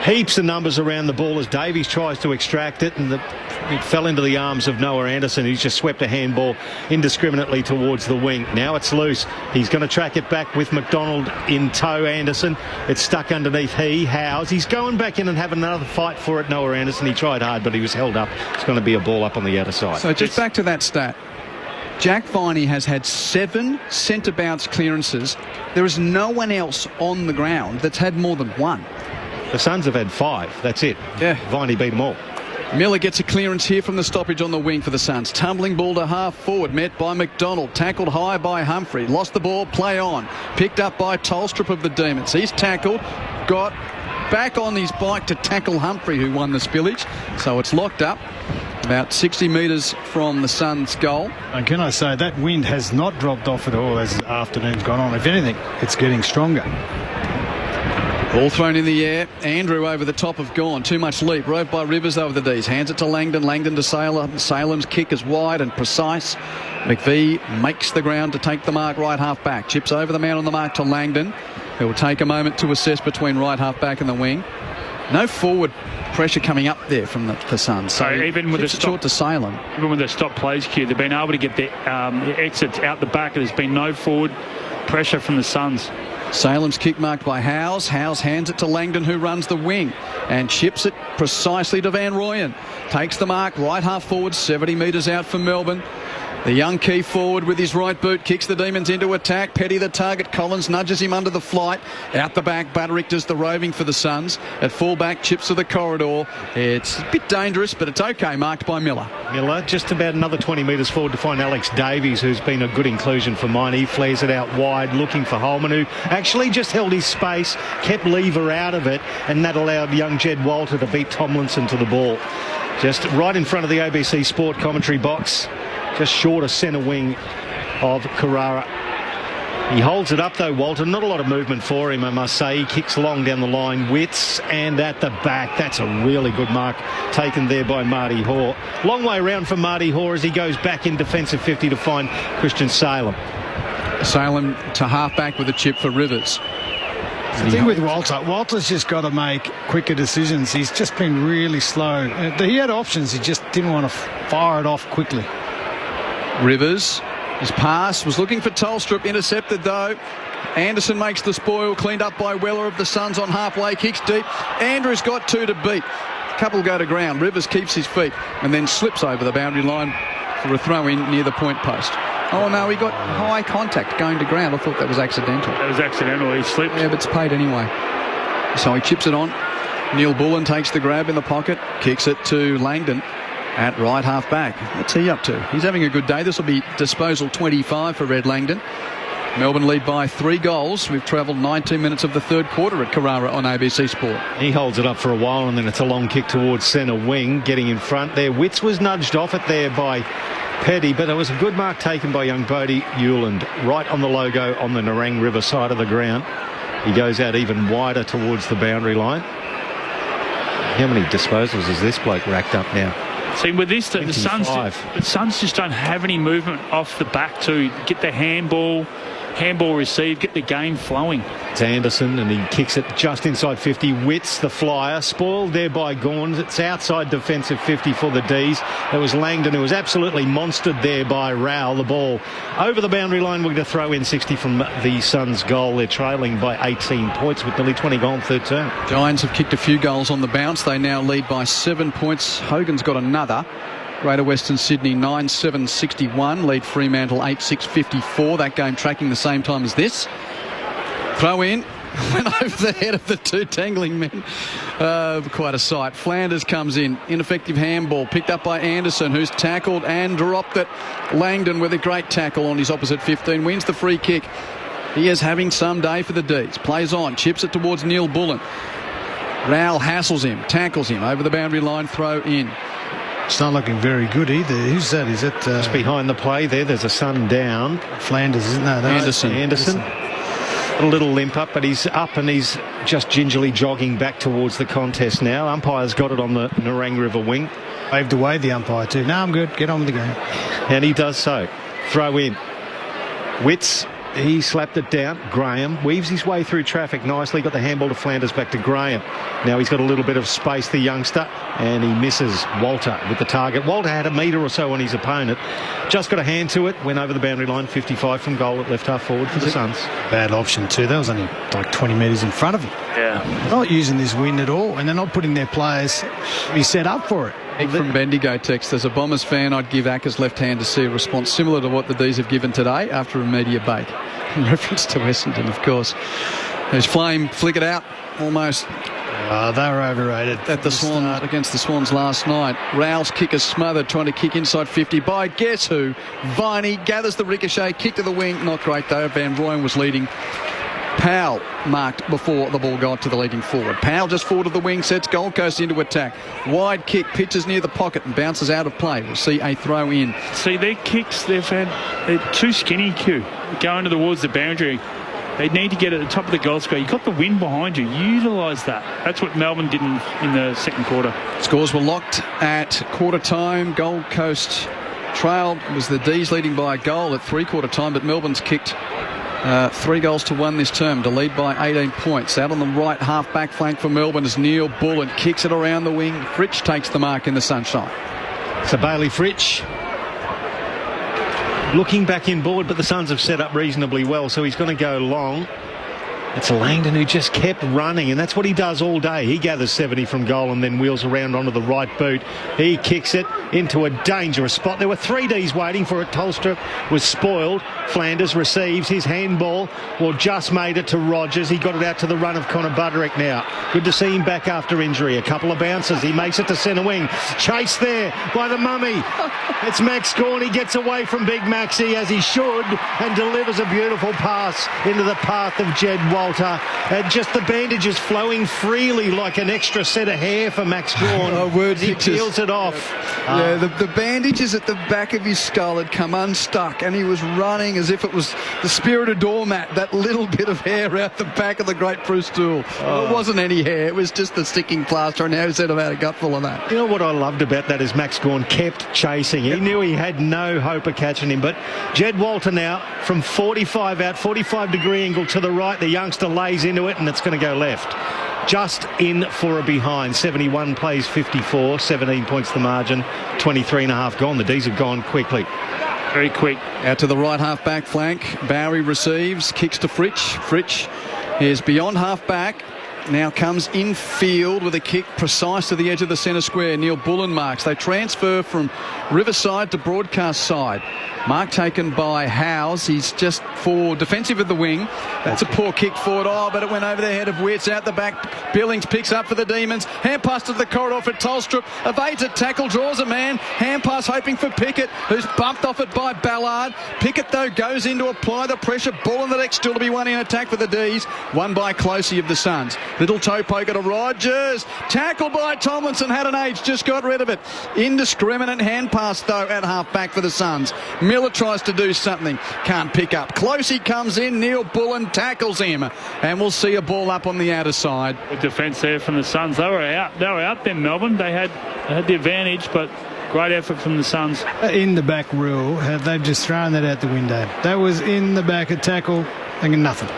Heaps of numbers around the ball as Davies tries to extract it, and it fell into the arms of Noah Anderson, who's just swept a handball indiscriminately towards the wing. Now it's loose. He's going to track it back with McDonald in tow. Anderson. It's stuck underneath Howes. He's going back in and having another fight for it. Noah Anderson. He tried hard, but he was held up. It's going to be a ball up on the outer side. So just back to that stat. Jack Viney has had 7 centre bounce clearances. There is no one else on the ground that's had more than 1. The Suns have had 5. That's it. Yeah. Viney beat them all. Miller gets a clearance here from the stoppage on the wing for the Suns. Tumbling ball to half forward, met by McDonald. Tackled high by Humphrey. Lost the ball, play on. Picked up by Tolstrup of the Demons. He's tackled, got back on his bike to tackle Humphrey, who won the spillage. So it's locked up. About 60 metres from the Suns' goal. And can I say, that wind has not dropped off at all as the afternoon's gone on. If anything, it's getting stronger. Ball thrown in the air. Andrew over the top of Gawn. Too much leap. Rove by Rivers over the D's. Hands it to Langdon. Langdon to Salem. Salem's kick is wide and precise. McVie makes the ground to take the mark right half back. Chips over the man on the mark to Langdon. It will take a moment to assess between right half back and the wing. No forward pressure coming up there from the Suns. So even with the short to Salem. Even with the stop plays queue, they've been able to get the exits out the back. There's been no forward pressure from the Suns. Salem's kick marked by Howes. Howes hands it to Langdon, who runs the wing and chips it precisely to Van Rooyen. Takes the mark right half forward, 70 metres out for Melbourne. The young key forward with his right boot kicks the Demons into attack. Petty the target. Collins nudges him under the flight. Out the back, Butterick does the roving for the Suns. At fullback, chips to the corridor. It's a bit dangerous, but it's okay. Marked by Miller. Miller just about another 20 metres forward to find Alex Davies, who's been a good inclusion for mine. He flares it out wide, looking for Holman, who actually just held his space, kept Lever out of it, and that allowed young Jed Walter to beat Tomlinson to the ball. Just right in front of the ABC Sport commentary box. Just short of centre wing of Carrara. He holds it up though, Walter. Not a lot of movement for him, I must say. He kicks long down the line. Wits and at the back. That's a really good mark taken there by Marty Hoare. Long way around for Marty Hoare as he goes back in defensive 50 to find Christian Salem. Salem to half back with a chip for Rivers. The thing with Walter's just got to make quicker decisions. He's just been really slow. He had options. He just didn't want to fire it off quickly. Rivers, his pass was looking for Tolstrup, intercepted though. Anderson makes the spoil, cleaned up by Weller of the Suns on halfway, kicks deep. Andrews got 2 to beat. Couple go to ground. Rivers keeps his feet and then slips over the boundary line for a throw in near the point post. Oh no, he got high contact going to ground. I thought that was accidental. That was accidental. He slipped. Yeah, but it's paid anyway. So he chips it on. Neil Bullen takes the grab in the pocket, kicks it to Langdon at right half back. What's he up to? He's having a good day. This will be disposal 25 for Red Langdon. Melbourne lead by 3 goals. We've travelled 19 minutes of the third quarter at Carrara on ABC Sport. He holds it up for a while and then it's a long kick towards centre wing, getting in front there. Witts was nudged off it there by Petty, but it was a good mark taken by young Bodie Euland right on the logo on the Nerang River side of the ground. He goes out even wider towards the boundary line. How many disposals has this bloke racked up now? See, with this, the Suns just don't have any movement off the back to get the handball received, get the game flowing. It's Anderson and he kicks it just inside 50. Wits the flyer, spoiled there by Gawn. It's outside defensive 50 for the D's. It was Langdon who was absolutely monstered there by Rowell. The ball over the boundary line. We're going to throw in 60 from the Suns' goal. They're trailing by 18 points with nearly 20 goal in third term. Giants have kicked a few goals on the bounce. They now lead by 7 points. Hogan's got another. Greater Western Sydney 9-7-61, lead Fremantle 8-6-54. That game tracking the same time as this. Throw in, went over the head of the 2 tangling men. Quite a sight. Flanders comes in, ineffective handball, picked up by Anderson, who's tackled and dropped it. Langdon with a great tackle on his opposite 15, wins the free kick. He is having some day for the D's. Plays on, chips it towards Neil Bullen. Rowell hassles him, tackles him over the boundary line, throw in. It's not looking very good either. Who's that? Is it just behind the play there? There's a Sun down. Flanders, isn't that? Anderson. Anderson. A little limp up, but he's up and he's just gingerly jogging back towards the contest now. Umpire's got it on the Nerang River wing. Waved away the umpire too. No, I'm good. Get on with the game. And he does so. Throw in. Witts, he slapped it down. Graham weaves his way through traffic nicely. Got the handball to Flanders, back to Graham. Now he's got a little bit of space, the youngster, and he misses Walter with the target. Walter had a metre or so on his opponent. Just got a hand to it. Went over the boundary line. 55 from goal at left half forward for the Suns. Bad option too. That was only like 20 metres in front of him. Yeah. They're not using this wind at all, and they're not putting their players to be set up for it. From Bendigo text, as a Bombers fan, I'd give Acker's left hand to see a response similar to what the D's have given today after immediate bake. In reference to Essendon, of course. There's Flame flickered out almost. They were overrated At the Swans, against the Swans last night. Raoul's kick is smothered, trying to kick inside 50 by guess who? Viney gathers the ricochet, kick to the wing. Not great though. Van Rooyen was leading. Powell marked before the ball got to the leading forward. Powell just forward of the wing, sets Gold Coast into attack. Wide kick, pitches near the pocket and bounces out of play. We'll see a throw in. See, their kicks, they're too skinny, Q. Going towards the boundary. They need to get at the top of the goal square. You've got the wind behind you. Utilise that. That's what Melbourne did in the second quarter. Scores were locked at quarter time. Gold Coast trailed. It was the D's leading by a goal at three-quarter time, but Melbourne's kicked 3-1 this term to lead by 18 points. Out on the right half-back flank for Melbourne is Neil Bullen. Kicks it around the wing. Fritsch takes the mark in the sunshine. So Bailey Fritsch looking back inboard, but the Suns have set up reasonably well, so he's going to go long. It's Langdon who just kept running, and that's what he does all day. He gathers 70 from goal and then wheels around onto the right boot. He kicks it into a dangerous spot. There were 3 Ds waiting for it. Tolstrup was spoiled. Flanders receives his handball. Well, just made it to Rogers. He got it out to the run of Connor Buderick now. Good to see him back after injury. A couple of bounces. He makes it to centre wing. Chased there by the mummy. It's Max Gawn. He gets away from Big Maxi as he should and delivers a beautiful pass into the path of Jed Walter. And just the bandages flowing freely like an extra set of hair for Max Gawn. He peels it off. Yeah, the bandages at the back of his skull had come unstuck and he was running as if it was the spirit of doormat, that little bit of hair out the back of the great Bruce Stool. It wasn't any hair, it was just the sticking plaster, and now he's had about a gutful of that. You know what I loved about that is Max Gawn kept chasing. He knew he had no hope of catching him, but Jed Walter now from 45 out, 45-degree angle to the right. The youngster lays into it and it's going to go left. Just in for a behind. 71 plays 54, 17 points the margin, 23.5 gone. The D's have gone quickly. Very quick. Out to the right half-back flank. Bowery receives, kicks to Fritsch. Fritsch is beyond half-back. Now comes infield with a kick precise to the edge of the centre square. Neil Bullen marks. They transfer from Riverside to broadcast side. Mark taken by Howes. He's just for defensive of the wing. That's a poor kick forward. But it went over the head of Witts. Out the back. Billings picks up for the Demons. Hand pass to the corridor for Tolstrup. Evades a tackle, draws a man. Hand pass hoping for Pickett, who's bumped off it by Ballard. Pickett, though, goes in to apply the pressure. Ball on the deck, still to be won in attack for the D's. Won by Closey of the Suns. Little toe poker to Rogers. Tackled by Tomlinson. Had an age, just got rid of it. Indiscriminate hand pass, though, at half-back for the Suns. Miller tries to do something. Can't pick up. Closey comes in. Neil Bullen tackles him. And we'll see a ball up on the outer side. Good defence there from the Suns. They were out then, Melbourne. They had the advantage, but great effort from the Suns. In the back rule, they've just thrown that out the window. That was in the back, a tackle, thinking nothing.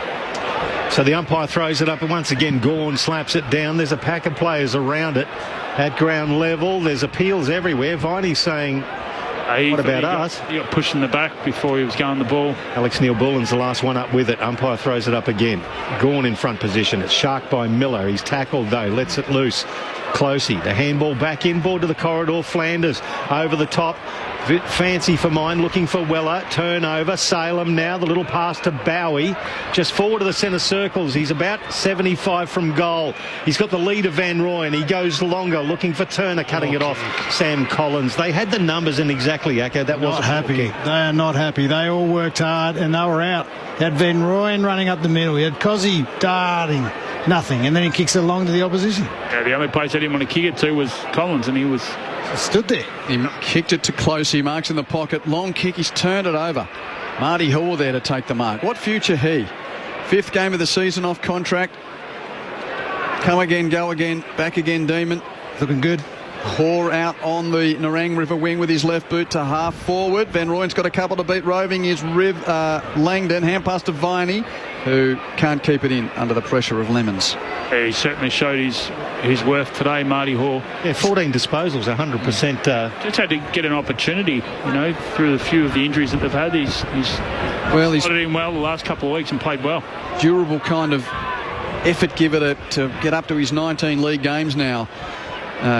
So the umpire throws it up and once again Gawn slaps it down. There's a pack of players around it at ground level. There's appeals everywhere. Viney's saying, what about us? He got pushed in the back before he was going the ball. Alex Neil-Bullen's the last one up with it. Umpire throws it up again. Gawn in front position. It's sharked by Miller. He's tackled though. Lets it loose. Closey. The handball back inboard to the corridor. Flanders over the top. Fancy for mine, looking for Weller. Turnover. Salem now. The little pass to Bowie. Just forward to the centre circles. He's about 75 from goal. He's got the lead of Van Rooyen. He goes longer, looking for Turner, cutting it off. Sam Collins. They had the numbers in exactly, Acco. That wasn't happy. They are not happy. They all worked hard and they were out. He had Van Rooyen running up the middle. He had Cozzy darting. Nothing. And then he kicks it along to the opposition. Yeah, the only place I didn't want to kick it to was Collins, and he was stood there. He kicked it to Closey. Marks in the pocket. Long kick. He's turned it over. Marty Hall there to take the mark. What future he? 5th game of the season off contract. Come again, go again, back again, Demon. Looking good. Hoare out on the Nerang River wing with his left boot to half forward. Van Rooyen's got a couple to beat. Roving is Langdon. Hand pass to Viney, who can't keep it in under the pressure of Lemons. Yeah, he certainly showed his worth today, Marty Hoare. Yeah, 14 disposals, 100%. Just had to get an opportunity, through a few of the injuries that they've had. He's slotted in well the last couple of weeks and played well. Durable kind of effort giver to get up to his 19 league games now.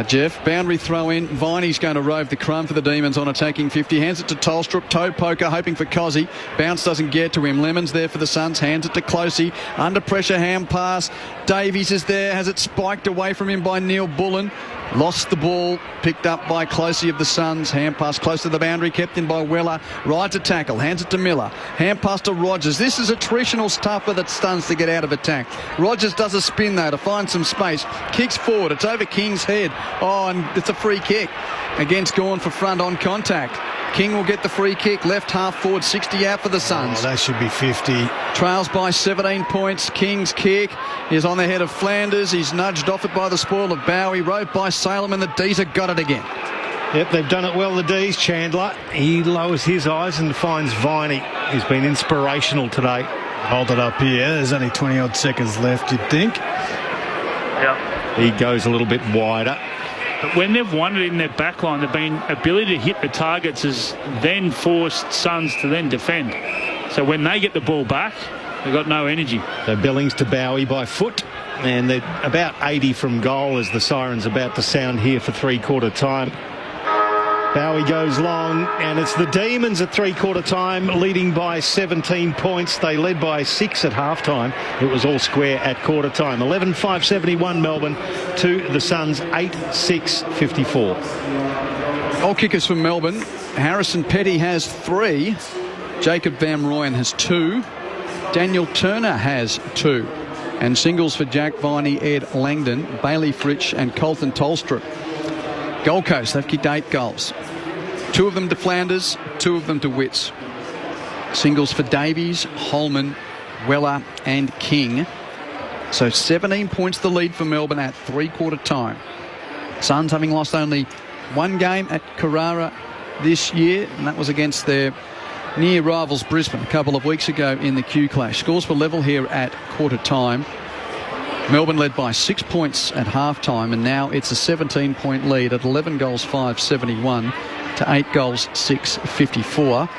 Jeff, boundary throw in. Viney's going to rove the crumb for the Demons on attacking 50. Hands it to Tolstrup. Toe poker, hoping for Cozzy. Bounce doesn't get to him. Lemons there for the Suns. Hands it to Closey. Under pressure, hand pass. Davies is there. Has it spiked away from him by Neil Bullen. Lost the ball. Picked up by Closey of the Suns. Hand pass close to the boundary. Kept in by Weller. Right to tackle. Hands it to Miller. Hand pass to Rogers. This is attritional stuff with Stuns to get out of attack. Rogers does a spin though to find some space. Kicks forward. It's over King's head. Oh, and it's a free kick against Gawn for front on contact. King will get the free kick. Left half forward, 60 out for the Suns. Oh, that should be 50. Trails by 17 points. King's kick is on the head of Flanders. He's nudged off it by the spoil of Bowie. Roved by Salem, and the D's have got it again. Yep, they've done it well, the D's. Chandler, he lowers his eyes and finds Viney, who's been inspirational today. Hold it up here. There's only 20-odd seconds left, you'd think. Yeah. He goes a little bit wider. But when they've won it in their back line, they've been ability to hit the targets has then forced Suns to then defend. So when they get the ball back, they've got no energy. So Billings to Bowie by foot, and they're about 80 from goal as the siren's about to sound here for three-quarter time. Bowie goes long, and it's the Demons at three-quarter time, leading by 17 points. They led by 6 at half-time. It was all square at quarter time. 11-5-71 Melbourne to the Suns, 8-6-54. Goal kickers from Melbourne. Harrison Petty has 3. Jacob Van Rooyen has 2. Daniel Turner has 2. And singles for Jack Viney, Ed Langdon, Bailey Fritsch and Colton Tolstrup. Gold Coast, they've kicked 8 goals. 2 of them to Flanders, 2 of them to Witts. Singles for Davies, Holman, Weller and King. So 17 points the lead for Melbourne at three-quarter time. Suns having lost only 1 game at Carrara this year, and that was against their near rivals Brisbane a couple of weeks ago in the Q Clash. Scores were level here at quarter time. Melbourne led by 6 points at half-time, and now it's a 17-point lead at 11 goals 5-71 to 8 goals 6-54.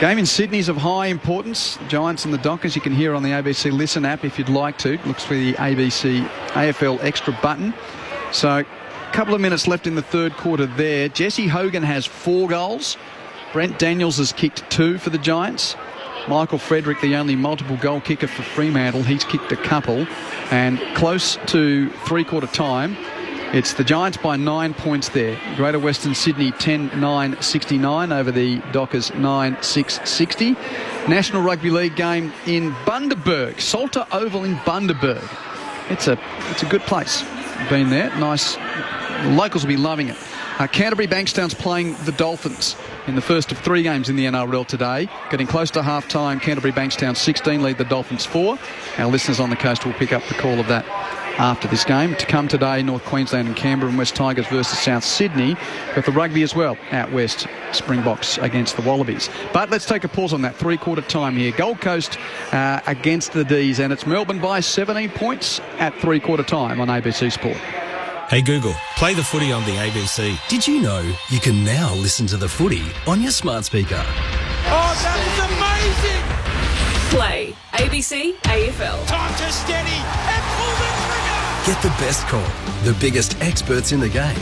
Game in Sydney is of high importance. Giants and the Dockers, you can hear on the ABC Listen app if you'd like to. Looks for the ABC AFL Extra button. So a couple of minutes left in the third quarter there. Jesse Hogan has 4 goals. Brent Daniels has kicked 2 for the Giants. Michael Frederick, the only multiple goal kicker for Fremantle, he's kicked a couple. And close to three-quarter time, it's the Giants by 9 points there. Greater Western Sydney 10-9-69 over the Dockers 9-6-60. National Rugby League game in Bundaberg, Salter Oval in Bundaberg. It's a good place. Been there, nice. Locals will be loving it. Canterbury Bankstown's playing the Dolphins in the first of 3 games in the NRL today. Getting close to half-time, Canterbury Bankstown 16 lead the Dolphins 4. Our listeners on the coast will pick up the call of that after this game. To come today, North Queensland and Canberra and West Tigers versus South Sydney. But the rugby as well, out west, Springboks against the Wallabies. But let's take a pause on that three-quarter time here. Gold Coast against the D's, and it's Melbourne by 17 points at three-quarter time on ABC Sport. Hey Google, play the footy on the ABC. Did you know you can now listen to the footy on your smart speaker? Oh, that is amazing! Play ABC AFL. Time to steady and pull the trigger! Get the best call, the biggest experts in the game,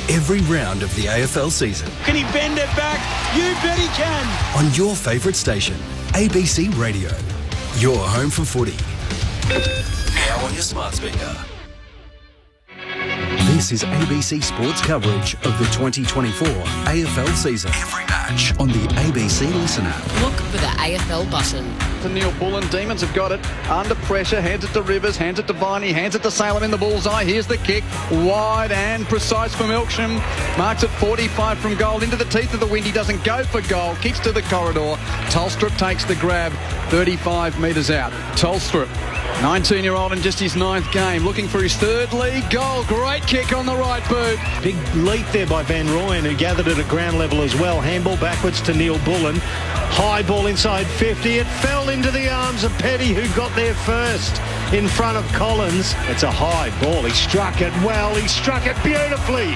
every round of the AFL season. Can he bend it back? You bet he can! On your favourite station, ABC Radio. Your home for footy. Now on your smart speaker. This is ABC Sports coverage of the 2024 AFL season. Every match, match on the ABC Listen app. Look for the AFL button. To Neil Bullen, Demons have got it. Under pressure, hands it to Rivers, hands it to Viney, hands it to Salem in the bullseye. Here's the kick, wide and precise for Milksham. Marks at 45 from goal, into the teeth of the wind. He doesn't go for goal, kicks to the corridor. Tolstrup takes the grab, 35 metres out. Tolstrup, 19-year-old in just his 9th game, looking for his 3rd league goal. Great kick on the right boot. Big leap there by Van Rooyen, who gathered it at ground level as well. Handball backwards to Neil Bullen. High ball inside 50. It fell into the arms of Petty, who got there first in front of Collins. It's a high ball. He struck it well. He struck it beautifully.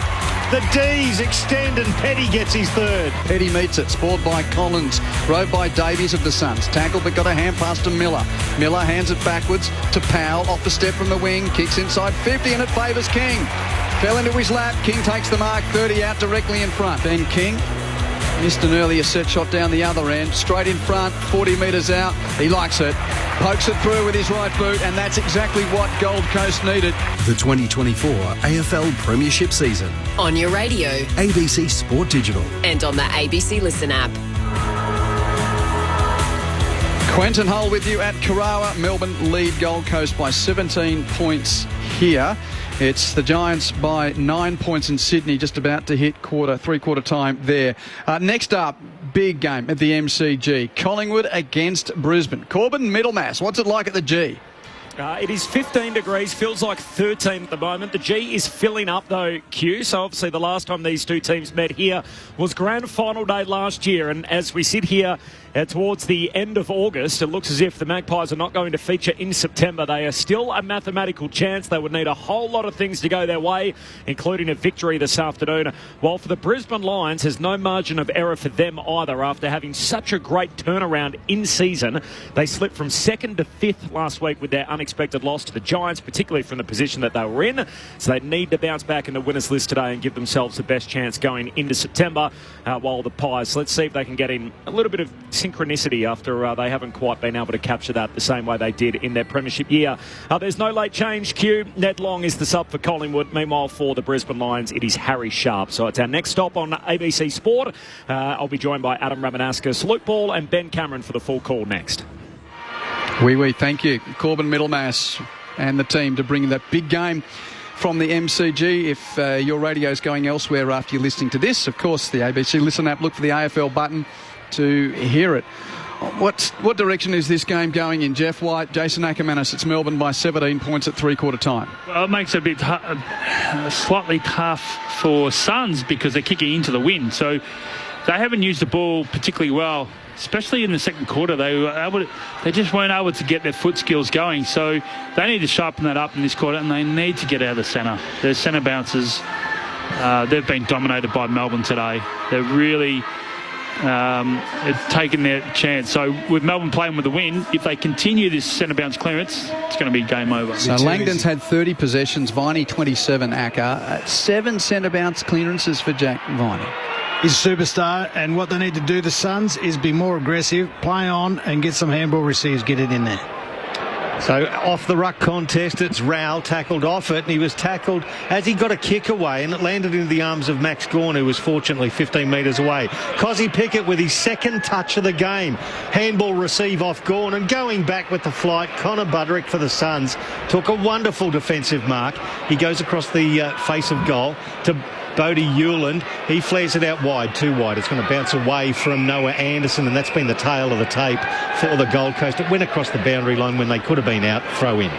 The D's extend and Petty gets his 3rd. Petty meets it, spoiled by Collins, rode by Davies of the Suns. Tackled but got a hand pass to Miller. Miller hands it backwards to Powell, off the step from the wing, kicks inside 50 and it favours King. Fell into his lap, King takes the mark, 30 out directly in front. Ben King missed an earlier set shot down the other end, straight in front, 40 metres out. He likes it, pokes it through with his right boot, and that's exactly what Gold Coast needed. The 2024 AFL Premiership season. On your radio. ABC Sport Digital. And on the ABC Listen app. Quentin Hull with you at Karawa. Melbourne lead Gold Coast by 17 points here. It's the Giants by 9 points in Sydney, just about to hit three-quarter time there. Next up, big game at the MCG. Collingwood against Brisbane. Corbin Middlemass, what's it like at the G? It is 15 degrees, feels like 13 at the moment. The G is filling up though, Q. So obviously the last time these two teams met here was grand final day last year. And as we sit here towards the end of August, it looks as if the Magpies are not going to feature in September. They are still a mathematical chance. They would need a whole lot of things to go their way, including a victory this afternoon. While for the Brisbane Lions, there's no margin of error for them either. After having such a great turnaround in season, they slipped from 2nd to 5th last week with their unexpected loss to the Giants, particularly from the position that they were in. So they need to bounce back in the winners list today and give themselves the best chance going into September. While the Pies, let's see if they can get in a little bit of synchronicity after they haven't quite been able to capture that the same way they did in their premiership year. There's no late change, Q. Ned Long is the sub for Collingwood. Meanwhile, for the Brisbane Lions, it is Harry Sharp. So it's our next stop on ABC Sport. I'll be joined by Adam Ramanauskas, Luke Ball and Ben Cameron for the full call next. Oui, thank you. Corbin Middlemass and the team to bring that big game from the MCG. If your radio's going elsewhere after you're listening to this, of course, the ABC Listen app, look for the AFL button to hear it. What direction is this game going in, Jeff White? Jason Ackermanis, it's Melbourne by 17 points at three-quarter time. Well, it makes it a bit slightly tough for Suns because they're kicking into the wind. So they haven't used the ball particularly well, especially in the second quarter. They just weren't able to get their foot skills going. So they need to sharpen that up in this quarter, and they need to get out of the centre. Their centre bounces, they've been dominated by Melbourne today. They're really taken their chance. So with Melbourne playing with the wind, if they continue this centre bounce clearance, it's going to be game over. So Langdon's had 30 possessions, Viney 27, Acker. 7 centre bounce clearances for Jack Viney. He's a superstar, and what they need to do, the Suns, is be more aggressive, play on and get some handball receives, get it in there. So off the ruck contest, it's Rowell tackled off it, and he was tackled as he got a kick away, and it landed into the arms of Max Gawn, who was fortunately 15 metres away. Cozzy Pickett with his second touch of the game. Handball receive off Gawn, and going back with the flight, Connor Budrick for the Suns took a wonderful defensive mark. He goes across the face of goal to Bodie Hewland. He flares it out wide, too wide. It's going to bounce away from Noah Anderson, and that's been the tail of the tape for the Gold Coast. It went across the boundary line when they could have been out. Throw in.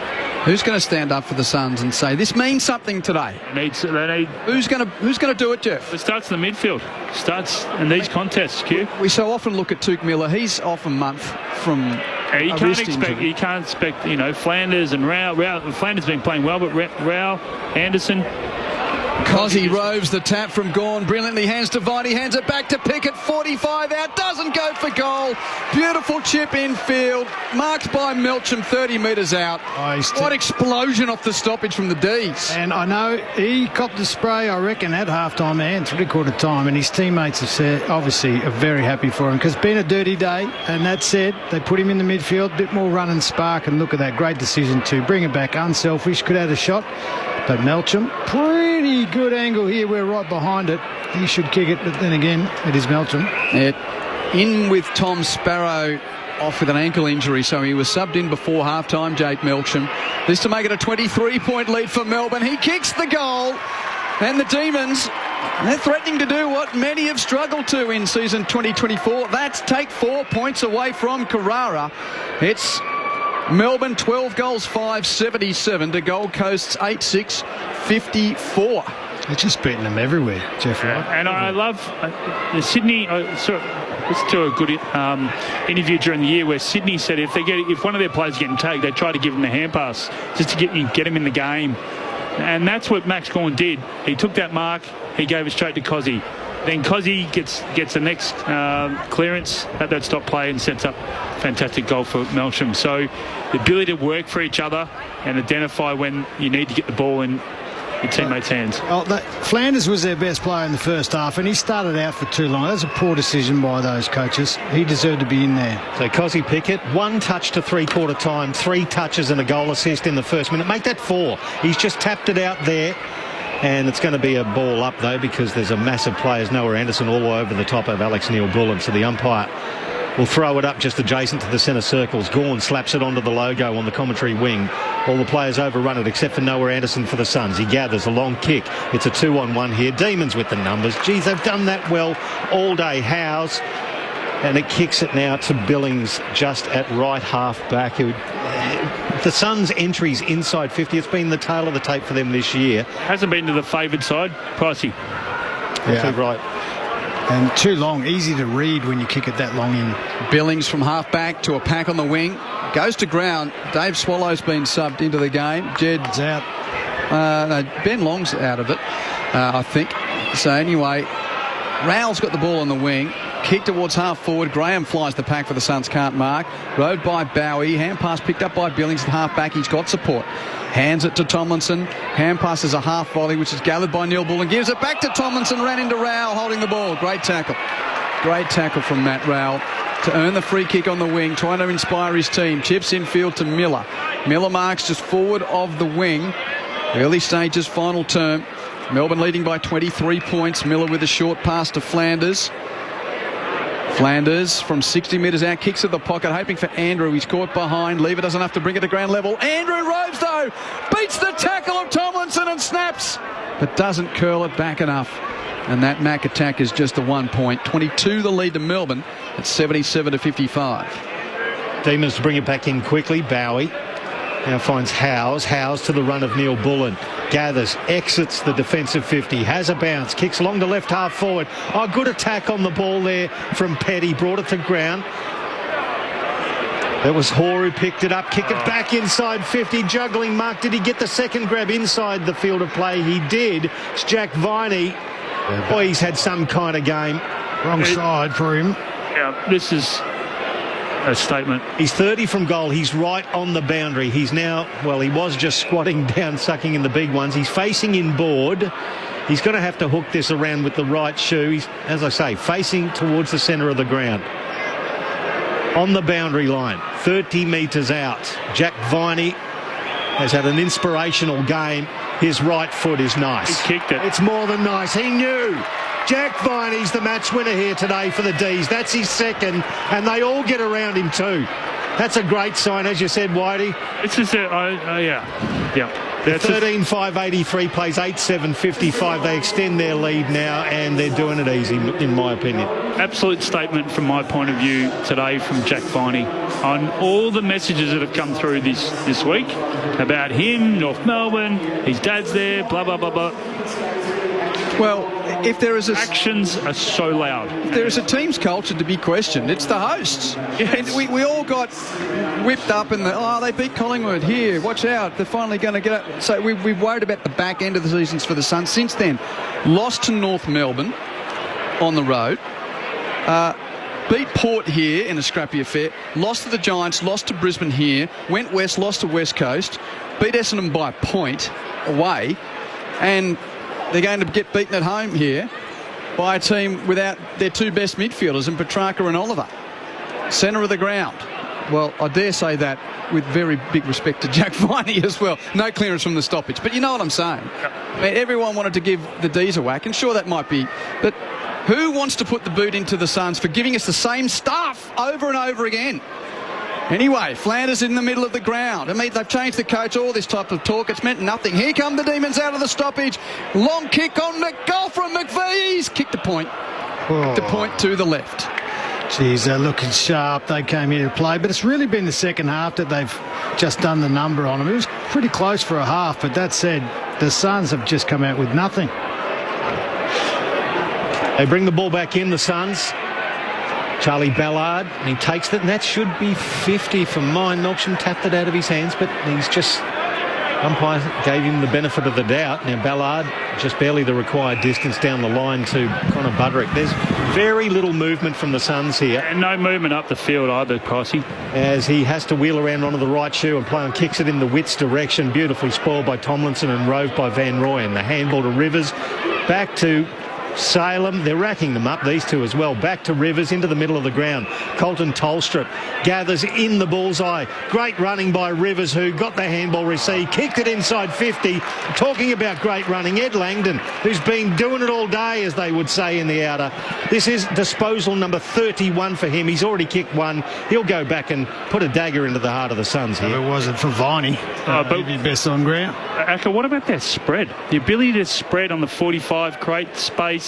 Who's going to stand up for the Suns and say this means something today? Who's going to do it, Jeff? It starts in the midfield. Starts in these contests, Q. We so often look at Tuke Miller. He's off a month from. You can't expect, Flanders and Rowell. Flanders has been playing well, but Rowell, Anderson. Cozzy roves the tap from Gawn, brilliantly hands to Viney, hands it back to Pickett, 45 out, doesn't go for goal. Beautiful chip infield, marked by Melksham, 30 metres out. What explosion off the stoppage from the D's. And I know he copped the spray, I reckon, at half-time and three-quarter time, and his teammates have said, obviously, are very happy for him, because it's been a dirty day, and that said, they put him in the midfield, a bit more run and spark, and look at that great decision to bring it back, unselfish, could have had a shot, but Melksham, pretty pretty good angle here. We're right behind it. He should kick it, but then again, it is Melton. In with Tom Sparrow off with an ankle injury, so he was subbed in before half-time, Jake Melcham. This to make it a 23-point lead for Melbourne. He kicks the goal, and the Demons, they're threatening to do what many have struggled to in season 2024. That's take 4 points away from Carrara. It's Melbourne 12 goals, 5-77 to Gold Coast's 8-6, 54. They're just beating them everywhere, Jeff. And I love Sydney. Listened to a good interview during the year where Sydney said if one of their players getting tagged, they try to give him the hand pass just to get him in the game. And that's what Max Gawn did. He took that mark, he gave it straight to Cozzy. Then Cozzy gets the next clearance at that stop play and sets up a fantastic goal for Melcham. So the ability to work for each other and identify when you need to get the ball in your teammates' hands. Flanders was their best player in the first half, and he started out for too long. That was a poor decision by those coaches. He deserved to be in there. So Cozzy Pickett, 1 touch to three-quarter time, 3 touches and a goal assist in the first minute. Make that 4. He's just tapped it out there. And it's going to be a ball up, though, because there's a massive players, Noah Anderson, all over the top of Alex Neil-Bullen. So the umpire will throw it up just adjacent to the centre circles. Gawn slaps it onto the logo on the commentary wing. All the players overrun it except for Noah Anderson for the Suns. He gathers a long kick. It's a 2-on-1 here. Demons with the numbers. Geez, they've done that well all day. Howes. And it kicks it now to Billings just at right half back. The Suns' entries inside 50, it's been the tail of the tape for them this year. Hasn't been to the favoured side. Pricey. Yeah. Right. And too long. Easy to read when you kick it that long in. Billings from half back to a pack on the wing. Goes to ground. Dave Swallow's been subbed into the game. Jed's out. No, Ben Long's out of it, I think. So anyway, Rowell's got the ball on the wing. Kick towards half forward. Graham flies the pack for the Suns, can't mark. Rode by Bowie. Hand pass picked up by Billings at half back. He's got support. Hands it to Tomlinson. Hand pass is a half volley, which is gathered by Neil-Bullen. Gives it back to Tomlinson. Ran into Rowell holding the ball. Great tackle. Great tackle from Matt Rowell to earn the free kick on the wing, trying to inspire his team. Chips infield to Miller. Miller marks just forward of the wing. Early stages, final term. Melbourne leading by 23 points. Miller with a short pass to Flanders. Flanders from 60 metres out, kicks at the pocket, hoping for Andrew. He's caught behind. Lever doesn't have to bring it to ground level. Andrew Robes, though, beats the tackle of Tomlinson and snaps, but doesn't curl it back enough. And that Mac attack is just a 1 point. 22 the lead to Melbourne at 77-55. Demons to bring it back in quickly. Bowie now finds Howes. Howes to the run of Neil-Bullen. Gathers, exits the defensive 50, has a bounce, kicks along to left half forward. Oh, good attack on the ball there from Petty, brought it to ground. That was Hoare who picked it up, kick it back inside 50, juggling mark. Did he get the second grab inside the field of play? He did. It's Jack Viney. Boy, he's had some kind of game. Wrong side for him. Yeah, this is a statement. He's 30 from goal. He's right on the boundary. He's now, well, he was just squatting down, sucking in the big ones. He's facing inboard. He's going to have to hook this around with the right shoe. He's, as I say, facing towards the centre of the ground. On the boundary line, 30 metres out. Jack Viney has had an inspirational game. His right foot is nice. He kicked it. It's more than nice. He knew. Jack Viney's the match winner here today for the D's. That's his second, and they all get around him too. That's a great sign, as you said, Whitey. It's just yeah. 13-5-83 plays 8-7-55. They extend their lead now, and they're doing it easy, in my opinion. Absolute statement from my point of view today from Jack Viney on all the messages that have come through this week about him, North Melbourne, his dad's there, blah, blah, blah, blah. Well, if there is actions are so loud. If there is a team's culture to be questioned, it's the hosts. Yes. And we all got whipped up in they beat Collingwood here. Watch out, they're finally going to get it. So we've worried about the back end of the seasons for the Suns. Since then, lost to North Melbourne on the road. Beat Port here in a scrappy affair. Lost to the Giants, lost to Brisbane here. Went west, lost to West Coast. Beat Essendon by a point away. And they're going to get beaten at home here by a team without their two best midfielders in Petrarca and Oliver. Centre of the ground. Well, I dare say that with very big respect to Jack Viney as well. No clearance from the stoppage. But you know what I'm saying? I mean, everyone wanted to give the D's a whack, and sure, that might be. But who wants to put the boot into the Suns for giving us the same stuff over and over again? Anyway, Flanders in the middle of the ground. I mean, they've changed the coach, all this type of talk. It's meant nothing. Here come the Demons out of the stoppage. Long kick on the goal from McVee's. Kick to point. The point to the left. Geez, they're looking sharp. They came here to play, but it's really been the second half that they've just done the number on them. It was pretty close for a half, but that said, the Suns have just come out with nothing. They bring the ball back in, the Suns. Charlie Ballard, and he takes it, and that should be 50 for mine. Melksham tapped it out of his hands, but he's just... Umpire gave him the benefit of the doubt. Now Ballard, just barely the required distance down the line to Connor Budrick. There's very little movement from the Suns here. And no movement up the field either, Pricey. As he has to wheel around onto the right shoe and play on, kicks it in the Wits direction. Beautifully spoiled by Tomlinson and roved by Van Rooyen. The handball to Rivers. Back to Salem. They're racking them up, these two as well. Back to Rivers into the middle of the ground. Colton Tolstrup gathers in the bullseye. Great running by Rivers, who got the handball received, kicked it inside 50. Talking about great running, Ed Langdon, who's been doing it all day, as they would say in the outer. This is disposal number 31 for him. He's already kicked one. He'll go back and put a dagger into the heart of the Suns here. If it wasn't for Viney, he'd be best on ground. Aka, what about that spread? The ability to spread on the 45, create space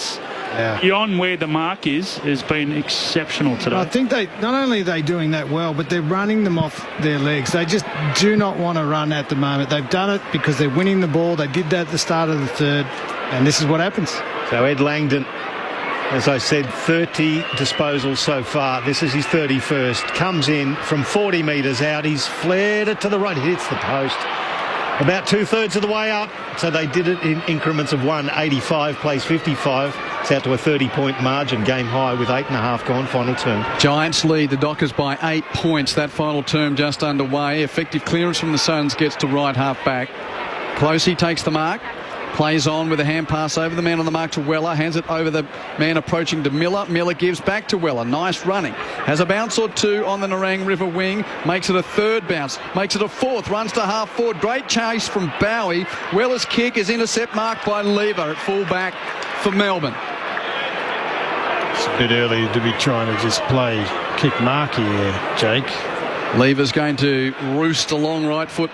beyond where the mark is, has been exceptional today. I think not only are they doing that well, but they're running them off their legs. They just do not want to run at the moment. They've done it because they're winning the ball. They did that at the start of the third, and this is what happens. So Ed Langdon, as I said, 30 disposals so far. This is his 31st. Comes in from 40 metres out. He's flared it to the right. He hits the post. About two-thirds of the way up. So they did it in increments of 185, plays 55. It's out to a 30-point margin, game high with 8.5 gone, final term. Giants lead the Dockers by 8 points. That final term just underway. Effective clearance from the Suns gets to right half back. Closey takes the mark. Plays on with a hand pass over the man on the mark to Weller. Hands it over the man approaching to Miller. Miller gives back to Weller. Nice running. Has a bounce or two on the Nerang River wing. Makes it a third bounce. Makes it a fourth. Runs to half forward. Great chase from Bowie. Weller's kick is intercept marked by Lever at full back for Melbourne. It's a bit early to be trying to just play kick mark here, Jake. Lever's going to roost along right foot.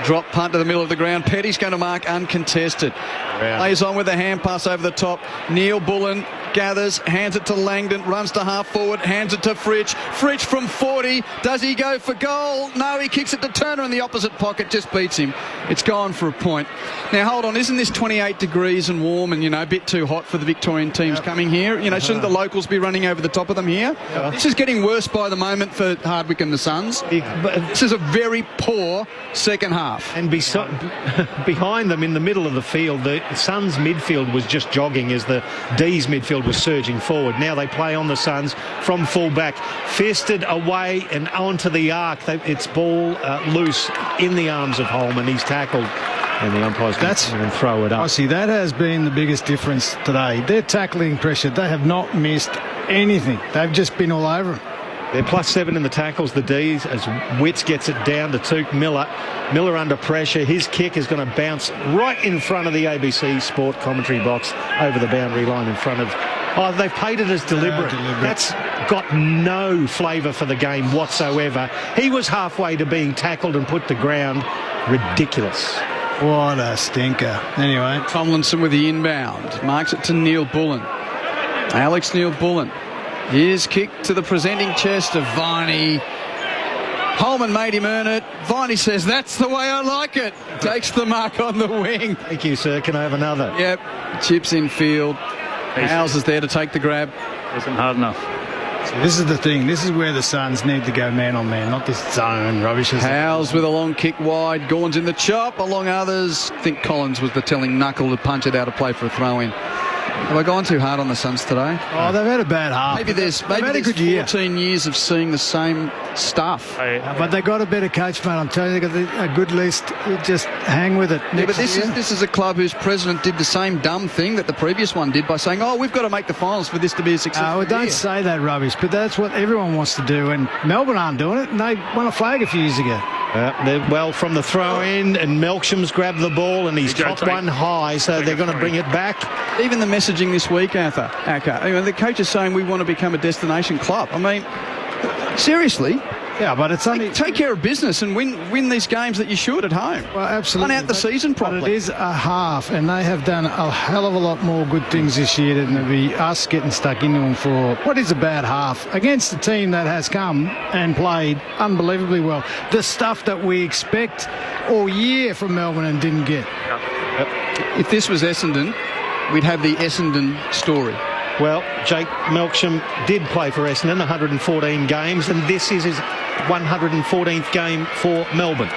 Drop punt to the middle of the ground. Petty's going to mark uncontested. Plays on with a hand pass over the top. Neil Bullen gathers, hands it to Langdon, runs to half forward, hands it to Fritsch. Fritsch from 40. Does he go for goal? No, he kicks it to Turner in the opposite pocket. Just beats him. It's gone for a point. Now, hold on. Isn't this 28 degrees and warm and, a bit too hot for the Victorian teams coming here? Shouldn't the locals be running over the top of them here? This is getting worse by the moment for Hardwick and the Suns. This is a very poor second half. And behind them in the middle of the field, the Suns midfield was just jogging as the D's midfield was surging forward. Now they play on the Suns from full back, fisted away and onto the arc. It's ball loose in the arms of Holman. He's tackled and the umpire's going to throw it up. I see, that has been the biggest difference today. Their tackling pressure, they have not missed anything. They've just been all over them. They're +7 in the tackles, the D's, as Witts gets it down to Touk Miller. Miller under pressure. His kick is going to bounce right in front of the ABC Sport commentary box over the boundary line in front of... Oh, they've played it as deliberate. That's got no flavour for the game whatsoever. He was halfway to being tackled and put to ground. Ridiculous. What a stinker. Anyway. Tomlinson with the inbound. Marks it to Neil Bullen. Alex Neil Bullen. His kick to the presenting chest of Viney. Holman made him earn it. Viney says, that's the way I like it. Takes the mark on the wing. Thank you, sir. Can I have another? Yep. Chips in field. Howes is there to take the grab. Isn't hard enough. So this is the thing. This is where the Suns need to go man on man, not this zone rubbish. Howes with a long kick wide. Gawn's in the chop. Along others. I think Collins was the telling knuckle to punch it out of play for a throw-in. Have I gone too hard on the Suns today? Oh, they've had a bad half. Maybe there's 14 years of seeing the same stuff. But they got a better coach, mate. I'm telling you, they got a good list. You just hang with it. Yeah, but this is a club whose president did the same dumb thing that the previous one did by saying, "Oh, we've got to make the finals for this to be a successful year." Don't say that rubbish, but that's what everyone wants to do, and Melbourne aren't doing it, and they won a flag a few years ago. They're well from the throw in, and Melksham's grabbed the ball and he's topped one high, so they're going to bring it back. Even the messaging this week, Aka, the coach is saying we want to become a destination club. I mean, seriously. Yeah, but it's only... Take care of business and win these games that you should at home. Well, absolutely. Run out the season properly. But it is a half, and they have done a hell of a lot more good things this year than it'll be us getting stuck into them for what is a bad half against a team that has come and played unbelievably well. The stuff that we expect all year from Melbourne and didn't get. If this was Essendon, we'd have the Essendon story. Well, Jake Melksham did play for Essendon, 114 games, and this is his 114th game for Melbourne.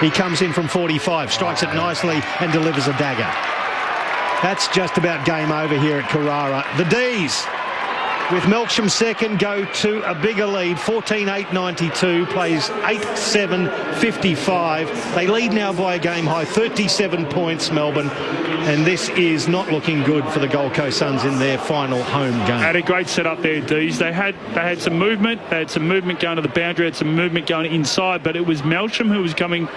He comes in from 45, strikes it nicely and delivers a dagger. That's just about game over here at Carrara. The D's, with Melksham second, go to a bigger lead, 14-8-92, plays 8-7-55. They lead now by a game high, 37 points, Melbourne, and this is not looking good for the Gold Coast Suns in their final home game. Had a great setup there, D's. They had some movement. They had some movement going to the boundary, had some movement going inside, but it was Melksham who was coming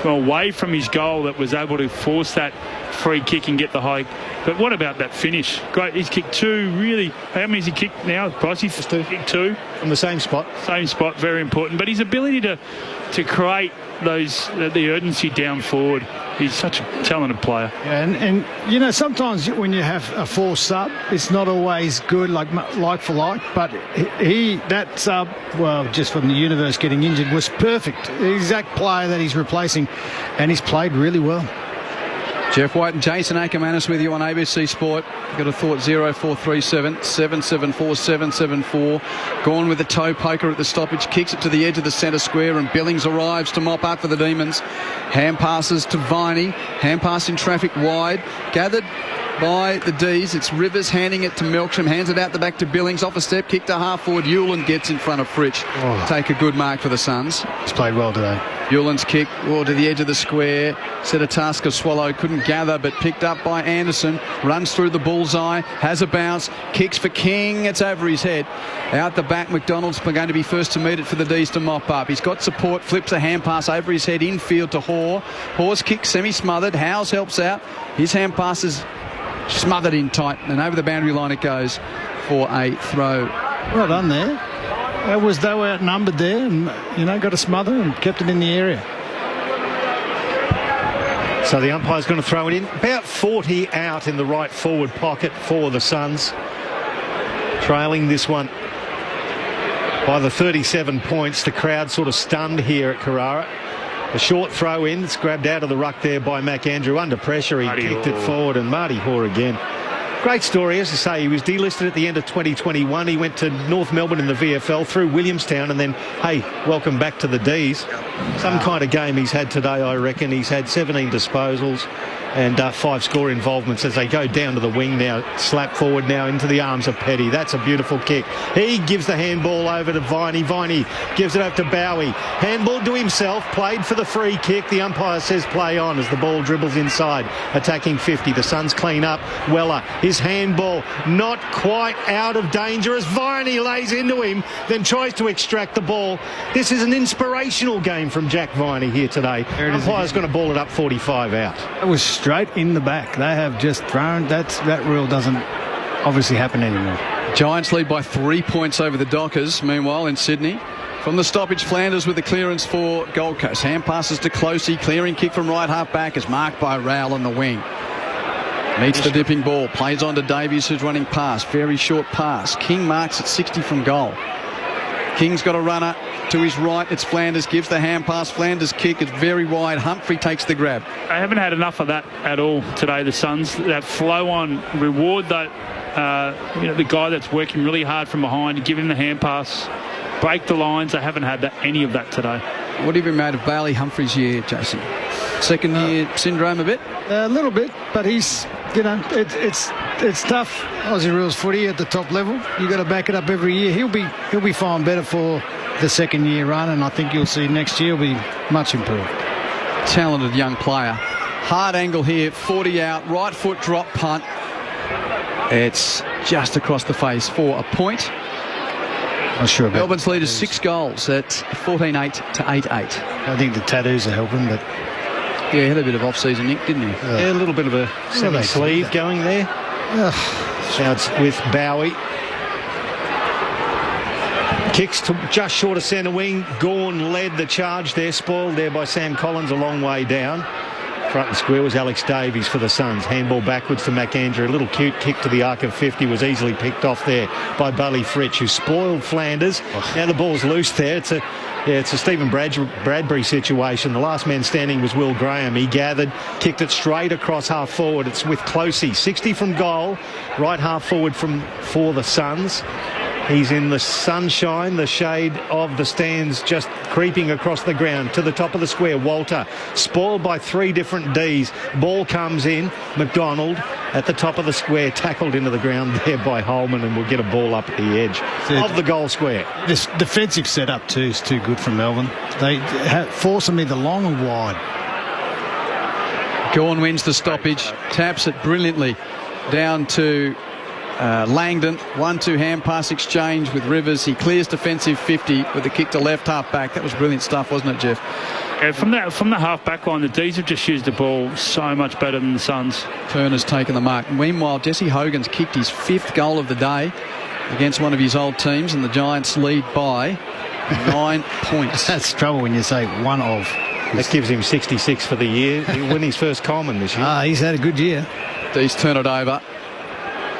away from his goal that was able to force that free kick and get the high. But what about that finish? Great. He's kicked two, really. How many has he kicked now? Pricey? Just two. Kicked two. From the same spot. Same spot, very important. But his ability to create the urgency down forward. He's such a talented player. Yeah, and sometimes when you have a forced sub, it's not always good, like for like. But that sub, well, just from the universe getting injured, was perfect. The exact player that he's replacing, and he's played really well. Jeff White and Jason Ackermanis with you on ABC Sport. Got a thought 0437 774 774. Gone with the toe poker at the stoppage. Kicks it to the edge of the centre square and Billings arrives to mop up for the Demons. Hand passes to Viney. Hand pass in traffic wide. Gathered by the D's. It's Rivers handing it to Melksham. Hands it out the back to Billings. Off a step. Kick to half forward. Hewland gets in front of Fritsch. Take a good mark for the Suns. He's played well today. Hewland's kick to the edge of the square. Set a task of Swallow. Couldn't gather, but picked up by Anderson. Runs through the bullseye. Has a bounce. Kicks for King. It's over his head. Out the back, McDonald's going to be first to meet it for the D's to mop up. He's got support. Flips a hand pass over his head. Infield to Hoare. Hoare's kick semi-smothered. Howes helps out. His hand pass is smothered in tight. And over the boundary line it goes for a throw. Well done there. They were outnumbered there and, got a smother and kept it in the area. So the umpire's going to throw it in. About 40 out in the right forward pocket for the Suns. Trailing this one by the 37 points. The crowd sort of stunned here at Carrara. A short throw in. It's grabbed out of the ruck there by McAndrew. Under pressure, he kicked it forward, and Marty Hoare again. Great story, as I say. He was delisted at the end of 2021. He went to North Melbourne in the VFL through Williamstown, and then, hey, welcome back to the D's. Some kind of game he's had today, I reckon. He's had 17 disposals and 5 score involvements as they go down to the wing now. Slap forward now into the arms of Petty. That's a beautiful kick. He gives the handball over to Viney. Viney gives it over to Bowie. Handball to himself. Played for the free kick. The umpire says play on as the ball dribbles inside. Attacking 50. The Suns clean up. Weller. His handball not quite out of danger as Viney lays into him, then tries to extract the ball. This is an inspirational game from Jack Viney here today. The umpire's going to ball it up 45 out. It was straight in the back. They have just thrown. That rule doesn't obviously happen anymore. Giants lead by 3 points over the Dockers. Meanwhile, in Sydney, from the stoppage, Flanders with the clearance for Gold Coast. Hand passes to Closey. Clearing kick from right half back is marked by Rowell on the wing. Meets the dipping ball. Plays on to Davies, who's running past. Very short pass. King marks at 60 from goal. King's got a runner to his right. It's Flanders. Gives the hand pass. Flanders kick. It's very wide. Humphrey takes the grab. I haven't had enough of that at all today, the Suns. That flow on, reward that, the guy that's working really hard from behind, give him the hand pass, break the lines. I haven't had any of that today. What have you made of Bailey Humphrey's year, Jason? Second year syndrome a bit? A little bit, but he's you know, it's tough. Aussie rules footy at the top level. You've got to back it up every year. He'll be fine better for the second year run, and I think you'll see next year will be much improved. Talented young player. Hard angle here, 40 out, right foot drop punt. It's just across the face for a point. Not sure about Melbourne's lead is 6 goals at 14-8 to 8-8. I think the tattoos are helping, but yeah, he had a bit of off-season nick, didn't he? Yeah, a little bit of a semi-sleeve going there. Shouts with Bowie. Kicks to just short of centre wing. Gawn led the charge there, spoiled there by Sam Collins a long way down. Front and square was Alex Davies for the Suns. Handball backwards to McAndrew. A little cute kick to the arc of 50 was easily picked off there by Bully Fritsch, who spoiled Flanders. Now the ball's loose there. It's a Stephen Bradbury situation. The last man standing was Will Graham. He gathered, kicked it straight across half forward. It's with Closey. 60 from goal, right half forward for the Suns. He's in the sunshine, the shade of the stands, just creeping across the ground to the top of the square. Walter, spoiled by 3 different Ds. Ball comes in. McDonald at the top of the square, tackled into the ground there by Holman, and will get a ball up at the edge of the goal square. This defensive setup too is too good for Melbourne. They force them either long or wide. Gawn wins the stoppage, taps it brilliantly down to Langdon. 1-2 hand pass exchange with Rivers. He clears defensive 50 with the kick to left half back. That was brilliant stuff, wasn't it, Jeff? Yeah, from the half back line, the D's have just used the ball so much better than the Suns. Turner's taken the mark. Meanwhile, Jesse Hogan's kicked his 5th goal of the day against one of his old teams, and the Giants lead by 9 points. That's trouble when you say one of. That gives him 66 for the year. He'll win his first Coleman this year. He's had a good year. D's turn it over.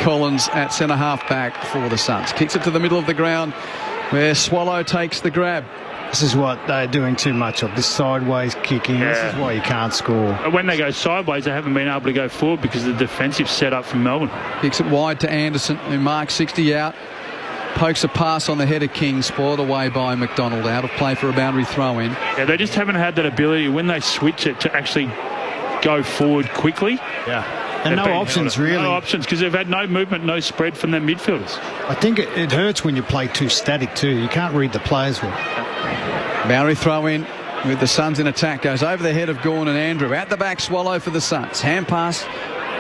Collins at centre half back for the Suns. Kicks it to the middle of the ground where Swallow takes the grab. This is what they're doing too much of, this sideways kicking. Yeah. This is why you can't score. When they go sideways, they haven't been able to go forward because of the defensive setup from Melbourne. Kicks it wide to Anderson, who marks 60 out. Pokes a pass on the head of King, spoiled away by McDonald. Out of play for a boundary throw-in. Yeah, they just haven't had that ability when they switch it to actually go forward quickly. Yeah. And no options, really. No options, because they've had no movement, no spread from their midfielders. I think it hurts when you play too static, too. You can't read the players well. Boundary throw-in with the Suns in attack. Goes over the head of Gawn and Andrew. At the back, Swallow for the Suns. Hand pass.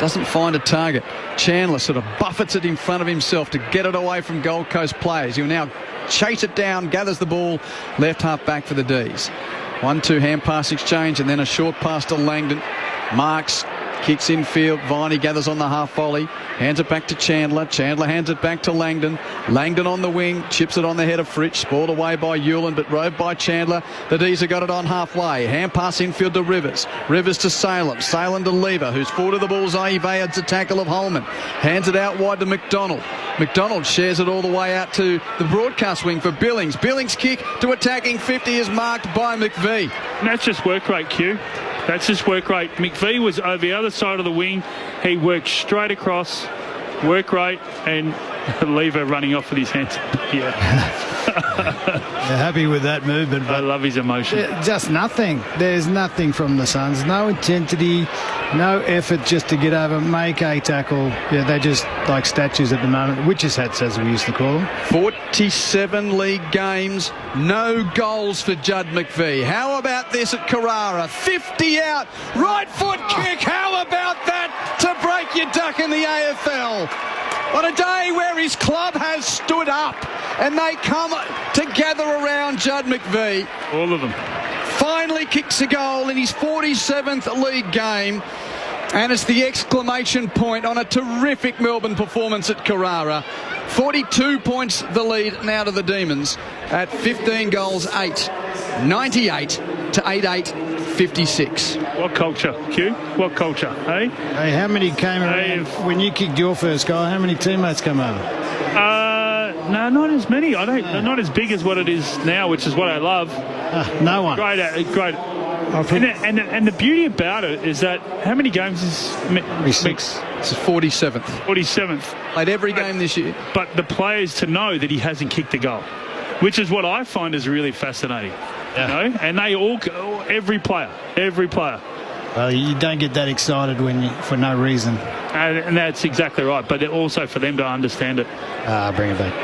Doesn't find a target. Chandler sort of buffets it in front of himself to get it away from Gold Coast players. He'll now chase it down, gathers the ball, left half back for the Ds. 1-2 hand pass exchange, and then a short pass to Langdon. Marks, kicks infield. Viney gathers on the half volley. Hands it back to Chandler. Chandler hands it back to Langdon. Langdon on the wing. Chips it on the head of Fritsch. Spoiled away by Hewlin, but rode by Chandler. The D's have got it on halfway. Hand pass infield to Rivers. Rivers to Salem. Salem to Lever, who's forward of the bullseye. Evades a tackle of Holman. Hands it out wide to McDonald. McDonald shares it all the way out to the broadcast wing for Billings. Billings' kick to attacking 50 is marked by McVie. And that's just work rate, Q. That's just work rate. McVie was over the other side of the wing. He worked straight across, work rate, and Lever running off with his hands. Yeah. They're happy with that movement. I love his emotion. Just nothing. There's nothing from the Suns. No intensity, no effort just to get over, make a tackle. Yeah, they're just like statues at the moment. Witches hats, as we used to call them. 47 league games, no goals for Judd McVie. How about this at Carrara? 50 out, right foot kick. How about that to break your duck in the AFL? On a day where his club has stood up and they come together around Judd McVie. All of them. Finally kicks a goal in his 47th league game. And it's the exclamation point on a terrific Melbourne performance at Carrara. 42 points the lead now to the Demons at 15 goals, 8. 98 to 88. 56. What culture, Q? What culture, hey? Hey, how many came around when you kicked your first goal? How many teammates come over? No, not as many. Not as big as what it is now, which is what I love. No one. Great. And the beauty about it is that how many games is 6? It's 47th. 47th. Played every game this year. But the players to know that he hasn't kicked a goal, which is what I find is really fascinating. Yeah. You know, and they all, every player, Well, you don't get that excited for no reason. And that's exactly right, but also for them to understand it. Bring it back.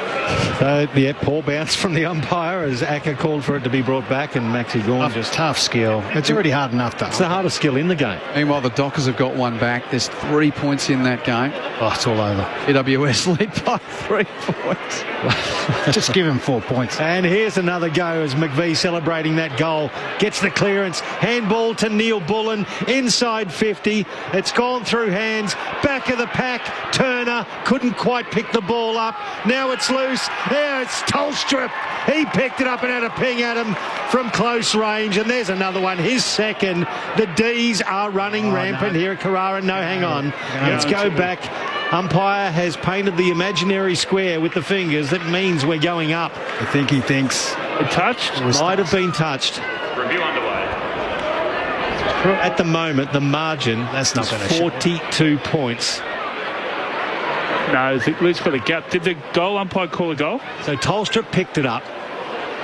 So, yeah, poor bounce from the umpire as Acker called for it to be brought back, and Maxi Gawn just... Tough skill. It's already hard enough, though. It's the hardest skill in the game. Meanwhile, the Dockers have got one back. There's 3 points in that game. Oh, it's all over. GWS lead by 3 points. Just give him 4 points. And here's another go as McVie celebrating that goal. Gets the clearance. Handball to Neil Bullen. Inside 50. It's gone through hands. Back of the pack. Turner couldn't quite pick the ball up. Now it's loose. There it's Tolstrup. He picked it up and had a ping at him from close range. And there's another one. His second. The D's are running rampant here at Carrara. No, hang on. Let's go back. Umpire has painted the imaginary square with the fingers. That means we're going up. I think he thinks it touched. Might have been touched. Review underway. At the moment, the margin is 42 points. No, Luke's got a gap. Did the goal umpire call a goal? So Tolstrup picked it up.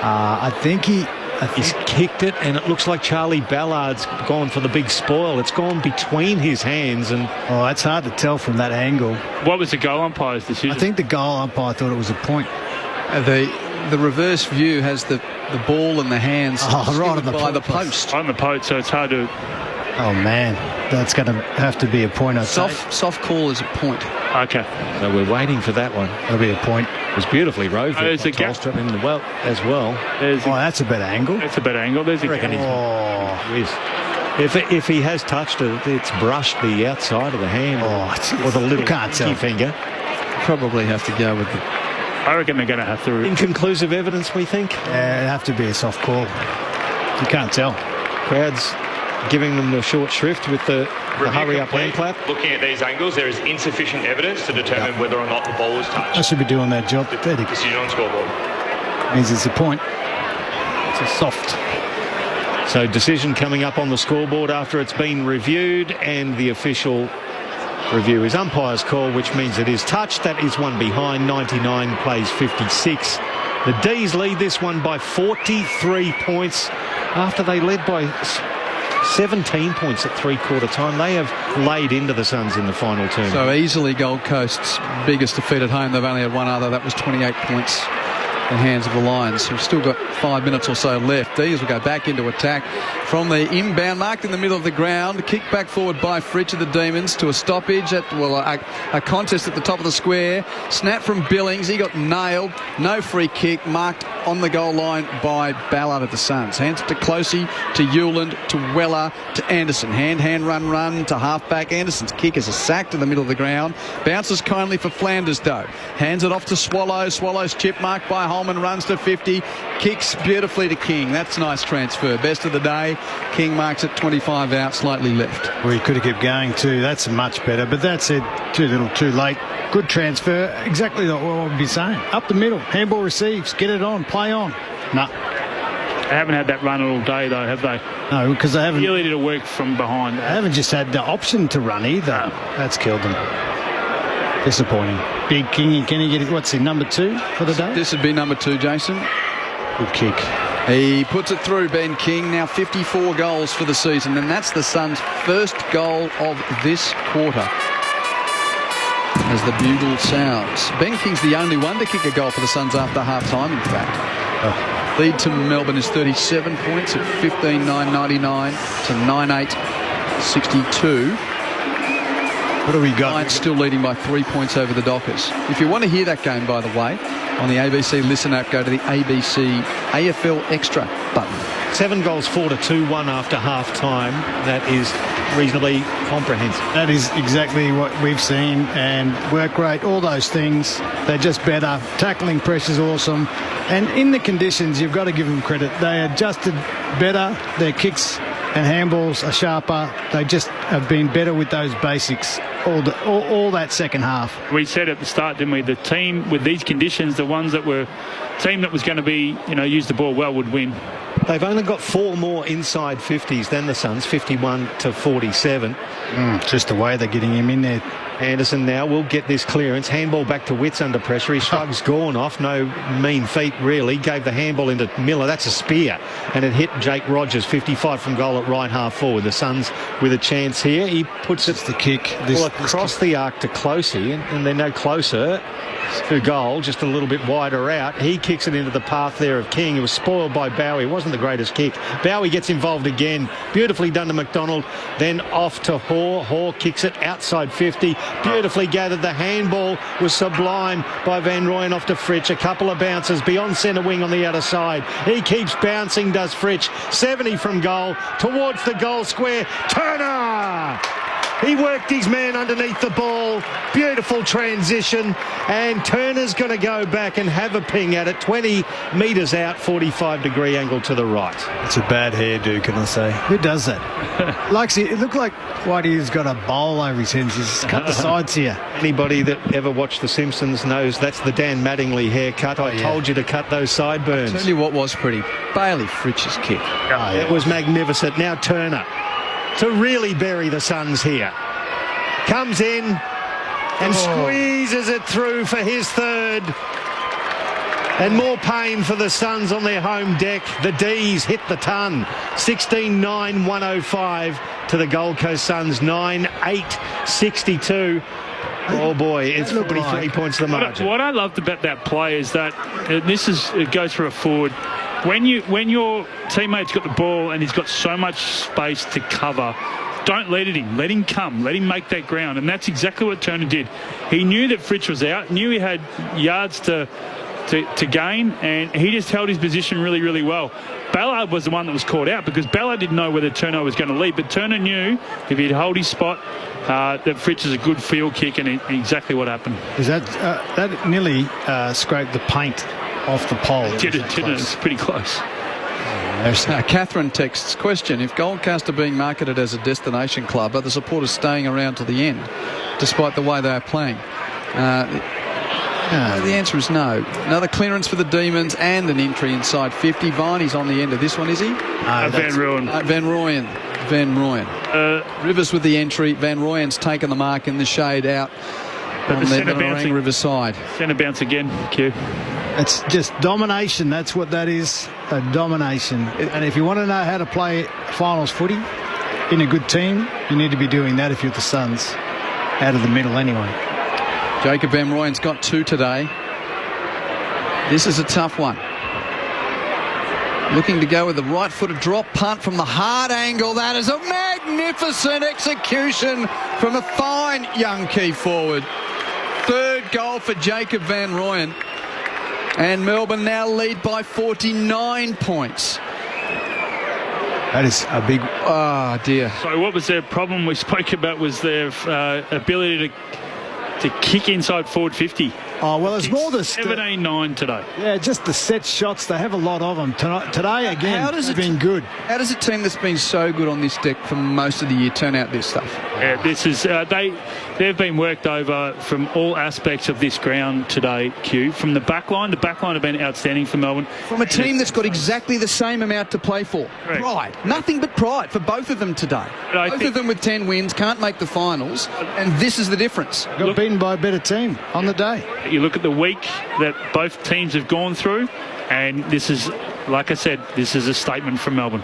I think he's kicked it, and it looks like Charlie Ballard's gone for the big spoil. It's gone between his hands, and it's hard to tell from that angle. What was the goal umpire's decision? I think the goal umpire thought it was a point. The reverse view has the ball in the hands right on by the post. On the post, so it's hard to... Oh, man. That's going to have to be a point, I'd say. Soft call is a point. Okay. So we're waiting for that one. That'll be a point. It was beautifully rove. There's a gap in the well as well. That's a better angle. That's a better angle. There's a gap. If he has touched it, it's brushed the outside of the hand or the little pinky finger. Probably have to go with the... I reckon they're going to have to... Inconclusive evidence, we think? Yeah, it'd have to be a soft call. You can't tell. Crowd's giving them the short shrift with the hurry-up hand clap. Looking at these angles, there is insufficient evidence to determine whether or not the ball was touched. I should be doing that job. Decision on scoreboard. Means it's a point. It's a soft. So decision coming up on the scoreboard after it's been reviewed, and the official review is umpire's call, which means it is touched. That is one behind. 99 plays 56. The D's lead this one by 43 points after they led by 17 points at three-quarter time. They have laid into the Suns in the final term. So easily Gold Coast's biggest defeat at home. They've only had one other. That was 28 points in the hands of the Lions. We've still got 5 minutes or so left. D's will go back into attack from the inbound, marked in the middle of the ground. Kick back forward by Fritsch of the Demons to a stoppage at, a contest at the top of the square. Snap from Billings. He got nailed. No free kick. Marked on the goal line by Ballard of the Suns. Hands it to Closey, to Hewland, to Weller, to Anderson. Hand, run to halfback. Anderson's kick is a sack to the middle of the ground. Bounces kindly for Flanders, though. Hands it off to Swallows. Swallows chip marked by Holman, runs to 50. Kicks beautifully to King. That's a nice transfer. Best of the day. King marks it 25 out, slightly left. Well, he could have kept going too. That's much better. But that's it. Too little, too late. Good transfer. Exactly what I would be saying. Up the middle. Handball receives. Get it on. Play on. No. They haven't had that run all day, though, have they? No, because they haven't. Really did it work from behind. They haven't just had the option to run either. That's killed them. Disappointing. Big King. Can he get it? What's he, number 2 for the day? This would be number 2, Jason. Good kick. He puts it through, Ben King. Now 54 goals for the season, and that's the Suns' first goal of this quarter. As the bugle sounds. Ben King's the only one to kick a goal for the Suns after half-time, in fact. Lead to Melbourne is 37 points at 15-9-99 to 9-8-62. What do we got? Lions still leading by 3 points over the Dockers. If you want to hear that game, by the way, on the ABC Listen app, go to the ABC AFL Extra button. 7 goals, 4-2, 1 after half-time. That is reasonably comprehensive. That is exactly what we've seen, and work rate, all those things. They're just better. Tackling pressure's awesome. And in the conditions, you've got to give them credit. They adjusted better. Their kicks and handballs are sharper. They just have been better with those basics all that second half. We said at the start, didn't we, the team with these conditions, the ones that were team that was going to be, use the ball well would win. They've only got 4 more inside 50s than the Suns, 51 to 47. Just the way they're getting him in there. Anderson now will get this clearance. Handball back to Witts under pressure. He shrugs Gawn off. No mean feat, really. Gave the handball into Miller. That's a spear. And it hit Jake Rogers, 55 from goal at right half forward. The Suns with a chance here. He puts it the kick across the arc to Closey, and they're no closer to goal, just a little bit wider out. He kicks it into the path there of King. It was spoiled by Bowie. It wasn't the greatest kick. Bowie gets involved again. Beautifully done to McDonald. Then off to Hoare. Hoare kicks it outside 50. Beautifully gathered. The handball was sublime by Van Rooyen off to Fritsch. A couple of bounces beyond centre wing on the outer side. He keeps bouncing, does Fritsch. 70 from goal towards the goal square. Turner! He worked his man underneath the ball. Beautiful transition. And Turner's going to go back and have a ping at it. 20 metres out, 45-degree angle to the right. It's a bad hairdo, can I say? Who does that? It looked like Whitey's got a bowl over his head. He's cut the sides here. Anybody that ever watched The Simpsons knows that's the Dan Mattingly haircut. I told you to cut those sideburns. I'll tell you what was pretty. Bailey Fritsch's kick. It was magnificent. Now Turner to really bury the Suns here. Comes in and squeezes it through for his third. And more pain for the Suns on their home deck. The D's hit the ton. 16-9-105 to the Gold Coast Suns. 9-8-62. Oh boy, it's 43 points to the margin. What I loved about that play is that it goes for a forward. When your teammate's got the ball and he's got so much space to cover, don't let it in. Let him come. Let him make that ground. And that's exactly what Turner did. He knew that Fritsch was out, knew he had yards to gain, and he just held his position really, really well. Ballard was the one that was caught out because Ballard didn't know whether Turner was going to lead, but Turner knew if he'd hold his spot, that Fritsch is a good field kick, and exactly what happened. Is that nearly scraped the paint off the pole? It's pretty close. Catherine texts, question, if Gold Coast are being marketed as a destination club, are the supporters staying around to the end, despite the way they are playing? The answer is no. Another clearance for the Demons and an entry inside 50. Viney's on the end of this one, is he? Van Rooyen. Van Rooyen. Rivers with the entry. Van Rooyen's taken the mark in the shade out on the Orang River side. Centre bounce again, Q. It's just domination. That's what that is, a domination. And if you want to know how to play finals footy in a good team, you need to be doing that if you're the Suns, out of the middle anyway. Jacob Van Rooyen's got 2 today. This is a tough one. Looking to go with the right-footed drop punt from the hard angle. That is a magnificent execution from a fine young key forward. 3rd goal for Jacob Van Rooyen. And Melbourne now lead by 49 points. That is a big... Oh, dear. So what was their problem we spoke about was their ability to kick inside forward 50. Oh, well, it's more the... 17-9 today. Yeah, just the set shots. They have a lot of them. Today, again, it's been good. How does a team that's been so good on this deck for most of the year turn out this stuff? Yeah, this is... they've been worked over from all aspects of this ground today, Q. From the back line have been outstanding for Melbourne. From a team that's got exactly the same amount to play for. Correct. Pride. Nothing but pride for both of them today. Both of them with 10 wins, can't make the finals, and this is the difference. Got beaten by a better team on the day. You look at the week that both teams have gone through, and this is, like I said, this is a statement from Melbourne.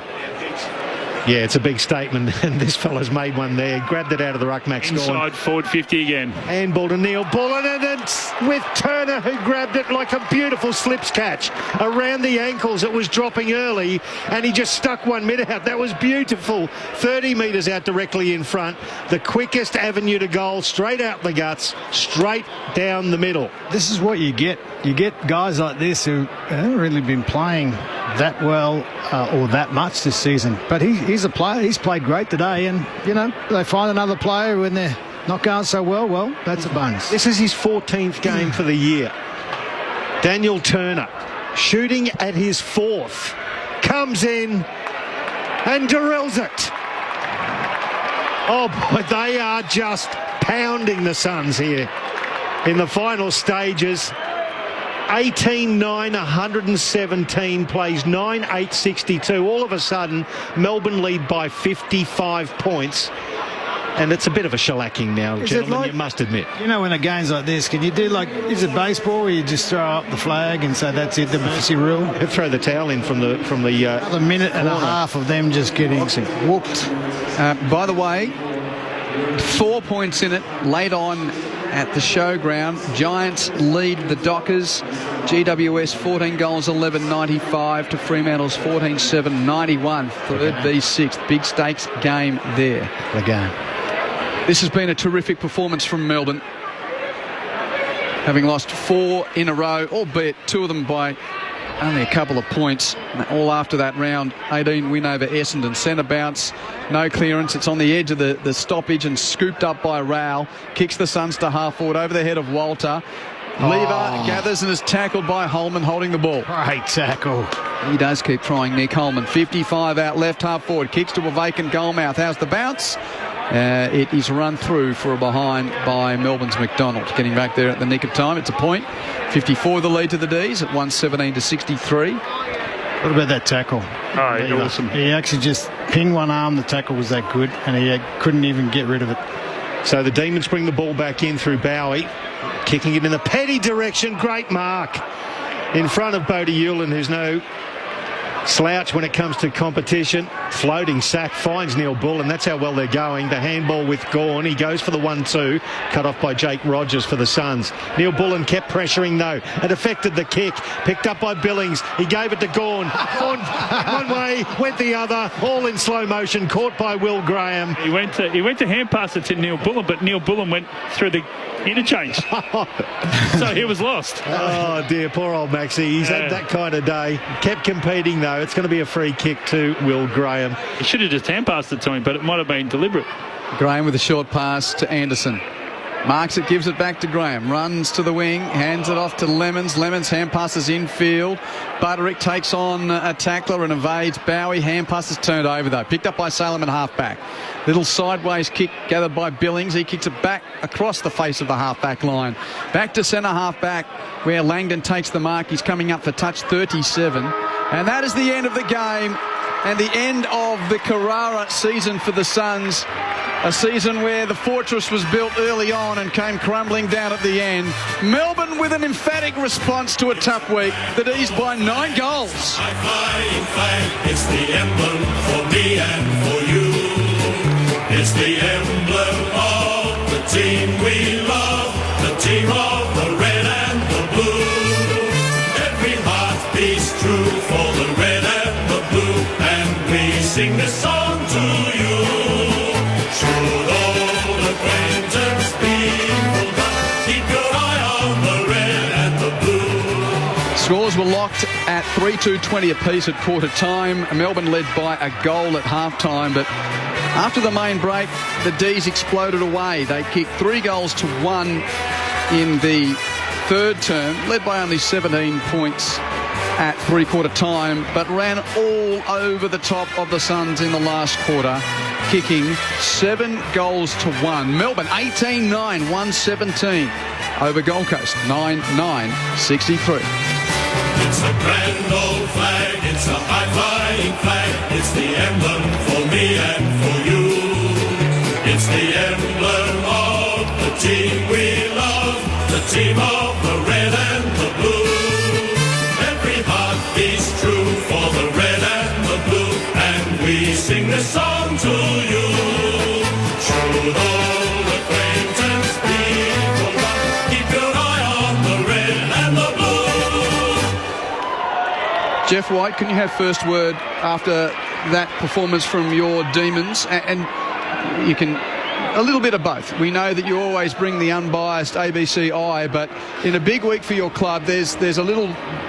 Yeah, it's a big statement, and this fella's made one there. Grabbed it out of the ruck, Max Gawn. Inside forward 50 again. Handball to Neil Bullen, and it's with Turner, who grabbed it like a beautiful slips catch. Around the ankles, it was dropping early, and he just stuck 1 minute out. That was beautiful. 30 metres out directly in front. The quickest avenue to goal, straight out the guts, straight down the middle. This is what you get. You get guys like this who haven't really been playing that well or that much this season. But he's a player. He's played great today. And, you know, they find another player when they're not going so well. Well, that's a bonus. This is his 14th game for the year. Daniel Turner, shooting at his 4th, comes in and drills it. Oh, boy, they are just pounding the Suns here in the final stages. 18-9, 117, plays 9-8-62. All of a sudden, Melbourne lead by 55 points. And it's a bit of a shellacking now, gentlemen, you must admit. You know, when a game's like this, can you do is it baseball where you just throw up the flag and say that's it, the mercy rule? Throw the towel in from the another minute and a half of them just getting whooped. By the way, 4 points in it, late on at the showground. Giants lead the Dockers. GWS 14 goals, 11.95 to Fremantle's 14-7.91. Third v 6th. Big stakes game there. The game. This has been a terrific performance from Melbourne, having lost 4 in a row, albeit 2 of them by only a couple of points, all after that round 18 win over Essendon. Centre bounce, no clearance. It's on the edge of the stoppage and scooped up by Rowell. Kicks the Suns to half forward over the head of Walter. Lever gathers and is tackled by Holman, holding the ball. Great tackle. He does keep trying, Nick Holman. 55 out left, half forward. Kicks to a vacant goalmouth. How's the bounce? It is run through for a behind by Melbourne's McDonald. Getting back there at the nick of time. It's a point. 54 the lead to the D's at 117-63. What about that tackle? Oh, awesome. He actually just pinned one arm. The tackle was that good, and he couldn't even get rid of it. So the Demons bring the ball back in through Bowie, kicking it in the Petty direction. Great mark in front of Bodie Hewlin, who's no slouch when it comes to competition. Floating sack finds Neil Bull, and that's how well they're going. The handball with Gawn. He goes for the 1-2, cut off by Jake Rogers for the Suns. Neil Bullen kept pressuring though and affected the kick. Picked up by Billings. He gave it to Gawn. Gawn one way, went the other, all in slow motion, caught by Will Graham. He went to hand pass it to Neil Bullen, but Neil Bullen went through the interchange. So he was lost. Oh dear, poor old Maxie. He's had that kind of day. Kept competing though. It's going to be a free kick to Will Graham. He should have just hand passed it to him, but it might have been deliberate. Graham with a short pass to Anderson. Marks it, gives it back to Graham. Runs to the wing, hands it off to Lemons. Lemons hand passes infield. Butterick takes on a tackler and evades. Bowie hand passes turned over though. Picked up by Salem at halfback. Little sideways kick gathered by Billings. He kicks it back across the face of the halfback line. Back to centre halfback where Langdon takes the mark. He's coming up for touch 37. And that is the end of the game and the end of the Carrara season for the Suns. A season where the fortress was built early on and came crumbling down at the end. Melbourne with an emphatic response to a tough week. The D's by 9 goals. Flying flag, it's the emblem for me and for you. It's the emblem of the team we love, the team of the red and the blue. Every heart beats true for the red and the blue, and we sing this song to you. Should old acquaintance be forgot, keep your eye on the red and the blue. Scores were locked at 3-2-20 apiece at quarter time. Melbourne led by a goal at half time, but after the main break, the D's exploded away. They kicked 3 goals to 1 in the third term, led by only 17 points at three-quarter time, but ran all over the top of the Suns in the last quarter, kicking 7 goals to 1. Melbourne 18-9, 117 over Gold Coast 9-9-63. It's a grand old flag, it's a high-flying flag, it's the emblem for me and for you. It's the emblem of the team we love, the team of the red and the blue. Every heart beats true for the red and the blue, and we sing this song to you. Should old acquaintance be forgot, keep your eye on the red and the blue. Jeff White, can you have first word after that performance from your Demons? And you can, a little bit of both. We know that you always bring the unbiased ABC eye, but in a big week for your club, there's a little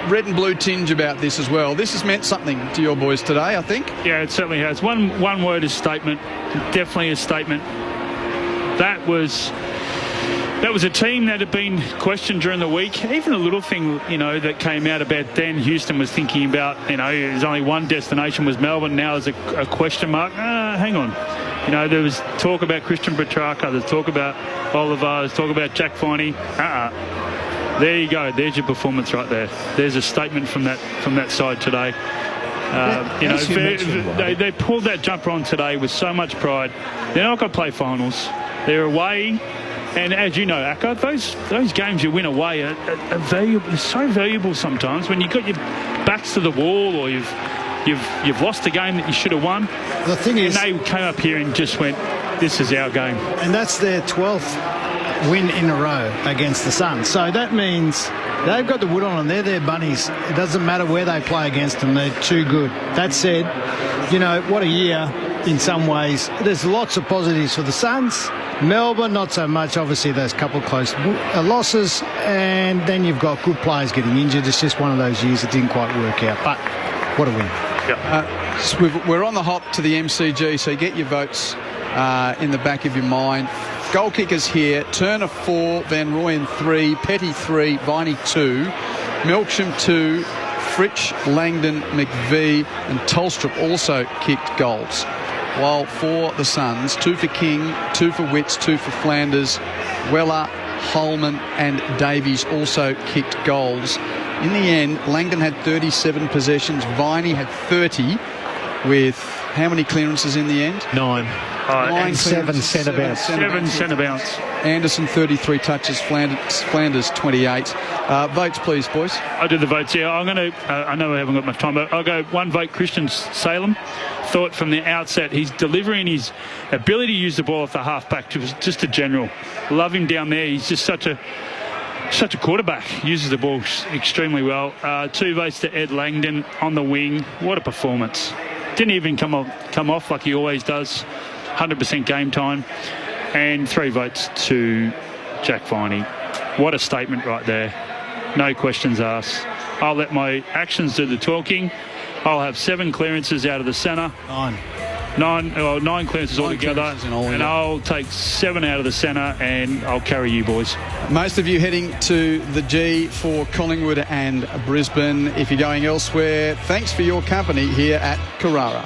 red and blue tinge about this as well. This has meant something to your boys today, I think. Yeah, it certainly has. One word is statement. Definitely a statement. That was a team that had been questioned during the week. Even a little thing, that came out about Dan Houston was thinking about, there's only one destination was Melbourne. Now there's a question mark. Hang on. There was talk about Christian Petrarca. There's talk about Oliver. There's talk about Jack Finey. There you go. There's your performance right there. There's a statement from that side today. They pulled that jumper on today with so much pride. They're not going to play finals. They're away. And as you know, Akka, those games you win away are valuable. They're so valuable sometimes when you've got your backs to the wall or you've lost a game that you should have won. The thing is, and they came up here and just went, this is our game. And that's their 12th win in a row against the Suns. So that means they've got the wood on them. They're their bunnies. It doesn't matter where they play against them. They're too good. That said, what a year in some ways. There's lots of positives for the Suns. Melbourne, not so much. Obviously, there's a couple of close losses. And then you've got good players getting injured. It's just one of those years that didn't quite work out. But what a win. Yeah. We're on the hop to the MCG, so get your votes in the back of your mind. Goal kickers here: Turner 4, Van Rooyen 3, Petty 3, Viney 2, Melksham 2, Fritsch, Langdon, McVie and Tolstrup also kicked goals. While for the Suns, 2 for King, 2 for Witts, 2 for Flanders, Weller, Holman and Davies also kicked goals. In the end, Langdon had 37 possessions, Viney had 30, with how many clearances in the end? 9. 9 7 centre bounce. 7 centre bounce. Anderson 33 touches, Flanders 28. Votes please, boys. I'll do the votes. Yeah, I'm going to, I know I haven't got much time, but I'll go 1 vote Christian Salem. Thought from the outset his delivery and his ability to use the ball off the half-back was just a general. Love him down there. He's just such a quarterback. Uses the ball extremely well. 2 votes to Ed Langdon on the wing. What a performance. Didn't even come off like he always does. 100% game time. And 3 votes to Jack Viney. What a statement right there. No questions asked. I'll let my actions do the talking. I'll have 7 clearances out of the centre. 9 clearances altogether. And I'll take 7 out of the centre and I'll carry you boys. Most of you heading to the G for Collingwood and Brisbane. If you're going elsewhere, thanks for your company here at Carrara.